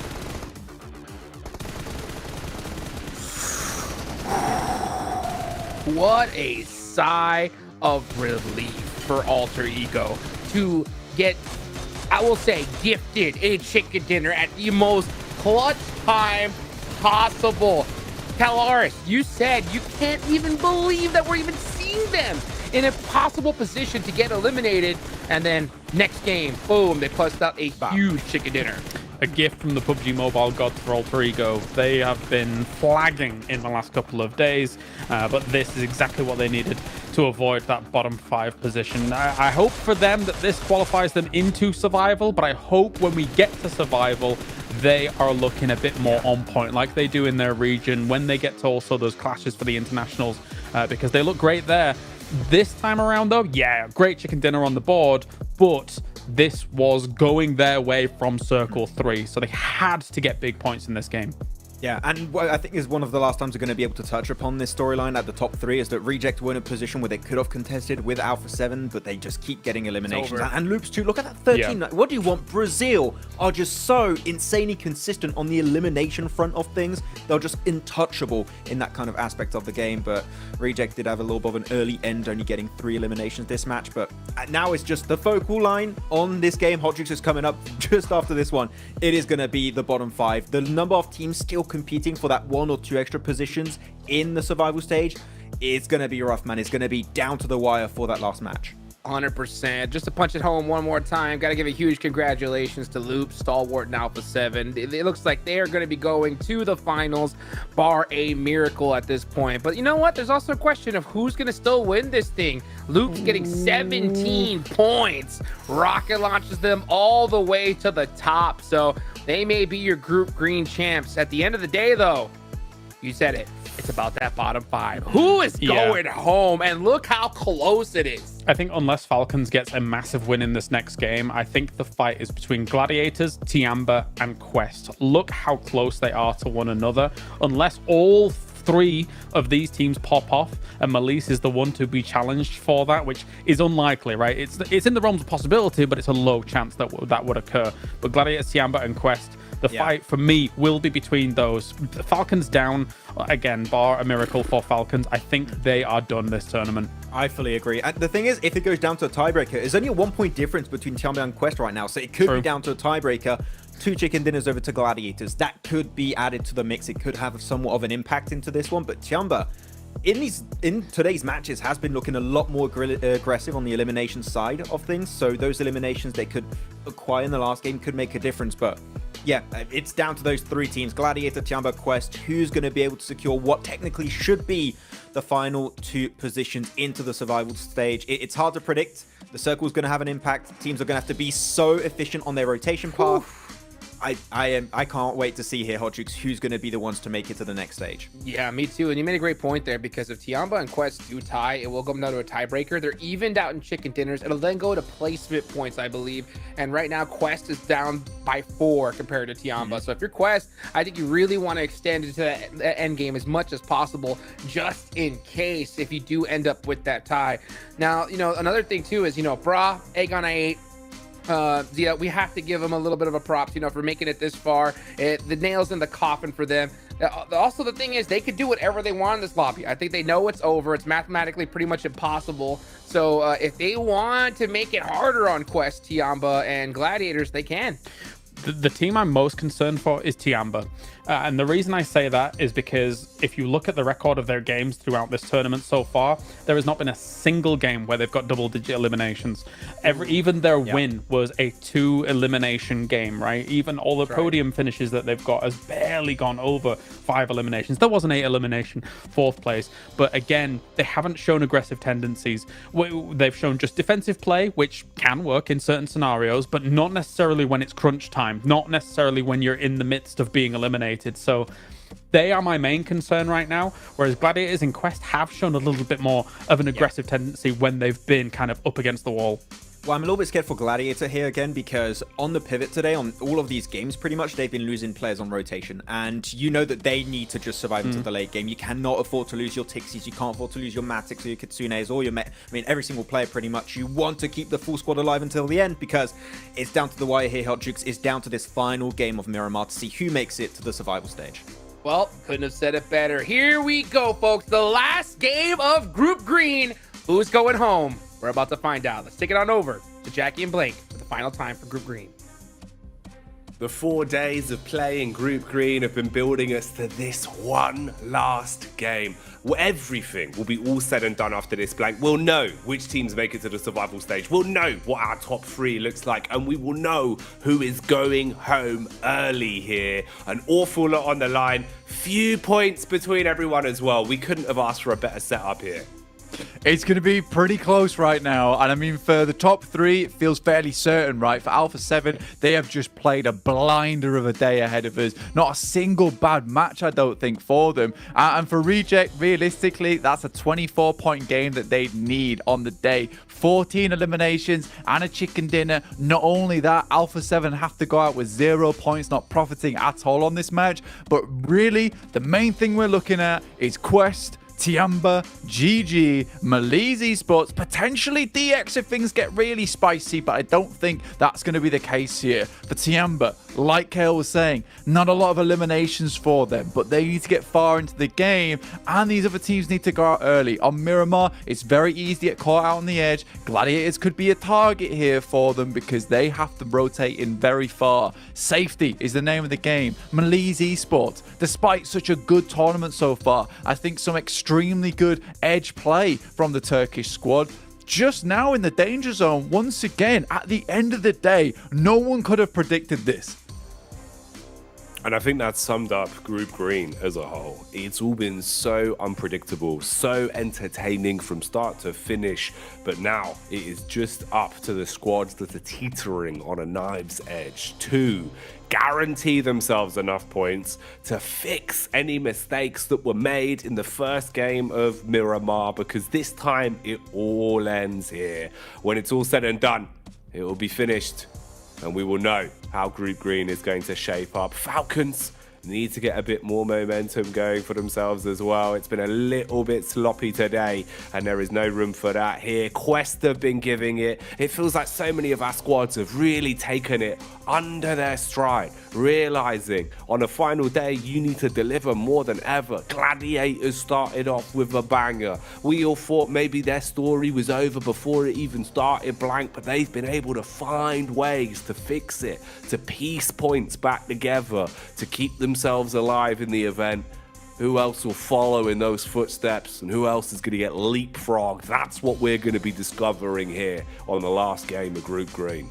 What a sigh of relief for Alter Ego to get, I will say, gifted a chicken dinner at the most clutch time possible. Calaris, you said you can't even believe that we're even seeing them in a possible position to get eliminated. And then next game, boom, they plus out a huge chicken dinner. A gift from the PUBG Mobile gods for Alter Ego. They have been flagging in the last couple of days, but this is exactly what they needed to avoid that bottom 5 position. I hope for them that this qualifies them into survival, but I hope when we get to survival, they are looking a bit more on point like they do in their region when they get to also those clashes for the internationals, because they look great there. This time around though, yeah, great chicken dinner on the board, but this was going their way from Circle 3, so they had to get big points in this game. Yeah, and what I think is one of the last times we're going to be able to touch upon this storyline at the top 3 is that Reject were in a position where they could have contested with Alpha 7, but they just keep getting eliminations. And Loops too, look at that 13. Yeah. What do you want? Brazil are just so insanely consistent on the elimination front of things. They're just untouchable in that kind of aspect of the game, but Reject did have a little bit of an early end, only getting 3 eliminations this match, but now it's just the focal line on this game. Hot Jukes is coming up just after this one. It is going to be the bottom 5. The number of teams still competing for that 1 or 2 extra positions in the survival stage, it's going to be rough, man. It's going to be down to the wire for that last match. 100%. Just to punch it home one more time, got to give a huge congratulations to Loop, Stalwart, and Alpha 7. It looks like they are going to be going to the finals, bar a miracle at this point. But you know what? There's also a question of who's going to still win this thing. Loop's getting 17 points. Rocket launches them all the way to the top. So they may be your Group Green champs. At the end of the day, though, you said it. It's about that bottom 5. Who is going home? And look how close it is. I think unless Falcons gets a massive win in this next game, I think the fight is between Gladiators, Tiamba, and Quest. Look how close they are to one another. Unless all 3 of these teams pop off and Malise is the one to be challenged for that, which is unlikely, right? It's in the realms of possibility, but it's a low chance that that would occur. But Gladiators, Tiamba, and Quest, the fight for me will be between those. The Falcons down, again, bar a miracle for Falcons. I think they are done this tournament. I fully agree. And the thing is, if it goes down to a tiebreaker, there's only a 1-point difference between Tiamba and Quest right now, so it could be down to a tiebreaker. 2 chicken dinners over to Gladiators. That could be added to the mix. It could have somewhat of an impact into this one, but Tiamba, in today's matches, has been looking a lot more aggressive on the elimination side of things. So those eliminations they could acquire in the last game could make a difference. But yeah, it's down to those 3 teams: Gladiator, Tiamba, Quest. Who's going to be able to secure what technically should be the final 2 positions into the survival stage? It's hard to predict. The circle is going to have an impact. Teams are going to have to be so efficient on their rotation path. I can't wait to see here, Hot Jukes, who's going to be the ones to make it to the next stage. Yeah, me too. And you made a great point there, because if Tiamba and Quest do tie, it will come down to a tiebreaker. They're evened out in chicken dinners. It'll then go to placement points, I believe. And right now, Quest is down by 4 compared to Tiamba. So if you're Quest, I think you really want to extend it to the end game as much as possible, just in case if you do end up with that tie. Now, another thing too is, Bra, Egg on I8, yeah, we have to give them a little bit of a props, for making it this far. The nails in the coffin for them. Also, the thing is, they could do whatever they want in this lobby. I think they know it's over. It's mathematically pretty much impossible. So if they want to make it harder on Quest, Tiamba, and Gladiators, they can. The team I'm most concerned for is Tiamba. And the reason I say that is because if you look at the record of their games throughout this tournament so far, there has not been a single game where they've got double-digit eliminations. Even their win was a 2-elimination game, right? Even all the podium finishes that they've got has barely gone over 5 eliminations. There was an 8-elimination, 4th place. But again, they haven't shown aggressive tendencies. They've shown just defensive play, which can work in certain scenarios, but not necessarily when it's crunch time, not necessarily when you're in the midst of being eliminated. So they are my main concern right now, whereas Gladiators and Quest have shown a little bit more of an aggressive tendency when they've been kind of up against the wall. Well, I'm a little bit scared for Gladiator here again, because on the pivot today, on all of these games, pretty much they've been losing players on rotation. And you know that they need to just survive into the late game. You cannot afford to lose your Tixies. You can't afford to lose your Matics or your Kitsunes or your every single player pretty much. You want to keep the full squad alive until the end, because it's down to the wire here, Hot Jukes. It's down to this final game of Miramar to see who makes it to the survival stage. Well, couldn't have said it better. Here we go, folks. The last game of Group Green. Who's going home? We're about to find out. Let's take it on over to Jackie and Blake for the final time for Group Green. The 4 days of playing Group Green have been building us to this one last game. Everything will be all said and done after this blank. We'll know which teams make it to the survival stage. We'll know what our top 3 looks like, and we will know who is going home early here. An awful lot on the line. Few points between everyone as well. We couldn't have asked for a better setup here. It's going to be pretty close right now. And I mean, for the top 3, it feels fairly certain, right? For Alpha 7, they have just played a blinder of a day ahead of us. Not a single bad match, I don't think, for them. And for Reject, realistically, that's a 24-point game that they need on the day. 14 eliminations and a chicken dinner. Not only that, Alpha 7 have to go out with 0 points, not profiting at all on this match. But really, the main thing we're looking at is Quest, Tiamba, GG, Maliz Esports, potentially DX if things get really spicy, but I don't think that's going to be the case here. For Tiamba, like Kale was saying, not a lot of eliminations for them, but they need to get far into the game, and these other teams need to go out early. On Miramar, it's very easy to get caught out on the edge. Gladiators could be a target here for them because they have to rotate in very far. Safety is the name of the game. Maliz Esports, despite such a good tournament so far, I think some extremely good edge play from the Turkish squad. Just now in the danger zone, once again, at the end of the day, no one could have predicted this. And I think that summed up Group Green as a whole. It's all been so unpredictable, so entertaining from start to finish. But now it is just up to the squads that are teetering on a knife's edge to guarantee themselves enough points to fix any mistakes that were made in the first game of Miramar, because this time it all ends here. When it's all said and done, it will be finished, and we will know how Group Green is going to shape up. Falcons need to get a bit more momentum going for themselves as well. It's been a little bit sloppy today, and there is no room for that here. Quest have been giving it. It feels like so many of our squads have really taken it under their stride, realizing on a final day you need to deliver more than ever. Gladiators started off with a banger. We all thought maybe their story was over before it even started blank, but they've been able to find ways to fix it, to piece points back together, to keep themselves alive in the event. Who else will follow in those footsteps, and who else is going to get leapfrogged? That's what we're going to be discovering here on the last game of Group Green.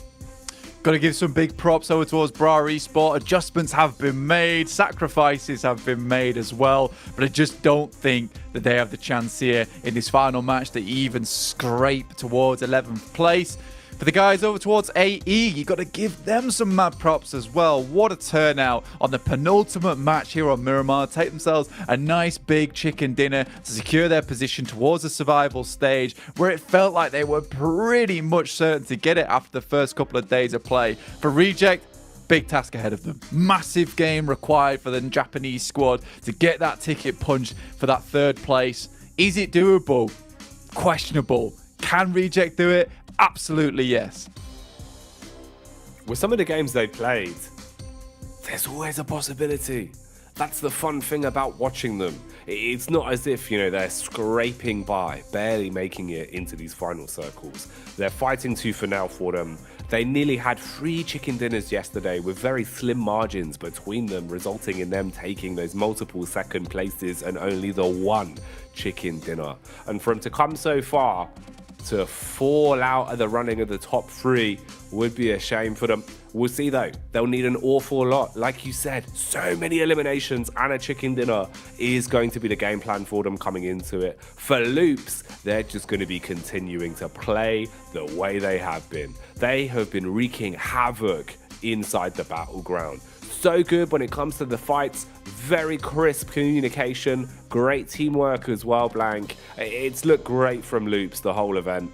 Got to give some big props over towards Bra Esport. Adjustments have been made, sacrifices have been made as well, but I just don't think that they have the chance here in this final match to even scrape towards 11th place. For For the guys over towards AE, you got to give them some mad props as well. What a turnout on the penultimate match here on Miramar. Take themselves a nice big chicken dinner to secure their position towards the survival stage, where it felt like they were pretty much certain to get it after the first couple of days of play. For Reject, big task ahead of them. Massive game required for the Japanese squad to get that ticket punched for that third place. Is it doable? Questionable. Can Reject do it? Absolutely yes. With some of the games they played, there's always a possibility. That's the fun thing about watching them. It's not as if, they're scraping by, barely making it into these final circles. They're fighting tooth and nail for them. They nearly had 3 chicken dinners yesterday with very slim margins between them, resulting in them taking those multiple second places and only the 1 chicken dinner. And for them to come so far, to fall out of the running of the top 3 would be a shame for them. We'll see though, they'll need an awful lot. Like you said, so many eliminations and a chicken dinner is going to be the game plan for them coming into it. For Loops, they're just going to be continuing to play the way they have been. They have been wreaking havoc inside the battleground. So good when it comes to the fights, very crisp communication, great teamwork as well, Blank. It's looked great from Loops the whole event.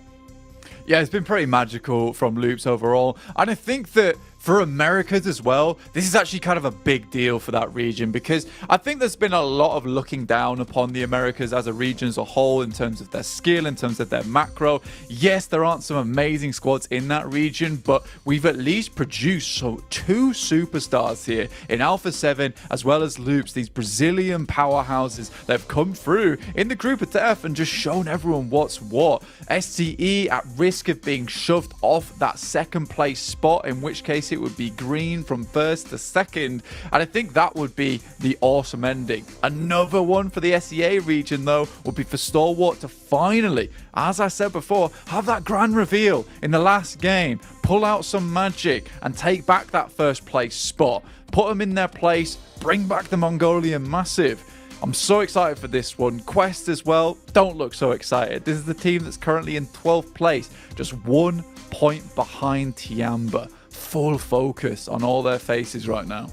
Yeah, it's been pretty magical from Loops overall. And I think that for Americas as well, this is actually kind of a big deal for that region, because I think there's been a lot of looking down upon the Americas as a region as a whole in terms of their skill, in terms of their macro. Yes, there aren't some amazing squads in that region, but we've at least produced 2 superstars here in Alpha 7 as well as Loops, these Brazilian powerhouses that have come through in the group of death and just shown everyone what's what. STE at risk of being shoved off that second place spot, in which case it would be green from first to second, and I think that would be the awesome ending. Another one for the SEA region though would be for Stalwart to finally, as I said before, have that grand reveal in the last game, pull out some magic and take back that first place spot, put them in their place, bring back the Mongolian Massive. I'm so excited for this one. Quest as well, don't look so excited. This is the team that's currently in 12th place, just 1 point behind Tiamba. Full focus on all their faces right now.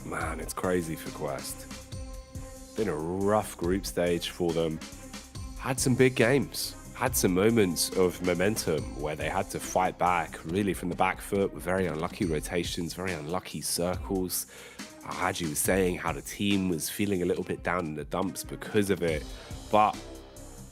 Man, it's crazy for Quest. Been a rough group stage for them. Had some big games. Had some moments of momentum where they had to fight back, really from the back foot, with very unlucky rotations, very unlucky circles. Haji was saying how the team was feeling a little bit down in the dumps because of it, but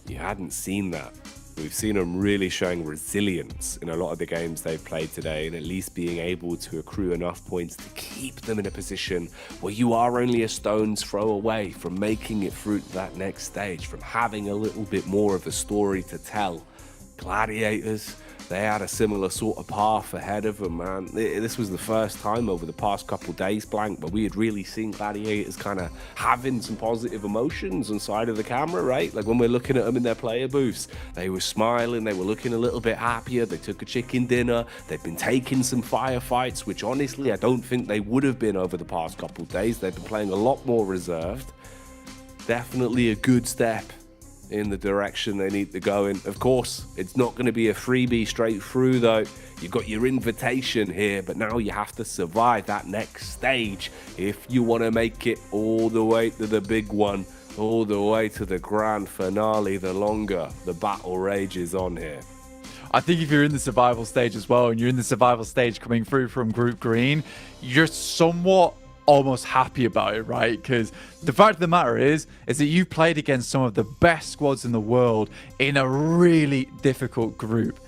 you hadn't seen that. We've seen them really showing resilience in a lot of the games they've played today, and at least being able to accrue enough points to keep them in a position where you are only a stone's throw away from making it through to that next stage, from having a little bit more of a story to tell. Gladiators, they had a similar sort of path ahead of them, man. This was the first time over the past couple days, Blank, but we had really seen Gladiators kind of having some positive emotions inside of the camera, right? Like when we're looking at them in their player booths, they were smiling, they were looking a little bit happier, they took a chicken dinner, they've been taking some firefights, which honestly I don't think they would have been over the past couple days. They've been playing a lot more reserved. Definitely a good step in the direction they need to go in. Of course, it's not going to be a freebie straight through though. You've got your invitation here, but now you have to survive that next stage if you want to make it all the way to the big one, all the way to the grand finale. The longer the battle rages on here. I think if you're in the survival stage as well, and you're in the survival stage coming through from Group Green, you're somewhat almost happy about it, right? Because the fact of the matter is that you've played against some of the best squads in the world in a really difficult group.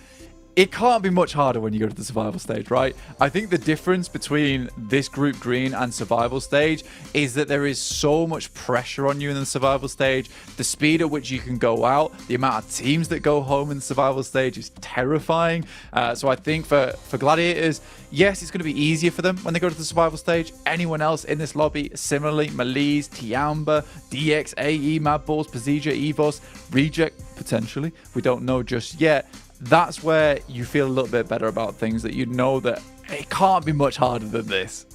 It can't be much harder when you go to the survival stage, right? I think the difference between this Group Green and survival stage is that there is so much pressure on you in the survival stage. The speed at which you can go out, the amount of teams that go home in the survival stage is terrifying. So I think for Gladiators, yes, it's going to be easier for them when they go to the survival stage. Anyone else in this lobby, similarly, Malise, Tiamba, DX, AE, Mad Balls, Pazija, Evos, Reject, potentially. We don't know just yet. That's where you feel a little bit better about things, that you know that it can't be much harder than this.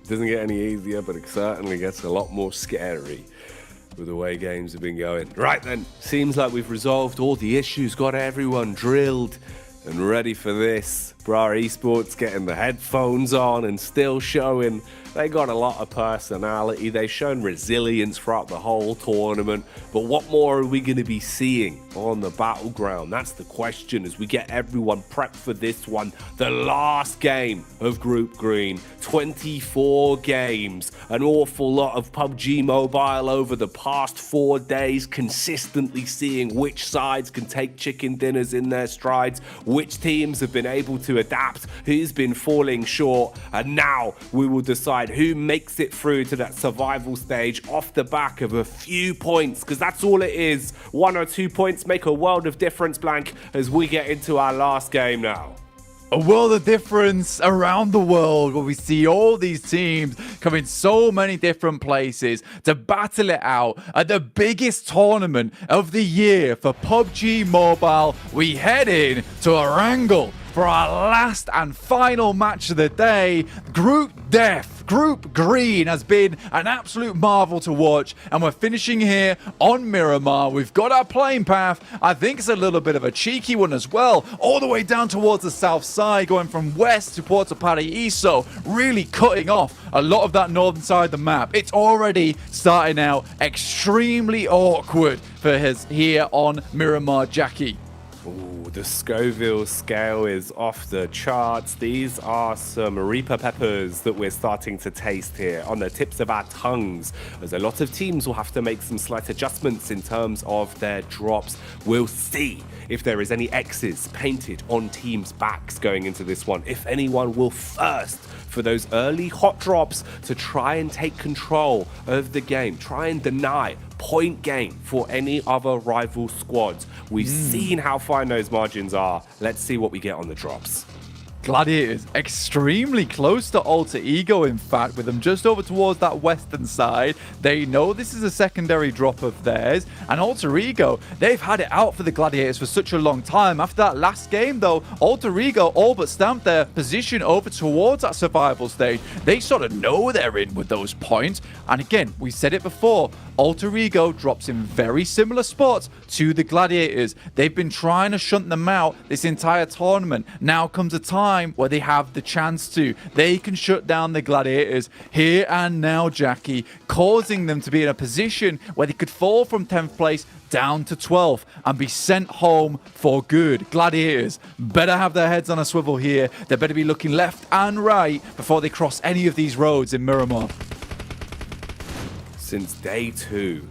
It doesn't get any easier, but it certainly gets a lot more scary. with the way games have been going. Right then, seems like we've resolved all the issues, got everyone drilled and ready for this. Bra Esports getting the headphones on and still showing they got a lot of personality. They've shown resilience throughout the whole tournament. But what more are we going to be seeing on the battleground? That's the question as we get everyone prepped for this one. The last game of Group Green. 24 games. An awful lot of PUBG Mobile over the past 4 days. Consistently seeing which sides can take chicken dinners in their strides. Which teams have been able to adapt. Who's been falling short. And now we will decide who makes it through to that survival stage off the back of a few points, because that's all it is. 1 or 2 points make a world of difference, Blank, as we get into our last game now. A world of difference around the world where we see all these teams come in so many different places to battle it out at the biggest tournament of the year for PUBG Mobile. We head in to a wrangle for our last and final match of the day. Group Death, Group Green has been an absolute marvel to watch, and we're finishing here on Miramar. We've got our playing path. I think it's a little bit of a cheeky one as well, all the way down towards the south side, going from west to Puerto Paraíso, really cutting off a lot of that northern side of the map. It's already starting out extremely awkward for us here on Miramar, Jackie. Ooh, the Scoville scale is off the charts. These are some Reaper peppers that we're starting to taste here on the tips of our tongues, as a lot of teams will have to make some slight adjustments in terms of their drops. We'll see if there is any X's painted on teams' backs going into this one, if anyone will thirst for those early hot drops to try and take control of the game, try and deny point gain for any other rival squads. We've seen how fine those margins are. Let's see what we get on the drops. Gladiators extremely close to Alter Ego, in fact, with them just over towards that western side. They know this is a secondary drop of theirs, and Alter Ego, they've had it out for the Gladiators for such a long time. After that last game, though, Alter Ego all but stamped their position over towards that survival stage. They sort of know they're in with those points, and again, we said it before, Alter Ego drops in very similar spots to the Gladiators. They've been trying to shunt them out this entire tournament. Now comes a time where they have the chance to. They can shut down the Gladiators here and now, Jackie, causing them to be in a position where they could fall from 10th place down to 12th and be sent home for good. Gladiators better have their heads on a swivel here. They better be looking left and right before they cross any of these roads in Miramar. Since day 2,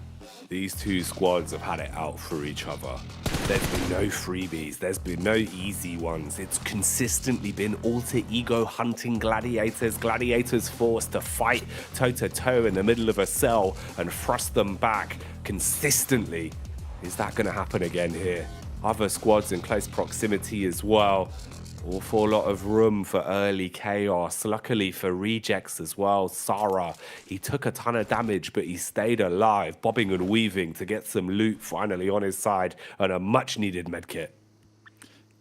these two squads have had it out for each other. There's been no freebies, there's been no easy ones. It's consistently been Alter Ego hunting Gladiators, Gladiators forced to fight toe-to-toe in the middle of a cell and thrust them back consistently. Is that going to happen again here? Other squads in close proximity as well. Awful lot of room for early chaos. Luckily for Rejects as well, Sarah, he took a ton of damage, but he stayed alive, bobbing and weaving to get some loot finally on his side and a much needed medkit.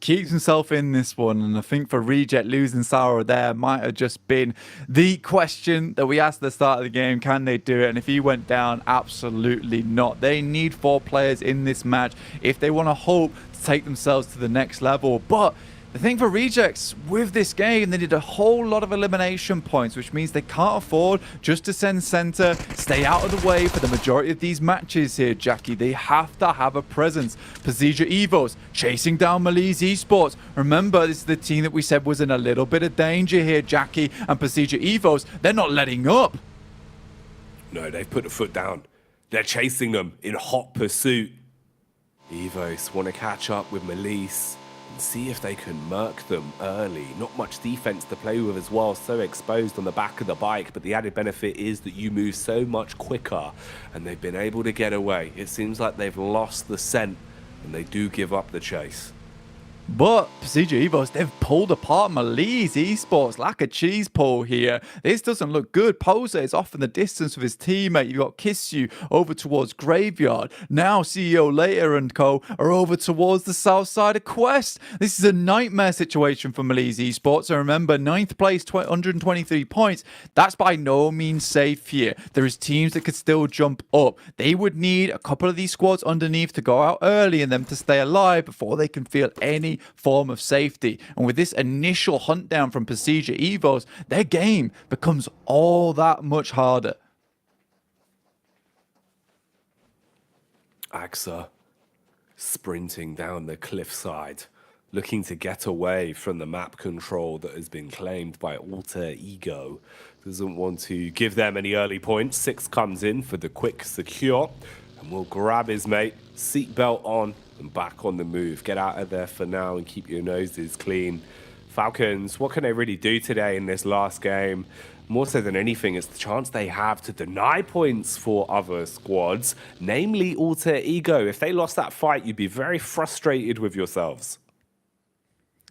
Keeps himself in this one, and I think for Reject, losing Sarah there might have just been the question that we asked at the start of the game. Can they do it? And if he went down, absolutely not. They need 4 players in this match if they want to hope to take themselves to the next level. But the thing for Rejects with this game, they need a whole lot of elimination points, which means they can't afford just to send center, stay out of the way for the majority of these matches here, Jackie. They have to have a presence. Pasija Evos chasing down Malise Esports. Remember, this is the team that we said was in a little bit of danger here, Jackie. And Pasija Evos, they're not letting up. No, they've put a foot down. They're chasing them in hot pursuit. Evos want to catch up with Malise and see if they can murk them early. Not much defense to play with as well, so exposed on the back of the bike, but the added benefit is that you move so much quicker, and they've been able to get away. It seems like they've lost the scent, and they do give up the chase. But PMGC Evos, they've pulled apart Malice Esports like a cheese pull here. This doesn't look good. Poser is off in the distance with his teammate. You got Kissu over towards Graveyard. Now CEO Later and co are over towards the south side of Quest. This is a nightmare situation for Malice Esports. And remember, 9th place, 123 points. That's by no means safe here. There is teams that could still jump up. They would need a couple of these squads underneath to go out early and them to stay alive before they can feel any form of safety. And with this initial hunt down from PMGC Evos, their game becomes all that much harder. Axa sprinting down the cliffside, looking to get away from the map control that has been claimed by Alter Ego. Doesn't want to give them any early points. 6 comes in for the quick secure and will grab his mate, seatbelt on, and back on the move. Get out of there for now and keep your noses clean. Falcons, what can they really do today in this last game? More so than anything, it's the chance they have to deny points for other squads, namely Alter Ego. If they lost that fight, you'd be very frustrated with yourselves.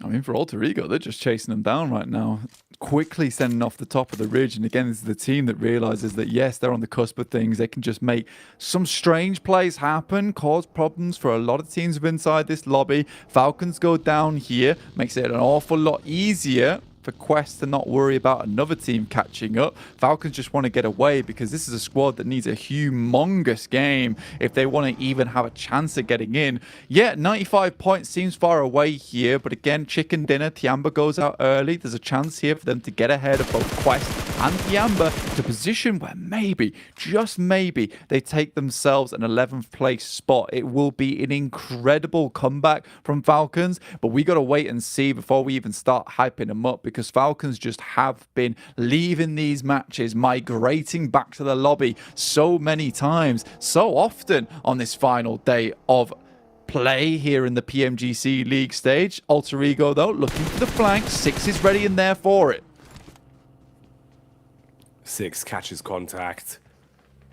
I mean, for Alter Ego, they're just chasing them down right now, quickly sending off the top of the ridge. And again, this is the team that realizes that, yes, they're on the cusp of things. They can just make some strange plays happen, cause problems for a lot of teams inside this lobby. Falcons go down here, makes it an awful lot easier for Quest to not worry about another team catching up. Falcons just want to get away because this is a squad that needs a humongous game if they want to even have a chance at getting in. Yeah, 95 points seems far away here, but again, chicken dinner, Tiamba goes out early. There's a chance here for them to get ahead of both Quest and Tiamba to position where maybe, just maybe, they take themselves an 11th place spot. It will be an incredible comeback from Falcons, but we got to wait and see before we even start hyping them up, because Falcons just have been leaving these matches, migrating back to the lobby so many times, so often on this final day of play here in the PMGC League stage. Alter Ego, though, looking for the flank. 6 is ready in there for it. 6 catches contact.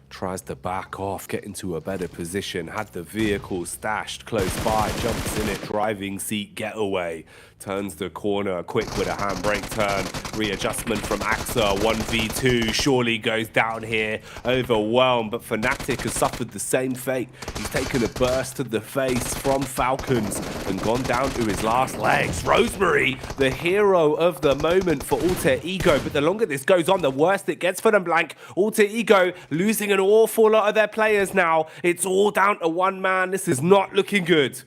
Tries to back off, get into a better position, had the vehicle stashed close by, jumps in it, driving seat, getaway, turns the corner, quick with a handbrake turn, readjustment from Axa, 1v2, surely goes down here, overwhelmed, but Fnatic has suffered the same fate. He's taken a burst to the face from Falcons and gone down to his last legs. Rosemary, the hero of the moment for Alter Ego, but the longer this goes on, the worse it gets for them, Blank. Alter Ego losing an awful lot of their players now. It's all down to one man. This is not looking good.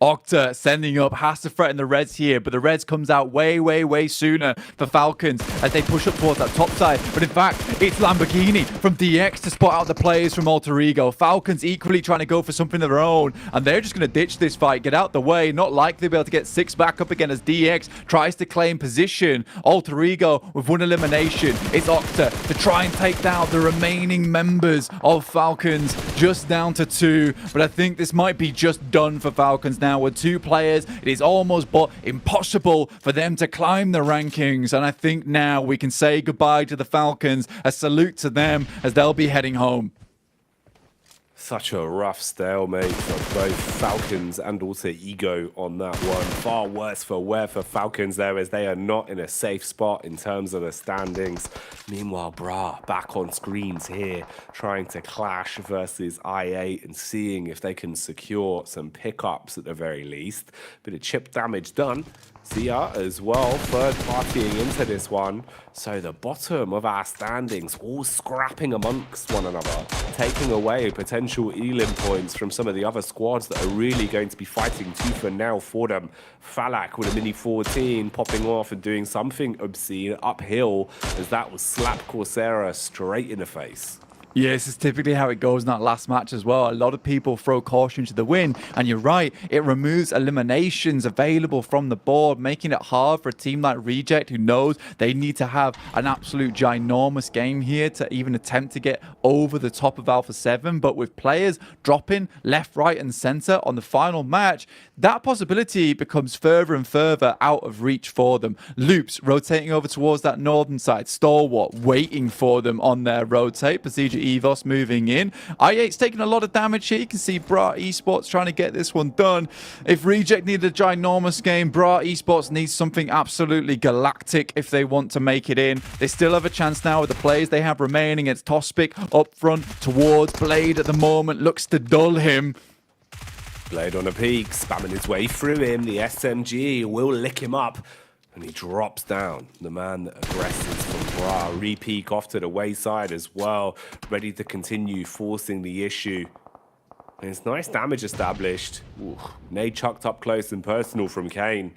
Octa sending up, has to threaten the Reds here, but the Reds comes out way sooner for Falcons as they push up towards that top side. But in fact, it's Lamborghini from DX to spot out the players from Alter Ego. Falcons equally trying to go for something of their own, and they're just going to ditch this fight, get out the way. Not likely to be able to get 6 back up again as DX tries to claim position. Alter Ego with 1 elimination. It's Octa to try and take down the remaining members of Falcons, just down to 2. But I think this might be just done for Falcons now. With 2 players, it is almost but impossible for them to climb the rankings, and I think now we can say goodbye to the Falcons, a salute to them as they'll be heading home. Such a rough stalemate for both Falcons and Alter Ego on that one. Far worse for wear for Falcons there, as they are not in a safe spot in terms of the standings. Meanwhile, Bra back on screens here, trying to clash versus I8 and seeing if they can secure some pickups at the very least. Bit of chip damage done. Zia as well, third partying into this one. So the bottom of our standings all scrapping amongst one another, taking away potential Elim points from some of the other squads that are really going to be fighting tooth and nail for them. Falak with a mini 14 popping off and doing something obscene uphill as that will slap Coursera straight in the face. Yeah, this is typically how it goes in that last match as well. A lot of people throw caution to the wind, and you're right, it removes eliminations available from the board, making it hard for a team like Reject, who knows they need to have an absolute ginormous game here to even attempt to get over the top of Alpha 7. But with players dropping left, right, and center on the final match, that possibility becomes further and further out of reach for them. Loops rotating over towards that northern side, Stalwart waiting for them on their rotate. PMGC Evos moving in. i8's taking a lot of damage here. You can see Bra Esports trying to get this one done. If Reject needed a ginormous game, Bra Esports needs something absolutely galactic if they want to make it in. They still have a chance now with the players they have remaining. It's Tospic up front towards Blade at the moment. Looks to dull him. Blade on a peak, spamming his way through him. The SMG will lick him up. And he drops down. The man that aggresses from Bra. Repeak off to the wayside as well. Ready to continue forcing the issue. And it's nice damage established. Ooh, nade chucked up close and personal from Kane.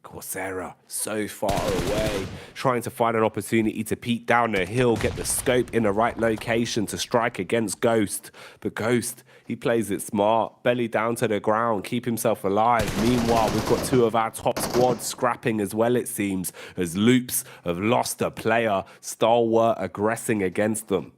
Coursera so far away, trying to find an opportunity to peek down the hill, get the scope in the right location to strike against Ghost. But Ghost, he plays it smart, belly down to the ground, keep himself alive. Meanwhile, we've got two of our top squads scrapping as well, it seems, as Loops have lost a player. Stalwart aggressing against them.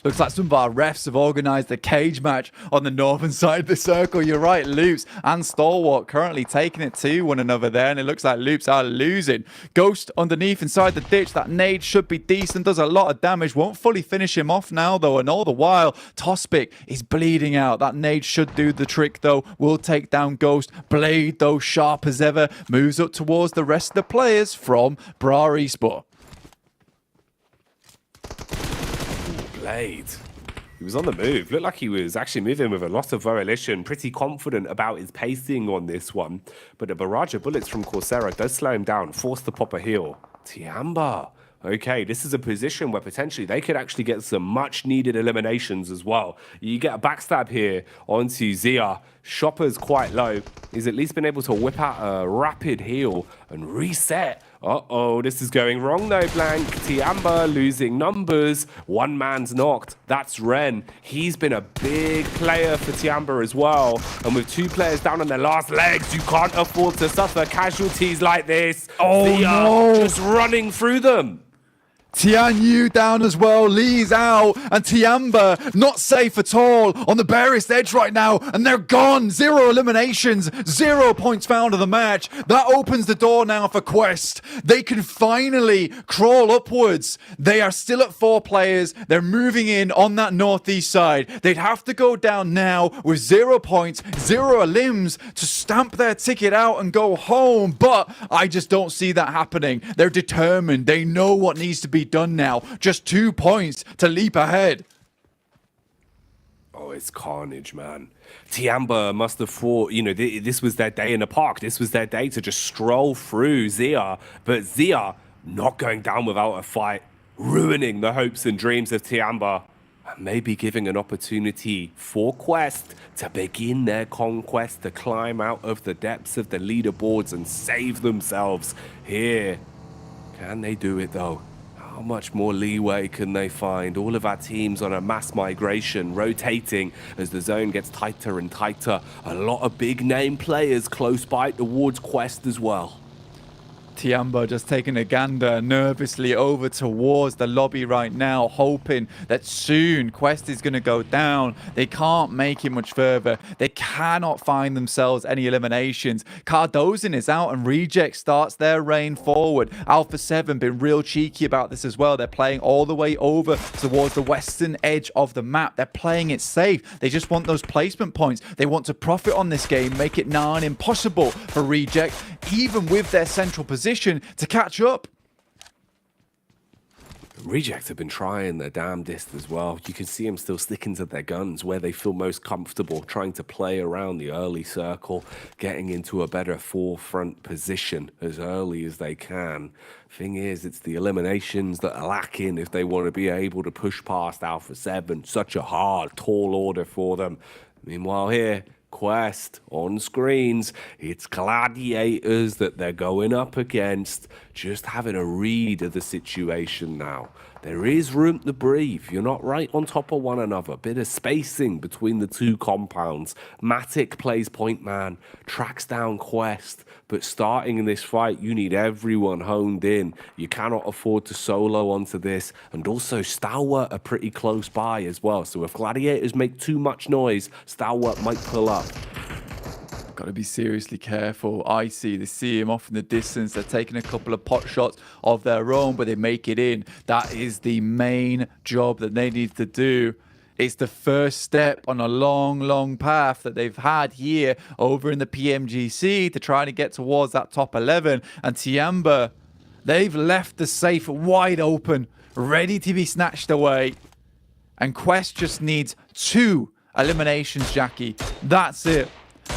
Looks like some of our refs have organised a cage match on the northern side of the circle. You're right, Loops and Stalwart currently taking it to one another there, and it looks like Loops are losing. Ghost underneath inside the ditch. That nade should be decent, does a lot of damage. Won't fully finish him off now, though, and all the while, Tospic is bleeding out. That nade should do the trick, though. Will take down Ghost. Blade, though, sharp as ever, moves up towards the rest of the players from Bra Esport. Blade. He was on the move. Looked like he was actually moving with a lot of volition. Pretty confident about his pacing on this one. But a barrage of bullets from Coursera does slow him down. Forced to pop a heel. Tiamba. Okay, this is a position where potentially they could actually get some much-needed eliminations as well. You get a backstab here onto Zia. Shopper's quite low. He's at least been able to whip out a rapid heal and reset. Uh-oh, this is going wrong though, Blank. Tiamba losing numbers. One man's knocked. That's Ren. He's been a big player for Tiamba as well. And with two players down on their last legs, you can't afford to suffer casualties like this. Oh, Zia no. just running through them. Tian Yu down as well, Lee's out, and Tiamba not safe at all on the barest edge right now, and they're gone. 0 eliminations, 0 points found of the match. That opens the door now for Quest. They can finally crawl upwards. They are still at 4 players. They're moving in on that northeast side. They'd have to go down now with 0 points, 0 limbs to stamp their ticket out and go home, but I just don't see that happening. They're determined. They know what needs to be done now. Just 2 points to leap ahead. Oh, it's carnage, man. Tiamba must have thought, you know, this was their day in the park. This was their day to just stroll through Zia. But Zia not going down without a fight, ruining the hopes and dreams of Tiamba. And maybe giving an opportunity for Quest to begin their conquest, to climb out of the depths of the leaderboards and save themselves here. Can they do it, though? How much more leeway can they find? All of our teams on a mass migration, rotating as the zone gets tighter and tighter. A lot of big name players close by towards Quest as well. Tiamba just taking a gander nervously over towards the lobby right now, hoping that soon Quest is going to go down. They can't make it much further. They cannot find themselves any eliminations. Cardozin is out and Reject starts their reign forward. Alpha 7 been real cheeky about this as well. They're playing all the way over towards the western edge of the map. They're playing it safe. They just want those placement points. They want to profit on this game, make it nigh on impossible for Reject, even with their central position, to catch up. Rejects have been trying their damnedest as well. You can see them still sticking to their guns where they feel most comfortable, trying to play around the early circle, getting into a better forefront position as early as they can. Thing is, it's the eliminations that are lacking if they want to be able to push past Alpha 7. Such a hard, tall order for them. Meanwhile here, Quest on screens, it's Gladiators that they're going up against, just having a read of the situation now. There is room to breathe. You're not right on top of one another. Bit of spacing between the two compounds. Matic plays point man, tracks down Quest, but starting in this fight, you need everyone honed in. You cannot afford to solo onto this, and also Stalwart are pretty close by as well. So if Gladiators make too much noise, Stalwart might pull up. got to be seriously careful. They see him off in the distance. They're taking a couple of pot shots of their own, but they make it in. That is the main job that they need to do. It's the first step on a long, long path that they've had here over in the PMGC to try to get towards that top 11. And Tiamba, they've left the safe wide open, ready to be snatched away. And Quest just needs 2 eliminations, Jackie. That's it.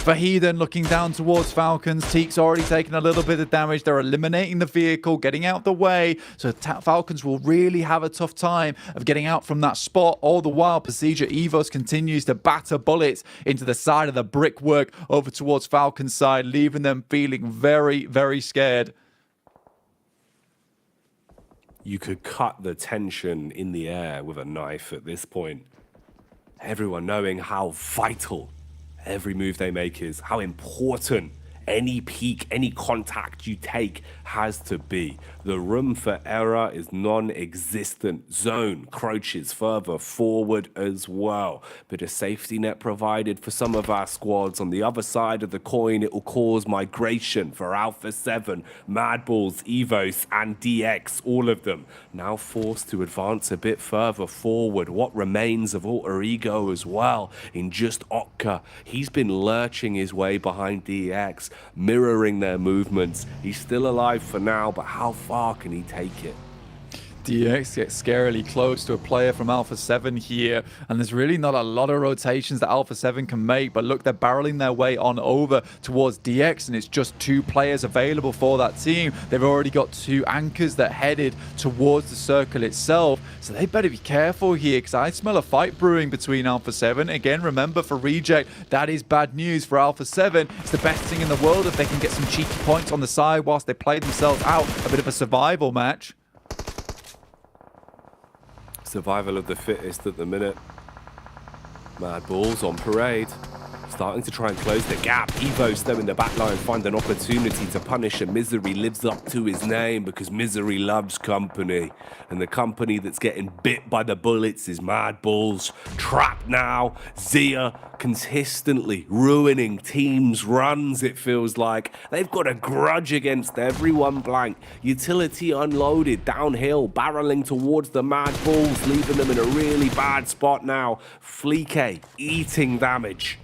Vahiden looking down towards Falcons. Teek's already taken a little bit of damage. They're eliminating the vehicle, getting out the way. So Falcons will really have a tough time of getting out from that spot. All the while, Procedure Evos continues to batter bullets into the side of the brickwork over towards Falcons' side, leaving them feeling very, very scared. You could cut the tension in the air with a knife at this point. Everyone knowing how vital every move they make is, how important any peek, any contact you take has to be. The room for error is non-existent. Zone crouches further forward as well. Bit of safety net provided for some of our squads. On the other side of the coin, it will cause migration for Alpha 7, Mad Balls, Evos, and DX. All of them now forced to advance a bit further forward. What remains of Alter Ego as well in just Otka. He's been lurching his way behind DX, mirroring their movements. He's still alive for now, but how far can he take it? DX gets scarily close to a player from Alpha 7 here, and there's really not a lot of rotations that Alpha 7 can make, but look, they're barreling their way on over towards DX, and it's just 2 players available for that team. They've already got 2 anchors that headed towards the circle itself, so they better be careful here, because I smell a fight brewing between Alpha 7. Again, remember, for Reject, that is bad news for Alpha 7. It's the best thing in the world if they can get some cheeky points on the side whilst they play themselves out a bit of a survival match. Survival of the fittest at the minute. Mad Balls on parade. Starting to try and close the gap. Evos, though, in the back line find an opportunity to punish, and Misery lives up to his name because Misery loves company. And the company that's getting bit by the bullets is Mad Balls. Trapped now. Zia consistently ruining teams' runs, it feels like. They've got a grudge against everyone blank. Utility unloaded, downhill, barreling towards the Mad Balls, leaving them in a really bad spot now. Fleeke eating damage.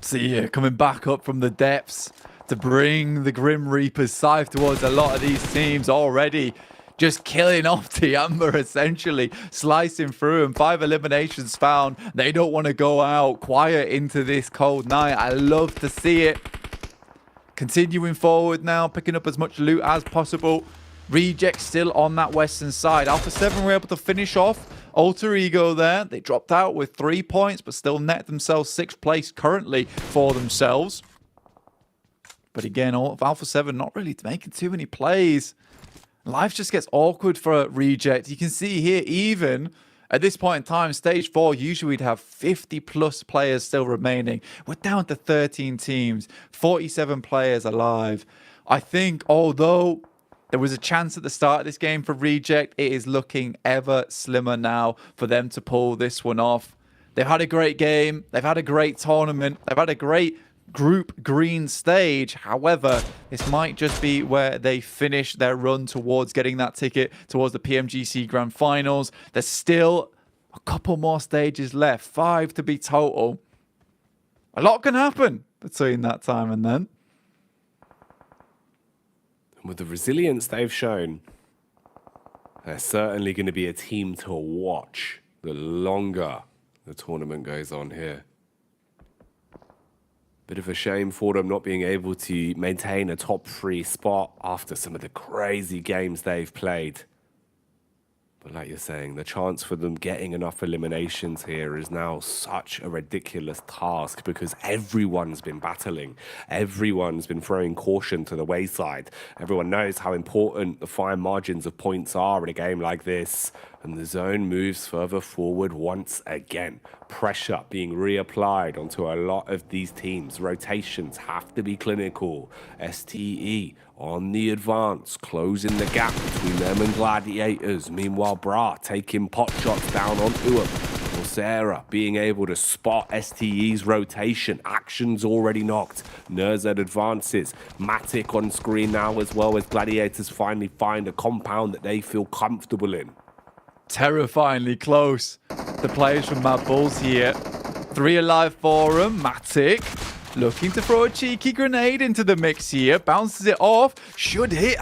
Zia coming back up from the depths to bring the Grim Reaper's scythe towards a lot of these teams already. Just killing off Tiamba, essentially, slicing through, and 5 eliminations found. They don't want to go out quiet into this cold night. I love to see it. Continuing forward now, picking up as much loot as possible. Reject still on that western side. Alpha 7 were able to finish off Alter Ego there. They dropped out with 3 points, but still net themselves 6th place currently for themselves. But again, Alpha 7 not really making too many plays. Life just gets awkward for Reject. You can see here, even at this point in time, stage 4, usually we'd have 50 plus players still remaining. We're down to 13 teams, 47 players alive. I think, although there was a chance at the start of this game for Reject, it is looking ever slimmer now for them to pull this one off. They've had a great game. They've had a great tournament. They've had a great Group Green stage. However, this might just be where they finish their run towards getting that ticket towards the PMGC Grand Finals. There's still a couple more stages left, 5 to be total. A lot can happen between that time and then. With the resilience they've shown, they're certainly going to be a team to watch the longer the tournament goes on here. Bit of a shame for them not being able to maintain a top 3 spot after some of the crazy games they've played. But like you're saying, the chance for them getting enough eliminations here is now such a ridiculous task because everyone's been battling. Everyone's been throwing caution to the wayside. Everyone knows how important the fine margins of points are in a game like this. And the zone moves further forward once again. Pressure being reapplied onto a lot of these teams. Rotations have to be clinical. STE on the advance, closing the gap between them and Gladiators. Meanwhile, Bra taking pot shots down onto him. We'll Sarah being able to spot STE's rotation. Action's already knocked. Nerzed advances. Matic on screen now as well as Gladiators finally find a compound that they feel comfortable in. Terrifyingly close. The players from Mad Bulls here. 3 alive for him. Matic looking to throw a cheeky grenade into the mix here. Bounces it off. Should hit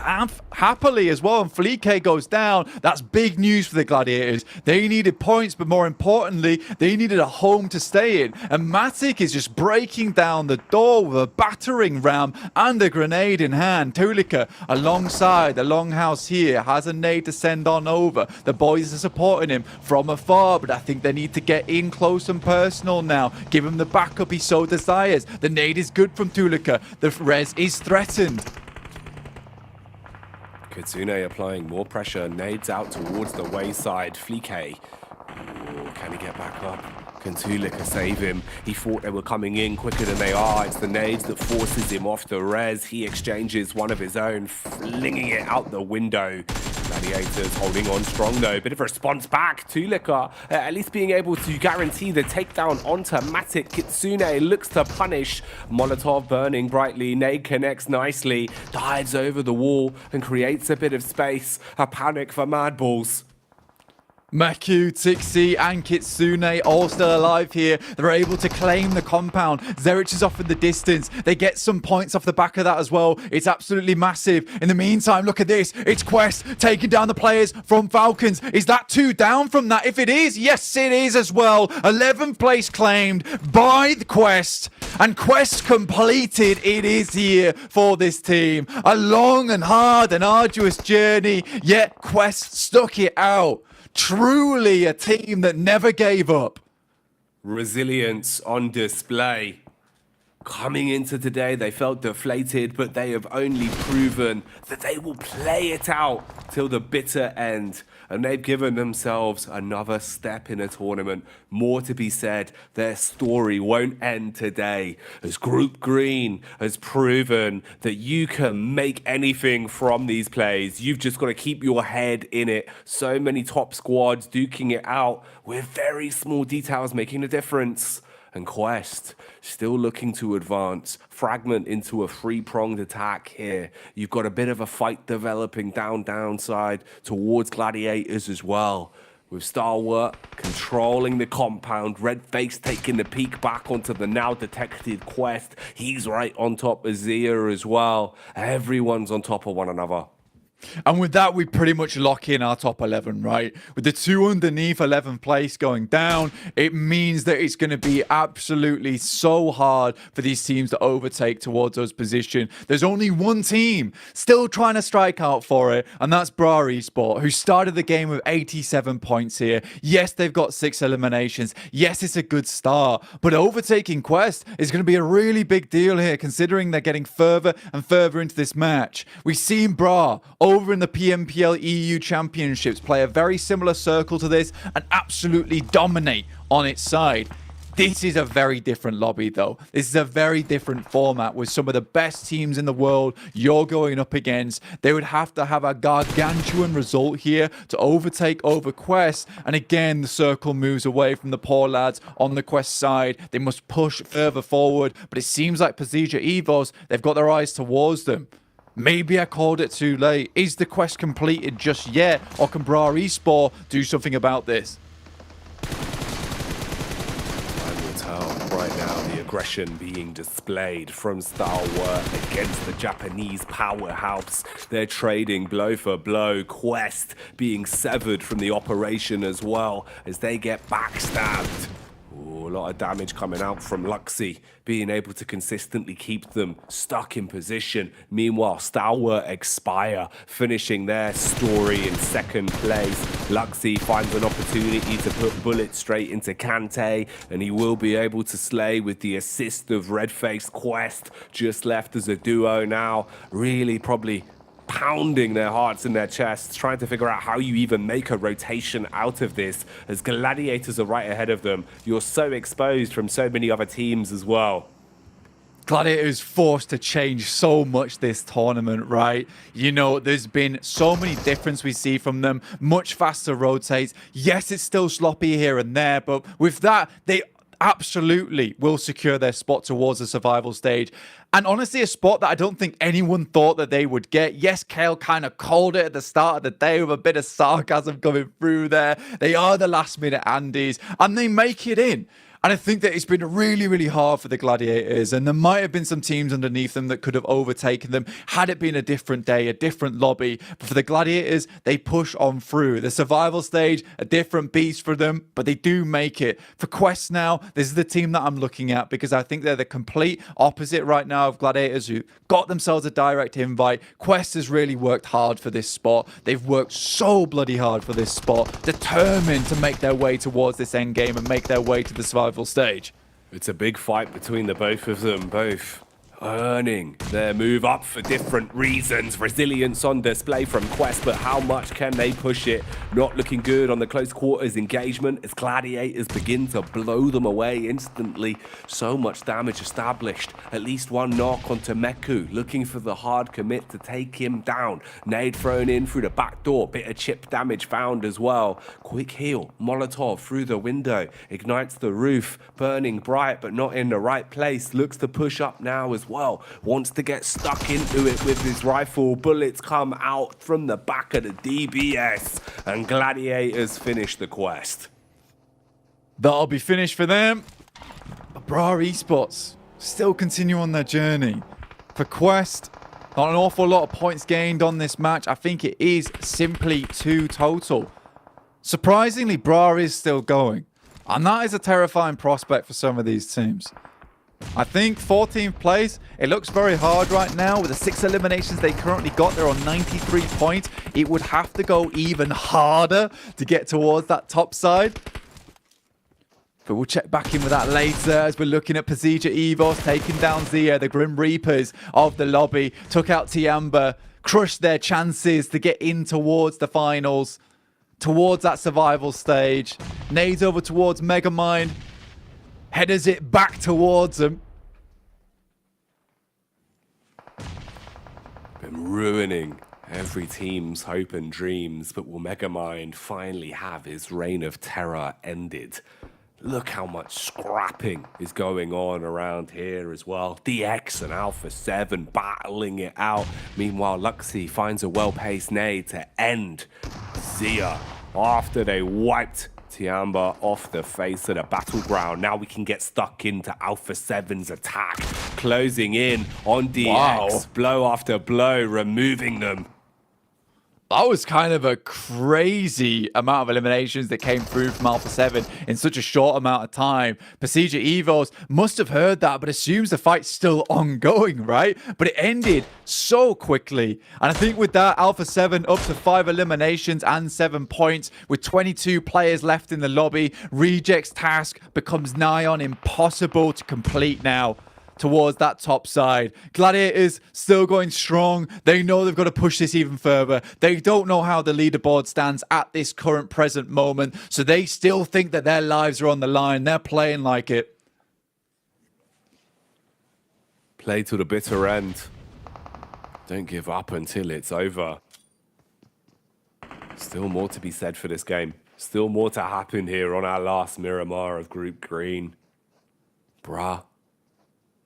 happily as well. And Fleek goes down. That's big news for the Gladiators. They needed points, but more importantly, they needed a home to stay in. And Matic is just breaking down the door with a battering ram and a grenade in hand. Tulika alongside the longhouse here has a nade to send on over. The boys are supporting him from afar, but I think they need to get in close and personal now. Give him the backup he so desires. The nade is good from Tulika. The res is threatened. Kitsune applying more pressure. Nades out towards the wayside. Fleek. Can he get back up? Can Tulika save him? He thought they were coming in quicker than they are. It's the nades that forces him off the res. He exchanges one of his own, flinging it out the window. Gladiators holding on strong though. Bit of a response back. Tulika at least being able to guarantee the takedown onto Matic. Kitsune looks to punish. Molotov burning brightly. Nade connects nicely. Dives over the wall and creates a bit of space. A panic for Mad Bulls. Maku, Tixi, and Kitsune all still alive here. They're able to claim the compound. Zerich is off in the distance. They get some points off the back of that as well. It's absolutely massive. In the meantime, look at this. It's Quest taking down the players from Falcons. Is that 2 down from that? If it is, yes, it is as well. 11th place claimed by the Quest. And Quest completed. It is here for this team. A long and hard and arduous journey, yet Quest stuck it out. Truly a team that never gave up. Resilience on display. Coming into today, they felt deflated, but they have only proven that they will play it out till the bitter end. And they've given themselves another step in a tournament. More to be said, their story won't end today. As Group Green has proven that you can make anything from these plays. You've just got to keep your head in it. So many top squads duking it out with very small details making a difference. And Quest still looking to advance. Fragment into a three-pronged attack here. You've got a bit of a fight developing downside towards Gladiators as well. With Stalwart controlling the compound. Redface taking the peek back onto the now detected Quest. He's right on top of Zia as well. Everyone's on top of one another. And with that, we pretty much lock in our top 11, right? With the 2 underneath 11th place going down, it means that it's going to be absolutely so hard for these teams to overtake towards those positions. There's only one team still trying to strike out for it, and that's Bra Esport, who started the game with 87 points here. Yes, they've got 6 eliminations. Yes, it's a good start, but overtaking Quest is going to be a really big deal here, considering they're getting further and further into this match. We've seen Bra over in the PMPL EU Championships play a very similar circle to this and absolutely dominate on its side. This is a very different lobby though. This is a very different format with some of the best teams in the world you're going up against. They would have to have a gargantuan result here to overtake over Quest. And again, the circle moves away from the poor lads on the Quest side. They must push further forward, but it seems like Pasija Evos, they've got their eyes towards them. Maybe I called it too late. Is the quest completed just yet? Or can Bra Esport do something about this? Time will tell. Right now, the aggression being displayed from Stalwart against the Japanese powerhouse. They're trading blow for blow. Quest being severed from the operation as well as they get backstabbed. Ooh, a lot of damage coming out from Luxy, being able to consistently keep them stuck in position. Meanwhile, Stalwart expire, finishing their story in second place. Luxy finds an opportunity to put bullets straight into Kante, and he will be able to slay with the assist of Redface. Quest just left as a duo now, really probably pounding their hearts in their chests, trying to figure out how you even make a rotation out of this, as Gladiators are right ahead of them. You're so exposed from so many other teams as well. Gladiators forced to change so much this tournament, right? You know, there's been so many differences we see from them. Much faster rotates. Yes, it's still sloppy here and there, but with that, they absolutely will secure their spot towards the survival stage. And honestly, a spot that I don't think anyone thought that they would get. Yes, Kale kind of called it at the start of the day with a bit of sarcasm coming through there. They are the last minute Andes, and they make it in. And I think that it's been really, really hard for the Gladiators, and there might have been some teams underneath them that could have overtaken them had it been a different day, a different lobby. But for the Gladiators, they push on through. The survival stage, a different beast for them, but they do make it. For Quest now, this is the team that I'm looking at because I think they're the complete opposite right now of Gladiators who got themselves a direct invite. Quest has really worked hard for this spot. They've worked so bloody hard for this spot, determined to make their way towards this end game and make their way to the survival stage. It's a big fight between the both of them, both earning their move up for different reasons. Resilience on display from Quest, but how much can they push it? Not looking good on the close quarters engagement as Gladiators begin to blow them away instantly. So much damage established. At least one knock onto Meku, looking for the hard commit to take him down. Nade thrown in through the back door, bit of chip damage found as well. Quick heal, Molotov through the window, ignites the roof, burning bright but not in the right place. Looks to push up now as well, wants to get stuck into it with his rifle. Bullets come out from the back of the DBS, and Gladiators finish the quest. That'll be finished for them. Bra Esports still continue on their journey. For Quest, not an awful lot of points gained on this match. I think it is simply 2 total. Surprisingly, Bra is still going, and that is a terrifying prospect for some of these teams. I think 14th place, it looks very hard right now. With the 6 eliminations they currently got, they're on 93 points. It would have to go even harder to get towards that top side. But we'll check back in with that later as we're looking at Pasija Evos taking down Zia, the Grim Reapers of the lobby. Took out Tiamba, crushed their chances to get in towards the finals, towards that survival stage. Nades over towards Megamind. Headers it back towards them. Been ruining every team's hope and dreams, but will Megamind finally have his reign of terror ended? Look how much scrapping is going on around here as well. DX and Alpha 7 battling it out. Meanwhile, Luxy finds a well-paced nade to end Zia after they wiped Tiamba off the face of the battleground. Now we can get stuck into Alpha 7's attack, closing in on DX. Wow. Blow after blow, removing them. That was kind of a crazy amount of eliminations that came through from Alpha 7 in such a short amount of time. Pasija Evos must have heard that, but assumes the fight's still ongoing, right? But it ended so quickly. And I think with that, Alpha 7 up to 5 eliminations and 7 points with 22 players left in the lobby. Reject's task becomes nigh on impossible to complete now towards that top side. Gladiators still going strong. They know they've got to push this even further. They don't know how the leaderboard stands at this current present moment, so they still think that their lives are on the line. They're playing like it. Play to the bitter end. Don't give up until it's over. Still more to be said for this game. Still more to happen here on our last Miramar of Group Green. Bruh.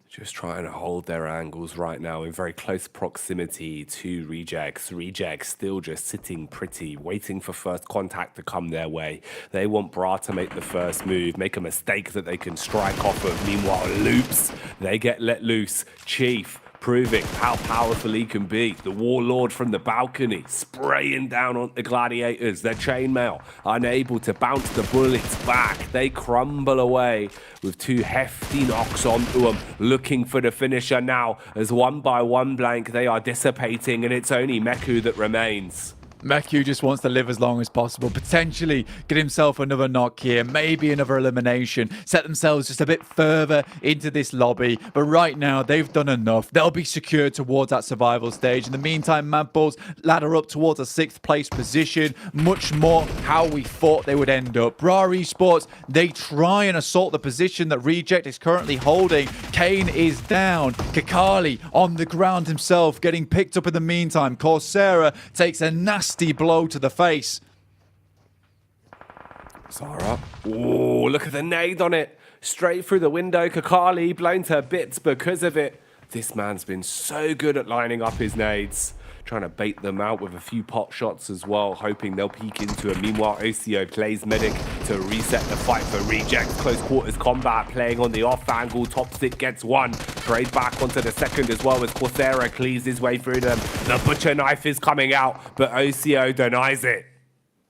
Just trying to hold their angles right now in very close proximity to Rejects. Rejects still just sitting pretty, waiting for first contact to come their way. They want Bra to make the first move, make a mistake that they can strike off of. Meanwhile, Loops, they get let loose. Chief proving how powerful he can be. The Warlord from the balcony, spraying down on the Gladiators. Their chainmail, unable to bounce the bullets back. They crumble away with 2 hefty knocks onto them, looking for the finisher now. As one by one blank, they are dissipating, and it's only Meku that remains. Meku just wants to live as long as possible, potentially get himself another knock here, maybe another elimination, set themselves just a bit further into this lobby. But right now, they've done enough. They'll be secured towards that survival stage. In the meantime, Mad Bulls ladder up towards a 6th place position, much more how we thought they would end up. Bra Esports, they try and assault the position that Reject is currently holding. Kane is down. Kakali on the ground himself, getting picked up in the meantime. Coursera takes a nasty blow to the face. Zara. Oh, look at the nade on it. Straight through the window. Kakali blown to bits because of it. This man's been so good at lining up his nades. Trying to bait them out with a few pot shots as well, hoping they'll peek into it. Meanwhile, OCO plays Medic to reset the fight for Reject. Close quarters combat, playing on the off angle. Topstick gets one. Trade back onto the second as well as Coursera cleaves his way through them. The butcher knife is coming out, but OCO denies it.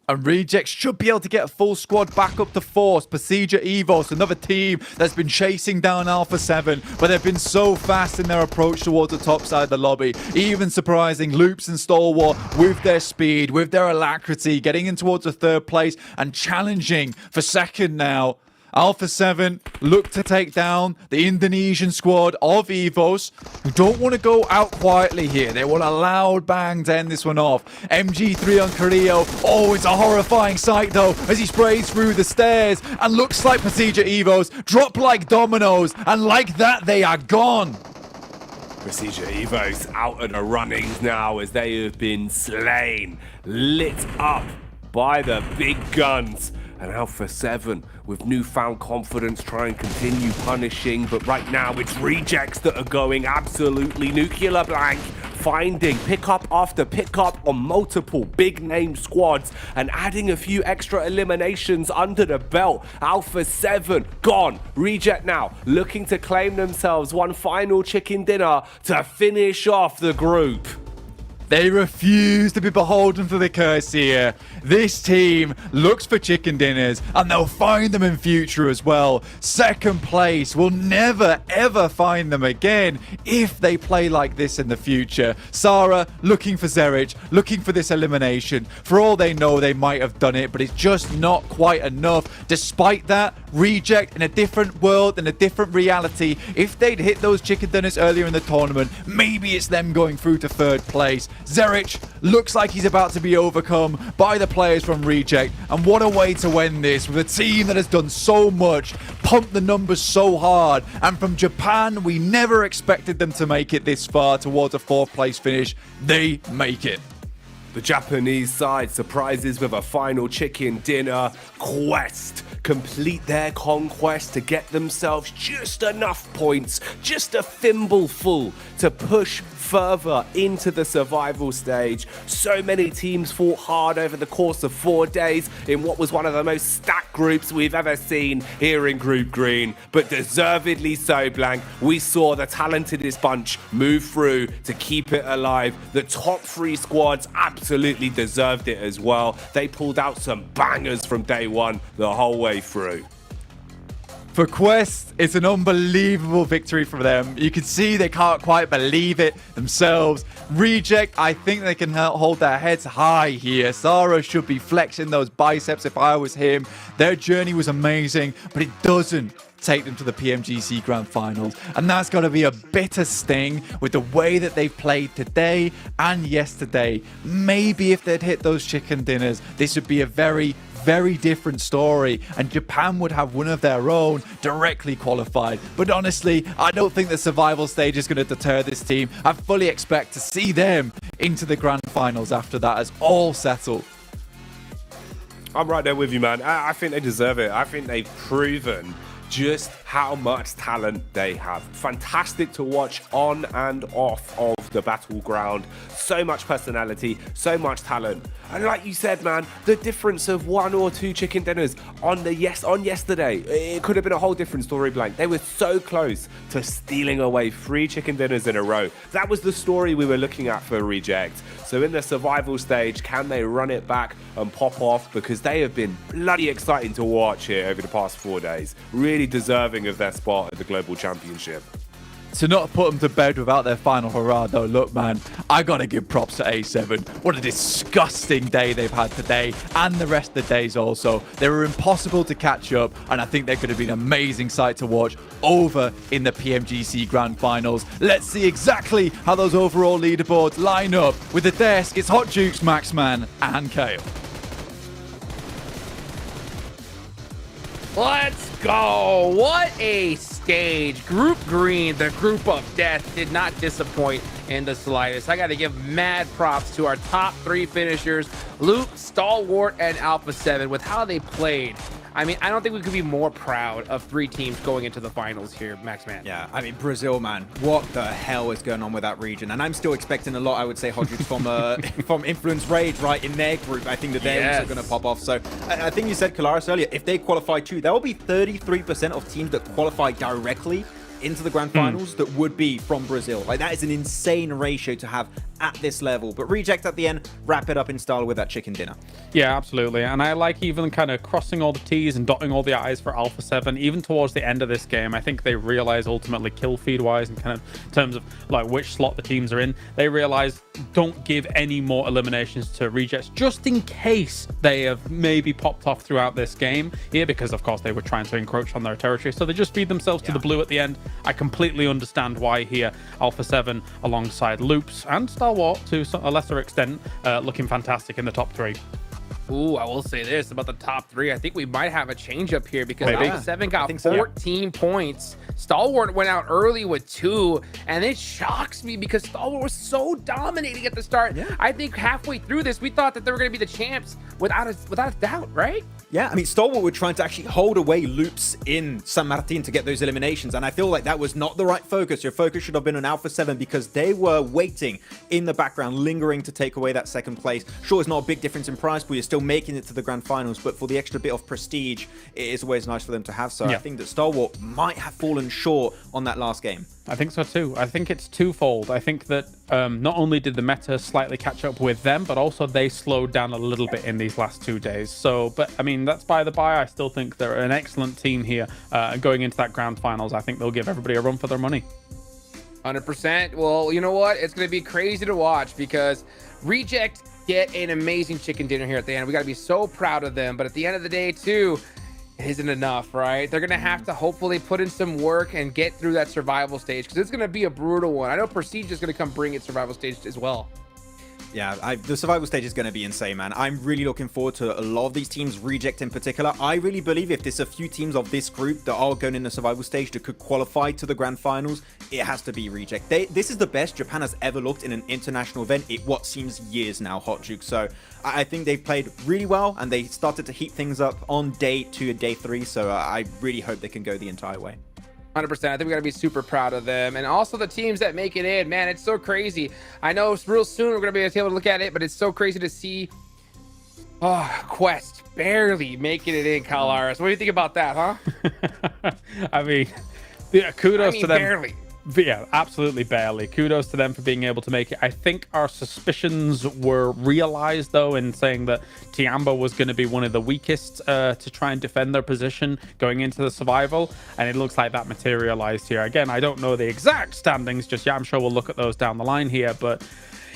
And Reject should be able to get a full squad back up to force. Pasija Evos, another team that's been chasing down Alpha 7, but they've been so fast in their approach towards the top side of the lobby. Even surprising Loops and Stalwart with their speed, with their alacrity, getting in towards the 3rd place and challenging for 2nd now. Alpha 7 look to take down the Indonesian squad of Evos, who don't want to go out quietly here. They want a loud bang to end this one off. MG3 on Carrillo. Oh, it's a horrifying sight, though, as he sprays through the stairs. And looks like Pasija Evos drop like dominoes. And like that, they are gone. Pasija Evos out of the runnings now as they have been slain, lit up by the big guns. And Alpha 7, with newfound confidence, try and continue punishing. But right now, it's Rejects that are going absolutely nuclear blank, finding pickup after pickup on multiple big-name squads and adding a few extra eliminations under the belt. Alpha 7 gone. Reject now looking to claim themselves one final chicken dinner to finish off the group. They refuse to be beholden to the curse here. This team looks for chicken dinners, and they'll find them in future as well. 2nd place will never ever find them again if they play like this in the future. Sarah looking for Zerich, looking for this elimination. For all they know, they might have done it, but it's just not quite enough. Despite that, Reject in a different world, in a different reality. If they'd hit those chicken dinners earlier in the tournament, maybe it's them going through to 3rd place. Zerich looks like he's about to be overcome by the players from Reject. And what a way to end this with a team that has done so much, pumped the numbers so hard. And from Japan, we never expected them to make it this far towards a 4th place finish. They make it. The Japanese side surprises with a final chicken dinner quest. Complete their conquest to get themselves just enough points, just a thimbleful to push further into the survival stage. So many teams fought hard over the course of 4 days in what was one of the most stacked groups we've ever seen here in Group Green. But deservedly so, Blank. We saw the talentedest bunch move through to keep it alive. The top 3 squads absolutely deserved it as well. They pulled out some bangers from day one the whole way through. For Quest, it's an unbelievable victory for them. You can see they can't quite believe it themselves. Reject, I think they can hold their heads high here. Sarah should be flexing those biceps if I was him. Their journey was amazing, but it doesn't take them to the PMGC Grand Finals. And that's got to be a bitter sting with the way that they've played today and yesterday. Maybe if they'd hit those chicken dinners, this would be a very different story, and Japan would have one of their own directly qualified. But honestly, I don't think the survival stage is going to deter this team. I fully expect to see them into the Grand Finals after that as all settled. I'm right there with you, man. I think they deserve it. I think they've proven just how much talent they have. Fantastic to watch on and off of the battleground. So much personality, so much talent. And like you said, man, the difference of 1 or 2 chicken dinners on yesterday, it could have been a whole different story, Blank. They were so close to stealing away 3 chicken dinners in a row. That was the story we were looking at for Reject. So in the survival stage, can they run it back and pop off? Because they have been bloody exciting to watch here over the past 4 days. Really deserving of their spot at the Global Championship. to not put them to bed without their final hurrah, though, look, man, I gotta give props to A7. What a disgusting day they've had today, and the rest of the days also. They were impossible to catch up, and I think they could have been an amazing sight to watch over in the PMGC Grand Finals. Let's see exactly how those overall leaderboards line up. With the desk, it's Hot Jukes, Maxman, and Kale. Let's go. What a stage. Group Green, the group of death, did not disappoint in the slightest. I got to give mad props to our top 3 finishers, Luke, Stalwart, and Alpha 7, with how they played. I mean, I don't think we could be more proud of 3 teams going into the finals here, Maxman. Yeah, I mean, Brazil, man, what the hell is going on with that region? And I'm still expecting a lot, I would say, Hodges, from Influence Rage, right, in their group. I think that they're also going to pop off. So I think you said, Kalaris, earlier, if they qualify too, there will be 33% of teams that qualify directly into the Grand Finals that would be from Brazil. Like, that is an insane ratio to have at this level. But Reject at the end, wrap it up in style with that chicken dinner. Yeah, absolutely. And I like even kind of crossing all the T's and dotting all the I's for Alpha 7, even towards the end of this game. I think they realize ultimately kill feed wise and kind of in terms of like which slot the teams are in, they realize don't give any more eliminations to Rejects just in case they have maybe popped off throughout this game here, because of course they were trying to encroach on their territory. So they just feed themselves to the blue at the end. I completely understand why here. Alpha 7 alongside Loops and Stalwart to a lesser extent looking fantastic in the top 3. Ooh, I will say this about the top 3. I think we might have a change up here because Maybe. Alpha 7 got 14 points. Stalwart went out early with 2, and it shocks me because Stalwart was so dominating at the start. I think halfway through this, we thought that they were going to be the champs without a doubt, right? Yeah, I mean, Stalwart were trying to actually hold away Loops in San Martin to get those eliminations, and I feel like that was not the right focus. Your focus should have been on Alpha 7 because they were waiting in the background, lingering to take away that second place. Sure, it's not a big difference in prize, but you're still making it to the Grand Finals, but for the extra bit of prestige, it is always nice for them to have. So I think that Stalwart might have fallen short on that last game. I think so too. I think it's twofold. I think that not only did the meta slightly catch up with them, but also they slowed down a little bit in these last 2 days. So, but I mean, that's by the by. I still think they're an excellent team here going into that Grand Finals. I think they'll give everybody a run for their money. 100%. Well, you know what? It's going to be crazy to watch because Reject get an amazing chicken dinner here at the end. We got to be so proud of them. But at the end of the day, too, it isn't enough, right? They're going to have to hopefully put in some work and get through that survival stage because it's going to be a brutal one. I know Prestige is going to come bring its survival stage as well. Yeah, the survival stage is going to be insane, man. I'm really looking forward to a lot of these teams, Reject in particular. I really believe if there's a few teams of this group that are going in the survival stage that could qualify to the Grand Finals, it has to be Reject. This is the best Japan has ever looked in an international event in what seems years now, Hot Juke. So I think they've played really well and they started to heat things up on day 2 and day 3. So I really hope they can go the entire way. 100%. I think we got to be super proud of them. And also the teams that make it in, man, it's so crazy. I know real soon we're going to be able to look at it, but it's so crazy to see Quest barely making it in, Kalaris. What do you think about that, huh? I mean, kudos to them. Barely. Yeah, absolutely barely. Kudos to them for being able to make it. I think our suspicions were realized, though, in saying that Tiamba was going to be one of the weakest to try and defend their position going into the survival, and it looks like that materialized here. Again, I don't know the exact standings just yet. I'm sure we'll look at those down the line here, but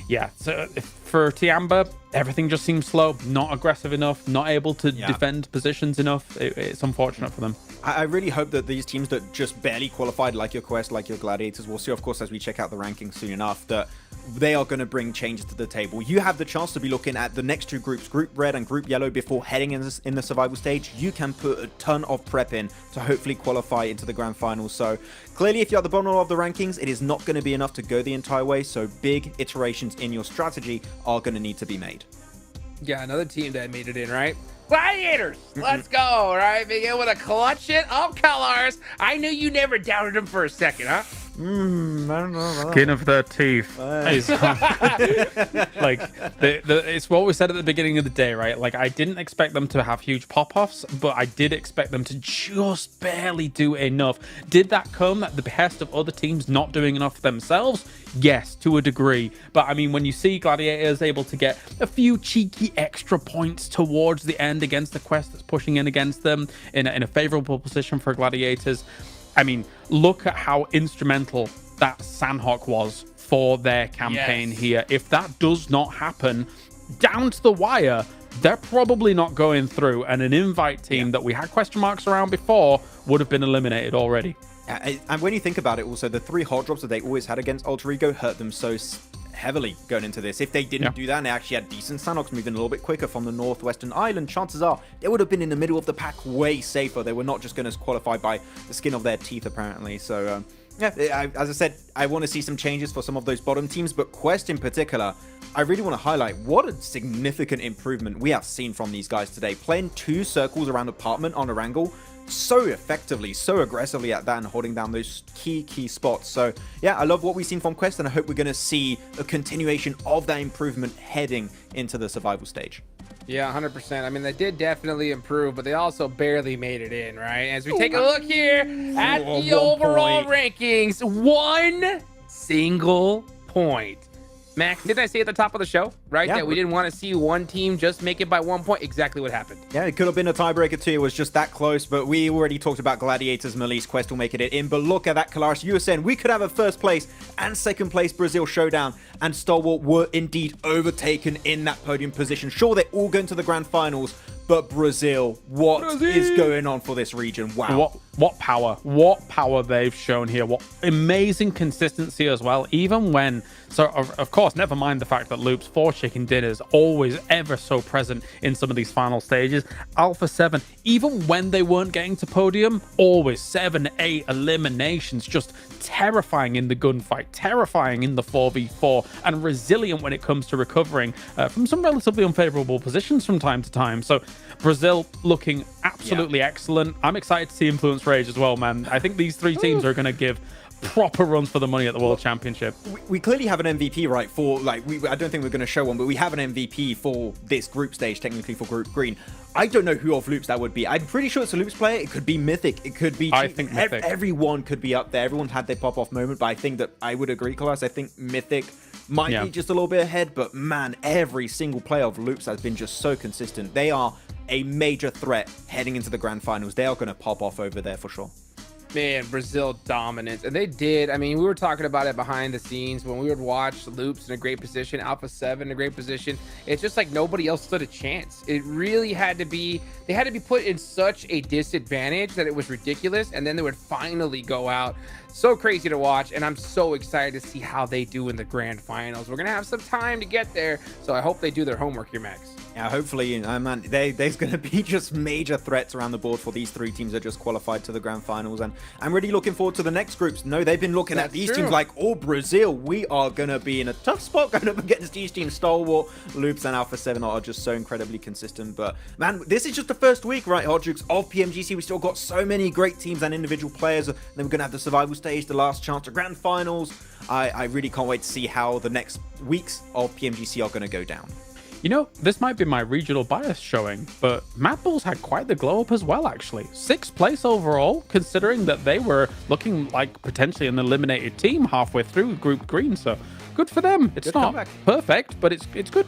yeah, so for Tiamba, everything just seems slow, not aggressive enough, not able to defend positions enough. It's unfortunate for them. I really hope that these teams that just barely qualified, like your Quest, like your Gladiators, we'll see, of course, as we check out the rankings soon enough, that they are going to bring changes to the table. You have the chance to be looking at the next 2 groups, Group Red and Group Yellow, before heading in the survival stage. You can put a ton of prep in to hopefully qualify into the Grand Finals. So clearly, if you're at the bottom of the rankings, it is not going to be enough to go the entire way. So big iterations in your strategy are going to need to be made. Yeah, another team that made it in, right? Gladiators, let's go, right? Being able to clutch it up, Kalaris. I knew you never doubted him for a second, huh? I don't know. Skin of their teeth. Like, it's what we said at the beginning of the day, right? Like, I didn't expect them to have huge pop-offs, but I did expect them to just barely do enough. Did that come at the behest of other teams not doing enough themselves? Yes, to a degree. But I mean, when you see Gladiators able to get a few cheeky extra points towards the end against the Quest that's pushing in against them in a favorable position for Gladiators, I mean, look at how instrumental that Sandhawk was for their campaign here. If that does not happen down to the wire, they're probably not going through, and an invite team that we had question marks around before would have been eliminated already. And when you think about it, also, the 3 hot drops that they always had against Alter Ego hurt them so heavily going into this. If they didn't do that and they actually had decent Sandhawks moving a little bit quicker from the northwestern island, chances are they would have been in the middle of the pack way safer. They were not just going to qualify by the skin of their teeth, apparently. So, yeah, as I said, I want to see some changes for some of those bottom teams, but Quest in particular, I really want to highlight what a significant improvement we have seen from these guys today. Playing 2 circles around apartment on Erangel so effectively, so aggressively at that and holding down those key spots. So yeah, I love what we've seen from Quest, and I hope we're going to see a continuation of that improvement heading into the survival stage. Yeah, 100%. I mean, they did definitely improve, but they also barely made it in, right? As we take a look here at the overall rankings, 1 single point. Max, didn't I say at the top of the show, right, that we didn't want to see one team just make it by 1 point? Exactly what happened. Yeah, it could have been a tiebreaker too. It was just that close, but we already talked about Gladiators, Melise, Quest will make it in. But look at that, Kalaris. You were saying we could have a first place and second place Brazil showdown, and Stalwart were indeed overtaken in that podium position. Sure, they're all going to the Grand Finals, but Brazil, what is going on for this region? Wow. What power they've shown here. What amazing consistency as well. Even when, so of course, never mind the fact that Loops 4 Chicken Dinners always ever so present in some of these final stages. Alpha 7, even when they weren't getting to podium, always 7, 8 eliminations, just terrifying in the gunfight, terrifying in the 4v4, and resilient when it comes to recovering from some relatively unfavorable positions from time to time. So Brazil looking absolutely excellent. I'm excited to see Influence Rage as well, man. I think these 3 teams are going to give proper runs for the money at the World Championship. We clearly have an MVP, right? For like, I don't think we're going to show one, but we have an MVP for this group stage, technically for Group Green. I don't know who of Loops that would be. I'm pretty sure it's a Loops player. It could be Mythic. It could be. I think Mythic. Everyone could be up there. Everyone had their pop-off moment, but I think that I would agree, Klaus. I think Mythic might be just a little bit ahead, but man, every single player of Loops has been just so consistent. They are a major threat heading into the Grand Finals. They are going to pop off over there for sure. Man, Brazil dominance. And they did. I mean, we were talking about it behind the scenes when we would watch Loops in a great position, Alpha 7 in a great position. It's just like nobody else stood a chance. It really had to be, they had to be put in such a disadvantage that it was ridiculous. And then they would finally go out. So crazy to watch. And I'm so excited to see how they do in the Grand Finals. We're going to have some time to get there. So I hope they do their homework here, Max. Yeah, hopefully, man, there's going to be just major threats around the board for these 3 teams that just qualified to the Grand Finals. And I'm really looking forward to the next groups. No, they've been looking at these teams like, oh, Brazil, we are going to be in a tough spot going up against these teams. Stalwart, Loops, and Alpha 7 are just so incredibly consistent. But, man, this is just the first week, right, Hot Jukes, of PMGC. We still got so many great teams and individual players. Then we're going to have the survival stage, the last chance to Grand Finals. I really can't wait to see how the next weeks of PMGC are going to go down. You know, this might be my regional bias showing, but Mad Bulls had quite the glow up as well, actually. 6th place overall, considering that they were looking like potentially an eliminated team halfway through Group Green. So good for them. It's not perfect, but it's good.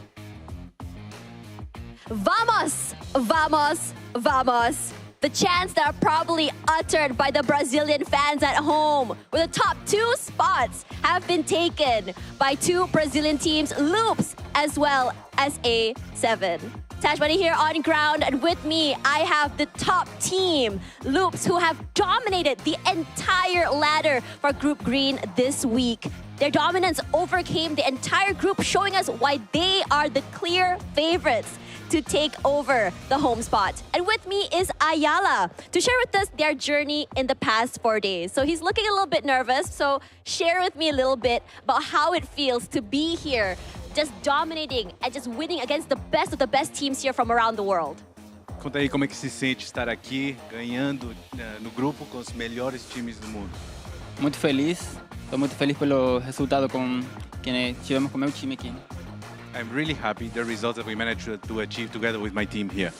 Vamos! Vamos! Vamos! The chants that are probably uttered by the Brazilian fans at home, where the top 2 spots have been taken by 2 Brazilian teams, Loops as well as A7. Tash Bunny here on ground, and with me, I have the top team, Loops, who have dominated the entire ladder for Group Green this week. Their dominance overcame the entire group, showing us why they are the clear favorites to take over the home spot. And with me is Ayala to share with us their journey in the past 4 days. So he's looking a little bit nervous, so share with me a little bit about how it feels to be here, just dominating and just winning against the best of the best teams here from around the world. Conta aí como é que se sente estar aqui, ganhando no grupo com os melhores times do mundo. Muito feliz, estou muito feliz pelo resultado com quem tivemos com meu time aqui. I'm really happy the results that we managed to achieve together with my team here.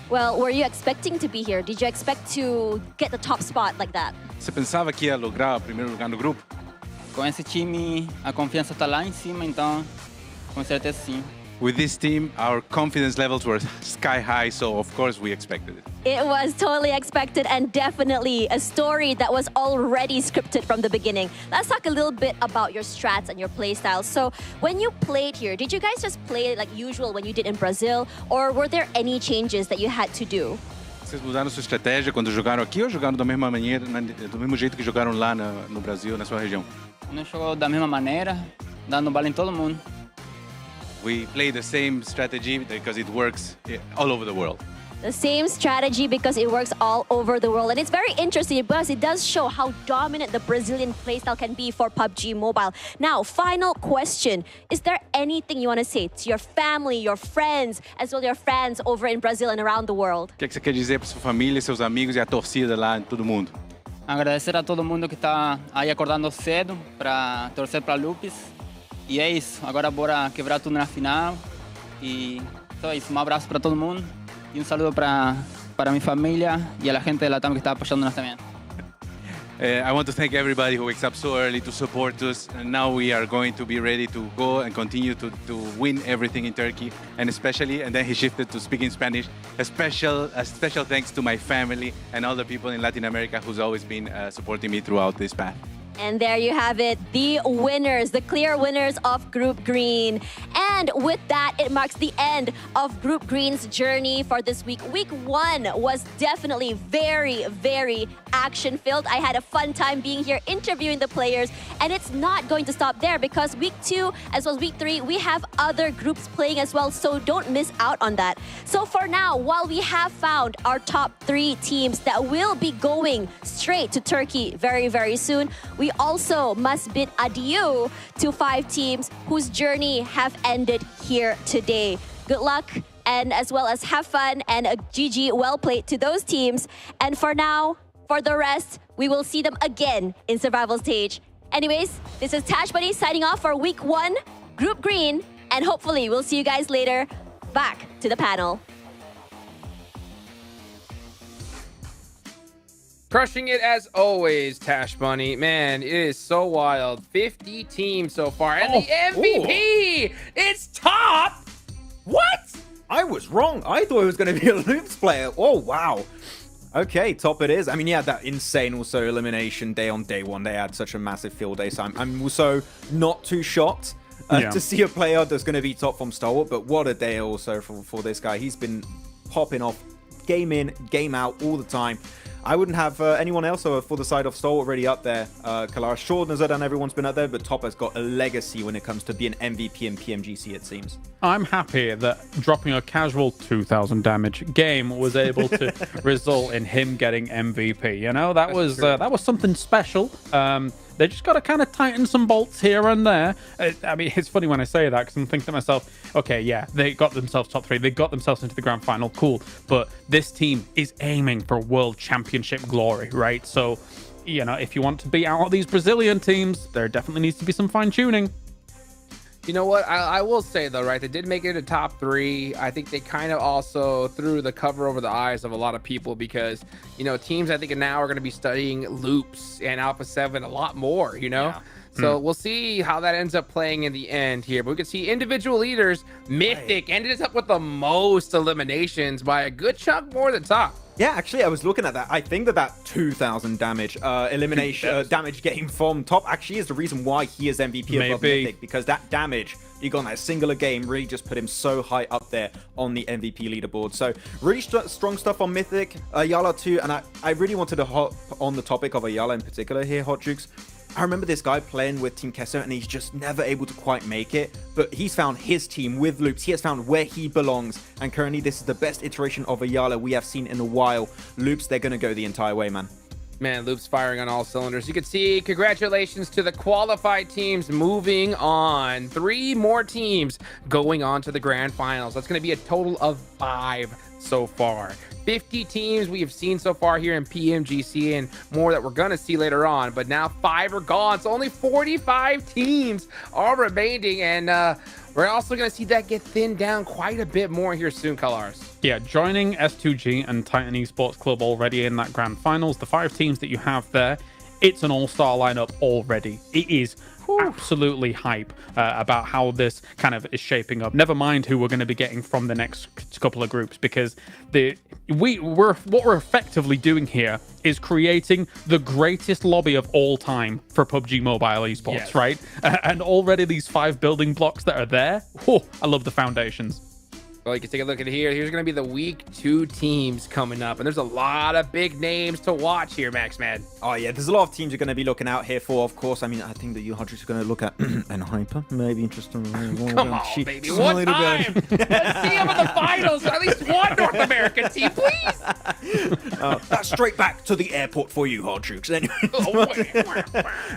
Well, were you expecting to be here? Did you expect to get the top spot like that? Você pensava que ia lograr o primeiro lugar no grupo? Com esse time, a confiança está lá em cima, então com certeza sim. with this team, our confidence levels were sky high, so of course we expected it. It was totally expected and definitely a story that was already scripted from the beginning. Let's talk a little bit about your strats and your play styles. So when you played here, did you guys just play like usual when you did in Brazil, or were there any changes that you had to do? Vocês mudaram sua estratégia quando jogaram aqui ou jogaram da mesma maneira, do mesmo jeito que jogaram lá no Brasil, na sua região? Nós jogamos da mesma maneira, dando bala em todo mundo. We play the same strategy because it works all over the world. The same strategy because it works all over the world. And it's very interesting because it does show how dominant the Brazilian playstyle can be for PUBG Mobile. Now, final question. Is there anything you want to say to your family, your friends, as well as your fans over in Brazil and around the world? O que você quer dizer para sua família, seus amigos e a torcida lá, todo mundo? Agradecer a todo mundo que está aí acordando cedo para torcer para Lupis. E é isso. Agora bora quebrar tudo na final. E só isso. Um abraço para todo mundo. Y un saludo para mi familia y a la gente de la TAM que está apoyándonos también. I want to thank everybody who wakes up so early to support us. And now we are going to be ready to go and continue to win everything in Turkey. And especially, and then he shifted to speaking Spanish. A special thanks to my family and all the people in Latin America who's always been supporting me throughout this path. And there you have it, the winners, the clear winners of Group Green. And with that, it marks the end of Group Green's journey for this week. Week 1 was definitely very, very action-filled. I had a fun time being here interviewing the players, and it's not going to stop there because week 2 as well as week 3, we have other groups playing as well, so don't miss out on that. So for now, while we have found our top 3 teams that will be going straight to Turkey very, very soon, we also must bid adieu to 5 teams whose journey have ended here today. Good luck, and as well as have fun, and a GG well played to those teams. And for now, for the rest, we will see them again in survival stage. Anyways, this is Tash Buddy signing off for week 1, Group Green, and hopefully we'll see you guys later. Back to the panel. Crushing it as always, Tash Bunny. Man, it is so wild. 50 teams so far. And the MVP! It's Top! What? I was wrong. I thought it was going to be a Loops player. Oh, wow. Okay, Top it is. I mean, yeah, that insane also elimination day on day 1. They had such a massive field day. So I'm also not too shocked to see a player that's going to be Top from Stalwart. But what a day also for this guy. He's been popping off game in, game out all the time. I wouldn't have anyone else for the side of Stalwart already up there. Kalara, sure, Nazadan, everyone's been up there, but Top has got a legacy when it comes to being MVP in PMGC, it seems. I'm happy that dropping a casual 2,000 damage game was able to result in him getting MVP. You know, that was something special. They just got to kind of tighten some bolts here and there. I mean, it's funny when I say that because I'm thinking to myself, okay, yeah, they got themselves top 3. They got themselves into the grand final. Cool. But this team is aiming for world championship glory, right? So, you know, if you want to beat out all these Brazilian teams, there definitely needs to be some fine tuning. You know what? I will say, though, right? They did make it a top 3. I think they kind of also threw the cover over the eyes of a lot of people because, you know, teams I think now are going to be studying Loops and Alpha 7 a lot more, you know? Yeah. So we'll see how that ends up playing in the end here. But we can see individual leaders. Mythic ended up with the most eliminations by a good chunk more than Top. Yeah, actually, I was looking at that. I think that 2,000 damage elimination damage getting from Top actually is the reason why he is MVP above Mythic, because that damage he got in that singular game really just put him so high up there on the MVP leaderboard. So really strong stuff on Mythic, Ayala too, and I really wanted to hop on the topic of Ayala in particular here, Hot Jukes. I remember this guy playing with Team Kesso and he's just never able to quite make it, but he's found his team with Loops. He has found where he belongs, and currently this is the best iteration of Ayala we have seen in a while. Loops, they're going to go the entire way, man. Man, Loops firing on all cylinders. You can see congratulations to the qualified teams moving on. 3 more teams going on to the grand finals. That's going to be a total of 5 so far. 50 teams we have seen so far here in PMGC, and more that we're going to see later on. But now 5 are gone, so only 45 teams are remaining, and we're also going to see that get thinned down quite a bit more here soon, Colors. Yeah, joining S2G and Titan Esports Club already in that grand finals, the 5 teams that you have there, it's an all-star lineup already. It is absolutely hype about how this kind of is shaping up. Never mind who we're going to be getting from the next couple of groups, because what we're effectively doing here is creating the greatest lobby of all time for PUBG Mobile esports, right? And already these 5 building blocks that are there, I love the foundations. Well, you can take a look at here. Here's going to be the week 2 teams coming up, and there's a lot of big names to watch here, Max Man. Oh yeah, there's a lot of teams you're going to be looking out here for, of course. I mean, I think that you Hodges are going to look at and Hyper, maybe interesting. Come on, baby, one time. Let's see him in the finals. At least one North American team, please. That's straight back to the airport for you, Hodges. Anyway.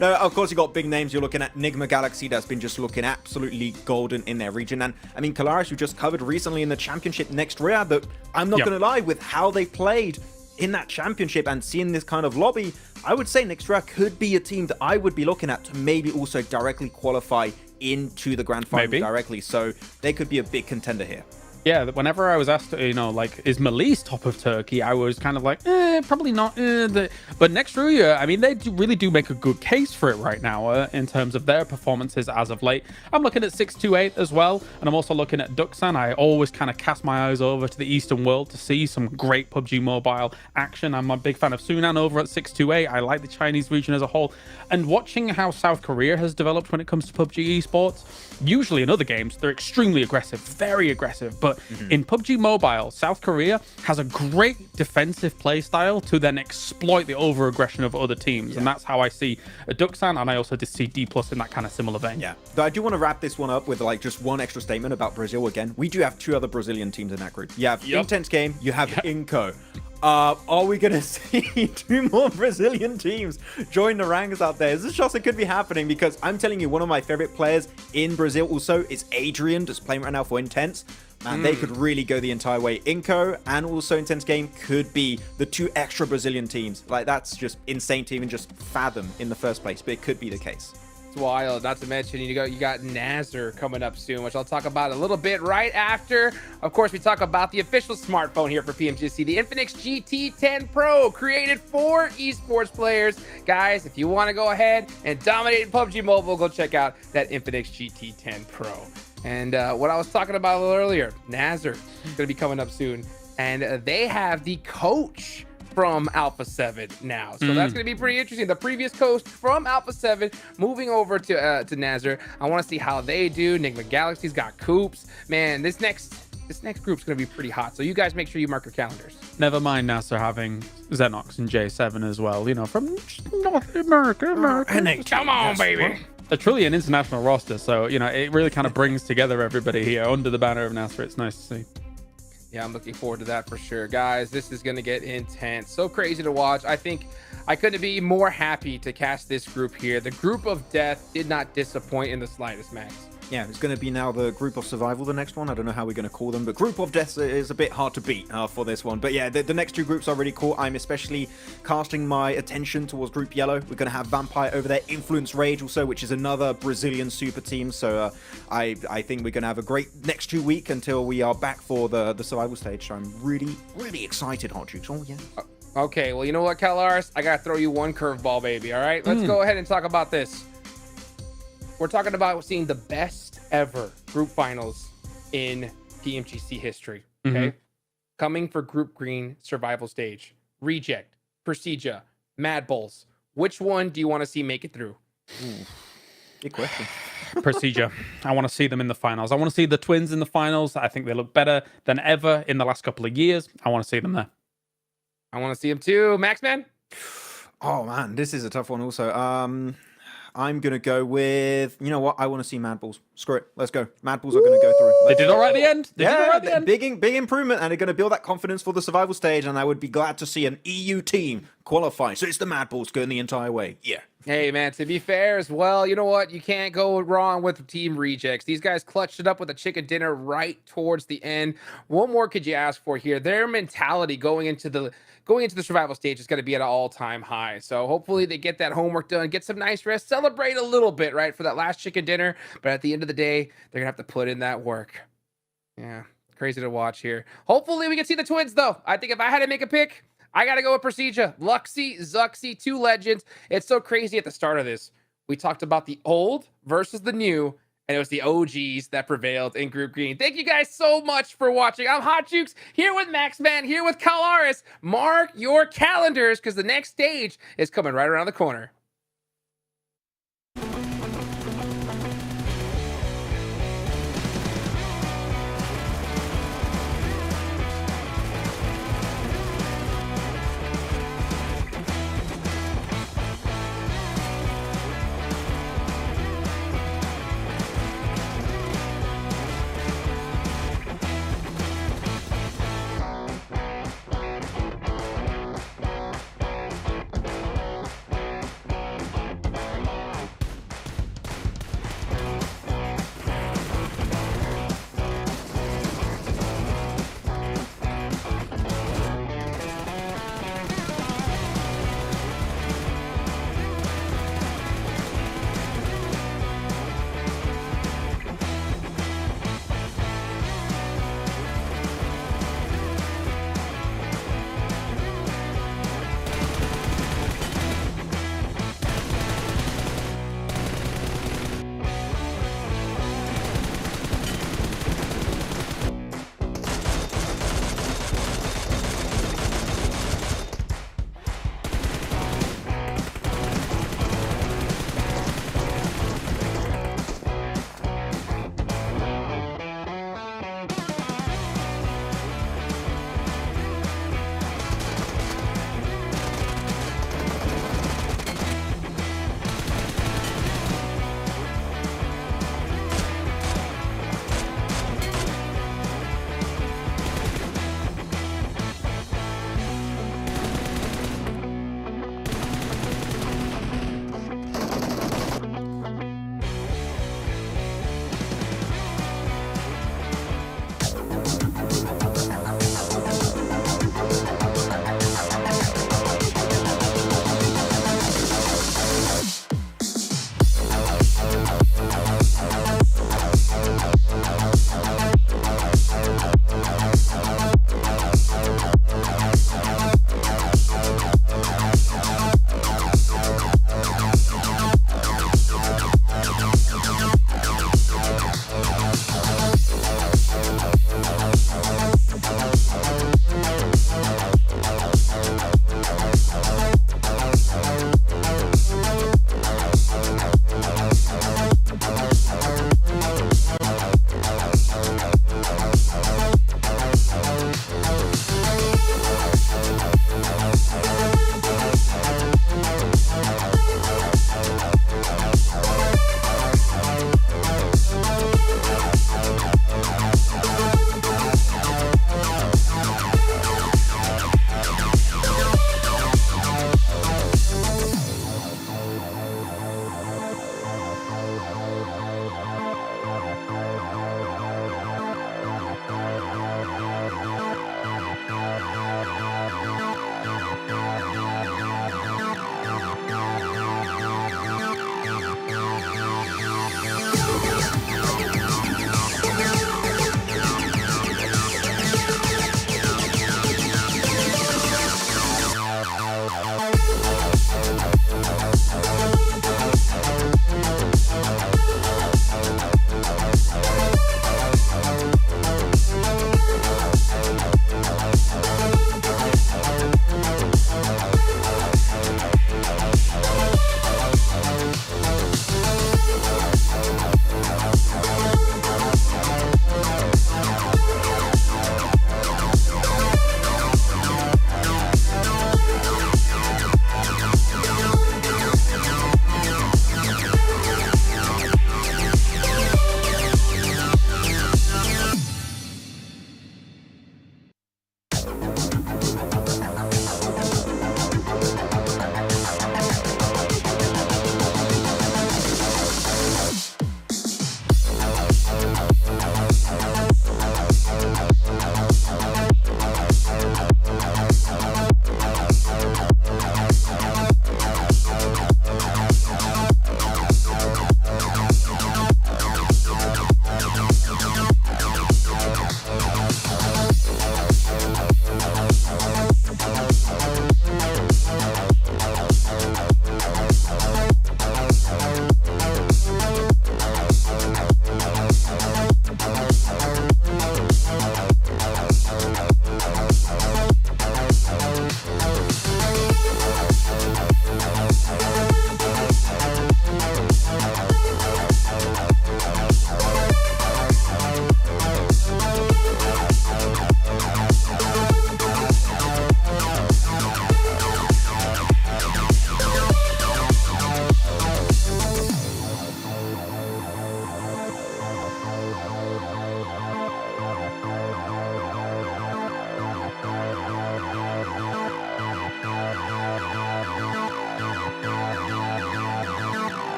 No, of course, you got big names. You're looking at Nigma Galaxy, that's been just looking absolutely golden in their region. And I mean, Kalaris, you just covered recently in the championship next Riyadh, that I'm not going to lie, with how they played in that championship and seeing this kind of lobby, I would say next Riyadh could be a team that I would be looking at to maybe also directly qualify into the Grand Finals directly. So they could be a big contender here. Yeah, whenever I was asked, like, is Malise top of Turkey, I was kind of like, probably not. But next Ruya, I mean, they really do make a good case for it right now in terms of their performances as of late. I'm looking at 628 as well, and I'm also looking at Duxan. I always kind of cast my eyes over to the Eastern world to see some great PUBG Mobile action. I'm a big fan of Sunan over at 628. I like the Chinese region as a whole. And watching how South Korea has developed when it comes to PUBG esports, usually in other games, they're extremely aggressive, very aggressive, but in PUBG Mobile, South Korea has a great defensive play style to then exploit the over-aggression of other teams. And that's how I see Duxan, and I also just see D+ in that kind of similar vein. Yeah, though I do want to wrap this one up with like just one extra statement about Brazil again. We do have 2 other Brazilian teams in that group. You have Intense Game, you have Inco. Are we going to see 2 more Brazilian teams join the ranks out there? Is this just it could be happening? Because I'm telling you, one of my favorite players in Brazil also is Adrian, just playing right now for Intense. Man, they could really go the entire way. Inco and also Intense Game could be the 2 extra Brazilian teams. Like, that's just insane to even just fathom in the first place, but it could be the case. It's wild. Not to mention, you got Nazar coming up soon, which I'll talk about a little bit right after. Of course, we talk about the official smartphone here for PMGC, the Infinix GT10 Pro, created for esports players. Guys, if you want to go ahead and dominate PUBG Mobile, go check out that Infinix GT10 Pro. And what I was talking about a little earlier, Nazar is going to be coming up soon, and they have the coach from Alpha 7 now. So that's going to be pretty interesting. The previous coach from Alpha 7 moving over to Nazar. I want to see how they do. Nigma Galaxy's got Coops. Man, this next group's going to be pretty hot. So you guys make sure you mark your calendars. Never mind Nazar having Xenox and J7 as well, from North America. Come on, baby. A truly an international roster, so it really kind of brings together everybody here under the banner of Nazar. It's nice to see. Yeah, I'm looking forward to that for sure. Guys, this is going to get intense. So crazy to watch. I think I couldn't be more happy to cast this group here. The group of death did not disappoint in the slightest, Max. Yeah, it's going to be now the group of survival, the next one. I don't know how we're going to call them, but group of death is a bit hard to beat for this one. But yeah, the next 2 groups are really cool. I'm especially casting my attention towards Group Yellow. We're going to have Vampire over there, Influence Rage also, which is another Brazilian super team. So I think we're going to have a great next 2 weeks until we are back for the survival stage. So I'm really, really excited, Hot Jukes. Oh, yeah. Okay, well, you know what, Kalars? I got to throw you one curveball, baby, all right? Let's go ahead and talk about this. We're talking about seeing the best ever group finals in PMGC history, okay? Coming for Group Green survival stage. Reject, Procedure, Mad Bulls. Which one do you want to see make it through? Good question. Procedure. I want to see them in the finals. I want to see the twins in the finals. I think they look better than ever in the last couple of years. I want to see them there. I want to see them too. Maxman? Oh, man, this is a tough one also. I'm going to go with, you know what? I want to see Mad Bulls. Screw it. Let's go. Mad Bulls are going to go through. They did all right at the end. They did all right at the end. Big improvement, and they're going to build that confidence for the survival stage, and I would be glad to see an EU team qualify. So it's the Mad Bulls going the entire way. Yeah. Hey, man, to be fair as well, you know what? You can't go wrong with Team Rejects. These guys clutched it up with a chicken dinner right towards the end. What more could you ask for here? Their mentality going into the survival stage is going to be at an all-time high. So hopefully they get that homework done, get some nice rest, celebrate a little bit, right, for that last chicken dinner. But at the end of the day, they're going to have to put in that work. Yeah, crazy to watch here. Hopefully we can see the twins, though. I think if I had to make a pick, I got to go with Procedure. Luxy, Zuxy, 2 legends. It's so crazy at the start of this. We talked about the old versus the new, and it was the OGs that prevailed in Group Green. Thank you guys so much for watching. I'm Hot Jukes, here with Maxman, here with Kalaris. Mark your calendars, because the next stage is coming right around the corner.